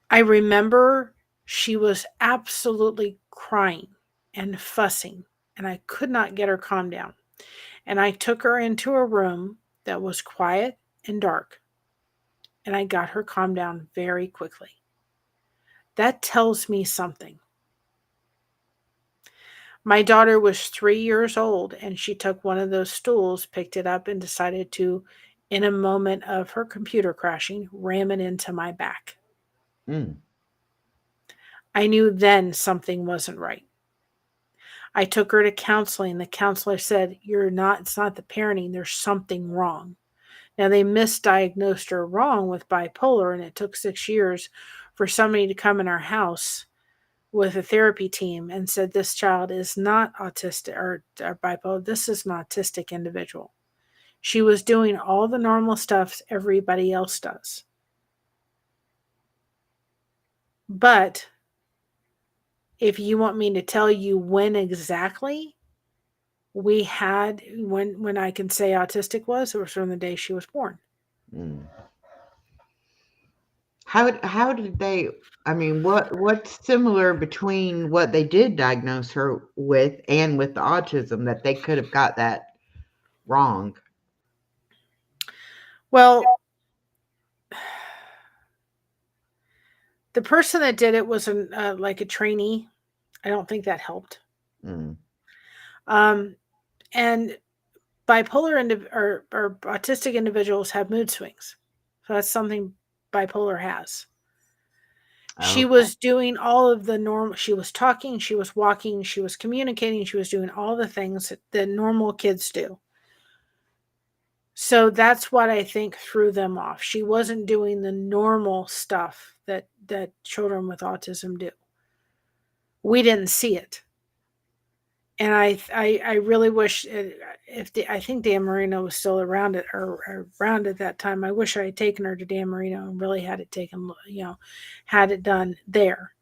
I remember she was absolutely crying and fussing, and I could not get her calmed down. And I took her into a room that was quiet and dark, and I got her calmed down very quickly. That tells me something. My daughter was 3 years old, and she took one of those stools, picked it up, and decided to, in a moment of her computer crashing, ram it into my back. mm, I knew then something wasn't right. I took her to counseling. The counselor said, it's not the parenting, there's something wrong. Now, they misdiagnosed her wrong with bipolar, and it took 6 years for somebody to come in our house with a therapy team and said, this child is not autistic or bipolar. This is an autistic individual. She was doing all the normal stuff everybody else does. But if you want me to tell you when exactly when I can say autistic was, it was from the day she was born. mm. How did they? I mean, what's similar between what they did diagnose her with and with the autism that they could have got that wrong? Well, the person that did it was like a trainee. I don't think that helped. Mm, Um, and or autistic individuals have mood swings, so that's something bipolar has. She okay. was doing all of the normal. She was talking, she was walking, she was communicating, she was doing all the things that normal kids do. So that's what I think threw them off. She wasn't doing the normal stuff that children with autism do. We didn't see it, and I really wish I think Dan Marino was still around it or around at that time. I wish I had taken her to Dan Marino and really had it taken, had it done there.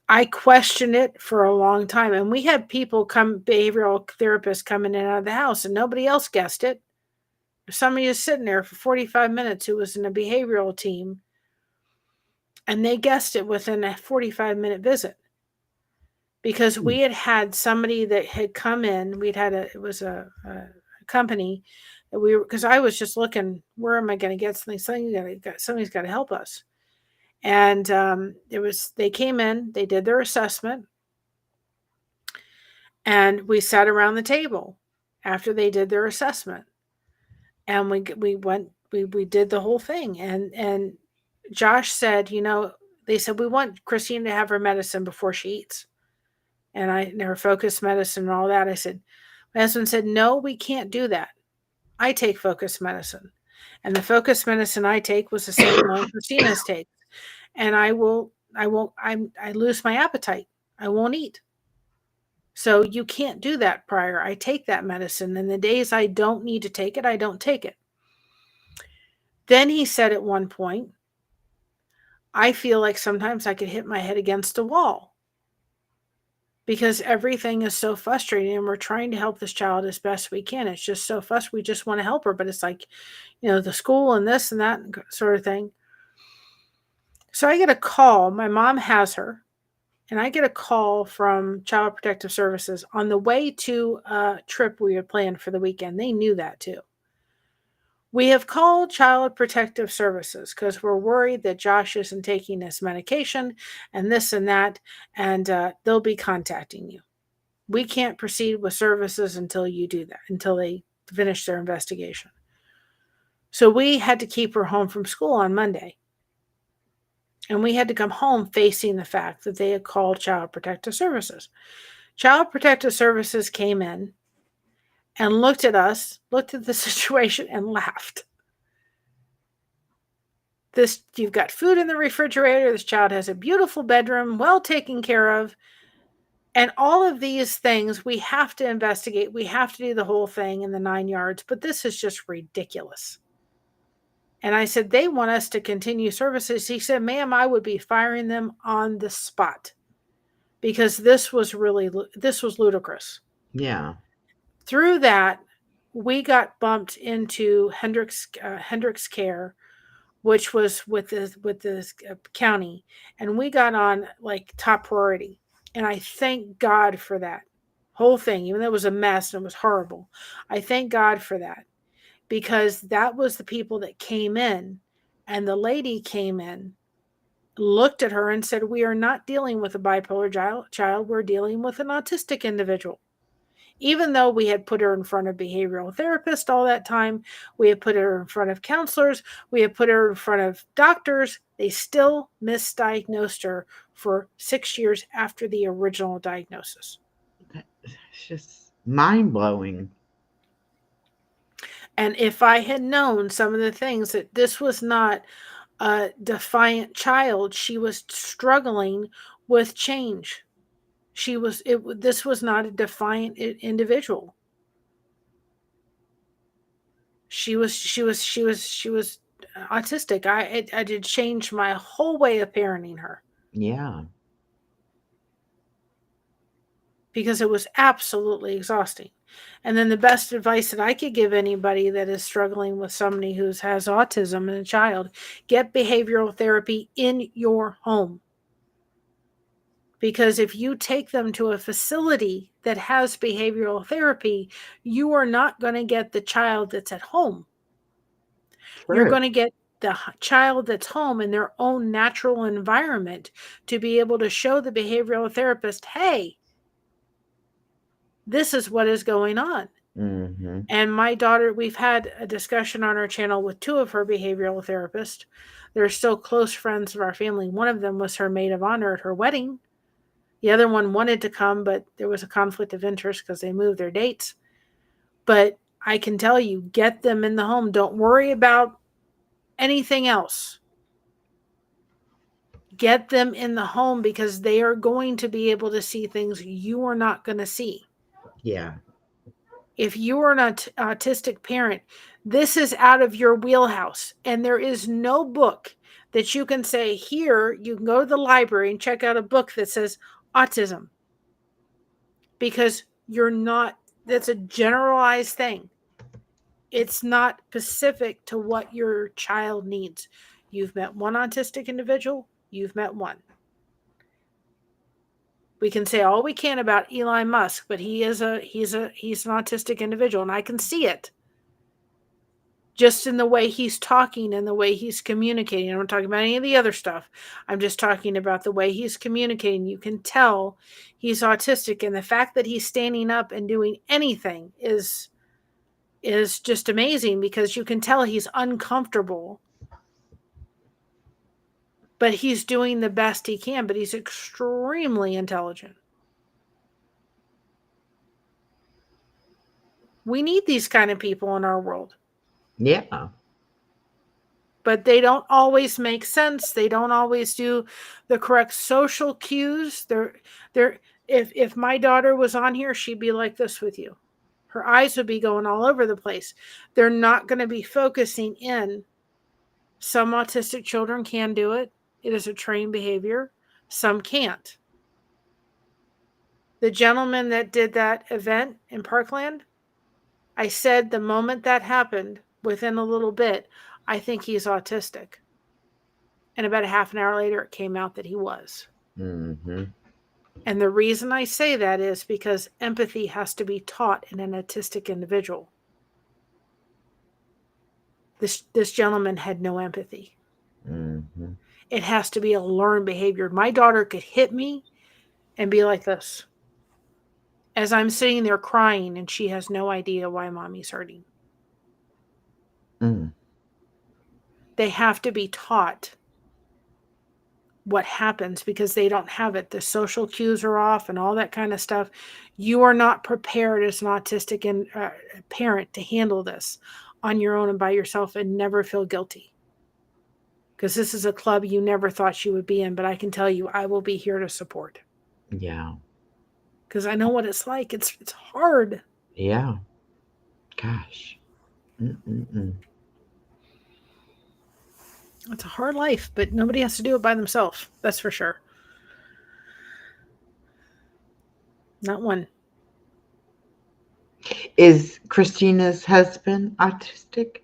I questioned it for a long time, and we had behavioral therapists coming in and out of the house, and nobody else guessed it. Somebody was sitting there for 45 minutes who was in a behavioral team, and they guessed it within a 45-minute visit because Mm, we had somebody that had come in. It was a company that because I was just looking, where am I going to get something? Somebody's got to help us. And they came in, they did their assessment, and we sat around the table after they did their assessment, and we did the whole thing. And Josh said, they said, we want Christine to have her medicine before she eats, and her focus medicine and all that. I said, my husband said, no, we can't do that. I take focus medicine, and the focus medicine I take was the same one Christina's takes, and I lose my appetite. I won't eat. So you can't do that prior. I take that medicine, and the days I don't need to take it, I don't take it. Then he said at one point, I feel like sometimes I could hit my head against a wall because everything is so frustrating, and we're trying to help this child as best we can. It's just so frustrating. We just want to help her, but it's like, the school and this and that sort of thing. So I get a call. My mom has her, and I get a call from Child Protective Services on the way to a trip we had planned for the weekend. They knew that too. We have called Child Protective Services because we're worried that Josh isn't taking his medication and this and that, and they'll be contacting you. We can't proceed with services until you do that, until they finish their investigation. So we had to keep her home from school on Monday. And we had to come home facing the fact that they had called Child Protective Services. Child Protective Services came in and looked at us, looked at the situation, and laughed. You've got food in the refrigerator. This child has a beautiful bedroom, well taken care of. And all of these things we have to investigate. We have to do the whole thing in the 9 yards, but this is just ridiculous. And I said, they want us to continue services. He said, ma'am, I would be firing them on the spot because this was ludicrous. Yeah. Through that, we got bumped into Hendricks Care, which was with the county, and we got on like top priority. And I thank God for that whole thing, even though it was a mess and it was horrible. I thank God for that because that was the people that came in, and the lady came in, looked at her and said, we are not dealing with a bipolar child. We're dealing with an autistic individual. Even though we had put her in front of behavioral therapists all that time, we had put her in front of counselors, we had put her in front of doctors, they still misdiagnosed her for 6 years after the original diagnosis. It's just mind blowing. And if I had known some of the things, that this was not a defiant child, she was struggling with change. This was not a defiant individual. She was autistic. I did change my whole way of parenting her Yeah. because it was absolutely exhausting. And then the best advice that I could give anybody that is struggling with somebody who has autism and a child, get behavioral therapy in your home. Because if you take them to a facility that has behavioral therapy, you are not going to get the child that's at home. You're True. going to get the child that's home in their own natural environment to be able to show the behavioral therapist, hey, this is what is going on. Mm-hmm. And my daughter, we've had a discussion on our channel with two of her behavioral therapists. They're still close friends of our family. One of them was her maid of honor at her wedding. The other one wanted to come, but there was a conflict of interest because they moved their dates. But I can tell you, get them in the home. Don't worry about anything else. Get them in the home because they are going to be able to see things you are not going to see. Yeah. If you are an autistic parent, this is out of your wheelhouse, and there is no book that you can say, here, you can go to the library and check out a book that says autism, because that's a generalized thing. It's not specific to what your child needs. You've met one autistic individual, you've met one. We can say all we can about Elon Musk, but he's an autistic individual, and I can see it. just in the way he's talking and the way he's communicating. I'm not talking about any of the other stuff. I'm just talking about the way he's communicating. You can tell he's autistic, and the fact that he's standing up and doing anything is just amazing, because you can tell he's uncomfortable, but he's doing the best he can, but he's extremely intelligent. We need these kind of people in our world. Yeah. But they don't always make sense. They don't always do the correct social cues. They're if my daughter was on here, she'd be like this with you. Her eyes would be going all over the place. They're not going to be focusing in. Some autistic children can do it. It is a trained behavior. Some can't. The gentleman that did that event in Parkland, I said the moment that happened, within a little bit, I think he's autistic. And about a half an hour later, it came out that he was. Mm-hmm. And the reason I say that is because empathy has to be taught in an autistic individual. This gentleman had no empathy. Mm-hmm. It has to be a learned behavior. My daughter could hit me and be like this as I'm sitting there crying, and she has no idea why mommy's hurting. Mm. They have to be taught what happens because they don't have it. The social cues are off and all that kind of stuff. You are not prepared as an autistic parent to handle this on your own and by yourself and never feel guilty. Because this is a club you never thought you would be in, but I can tell you, I will be here to support. Yeah. Because I know what it's like. It's hard. Yeah. Gosh. Mm-mm-mm. It's a hard life, but nobody has to do it by themselves. That's for sure. Not one. Is Christina's husband autistic?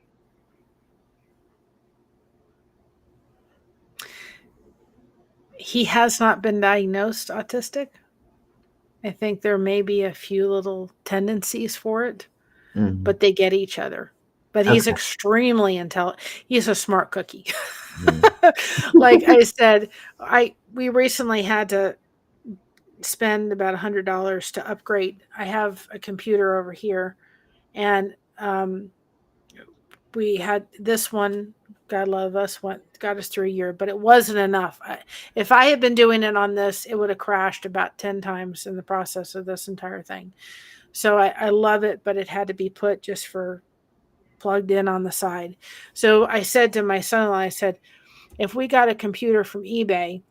He has not been diagnosed autistic. I think there may be a few little tendencies for it, Mm. but they get each other. But he's Okay. extremely intelligent. He's a smart cookie. Mm. Like I said, we recently had to spend about $100 to upgrade. I have a computer over here, and we had this one. God love us, got us through a year, but it wasn't enough. If I had been doing it on this, it would have crashed about 10 times in the process of this entire thing. So I love it, but it had to be put just for plugged in on the side. So I said to my son-in-law, I said, if we got a computer from eBay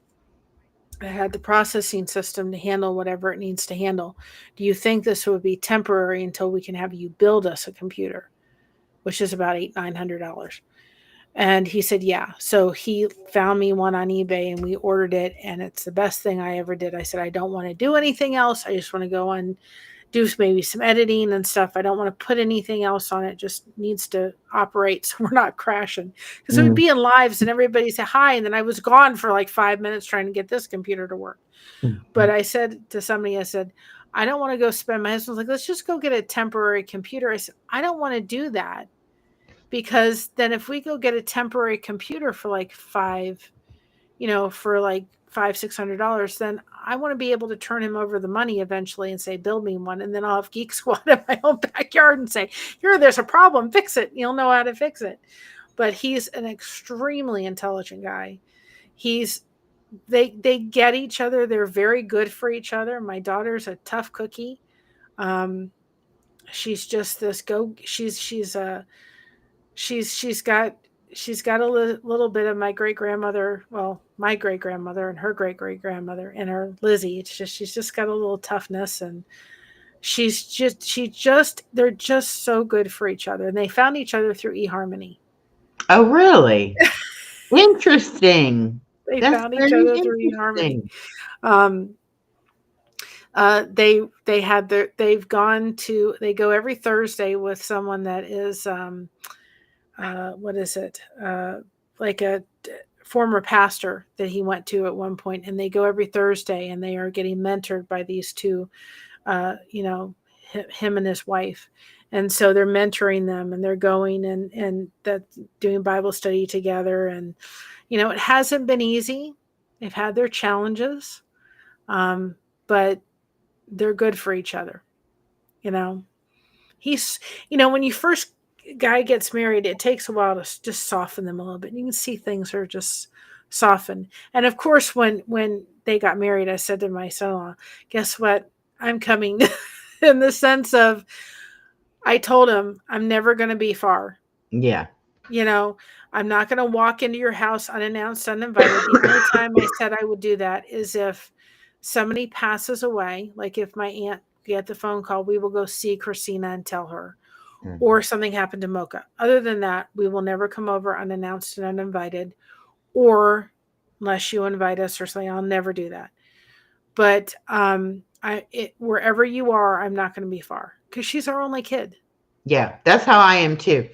that had the processing system to handle whatever it needs to handle, do you think this would be temporary until we can have you build us a computer, which is about $900? And he said, yeah. So he found me one on eBay and we ordered it. And it's the best thing I ever did. I said, I don't want to do anything else. I just want to go and do maybe some editing and stuff. I don't want to put anything else on it. Just needs to operate so we're not crashing. Because it would Mm. be in lives and everybody say hi. And then I was gone for like 5 minutes trying to get this computer to work. But I said to somebody, I said, I don't want to go spend, my husband's like, let's just go get a temporary computer. I said, I don't want to do that. Because then if we go get a temporary computer for like $600, then I want to be able to turn him over the money eventually and say, build me one. And then I'll have Geek Squad in my own backyard and say, here, there's a problem, fix it. You'll know how to fix it. But he's an extremely intelligent guy. They get each other. They're very good for each other. My daughter's a tough cookie. She's just this she's got a little bit of my great grandmother, my great grandmother and her great great grandmother and her Lizzie. It's just she's just got a little toughness, and they're just so good for each other, and they found each other through eHarmony. Oh, really? Interesting. They That's found each very other through eHarmony. interesting. Um, they've gone to, they go every Thursday with someone that is what is it? Like a former pastor that he went to at one point, and they go every Thursday, and they are getting mentored by these two, him and his wife. And so they're mentoring them, and they're going and that doing Bible study together. And it hasn't been easy. They've had their challenges, um, but they're good for each other. You know, he's when you first guy gets married, it takes a while to just soften them a little bit. You can see things are just softened. And of course, when they got married, I said to my son-in-law, "Guess what? I'm coming." In the sense of, I told him, I'm never going to be far. Yeah. You know, I'm not going to walk into your house unannounced, uninvited. The only time I said I would do that is if somebody passes away, like if my aunt get the phone call, we will go see Christina and tell her, Mhm. or something happened to Mocha. Other than that, we will never come over unannounced and uninvited, or unless you invite us or something. I'll never do that. But wherever you are, I'm not going to be far because she's our only kid. Yeah, that's how I am too.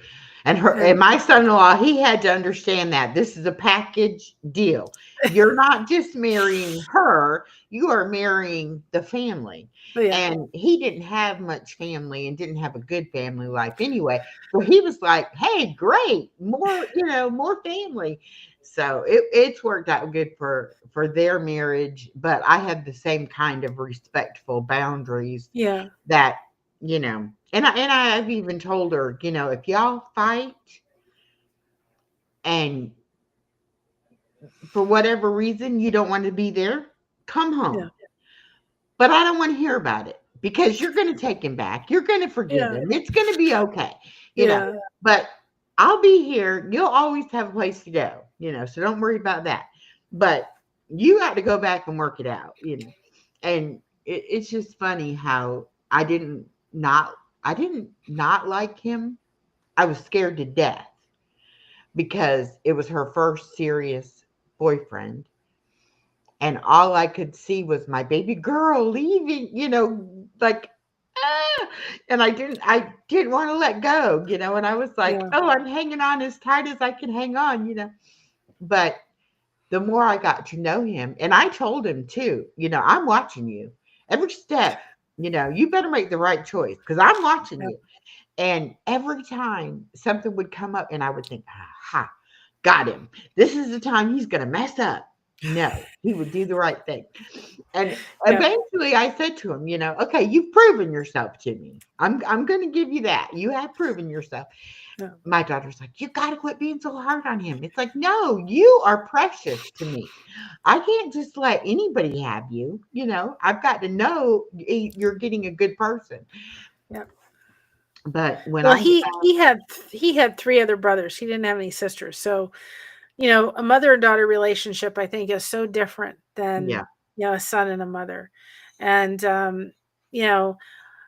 And And my son-in-law, he had to understand that this is a package deal. You're not just marrying her, you are marrying the family. yeah, And he didn't have much family and didn't have a good family life anyway. So he was like, "Hey, great, more, more family." So it's worked out good for their marriage, but I have the same kind of respectful boundaries yeah, that, and I've even told her, if y'all fight and for whatever reason you don't want to be there, come yeah, home. But I don't want to hear about it because you're going to take him back. You're going to forgive yeah, him. It's going to be okay, you know. yeah, But I'll be here. You'll always have a place to go, so don't worry about that. But you got to go back and work it out. And it's just funny how not I didn't not like him. I was scared to death because it was her first serious boyfriend. And all I could see was my baby girl leaving, like, ah, and I didn't want to let go. And I was like, yeah, oh, I'm hanging on as tight as I can hang on. But the more I got to know him, and I told him too, I'm watching you every step. You better make the right choice because I'm watching yeah, you. And every time something would come up, and I would think, aha, got him. This is the time he's going to mess up. No, he would do the right thing. And yeah, eventually I said to him, okay, you've proven yourself to me. I'm going to give you that. You have proven yourself. yeah, My daughter's like, you got to quit being so hard on him. It's like, no, you are precious to me. I can't just let anybody have you. I've got to know you're getting a good person. yeah. But when Well, I he had three other brothers. He didn't have any sisters. So, a mother and daughter relationship, I think, is so different than yeah. a son and a mother. And you know,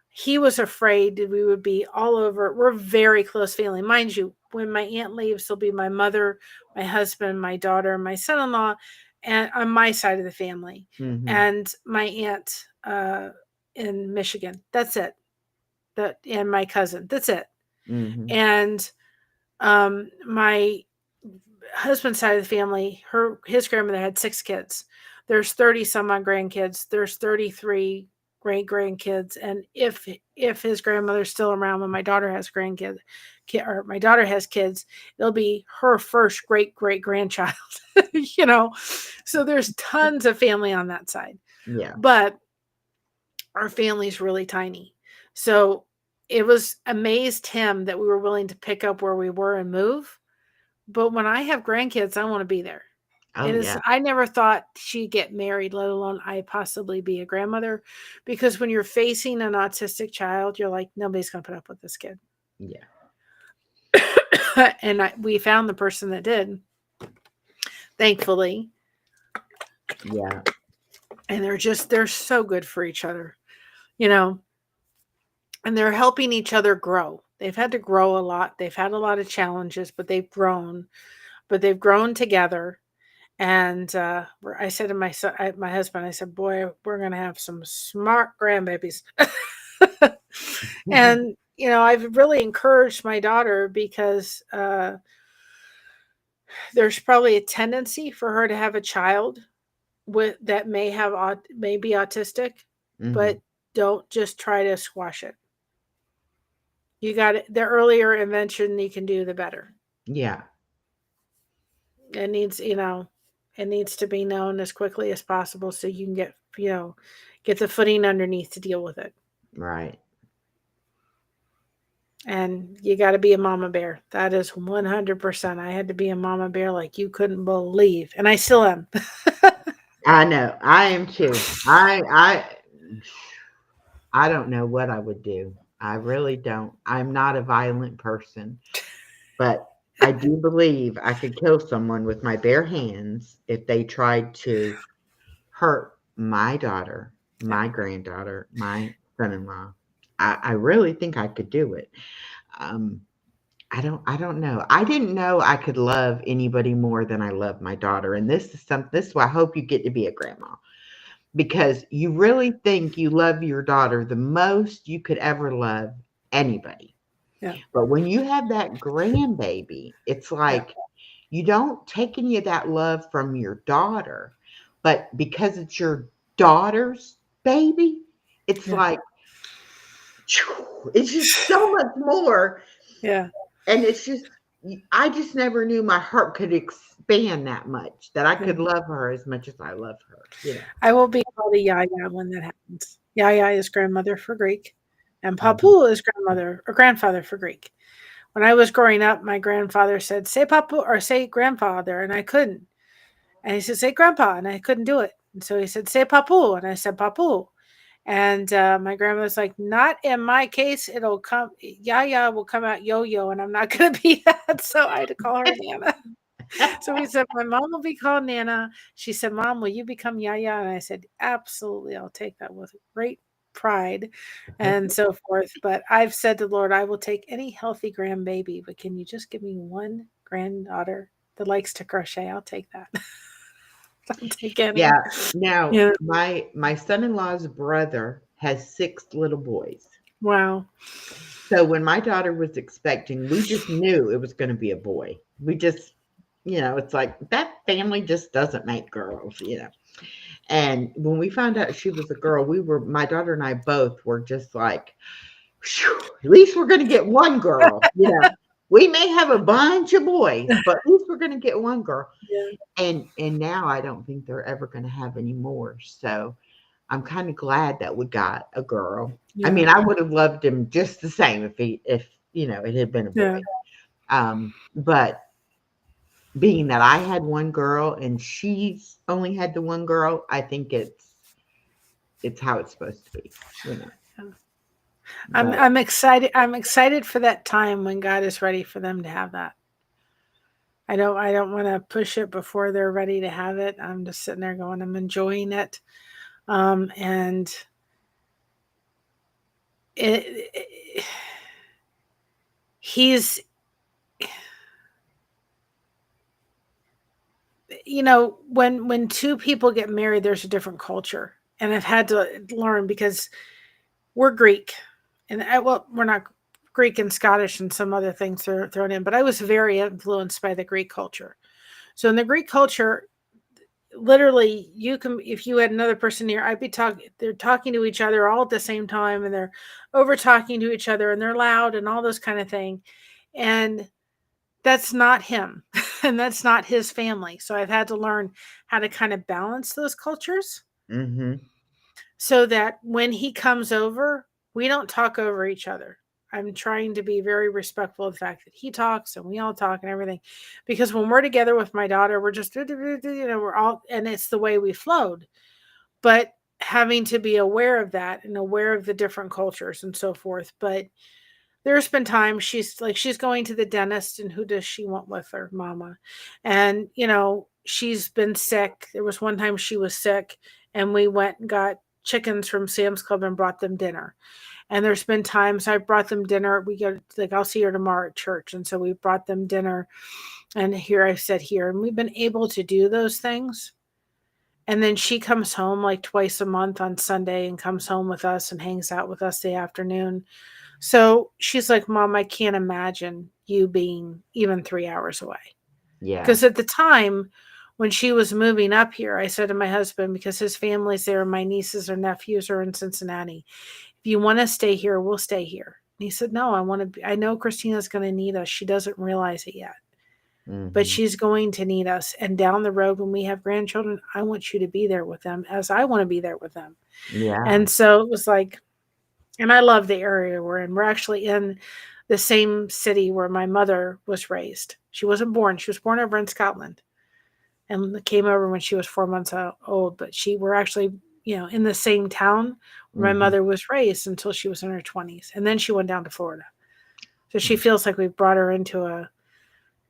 he was afraid that we would be all over. We're very close family, mind you. When my aunt leaves, it'll be my mother, my husband, my daughter, my son-in-law, and on my side of the family, Mhm. and my aunt in Michigan. That's it. That, and my cousin. That's it. Mhm. And my husband's side of the family, his grandmother had 6 kids. There's 30 some odd grandkids. There's 33 great grandkids. And if his grandmother's still around when my daughter has or my daughter has kids, it'll be her first great great grandchild. you know, so there's tons of family on that side. Yeah. But our family's really tiny. So it was amazed him that we were willing to pick up where we were and move. But when I have grandkids, I want to be there. Oh It is, yeah. I never thought she'd get married, let alone I possibly be a grandmother. Because when you're facing an autistic child, you're like, nobody's going to put up with this kid. Yeah. And we found the person that did, thankfully. Yeah. And they're so good for each other, you know, and they're helping each other grow. They've had to grow a lot. They've had a lot of challenges, but they've grown together. And I said to my husband, I said, "Boy, we're going to have some smart grandbabies." And I've really encouraged my daughter because there's probably a tendency for her to have a child that may be autistic, Mhm. but don't just try to squash it. You got it. The earlier invention you can do, the better. Yeah, It needs, it needs to be known as quickly as possible so you can get the footing underneath to deal with it. right. And you got to be a mama bear. That is 100%. I had to be a mama bear like you couldn't believe, and I still am. I know. I am too. I don't know what I would do. I really don't. I'm not a violent person, but I do believe I could kill someone with my bare hands if they tried to hurt my daughter, Yeah. my granddaughter, my son-in-law. I really think I could do it. Um, I don't know. I didn't know I could love anybody more than I love my daughter. And this is why I hope you get to be a grandma, because you really think you love your daughter the most you could ever love anybody. Yeah. But when you have that grandbaby, it's Yeah. like you don't take any of that love from your daughter, but because it's your daughter's baby, it's Yeah. like it's just so much more. Yeah. And it's just, I just never knew my heart could expand that much, that I Yeah. could love her as much as I love her. I will be called a Yaya when that happens. Yaya is grandmother for Greek, and Mhm. Papu is grandmother or grandfather for Greek. When I was growing up, my grandfather said, "Say Papu or say grandfather," and I couldn't. And he said, "Say grandpa," and I couldn't do it. And so he said, "Say Papu," and I said Papu. And my grandmother's like, "Not in my case. It'll come. Yaya will come out yo-yo, and I'm not going to be that." So I had to call her Nana. So we said, "My mom will be called Nana." She said, "Mom, will you become Yaya?" And I said, "Absolutely. I'll take that with great pride," and so forth. But I've said to the Lord, I will take any healthy grandbaby, but can you just give me one granddaughter that likes to crochet? I'll take that. I'll take any. Yeah. Now, Yeah. my son-in-law's brother has 6 little boys. Wow. So when my daughter was expecting, we just knew it was gonna be a boy. We just, it's like that family just doesn't make girls. And when we found out she was a girl, my daughter and I both were just like, "Phew, at least we're gonna get one girl. We may have a bunch of boys, but at least we're gonna get one girl." Yeah. And now I don't think they're ever gonna have any more. So I'm kind of glad that we got a girl. I Yeah. mean, I would have loved him just the same if it had been a boy. Yeah. But being that I had one girl and she's only had the one girl, I think it's how it's supposed to be. I'm But I'm excited. I'm excited for that time when God is ready for them to have that. I don't want to push it before they're ready to have it. I'm just sitting there going, I'm enjoying it. And it, he's, when two people get married, there's a different culture, and I've had to learn because we're Greek, and well, we're not Greek and Scottish and some other things are thrown in, but I was very influenced by the Greek culture. So in the Greek culture, literally you can, if you had another person here, I'd be talking, they're talking to each other all at the same time, and they're over talking to each other, and they're loud and all those kind of thing. And that's not him and that's not his family. So I've had to learn how to kind of balance those cultures mhm. so that when he comes over, we don't talk over each other. I'm trying to be very respectful of the fact that he talks and we all talk and everything. Because when we're together with my daughter, we're just, we're all, and it's the way we flowed. But having to be aware of that and aware of the different cultures and so forth. But there's been times she's going to the dentist, and who does she want with her? Mama. And she's been sick. There was one time she was sick, and we went and got chickens from Sam's Club and brought them dinner. And there's been times I brought them dinner. We go, like, I'll see her tomorrow at church, and so we brought them dinner. And here I said here, and we've been able to do those things. And then she comes home like twice a month on Sunday and comes home with us and hangs out with us the afternoon. So she's like, "Mom, I can't imagine you being even 3 hours away." Yeah. Because at the time when she was moving up here, I said to my husband, because his family's there, my nieces or nephews are in Cincinnati, "If you want to stay here, we'll stay here. And he said, no, I know Christina's going to need us. She doesn't realize it yet, but Mhm. she's going to need us. And down the road, when we have grandchildren, I want you to be there with them as I want to be there with them. Yeah. And so it was like, and I love the area we're in. We're actually in the same city where my mother was raised. She wasn't born. She was born over in Scotland and came over when she was 4 months old. But we're actually, in the same town where my Mhm. mother was raised until she was in her 20s. And then she went down to Florida. So she feels like we've brought her into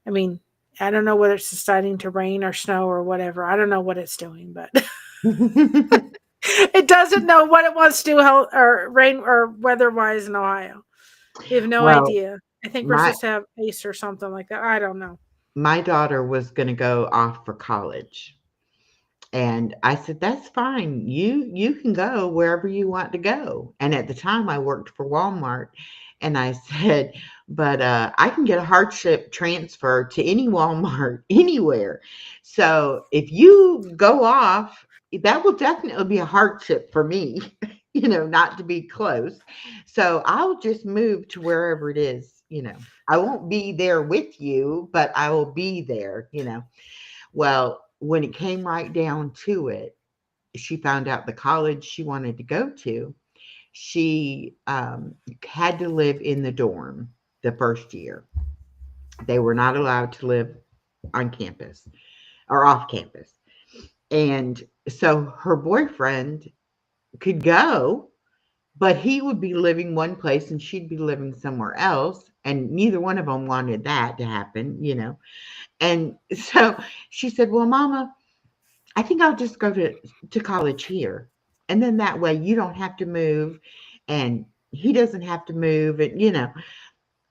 I mean, I don't know whether it's deciding to rain or snow or whatever. I don't know what it's doing, but it doesn't know what it wants to do or rain or weather-wise in Ohio. We have no Well, idea. I think we're my supposed to have ice or something like that. I don't know. my daughter was going to go off for college. And I said, "That's fine. You can go wherever you want to go." And at the time, I worked for Walmart, and I said, "But I can get a hardship transfer to any Walmart anywhere. So if you go off, that will definitely be a hardship for me, not to be close. So I'll just move to wherever it is. I won't be there with you, but I will be there." Well, when it came right down to it, she found out the college she wanted to go to. She had to live in the dorm the first year. They were not allowed to live on campus or off campus. And so her boyfriend could go, but he would be living one place and she'd be living somewhere else. And neither one of them wanted that to happen. And so she said, "Well, Mama, I think I'll just go to college here. And then that way you don't have to move and he doesn't have to move." And I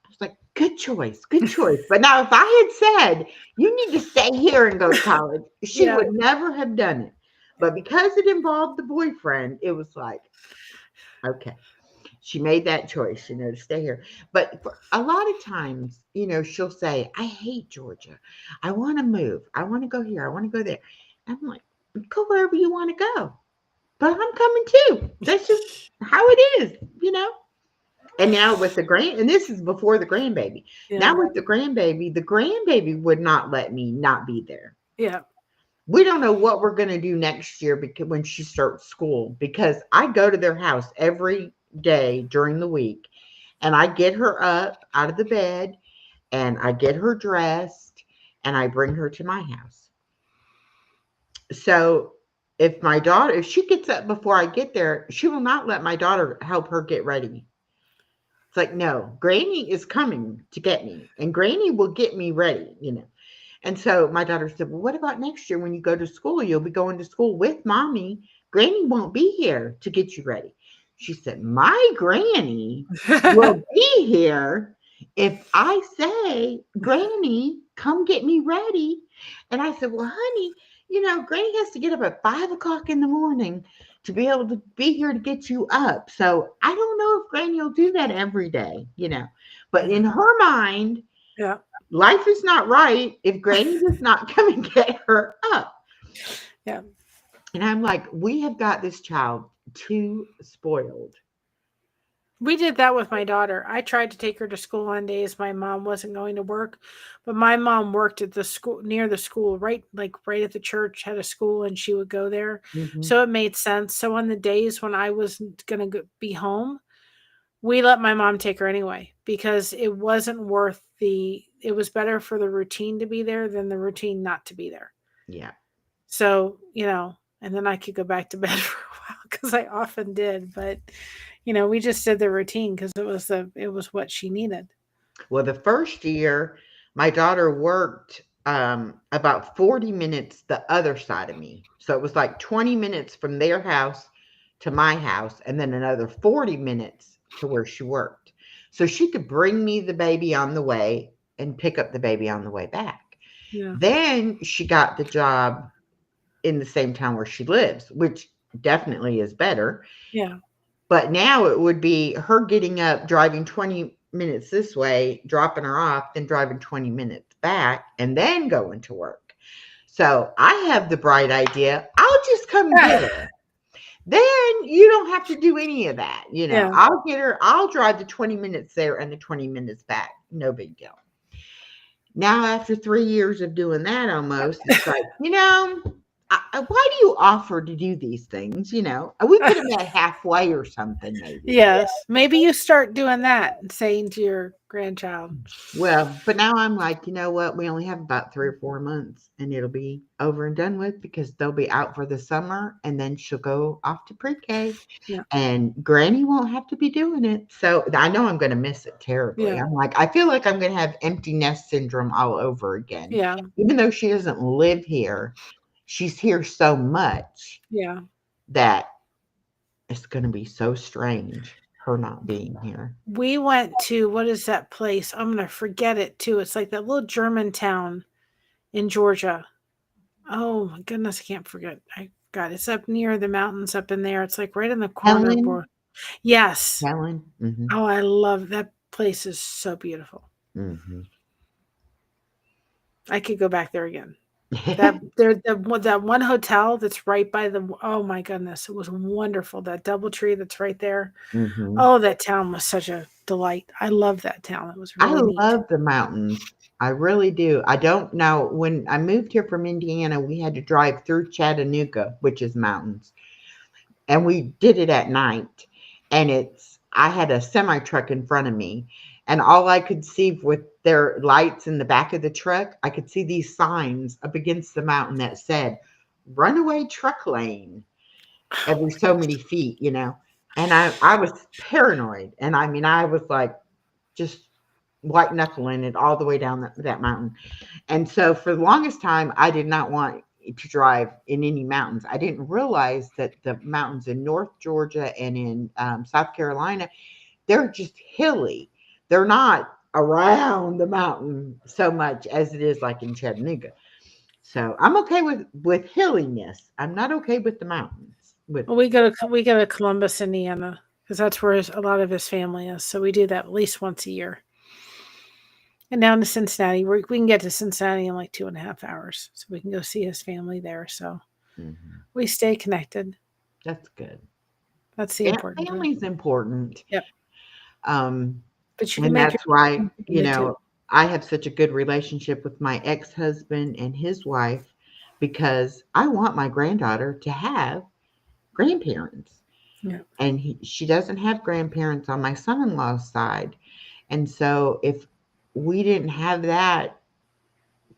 was like, good choice, good choice. But now if I had said, "You need to stay here and go to college," she Yeah. would never have done it. But because it involved the boyfriend, it was like, okay, she made that choice, to stay here. But for a lot of times, she'll say, "I hate Georgia. I want to move. I want to go here. I want to go there." I'm like, "Go wherever you want to go. But I'm coming too. That's just how it is. And now with and this is before the grandbaby. Now Yeah. with the grandbaby would not let me not be there. Yeah. We don't know what we're going to do next year because when she starts school, because I go to their house every day during the week and I get her up out of the bed and I get her dressed and I bring her to my house. So if she gets up before I get there, she will not let my daughter help her get ready. It's like, no, Granny is coming to get me, and Granny will get me ready. And so my daughter said, "Well, what about next year when you go to school? You'll be going to school with Mommy. Granny won't be here to get you ready." She said, "My Granny will be here if I say, 'Granny, come get me ready.'" And I said, "Well, honey, Granny has to get up at 5 o'clock in the morning to be able to be here to get you up. So I don't know if Granny will do that every day. But in her mind, Yeah. life is not right if Granny does not come and get her up." Yeah. And I'm like, we have got this child too spoiled. We did that with my daughter. I tried to take her to school on days my mom wasn't going to work, but my mom worked at the school near the school, right at the church had a school, and she would go there. Hmm. So it made sense. So on the days when I was going to be home, we let my mom take her anyway because it wasn't worth it was better for the routine to be there than the routine not to be there. Yeah. So, and then I could go back to bed for a while because I often did, but we just did the routine because it was what she needed. Well, the first year, my daughter worked about 40 minutes the other side of me. So it was like 20 minutes from their house to my house, and then another 40 minutes to where she worked. So she could bring me the baby on the way and pick up the baby on the way back. Yeah. Then she got the job in the same town where she lives, which definitely is better. Yeah. But now it would be her getting up, driving 20 minutes this way, dropping her off, then driving 20 minutes back, and then going to work. So I have the bright idea. I'll just come get her. then you don't have to do any of that. Yeah. I'll get her, I'll drive the 20 minutes there and the 20 minutes back. No big deal. Now, after 3 years of doing that almost, it's like, why do you offer to do these things? We could have met halfway or something, maybe. Yes. Maybe you start doing that and saying to your grandchild. Well, but now I'm like, you know what? We only have about 3 or 4 months and it'll be over and done with because they'll be out for the summer and then she'll go off to pre K Yeah. and Granny won't have to be doing it. So I know I'm going to miss it terribly. Yeah. I'm like, I feel like I'm going to have empty nest syndrome all over again. Yeah. Even though she doesn't live here, she's here so much Yeah. that it's going to be so strange her not being here. We went to, what is that place? I'm going to forget it too. It's like that little German town in Georgia. Oh my goodness, I can't forget. I forgot. It's up near the mountains up in there. It's like right in the corner. Helen, Yes. Helen. Mm-hmm. Oh, I love that place. Is so beautiful. Mm-hmm. I could go back there again. That one hotel that's right by the, oh my goodness, it was wonderful. That double tree that's right there. hmm Oh, that town was such a delight. I love that town. It was I really neat. love the mountains. I really do. I don't know. When I moved here from Indiana, we had to drive through Chattanooga, which is mountains, and we did it at night. And I had a semi truck in front of me, and all I could see with their lights in the back of the truck, I could see these signs up against the mountain that said, "Runaway truck lane," every so many feet. And I was paranoid. And I mean, I was like, just white knuckling it all the way down that mountain. And so for the longest time, I did not want to drive in any mountains. I didn't realize that the mountains in North Georgia and in South Carolina, they're just hilly. They're not around the mountain so much as it is like in Chattanooga. So I'm okay with hilliness. I'm not okay with the mountains. With Well, we go to Columbus, Indiana, because that's where a lot of his family is. So we do that at least once a year. And down to Cincinnati, we can get to Cincinnati in like 2.5 hours, so we can go see his family there. So Mhm. we stay connected. That's good. That's the important part. Family's important. Yep. Um, But you can and make your that's why, family too. I have such a good relationship with my ex-husband and his wife because I want my granddaughter to have grandparents. Yeah. And she doesn't have grandparents on my son-in-law's side. And so if we didn't have that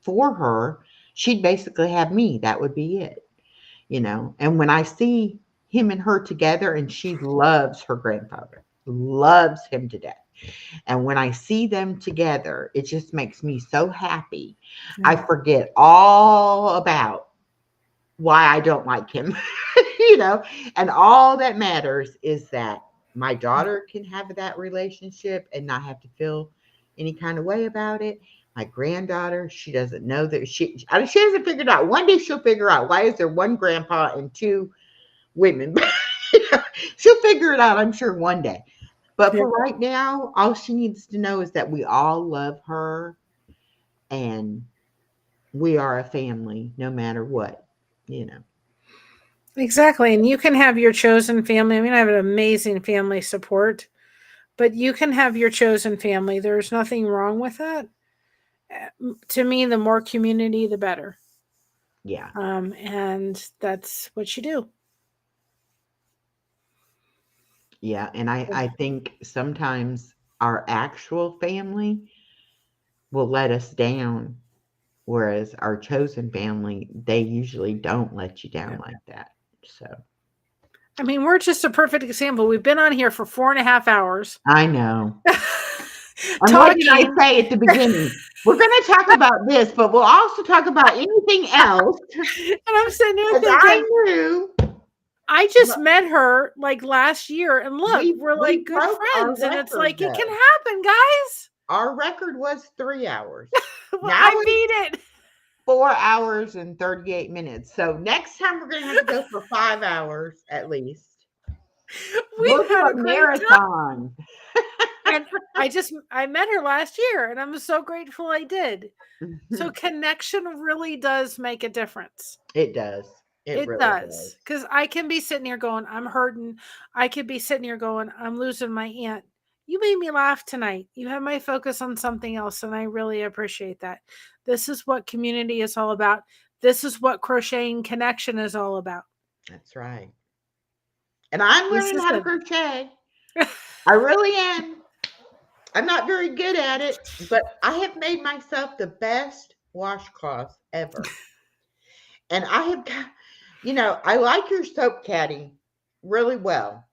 for her, she'd basically have me. That would be it. And when I see him and her together, and she loves her grandfather, loves him to death. And when I see them together, it just makes me so happy. I Yeah. forget all about why I don't like him, you know, and all that matters is that my daughter can have that relationship and not have to feel any kind of way about it. My granddaughter, she doesn't know that she hasn't figured out. One day she'll figure out why is there one grandpa and two women. She'll figure it out, I'm sure, one day. But Yeah. for right now, all she needs to know is that we all love her and we are a family no matter what. Exactly. And you can have your chosen family. I mean, I have an amazing family support, but you can have your chosen family. There's nothing wrong with that. To me, the more community, the better. Yeah. And that's what you do. Yeah. And I think sometimes our actual family will let us down, whereas our chosen family, they usually don't let you down Yeah. like that. So I mean, we're just a perfect example. We've been on here for 4.5 hours I know. And what did I talking. say at the beginning? We're going to talk about this, but we'll also talk about anything else And I'm sitting there because I thinking, knew I just met her like last year, and look, we're we like good broke our friends, and it's record like it can though. happen, guys. Our record was 3 hours. Well, Now I it's beat it. 4 hours and 38 minutes. So next time we're going to have to go for 5 hours at least. We'll We've do had a a great time. marathon. And I met her last year, and I'm so grateful I did. So connection really does make a difference. It does. It It really does, does. because I can be sitting here going, "I'm hurting." I could be sitting here going, "I'm losing my aunt." You made me laugh tonight. You had my focus on something else, and I really appreciate that. This is what community is all about. This is what crocheting connection is all about. That's right. And I'm This learning is how to a crochet. I really am. I'm not very good at it, but I have made myself the best washcloth ever. And I have got, I like your soap caddy really well.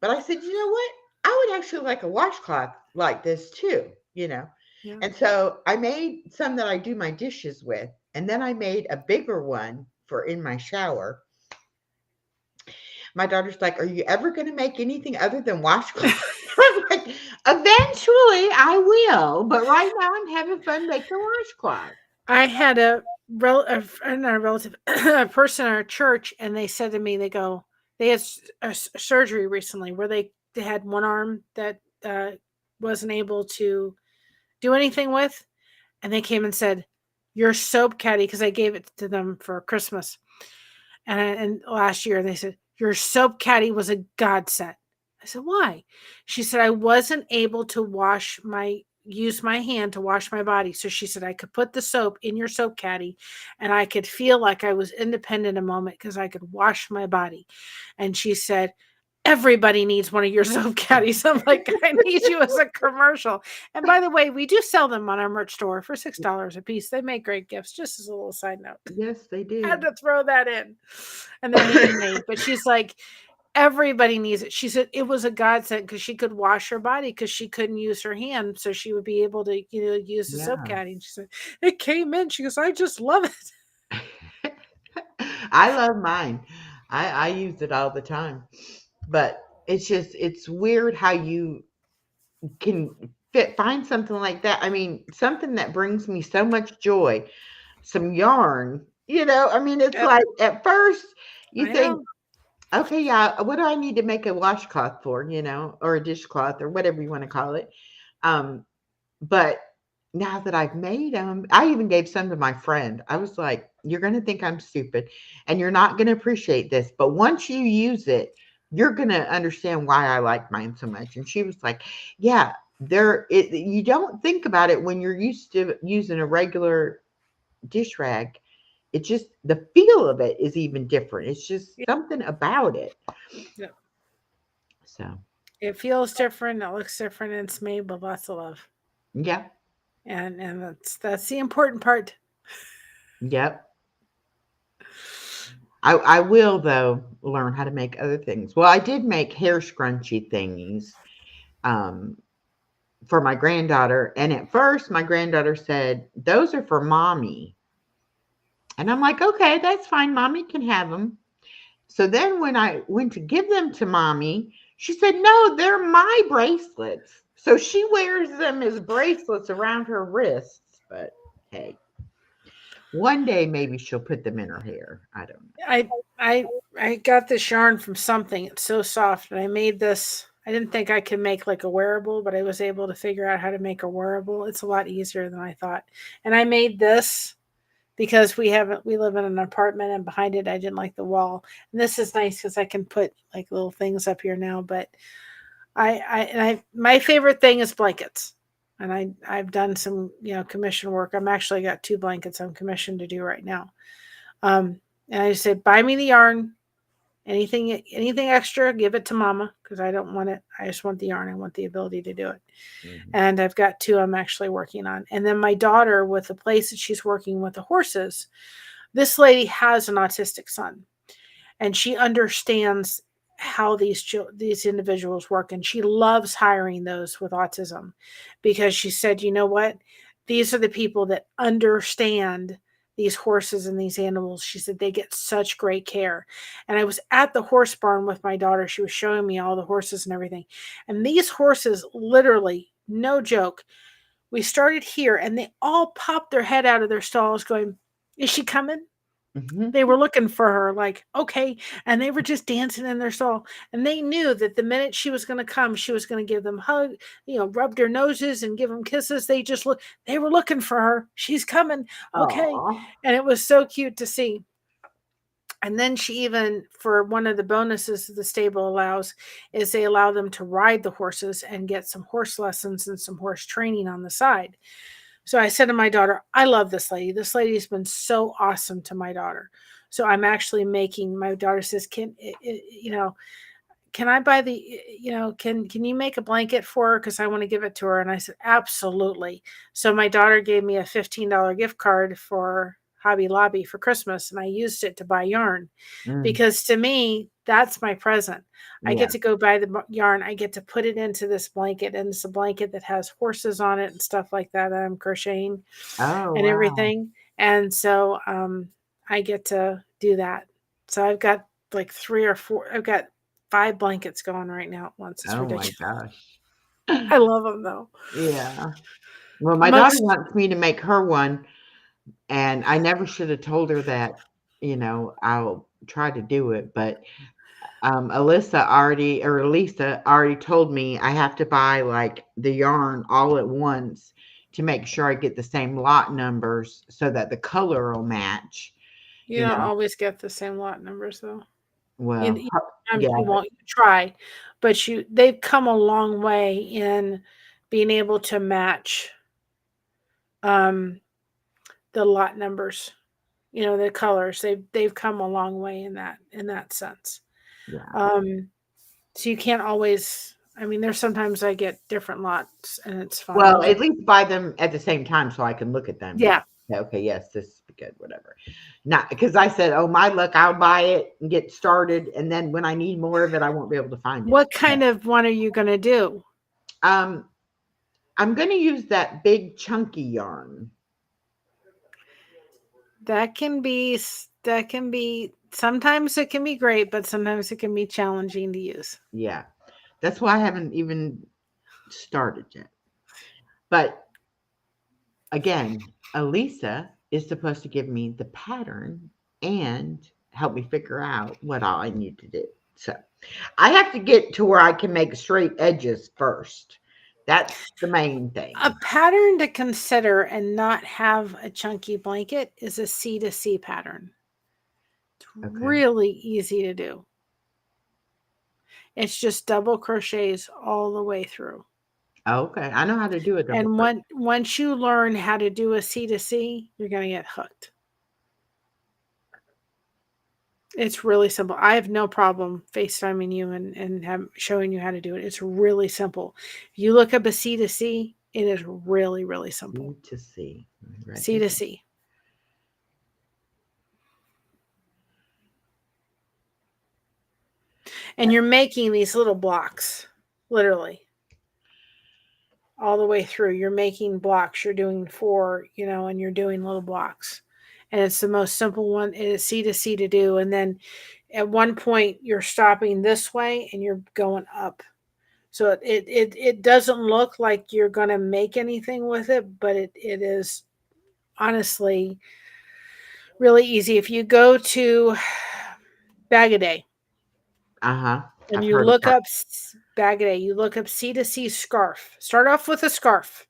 But I said, you know what? I would actually like a washcloth like this too. yeah. And so I made some that I do my dishes with. And then I made a bigger one for in my shower. My daughter's like, "Are you ever going to make anything other than washcloths?" I'm like, "Eventually I will, but right now I'm having fun making washcloths." I had not a relative, a person in our church, and they said to me, they had surgery recently where they had one arm that wasn't able to do anything with, and they came and said, "Your soap caddy," because I gave it to them for Christmas and last year, and they said, "Your soap caddy was a godsend." I said, "Why?" She said, "I wasn't able to use my hand to wash my body." So she said, "I could put the soap in your soap caddy and I could feel like I was independent a moment because I could wash my body." And she said, "Everybody needs one of your soap caddies." I'm like, "I need you as a commercial." And by the way, we do sell them on our merch store for $6 a piece. They make great gifts, just as a little side note. Yes, they Had do. to throw that in. And they're handmade. But she's like, everybody needs it. She said it was a godsend because she could wash her body because she couldn't use her hand. So she would be able to, use the soap Yeah. caddy. And she said, it came in. She goes, I just love it. I love mine. I use it all the time. But it's weird how you can find something like that. I mean, something that brings me so much joy, some yarn. I mean, it's Yep. like at first you I think, know. okay, yeah, what do I need to make a washcloth for, or a dishcloth or whatever you want to call it? Um, but now that I've made them, I even gave some to my friend. I was like, you're going to think I'm stupid and you're not going to appreciate this. But once you use it, you're going to understand why I like mine so much. And she was like, yeah, you don't think about it when you're used to using a regular dish rag. It just, the feel of it is even different. It's just Yep. something about it. Yep. So, It feels different. It looks different. And it's made with lots of love. yeah, And that's the important part. yep. I will though learn how to make other things. Well, I did make hair scrunchie thingies um, for my granddaughter, and at first my granddaughter said those are for mommy, and I'm like, okay, that's fine, mommy can have them. So then when I went to give them to mommy, she said, no, they're my bracelets. So she wears them as bracelets around her wrists. But hey, one day maybe she'll put them in her hair. I don't know. I I I got this yarn from something. It's so soft, and I made this. I didn't think I could make like a wearable, but I was able to figure out how to make a wearable. It's a lot easier than I thought. And I made this because we live in an apartment, and behind it I didn't like the wall. And this is nice because I can put like little things up here now. But I my favorite thing is blankets. And I've done some commission work. I'm actually got 2 blankets I'm commissioned to do right now. Um, and I just said, buy me the yarn. Anything extra, give it to mama because I don't want it. I just want the yarn. I want the ability to do it. Mhm. And I've got 2 I'm actually working on. And then my daughter, with the place that she's working with the horses, this lady has an autistic son, and she understands how these individuals work, and she loves hiring those with autism because she said, you know what, these are the people that understand these horses and these animals. She said they get such great care. And I was at the horse barn with my daughter. She was showing me all the horses and everything, and these horses, literally, no joke, we started here and they all popped their head out of their stalls going, is she coming? Mhm. They were looking for her, like, okay. And they were just dancing in their stall. And they knew that the minute she was going to come, she was going to give them hug, rub their noses and give them kisses. They were looking for her. She's coming. Okay. Aw. And it was so cute to see. And then she even, for one of the bonuses the stable allows, is they allow them to ride the horses and get some horse lessons and some horse training on the side. So I said to my daughter, I love this lady. This lady's been so awesome to my daughter. So I'm actually making, my daughter says, can I buy the, can you make a blanket for her? Because I want to give it to her. And I said, absolutely. So my daughter gave me a $15 gift card for Hobby Lobby for Christmas, and I used it to buy yarn, Mm, because to me, that's my present. I yeah. get to go buy the yarn. I get to put it into this blanket, and it's a blanket that has horses on it and stuff like that I'm crocheting Oh, and wow. everything. And so I get to do that. So I've got like three or four, I've got 5 blankets going right now at once. It's Oh my ridiculous. gosh. I love them though. Yeah. Well, my daughter Amongst, wants me to make her one, and I never should have told her that, I'll try to do it, but Lisa already told me I have to buy like the yarn all at once to make sure I get the same lot numbers so that the color will match, you you don't know. always get the same lot numbers though. Well, Sometimes yeah, you won't, you try, but they've come a long way in being able to match um, the lot numbers. The colors. They've come a long way in that sense. yeah. Um, so you can't always. I mean, there's sometimes I get different lots, and it's fine. Well, at least buy them at the same time so I can look at them and Yeah. say, okay, yes, this is good, whatever. Not because I said, oh, my luck, I'll buy it and get started, and then when I need more of it, I won't be able to find it. What kind of one are you going to do? Um, I'm going to use that big chunky yarn. That can be sometimes it can be great, but sometimes it can be challenging to use. Yeah, that's why I haven't even started yet. But again, Elisa is supposed to give me the pattern and help me figure out what all I need to do. So I have to get to where I can make straight edges first. That's the main A thing. pattern to consider and not have a chunky blanket is a C to C pattern. It's Okay. really easy to do. It's just double crochets all the way through. Okay. I know how to do a double And crochet. once you learn how to do a C to C, you're going to get hooked. It's really simple. I have no problem FaceTiming you and showing you how to do it. It's really simple. If you look up a C to C, it is really, really simple. C to C. Let me write C that to down. C. And you're making these little blocks, literally, all the way through. You're making blocks. You're doing 4, and you're doing little blocks. And it's the most simple one. It is C to C to do. And then at one point, you're stopping this way and you're going up. So it doesn't look like you're going to make anything with it, but it is honestly really easy. If you go to Bag a Day Uh-huh. and I've you heard of look her. up Bag a Day, you look up C to C scarf. Start off with a scarf.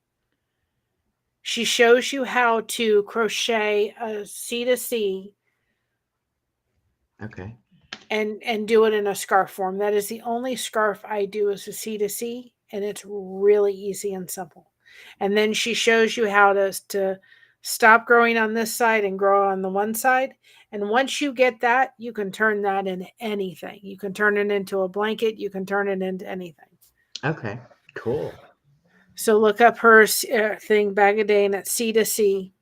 She shows you how to crochet a C to C Okay. and do it in a scarf form. That is the only scarf I do is a C to C, and it's really easy and simple. And then she shows you how to stop growing on this side and grow on the one side. And once you get that, you can turn that into anything. You can turn it into a blanket. You can turn it into anything. Okay. Cool. So look up her thing, Bag a Day, and it's C to C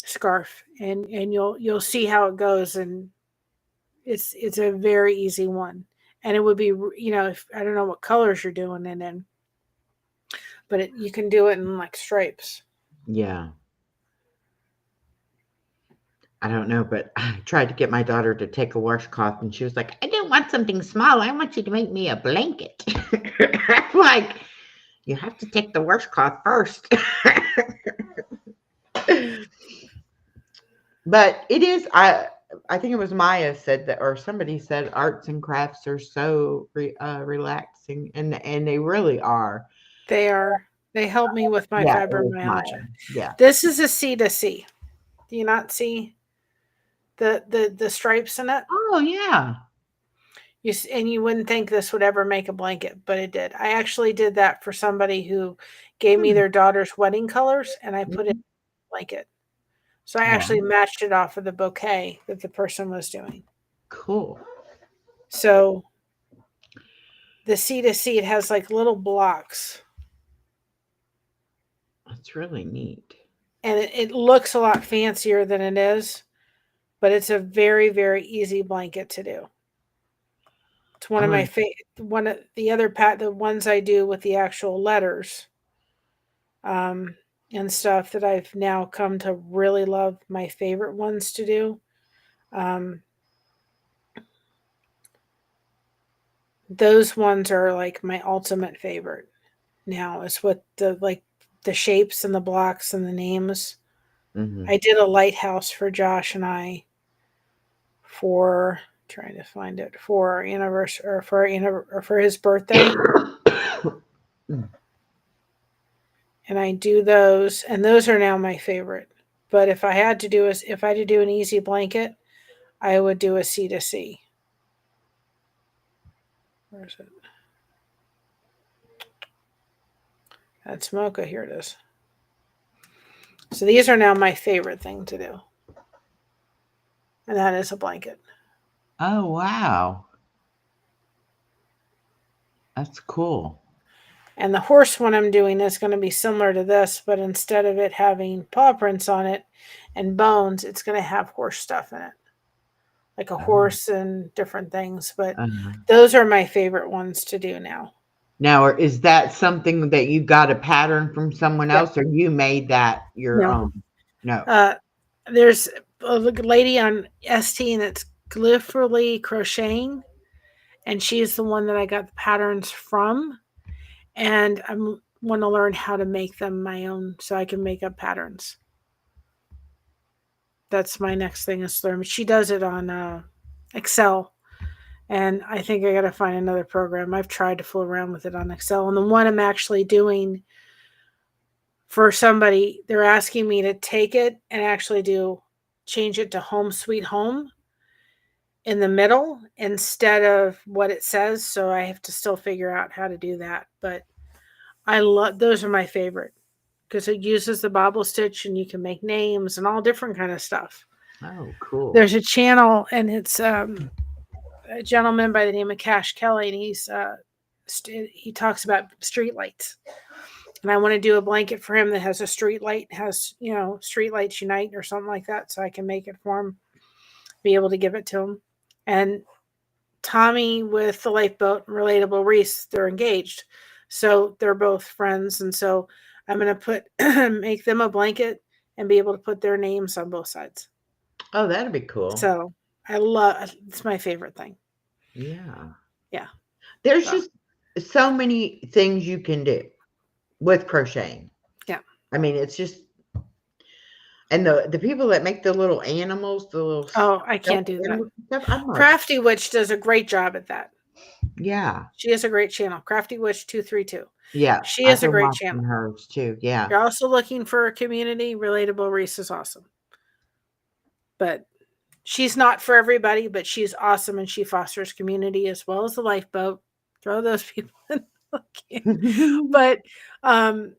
scarf, and you'll see how it goes, and it's a very easy one. And it would be, if I don't know what colors you're doing it in, but you can do it in like stripes. Yeah. I don't know, but I tried to get my daughter to take a washcloth, and she was like, I don't want something small. I want you to make me a blanket. I'm like, you have to take the washcloth first. But it is, I think it was Maya said that, or somebody said arts and crafts are so relaxing, and they really are. They help me with my Yeah, it was Maya. fibromyalgia. Yeah. This is a C to C. Do you not see? the stripes in it. Oh, yeah. And you wouldn't think this would ever make a blanket, but it did. I actually did that for somebody who gave me Hmm. their daughter's wedding colors, and I put it in Mhm. a blanket. So I Wow. actually matched it off of the bouquet that the person was doing. Cool. So the C to C, it has like little blocks, That's really neat. and it looks a lot fancier than it is, but it's a very, very easy blanket to do. It's one I'm of my gonna, one of the other the ones I do with the actual letters, um, and stuff that I've now come to really love. My favorite ones to do. Um, those ones are like my ultimate favorite now. Is with the shapes and the blocks and the names. mhm. I did a lighthouse for Josh and I for trying to find it for our anniversary or for his birthday, and I do those, and those are now my favorite. But if I had to do an easy blanket, I would do a C to C. Where is it? That's Mocha. Here it is. So these are now my favorite thing to do, and that is a blanket. Oh, wow. That's cool. And the horse one I'm doing is going to be similar to this, but instead of it having paw prints on it and bones, it's going to have horse stuff in it, like a Oh, horse and different things. But uh-huh. those are my favorite ones to do now. Now, is that something that you got a pattern from someone Yeah, else, or you made that your no. own? No. Uh, there's a lady on ST that's glypherally crocheting, and she's the one that I got the patterns from. And I want to learn how to make them my own so I can make up patterns. That's my next thing is to learn. She does it on Excel, and I think I got to find another program. I've tried to fool around with it on Excel, and the one I'm actually doing for somebody, they're asking me to take it and actually do change it to Home Sweet Home in the middle instead of what it says. So I have to still figure out how to do that. But I love those are my favorite because it uses the bobble stitch and you can make names and all different kind of stuff. Oh, cool. There's a channel and it's a gentleman by the name of Cash Kelly, and he talks about street lights. And I want to do a blanket for him that has a street light, has street lights unite or something like that, so I can make it for him, be able to give it to him. And Tommy with the lifeboat and Relatable Reese, they're engaged, so they're both friends, and so I'm gonna put make them a blanket and be able to put their names on both sides. Oh, that'd be cool. So I love it's my favorite thing. Yeah. Yeah. There's So just so many things you can do with crocheting. yeah. I mean, it's just, and the people that make the little animals, the little Oh, I stuffed can't do that. animals and stuff, I'm like, Crafty Witch does a great job at that. yeah, She has a great channel, Crafty Witch 232. yeah. She I've has a been great watching channel. hers too. Yeah. You're also looking for a community, Relatable Reese is awesome. But she's not for everybody, but she's awesome and she fosters community as well as the lifeboat. Throw those people in. But um,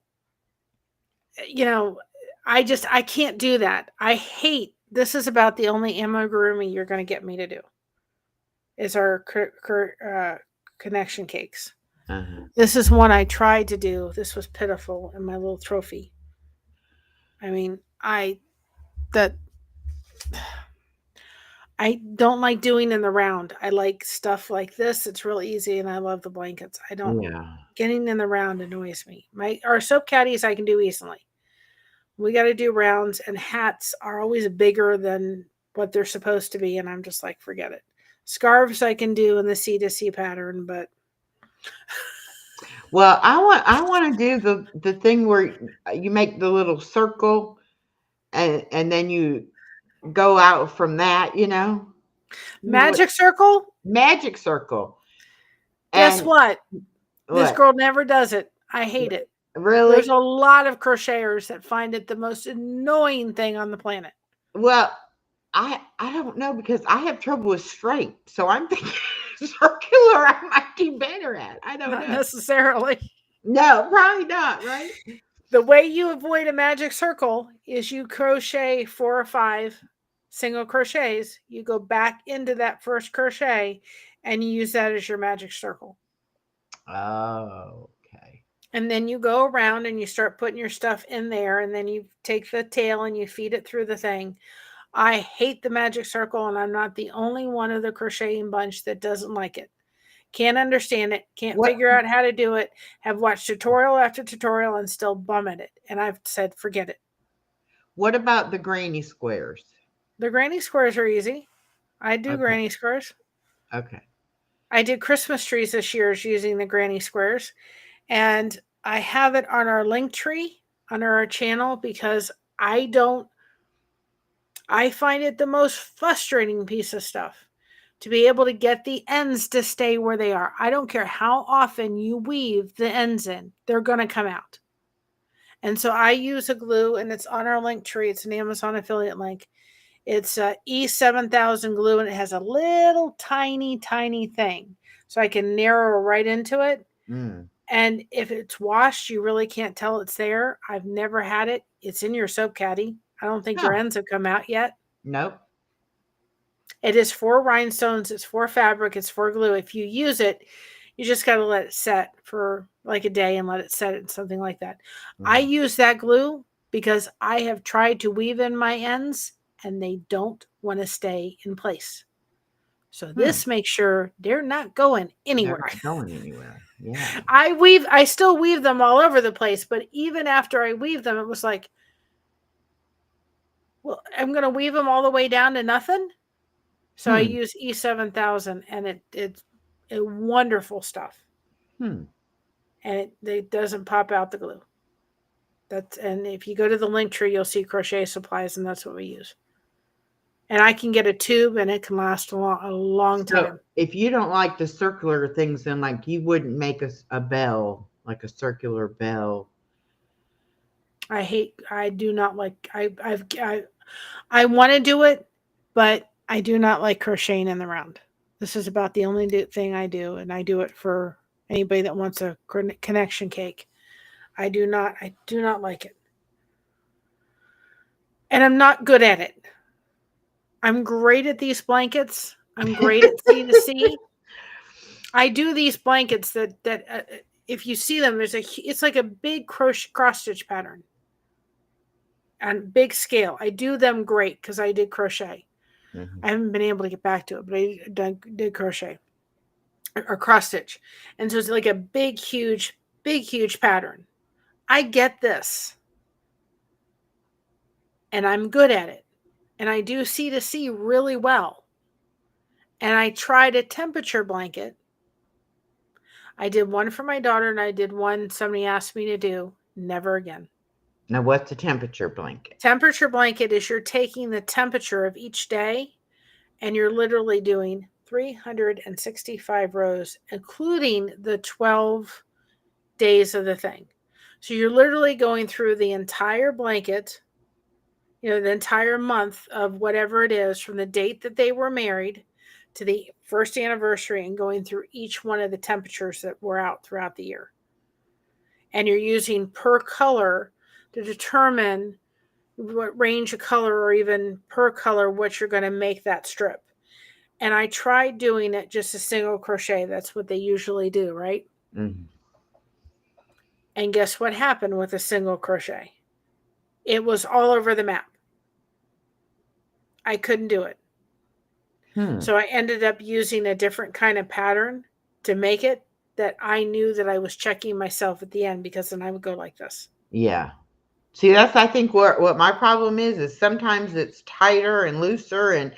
I can't do that. I hate this is about the only amigurumi you're going to get me to do is our connection cakes. Uh-huh. This is one I tried to do. This was pitiful in my little trophy. I mean, that I don't like doing in the round. I like stuff like this. It's real easy, and I love the blankets. I don't Yeah. getting in the round annoys me. Our soap caddies I can do easily. We got to do rounds, and hats are always bigger than what they're supposed to be, and I'm just like, forget it. Scarves I can do in the C to C pattern, but Well, I want to do the thing where you make the little circle and then you go out from that, You know what? magic circle. Magic circle. Guess And what? This what? girl never does it. I hate it. There's Really? a lot of crocheters that find it the most annoying thing on the planet. Well, I don't know because I have trouble with straight. So I'm thinking circular I might do better at. I don't Not know. necessarily. No, probably not, right? The way you avoid a magic circle is you crochet 4 or 5 single crochets. You go back into that first crochet and you use that as your magic circle. Oh, okay. And then you go around and you start putting your stuff in there, and then you take the tail and you feed it through the thing. I hate the magic circle, and I'm not the only one of the crocheting bunch that doesn't like it. Can't understand it, can't What figure out how to do it, have watched tutorial after tutorial and still bum at it. And I've said, forget it. what about the granny squares? The granny squares are easy. I do Okay. granny squares. Okay. I did Christmas trees this year using the granny squares. And I have it on our link tree on our channel because I don't, I find it the most frustrating piece of stuff to be able to get the ends to stay where they are. I don't care how often you weave the ends in, they're going to come out. And so I use a glue, and it's on our link tree. It's an Amazon affiliate link. It's E7000 glue, and it has a little tiny thing. So I can narrow right into it. Mm. And if it's washed, you really can't tell it's there. I've never had it. It's in your soap caddy. I don't think your Huh. ends have come out yet. Nope. It is for rhinestones, it's for fabric, it's for glue. If you use it, you just got to let it set for like a day and let it set and something like that. I Mhm. use that glue because I have tried to weave in my ends and they don't want to stay in place. So Hmm. this makes sure they're not going They're anywhere. not going anywhere. Yeah. I still weave them all over the place, but even after I weave them, it was like, well, I'm going to weave them all the way down to nothing. So I Hmm. use E7000, and it's a wonderful stuff, Hmm. and it doesn't pop out the glue. And if you go to the link tree, you'll see crochet supplies, and that's what we use. And I can get a tube, and it can last a long So time. if you don't like the circular things, then like you wouldn't make a bell, like a circular bell. I do not like. I want to do it, but I do not like crocheting in the round. This is about the only thing I do, and I do it for anybody that wants a connection cake. I do not like it. And I'm not good at it. I'm great at these blankets. I'm great at C to C. I do these blankets that if you see them, it's like a big crochet cross stitch pattern and big scale. I do them great because I did crochet. Mhm. I haven't been able to get back to it, but I did crochet or cross stitch, and so it's like a big huge pattern. I get this, and I'm good at it, and I do C to C really well. And I tried a temperature blanket. I did one for my daughter and I did one somebody asked me to do. Never again. Now, what's the temperature blanket? Temperature blanket is you're taking the temperature of each day and you're literally doing 365 rows, including the 12 days of the thing. So you're literally going through the entire blanket, the entire month of whatever it is from the date that they were married to the first anniversary and going through each one of the temperatures that were out throughout the year. And you're using per color to determine what range of color or even per color what you're going to make that strip. And I tried doing it just a single crochet. That's what they usually do, right? Mhm. And guess what happened with a single crochet? It was all over the map. I couldn't do it. Hmm. So I ended up using a different kind of pattern to make it that I knew that I was checking myself at the end because then I would go like this. Yeah. See, that's I think what my problem is sometimes it's tighter and looser, and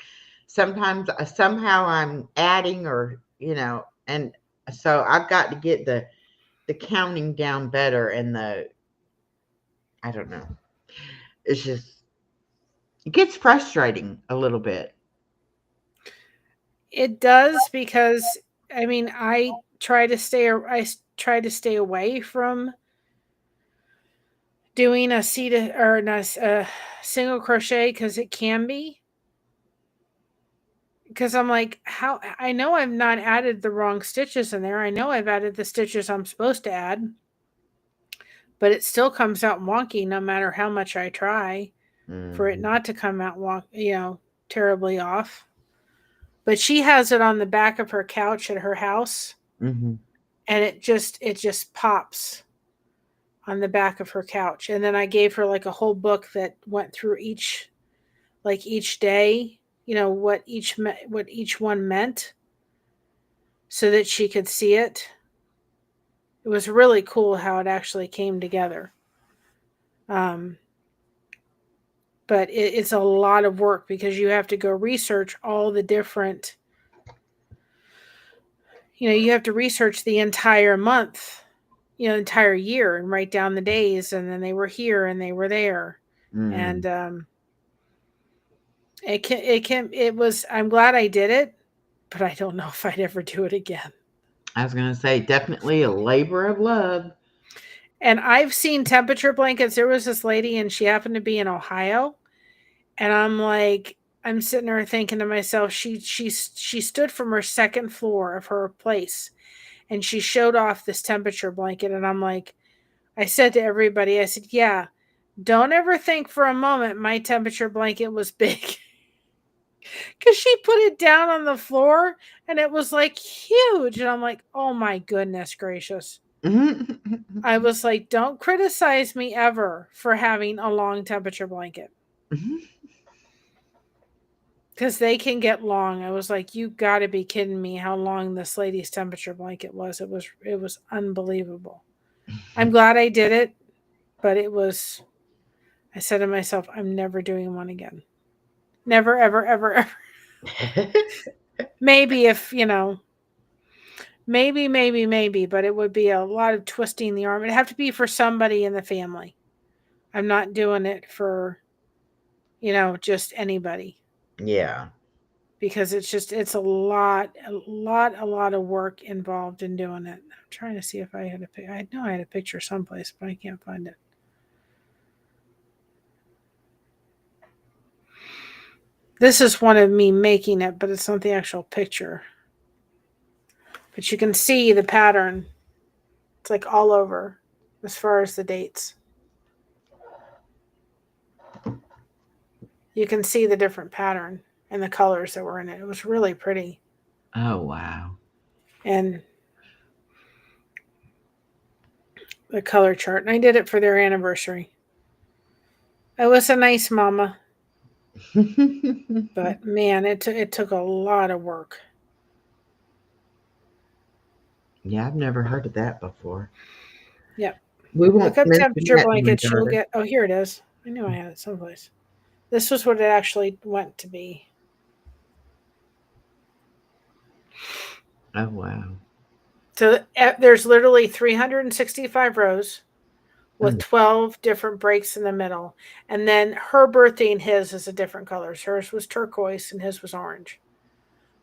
sometimes somehow I'm adding and so I've got to get the counting down better and the I don't know. It's just it gets frustrating a little bit. It does because I try to stay away from doing a seat or not a single crochet because it can be. because I'm like, how I know I've not added the wrong stitches in there. I know I've added the stitches I'm supposed to add, but it still comes out wonky no matter how much I try for it Mhm. not to come out terribly off. But she has it on the back of her couch at her house, Mhm. and it just pops on the back of her couch. And then I gave her like a whole book that went through each day, what each one meant, so that she could see it. It was really cool how it actually came together. Um, but it's a lot of work because you have to go research all the different, you have to research the entire month, entire year, and write down the days, and then they were here and they were there. Mm. And it was, I'm glad I did it, but I don't know if I'd ever do it again. I was gonna say definitely a labor of love. And I've seen temperature blankets. There was this lady, and she happened to be in Ohio, and I'm like, I'm sitting there thinking to myself, she stood from her second floor of her place, and she showed off this temperature blanket, and I'm like, I said to everybody, I said, yeah, don't ever think for a moment my temperature blanket was big. Because she put it down on the floor and it was like huge. And I'm like, oh my goodness gracious. Mhm. I was like, don't criticize me ever for having a long temperature blanket. Because they can get long. I was like, you gotta be kidding me how long this lady's temperature blanket was. It was unbelievable. I'm glad I did it, but I said to myself, I'm never doing one again. Never, ever, ever, ever. Maybe if, maybe, but it would be a lot of twisting the arm. It'd have to be for somebody in the family. I'm not doing it for, just anybody, Yeah. because it's a lot of work involved in doing it. I'm trying to see if I had I know I had a picture someplace, but I can't find it. This is one of me making it, but it's not the actual picture. But you can see the pattern. It's like all over as far as the dates. You can see the different pattern and the colors that were in it. It was really pretty. Oh wow. And the color chart. And I did it for their anniversary. I was a nice mama, but man, it took a lot of work. Yeah, I've never heard of that before. Yep. We Look won't up mention temperature that to my blankets. You'll daughter. get. Oh, here it is. I knew I had it someplace. This was what it actually went to be. Oh wow. So there's literally 365 rows with Mm. 12 different breaks in the middle. And then her birthday and his is a different colors. Hers was turquoise and his was orange.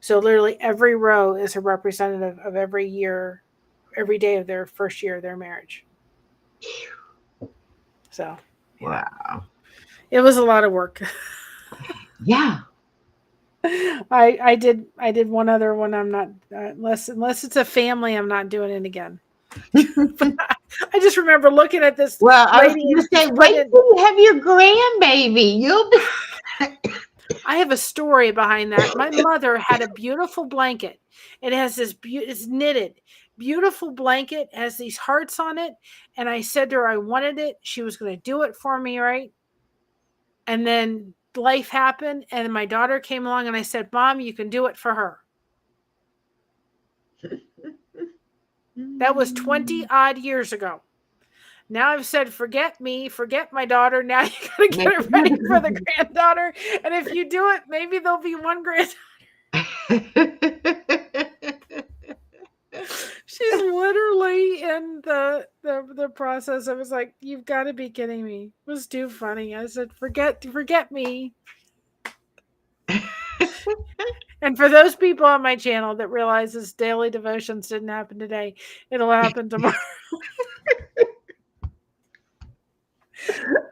So literally every row is a representative of every year, every day of their first year of their marriage. So yeah, Wow. it was a lot of work. Yeah. I did one other one. I'm not unless it's a family. I'm not doing it again. But I just remember looking at this Well, I was lady going and to she's say, wait putting it. till you have your grandbaby. You'll be. I have a story behind that. My mother had a beautiful blanket. It has it's knitted, beautiful blanket, has these hearts on it. And I said to her, I wanted it. She was going to do it for me, right? And then life happened, and my daughter came along, and I said, Mom, you can do it for her. That was 20 odd years ago. Now I've said, forget me, forget my daughter. Now you got to get Make it it ready for the granddaughter. And if you do it, maybe there'll be one granddaughter. She's literally in the process. I was like, you've got to be kidding me. It was too funny. I said, forget me. And for those people on my channel that realizes daily devotions didn't happen today, it'll happen tomorrow.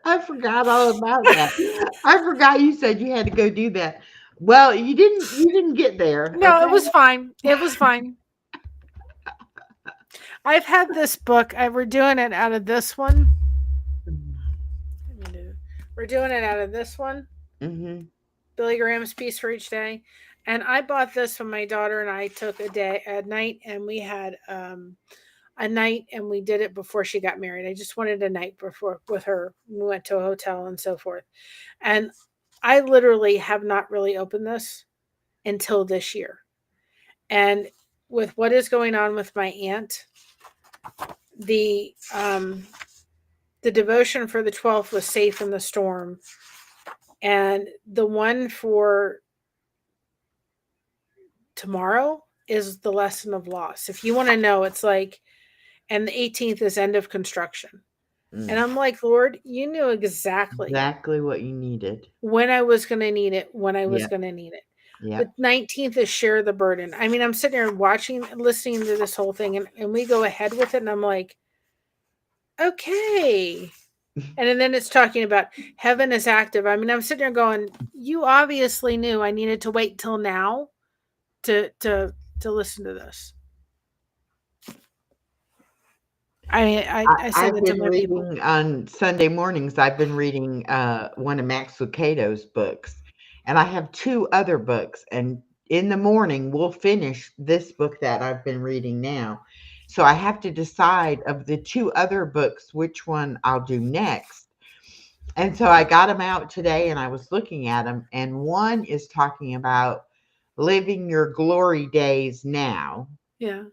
I forgot all about that. I forgot you said you had to go do that. Well, you didn't get there, No, it okay? was fine. It was fine. I've had this book. We're doing it out of this one. We're doing it out of this one. Mhm. Billy Graham's Piece for Each Day. And I bought this when my daughter and I took a day at night, and we had a night, and we did it before she got married. I just wanted a night before with her. We went to a hotel and so forth. And I literally have not really opened this until this year. And with what is going on with my aunt, the um the devotion for the 12th was Safe in the Storm, and the one for tomorrow is the lesson of loss. If you want to know, it's like, and the 18th is end of construction. And Mm. I'm like, Lord, you knew exactly Exactly what you needed. when I was going to need it, when I was Yep. going to need it. The Yep. 19th is share the burden. I mean, I'm sitting here watching, listening to this whole thing, and we go ahead with it, and I'm like, okay. And then it's talking about heaven is active. I mean, I'm sitting there going, you obviously knew I needed to wait till now to listen to this. I said I've that to been my people. reading on Sunday mornings. I've been reading one of Max Lucado's books, and I have two other books. And in the morning, we'll finish this book that I've been reading now. So I have to decide of the two other books which one I'll do next. And so I got them out today, and I was looking at them, and one is talking about living your glory days now, Yeah.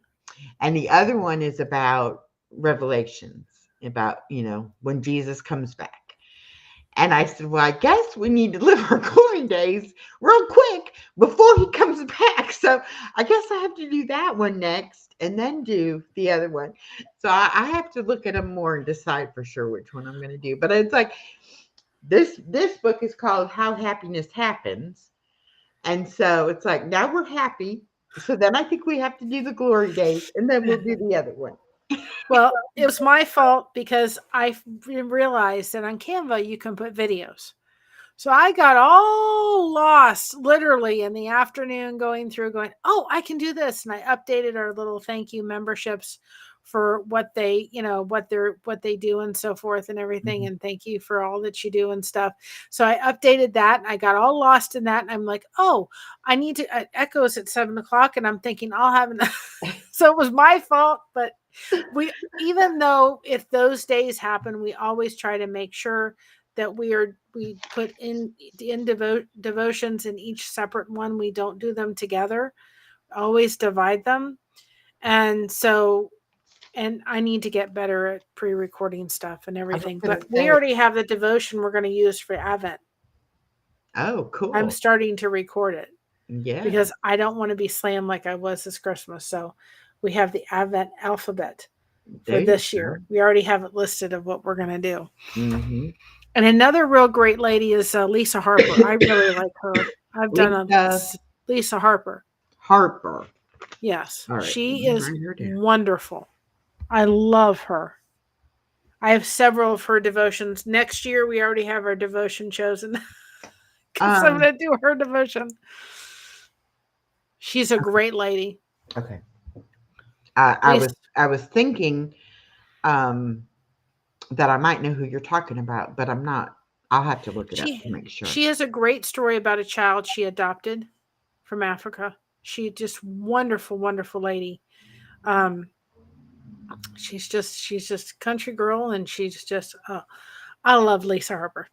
and the other one is about revelations, about, when Jesus comes back. And I said, well, I guess we need to live our glory days real quick before he comes back. So I guess I have to do that one next and then do the other one. So I have to look at them more and decide for sure which one I'm going to do. But it's like this book is called How Happiness Happens. And so it's like, now we're happy. So then I think we have to do the glory days and then we'll do the other one. Well, it was my fault because I realized that on Canva you can put videos. So I got all lost literally in the afternoon going through going, oh, I can do this. And I updated our little thank you memberships for what they, what they do and so forth and everything. Mhm. And thank you for all that you do and stuff. So I updated that and I got all lost in that. And I'm like, oh, I need to echoes at 7 o'clock. And I'm thinking I'll have so it was my fault, but we, even though if those days happen, we always try to make sure that we put in devotions in each separate one. We don't do them together. Always divide them. And so, and I need to get better at pre-recording stuff and I was everything. going But to we say, already have the devotion we're going to use for Advent. oh, I'm cool. starting to record it Yeah, because I don't want to be slammed like I was this Christmas. So we have the Advent alphabet for there you this go. year. We already have it listed of what we're going to do. Hmm. And another real great lady is Lisa Harper. I really like her. I've done a Lisa Lisa Harper. Harper. Yes, All right, let she me is write her down. wonderful. I love her. I have several of her devotions. Next year, we already have our devotion chosen because I'm Um, going to do her devotion. She's a great lady. okay. I Lisa, was thinking um that I might know who you're talking about, but I'm not. I'll have to look it up to make sure. she has a great story about a child she adopted from Africa. She just wonderful, wonderful lady. Um, she's just country girl, and she's just I love Lisa Harper.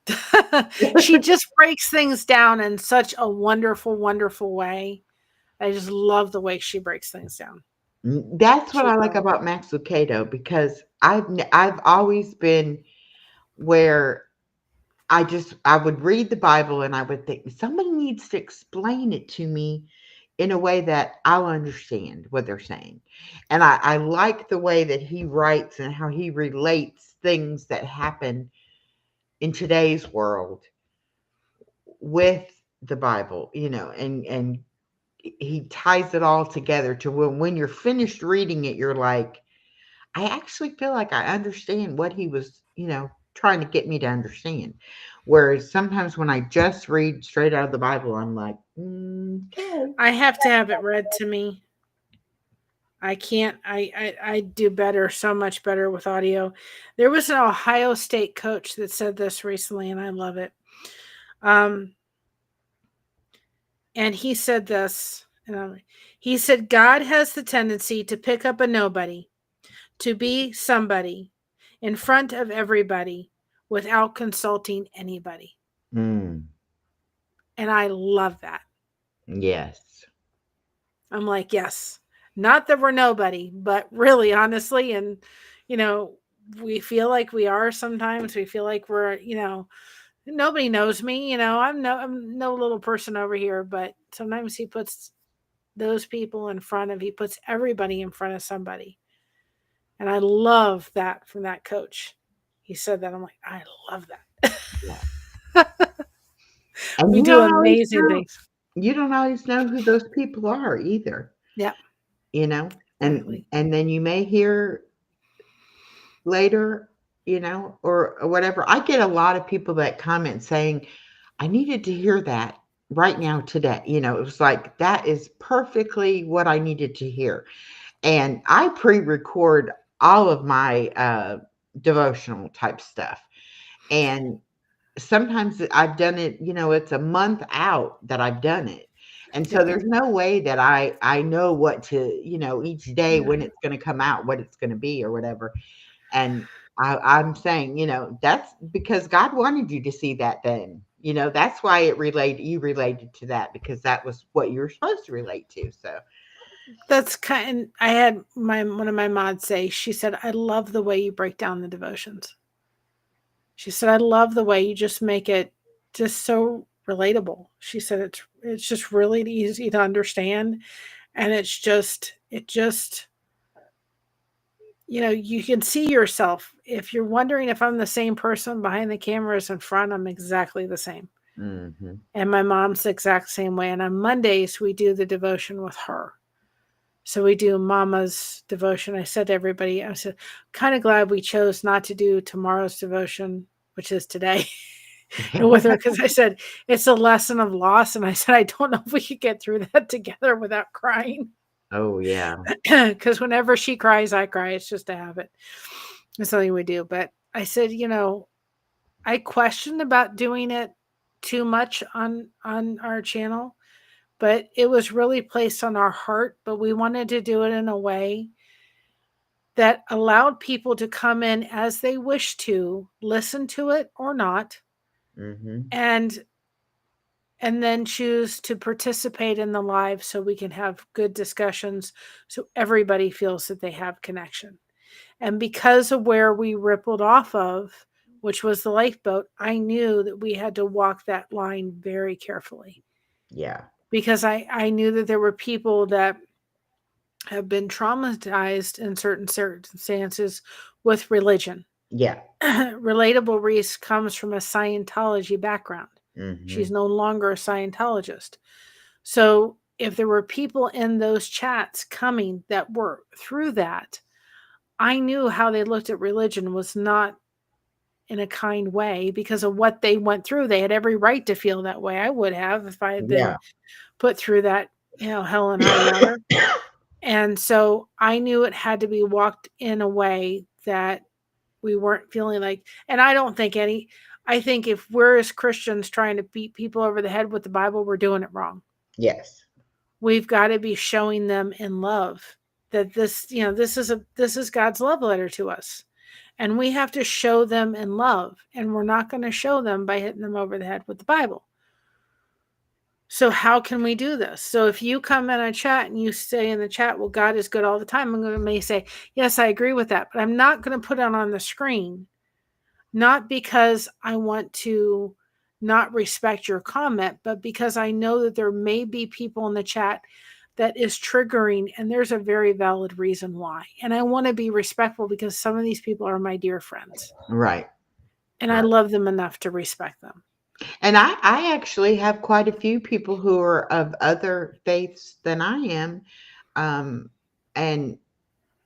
She just breaks things down in such a wonderful, wonderful way. I just love the way she breaks things down. That's what She's I like wonderful. about Max Lucado because I've always been where I would read the Bible and I would think somebody needs to explain it to me in a way that I'll understand what they're saying. And I like the way that he writes and how he relates things that happen in today's world with the Bible, and he ties it all together to when you're finished reading it, you're like, I actually feel like I understand what he was, trying to get me to understand. Whereas sometimes when I just read straight out of the Bible, I'm like, okay. I have to have it read to me. I can't. I do better, so much better with audio. There was an Ohio State coach that said this recently, and I love it. Um, and he said this, he said, God has the tendency to pick up a nobody, to be somebody in front of everybody without consulting anybody. Mm, And I love that. yes. I'm like, yes, not that we're nobody, but really, honestly, and, you know, we feel like we are sometimes. We feel like we're, nobody knows me. I'm no little person over here, but sometimes he puts those people in front of, he puts everybody in front of somebody. And I love that from that coach. He said that. I'm like, I love that. Yeah. And We do amazing things. you don't always know who those people are either, Yeah, you know? exactly. And then you may hear later, or whatever. I get a lot of people that comment saying, I needed to hear that right now today. It was like, that is perfectly what I needed to hear. And I pre-record all of my devotional type stuff. And sometimes I've done it, it's a month out that I've done it. And so Yep. there's no way that I know what to, each day Yeah. when it's going to come out, what it's going to be or whatever. And I'm saying, that's because God wanted you to see that then. That's why you related to that because that was what you were supposed to relate to. So, That's kind. I had my one of my mods say. She said, "I love the way you break down the devotions." She said, "I love the way you just make it just so relatable." She said, "It's just really easy to understand, and it just you can see yourself. If you're wondering if I'm the same person behind the camera as in front, I'm exactly the same." hmm And my mom's the exact same way. And on Mondays we do the devotion with her. So we do Mama's devotion. I said to everybody, I said, kind of glad we chose not to do tomorrow's devotion, which is today, and with her, because I said it's a lesson of loss. And I said, I don't know if we could get through that together without crying. Oh yeah. Because whenever she cries, I cry. It's just a habit. It's something we do. But I said, I questioned about doing it too much on our channel, but it was really placed on our heart. But we wanted to do it in a way that allowed people to come in as they wish to, listen to it or not, hmm and then choose to participate in the live so we can have good discussions so everybody feels that they have connection. And because of where we rippled off of, which was the lifeboat, I knew that we had to walk that line very carefully Yeah. because I knew that there were people that have been traumatized in certain circumstances with religion. Yeah. Relatable Reese comes from a Scientology background. She's hmm no longer a Scientologist. So if there were people in those chats coming that were through that, I knew how they looked at religion was not in a kind way because of what they went through. They had every right to feel that way. I would have if I had Yeah. been put through that, hell and high water. And so I knew it had to be walked in a way that we weren't feeling like, and I think if we're as Christians trying to beat people over the head with the Bible, we're doing it wrong. Yes. We've got to be showing them in love that this is God's love letter to us. And we have to show them in love. And we're not going to show them by hitting them over the head with the Bible. So how can we do this? So if you come in a chat and you say in the chat, well, God is good all the time, I'm going to may say, yes, I agree with that, but I'm not going to put it on the screen, not because I want to not respect your comment, but because I know that there may be people in the chat that is triggering, and there's a very valid reason why. And I want to be respectful because some of these people are my dear friends, Right. and I Right. love them enough to respect them. And I actually have quite a few people who are of other faiths than I am. Um, and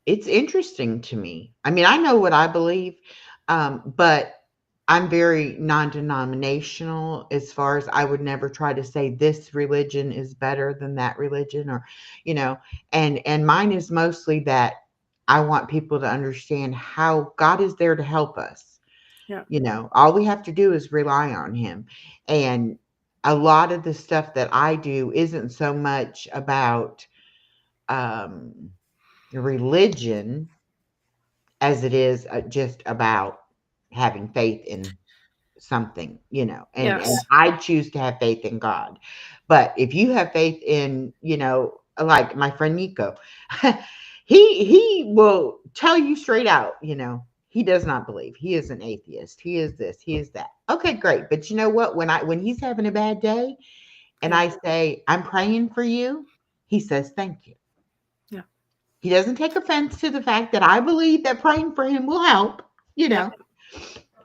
it's interesting to me. I mean, I know what I believe, but I'm very non-denominational as far as I would never try to say this religion is better than that religion, or, you know, and mine is mostly that I want people to understand how God is there to help us. Yeah. All we have to do is rely on him. And a lot of the stuff that I do isn't so much about um religion as it is just about having faith in something, and Yes. I choose to have faith in God. But if you have faith in, like my friend Nico, he will tell you straight out, he does not believe. He is an atheist. He is this, he is that. Okay, great. But you know what? When he's having a bad day and Yeah. I say, I'm praying for you, he says, thank you. Yeah. He doesn't take offense to the fact that I believe that praying for him will help, you Yep. know.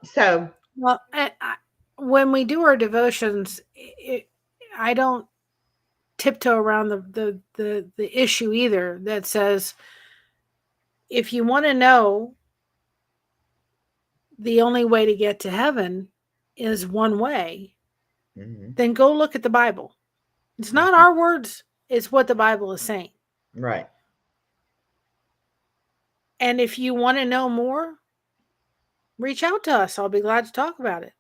So, Well, when we do our devotions, I don't tiptoe around the issue either. That says, if you want to know the only way to get to heaven is one way, mhm, then go look at the Bible. It's not mhm, our words; it's what the Bible is saying. right. And if you want to know more, reach out to us. I'll be glad to talk about it.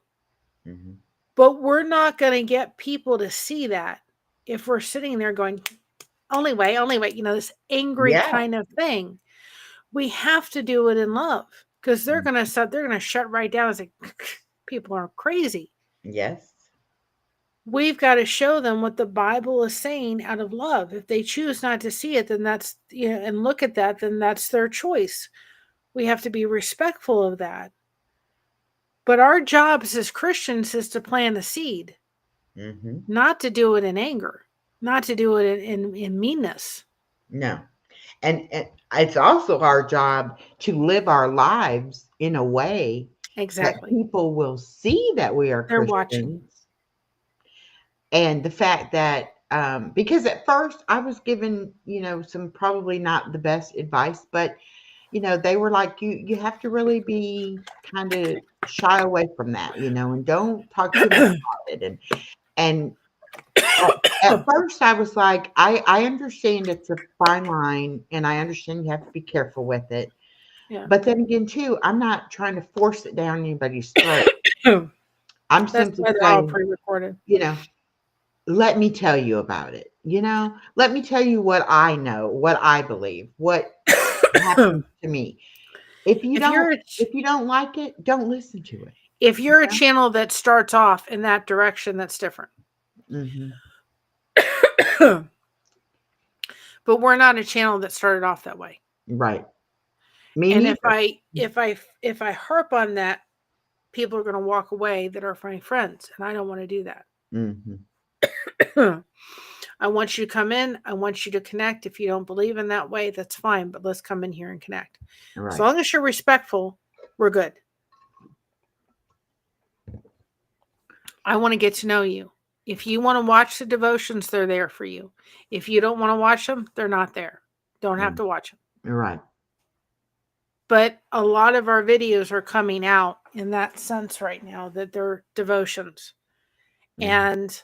Mhm. But we're not going to get people to see that if we're sitting there going, only way, this angry Yeah. kind of thing. We have to do it in love because they're Mm, going to shut right down and say, people are crazy. yes. We've got to show them what the Bible is saying out of love. If they choose not to see it, then that's, and look at that, then that's their choice. We have to be respectful of that. But our jobs as Christians is to plant a seed, Mhm. not to do it in anger, not to do it in meanness. No. And it's also our job to live our lives in a way that Exactly. people will see that we are They're watching. Christians. And the fact that, because at first I was given, some probably not the best advice, but, they were like, you have to really be kind of shy away from that, and don't talk too much about it. And at first I was like, I understand it's a fine line and I understand you have to be careful with it. Yeah. But then again, too, I'm not trying to force it down anybody's throat. I'm That's simply why they're all saying, pre-recorded. you know, let me tell you about it. Let me tell you what I know, what I believe, what happens to me. If you if don't you're a, if you don't like it, don't listen to it. if you're a channel that starts off in that direction, that's different. Hmm. But we're not a channel that started off that way. Right. Me And if neither. I harp on that, people are going to walk away that are my friends, and I don't want to do that. Hmm. I want you to come in. I want you to connect. If you don't believe in that way, that's fine. But let's come in here and connect. As Right. long as you're respectful, we're good. I want to get to know you. If you want to watch the devotions, they're there for you. If you don't want to watch them, they're not there. Don't have Mm. to watch them. Right. But a lot of our videos are coming out in that sense right now that they're devotions. Mhm. And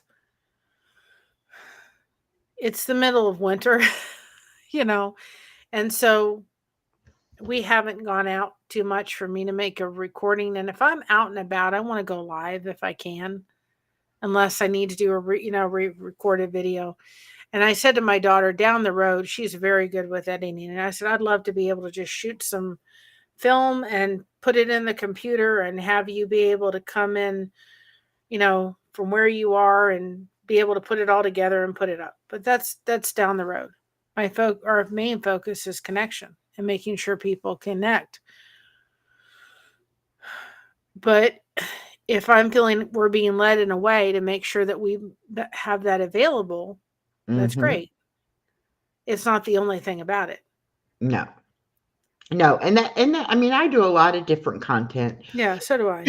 it's the middle of winter, you know. And so we haven't gone out too much for me to make a recording. And if I'm out and about, I want to go live if I can, unless I need to do a recorded video. And I said to my daughter down the road, she's very good with editing. And I said, I'd love to be able to just shoot some film and put it in the computer and have you be able to come in, from where you are and be able to put it all together and put it up. But that's down the road. Our main focus is connection and making sure people connect. But if I'm feeling we're being led in a way to make sure that we have that available, that's Mhm. great. It's not the only thing about it. No. No, and that I mean, I do a lot of different content. Yeah, so do I.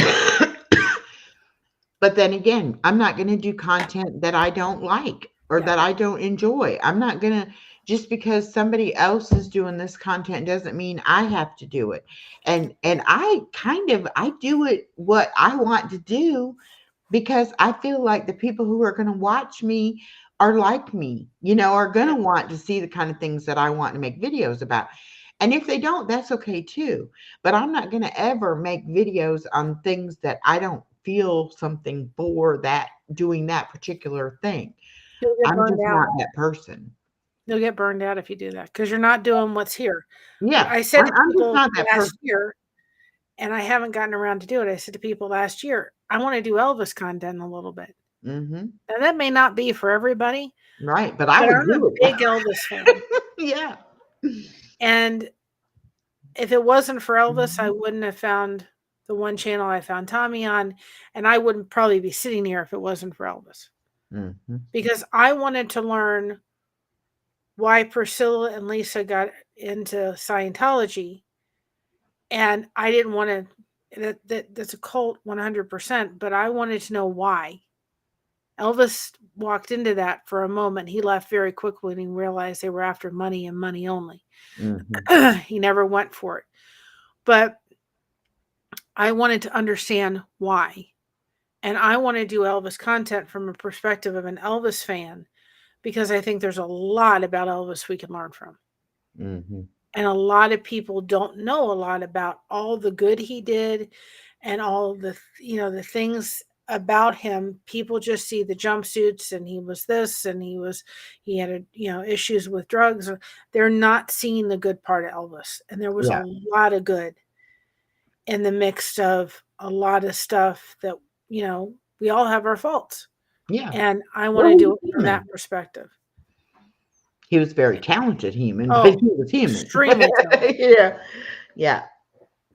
But then again, I'm not gonna do content that I don't like. or Yeah. that I don't enjoy. I'm not going to, just because somebody else is doing this content doesn't mean I have to do it. And I do it what I want to do because I feel like the people who are going to watch me are like me, are going Yeah. to want to see the kind of things that I want to make videos about. And if they don't, that's okay too. But I'm not going to ever make videos on things that I don't feel something for, that doing that particular thing. You'll get I'm burned just out. not that person. You'll get burned out if you do that because you're not doing what's here. Yeah, I said to I'm just people not that last person. year, and I haven't gotten around to do it. I said to people last year, I want to do Elvis content a little bit. Hmm. Now that may not be for everybody, Right, but I but would I'm a do big Elvis fan. it. Yeah. And if it wasn't for Elvis, I Mhm. wouldn't have found the one channel I found Tommy on, and I wouldn't probably be sitting here if it wasn't for Elvis. Mhm. Because I wanted to learn why Priscilla and Lisa got into Scientology, and I didn't want to. That's a cult 100%, but I wanted to know why. Elvis walked into that for a moment. He left very quickly when he realized they were after money and money only. Mhm. He never went for it. But I wanted to understand why. And I want to do Elvis content from a perspective of an Elvis fan because I think there's a lot about Elvis we can learn from. Mhm. And a lot of people don't know a lot about all the good he did and all the the things about him. People just see the jumpsuits and he was this and he had issues with drugs. They're not seeing the good part of Elvis, and there was a Yeah. lot of good in the mix of a lot of stuff that we all have our faults, Yeah. and I want Well, to do he's it from that human. perspective. He was very talented human, but Oh, he was human. extremely talented. Yeah. Yeah.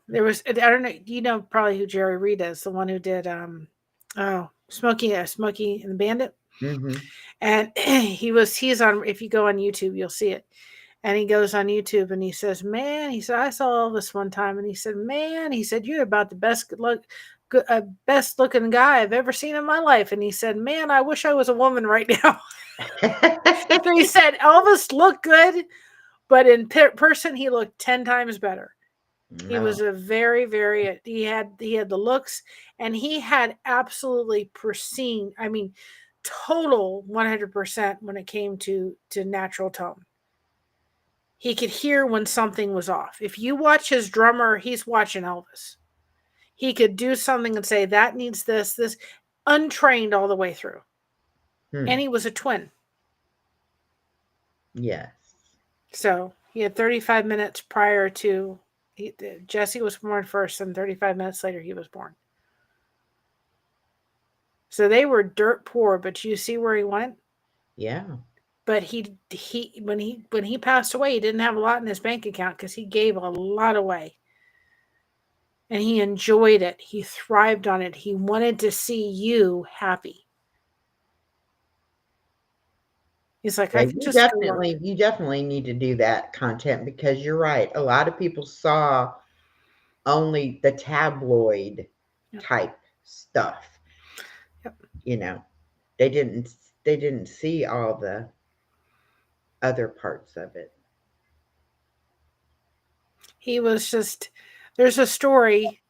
There was I don't know, you know probably who Jerry Reed is, the one who did Smokey and the Bandit. Mhm. And he's on, if you go on YouTube, you'll see it. And he goes on YouTube and he says, "Man," he said, "I saw Elvis one time," and he said, "Man," he said, "you're about the best looking guy I've ever seen in my life." And he said, "Man, I wish I was a woman right now." So he said Elvis looked good, but in person he looked 10 times better. He No. was a very, very he had the looks, and he had absolutely pristine, I mean, total 100% when it came to natural tone. He could hear when something was off. If you watch his drummer, he's watching Elvis. He could do something and say that needs this, untrained all the way through. And Hmm. he was a twin. Yes. So he had 35 minutes prior to Jesse was born first, and 35 minutes later he was born. So they were dirt poor, but you see where he went. Yeah. But he when he passed away, he didn't have a lot in his bank account because he gave a lot away, and he enjoyed it. He thrived on it. He wanted to see you happy. He's like, Yeah, I could just go work. you definitely need to do that content because you're right. A lot of people saw only the tabloid Yep. type stuff. Yep. You know, they didn't they didn't see all the other parts of it. He was just. There's a story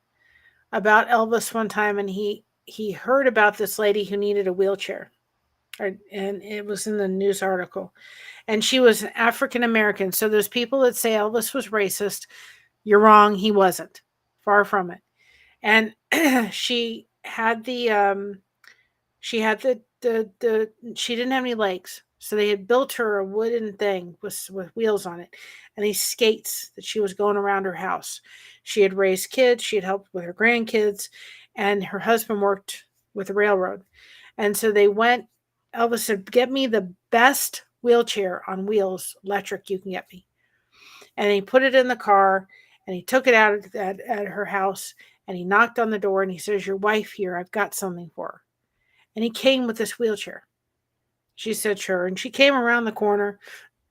about Elvis one time, and he heard about this lady who needed a wheelchair, and it was in the news article, and she was an African American. So there's people that say Elvis was racist. You're wrong. He wasn't. Far from it. And she had the she didn't have any legs. So they had built her a wooden thing with wheels on it and these skates that she was going around her house. She had raised kids, she had helped with her grandkids, and her husband worked with the railroad. And so they went, Elvis said, "Get me the best wheelchair on wheels, electric, you can get me." And he put it in the car and he took it out at her house and he knocked on the door and he says, "Your wife here, I've got something for her." And he came with this wheelchair. She said, "Sure." And she came around the corner.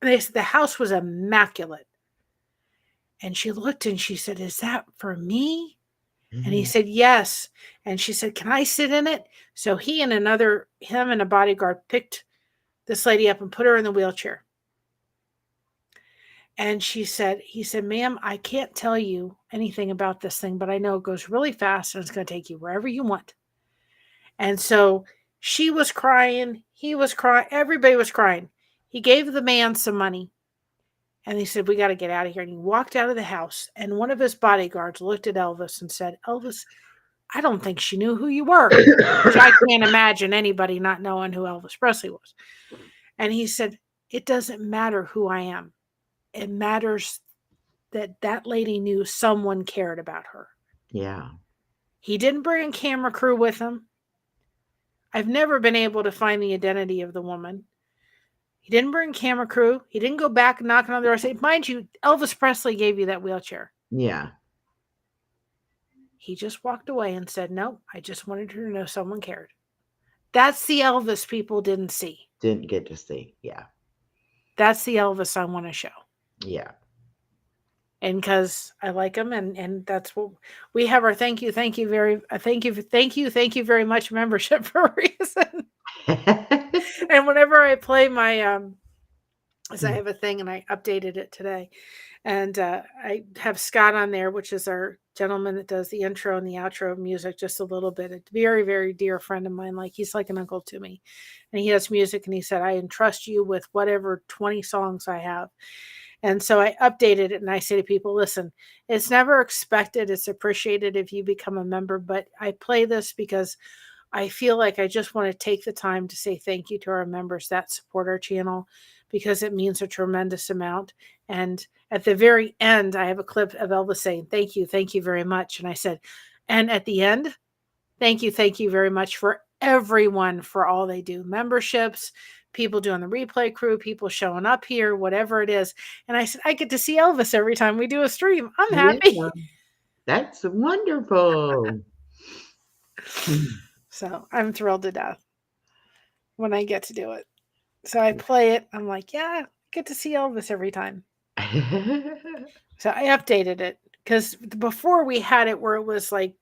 And they said the house was immaculate. And she looked and she said, "Is that for me?" And he Mhm. said, "Yes." And she said, "Can I sit in it?" So him and a bodyguard picked this lady up and put her in the wheelchair. And he said, ma'am, I can't tell you anything about this thing, but I know it goes really fast and it's going to take you wherever you want. And so she was crying. He was crying. Everybody was crying. He gave the man some money and he said, we got to get out of here. And he walked out of the house. And one of his bodyguards looked at Elvis and said, Elvis, I don't think she knew who you were, which I can't imagine anybody not knowing who Elvis Presley was. And he said, it doesn't matter who I am. It matters that that lady knew someone cared about her. Yeah. He didn't bring a camera crew with him. I've never been able to find the identity of the woman. He didn't bring a camera crew. He didn't go back and knock on the door and say, mind you, Elvis Presley gave you that wheelchair. Yeah. He just walked away and said, no, I just wanted her to know someone cared. That's the Elvis people didn't see. Didn't get to see. Yeah. That's the Elvis I want to show. Yeah. And because I like him, and that's what we have our thank you very much membership for a reason. And whenever I play my as I have a thing and I updated it today, and I have Scott on there, which is our gentleman that does the intro and the outro music, just a little bit. A very, very dear friend of mine, like he's like an uncle to me, and he has music, and he said, I entrust you with whatever 20 songs I have. And so I updated it and I say to people, listen, it's never expected. It's appreciated if you become a member, but I play this because I feel like I just want to take the time to say thank you to our members that support our channel, because it means a tremendous amount. And at the very end, I have a clip of Elvis saying, thank you very much. And I said, and at the end, thank you very much for everyone for all they do. Memberships, people doing the replay crew, people showing up here, whatever it is. And I said, I get to see Elvis every time we do a stream. I'm happy. Yeah. That's wonderful. So I'm thrilled to death when I get to do it. So I play it. I'm like, yeah, I get to see Elvis every time. So I updated it because before we had it where it was like,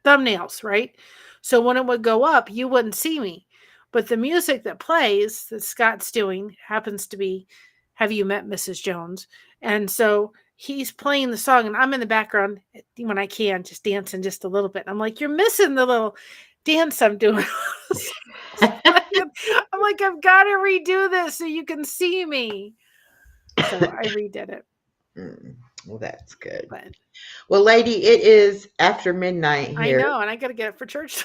thumbnails, right? So when it would go up, you wouldn't see me. But the music that plays that Scott's doing happens to be Have You Met Mrs. Jones? And so he's playing the song and I'm in the background when I can, just dancing just a little bit. I'm like, you're missing the little dance I'm doing. I'm like, I've got to redo this so you can see me. So I redid it. Well, that's good. But, well, lady, it is after midnight here. I know, and I got to get it for church.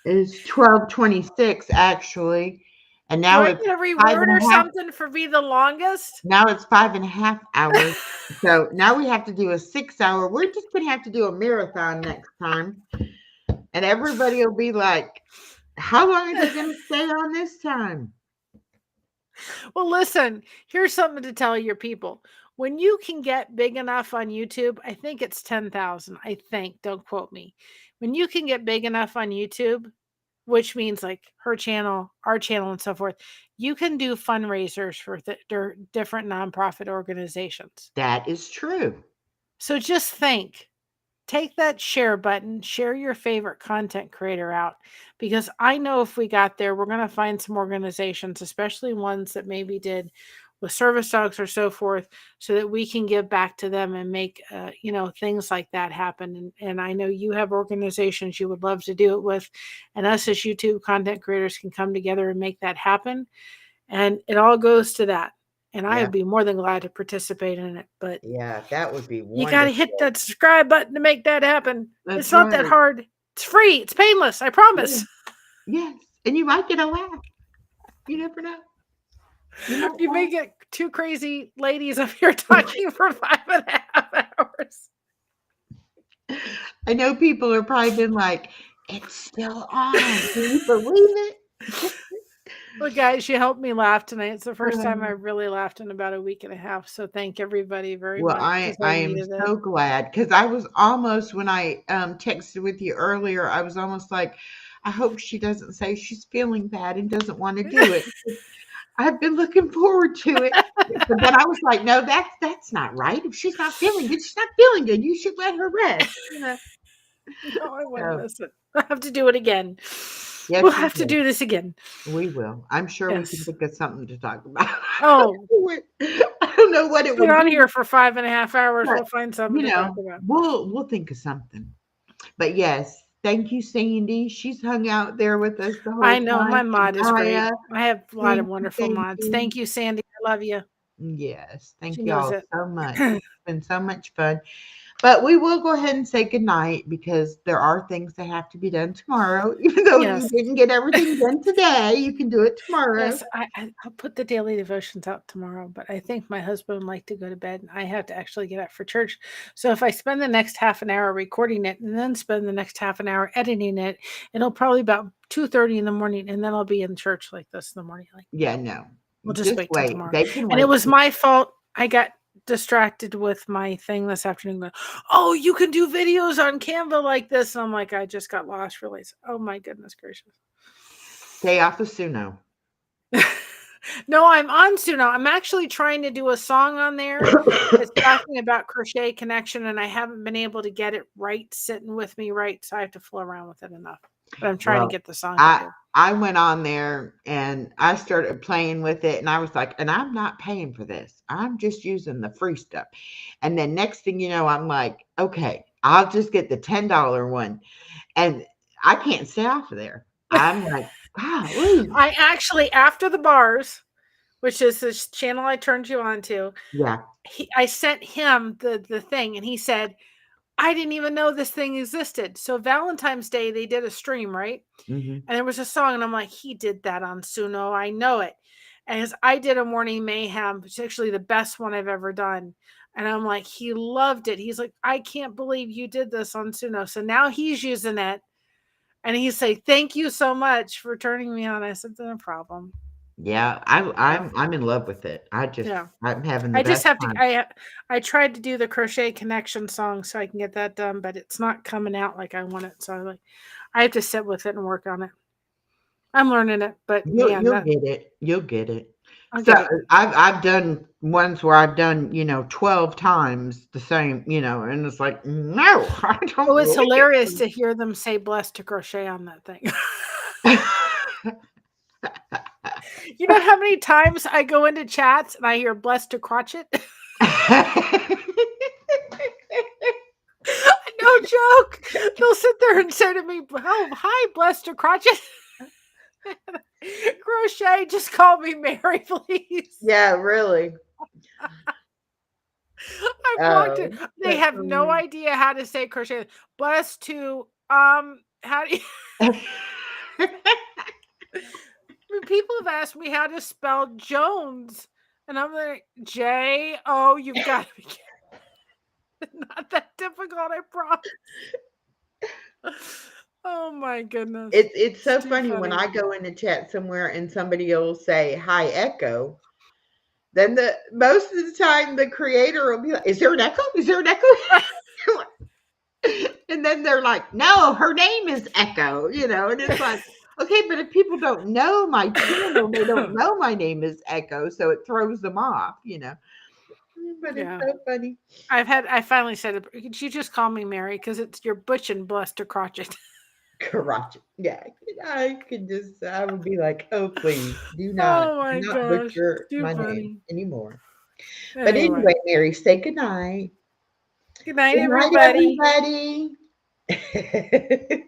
It's 12:26 actually, and now it's every word or something for be the longest. Now it's 5.5 hours. So now we have to do a 6 hour. We're just gonna have to do a marathon next time, and everybody will be like, "How long is it gonna stay on this time?" Well, listen, here's something to tell your people. When you can get big enough on YouTube, I think it's 10,000. I think, don't quote me. When you can get big enough on YouTube, which means like her channel, our channel, and so forth, you can do fundraisers for different nonprofit organizations. That is true. So just think. Take that share button, share your favorite content creator out, because I know if we got there, we're going to find some organizations, especially ones that maybe did with service dogs or so forth, so that we can give back to them and make, things like that happen. And I know you have organizations you would love to do it with, and us as YouTube content creators can come together and make that happen. And it all goes to that. And I would be more than glad to participate in it. But yeah, that would be wonderful. You got to hit that subscribe button to make that happen. It's not that hard. It's free. It's painless. I promise. Yes. And you might get a laugh. You never know. You may get two crazy ladies up here talking for 5.5 hours. I know people are probably been like, it's still on. Can you believe it? Well, guys, you helped me laugh tonight. It's the first time I really laughed in about a week and a half. So thank everybody very much. Well, I am so glad, because I was almost, when I texted with you earlier, I was almost like, I hope she doesn't say she's feeling bad and doesn't want to do it. I've been looking forward to it. But then I was like, no, that's not right. If she's not feeling good, she's not feeling good. You should let her rest. No, I wouldn't listen. I have to do it again. Yes, We'll we have to will. do this again. We will. I'm sure we can Yes. think of something to talk about. Oh, I don't know what it been would on be, here for 5.5 hours. but We'll find something to talk about. we'll think of something. But yes, thank you, Sandy. She's hung out there with us the I whole know time. my mod is great. Maya, I have a lot of thank you, wonderful thank mods. you. Thank you, Sandy. I love you. Yes, She thank you knows all it. so much. It's been so much fun. But we will go ahead and say goodnight because there are things that have to be done tomorrow. Even though you Yes. didn't get everything done today, you can do it tomorrow. Yes, I'll put the daily devotions out tomorrow, but I think my husband would like to go to bed and I have to actually get up for church. So if I spend the next half an hour recording it and then spend the next half an hour editing it, it'll probably about 2:30 in the morning and then I'll be in church like this in the morning. Like Yeah, no. we'll just Just wait till wait. tomorrow. They can And it wait. was my fault. I got distracted with my thing this afternoon. Going, oh, you can do videos on Canva like this. And I'm like, I just got lost. Realized, oh my goodness gracious. Stay off of Suno. No, I'm on Suno. I'm actually trying to do a song on there that's talking about crochet connection, and I haven't been able to get it right, sitting with me right, so I have to fool around with it enough. But I'm trying to Well, get the song to I do. I went on there and I started playing with it and I was like, and I'm not paying for this. I'm just using the free stuff. And then next thing you know, I'm like, okay, I'll just get the $10 one. And I can't stay off of there. I'm like, golly. I actually, after the bars, which is this channel I turned you on to, Yeah. I sent him the thing, and he said, I didn't even know this thing existed. So Valentine's Day, they did a stream, right? Hmm. And there was a song, and I'm like, he did that on Suno. I know it. And as I did a Morning Mayhem, it's actually the best one I've ever done. And I'm like, he loved it. He's like, I can't believe you did this on Suno. So now he's using it. And he's like, thank you so much for turning me on. I said, no problem. Yeah. So, I'm in love with it. yeah. I'm having the I just best have to time. I tried to do the crochet connection song so I can get that done, but it's not coming out like I want it. So I have to sit with it and work on it. I'm learning it, but man, You'll that get it. You'll get it. I'll So get it. I've done ones where I've done, 12 times the same, and it's like, no, I Oh, don't it's like hilarious to hear them say blessed to crochet on that thing. it. You know how many times I go into chats and I hear blessed to crotchet? No joke. They'll sit there and say to me, oh, hi, blessed to crotchet. Crochet, just call me Mary, please. Yeah, really. I've walked in. Oh, They that's have no funny. idea how to say crochet. Blessed to how do you I mean, people have asked me how to spell Jones. And I'm like, J-O, you've got to be not that difficult, I promise. Oh my goodness. It's It's so too funny when funny. I go in a chat somewhere and somebody will say hi echo, then the most of the time the creator will be like, is there an echo? Is there an echo? And then they're like, no, her name is Echo, and it's like, okay, but if people don't know my channel, they don't know my name is Echo, so it throws them off. But it's Yeah. so funny. I finally said it. Could you just call me Mary? Because it's your butch and blessed to crotchet. Karachi. Yeah, I would be like, oh, please Oh do my not gosh. butcher Too my name funny. anymore. But Anyway. anyway, Mary, say good night. Good night, Good night, everybody. everybody.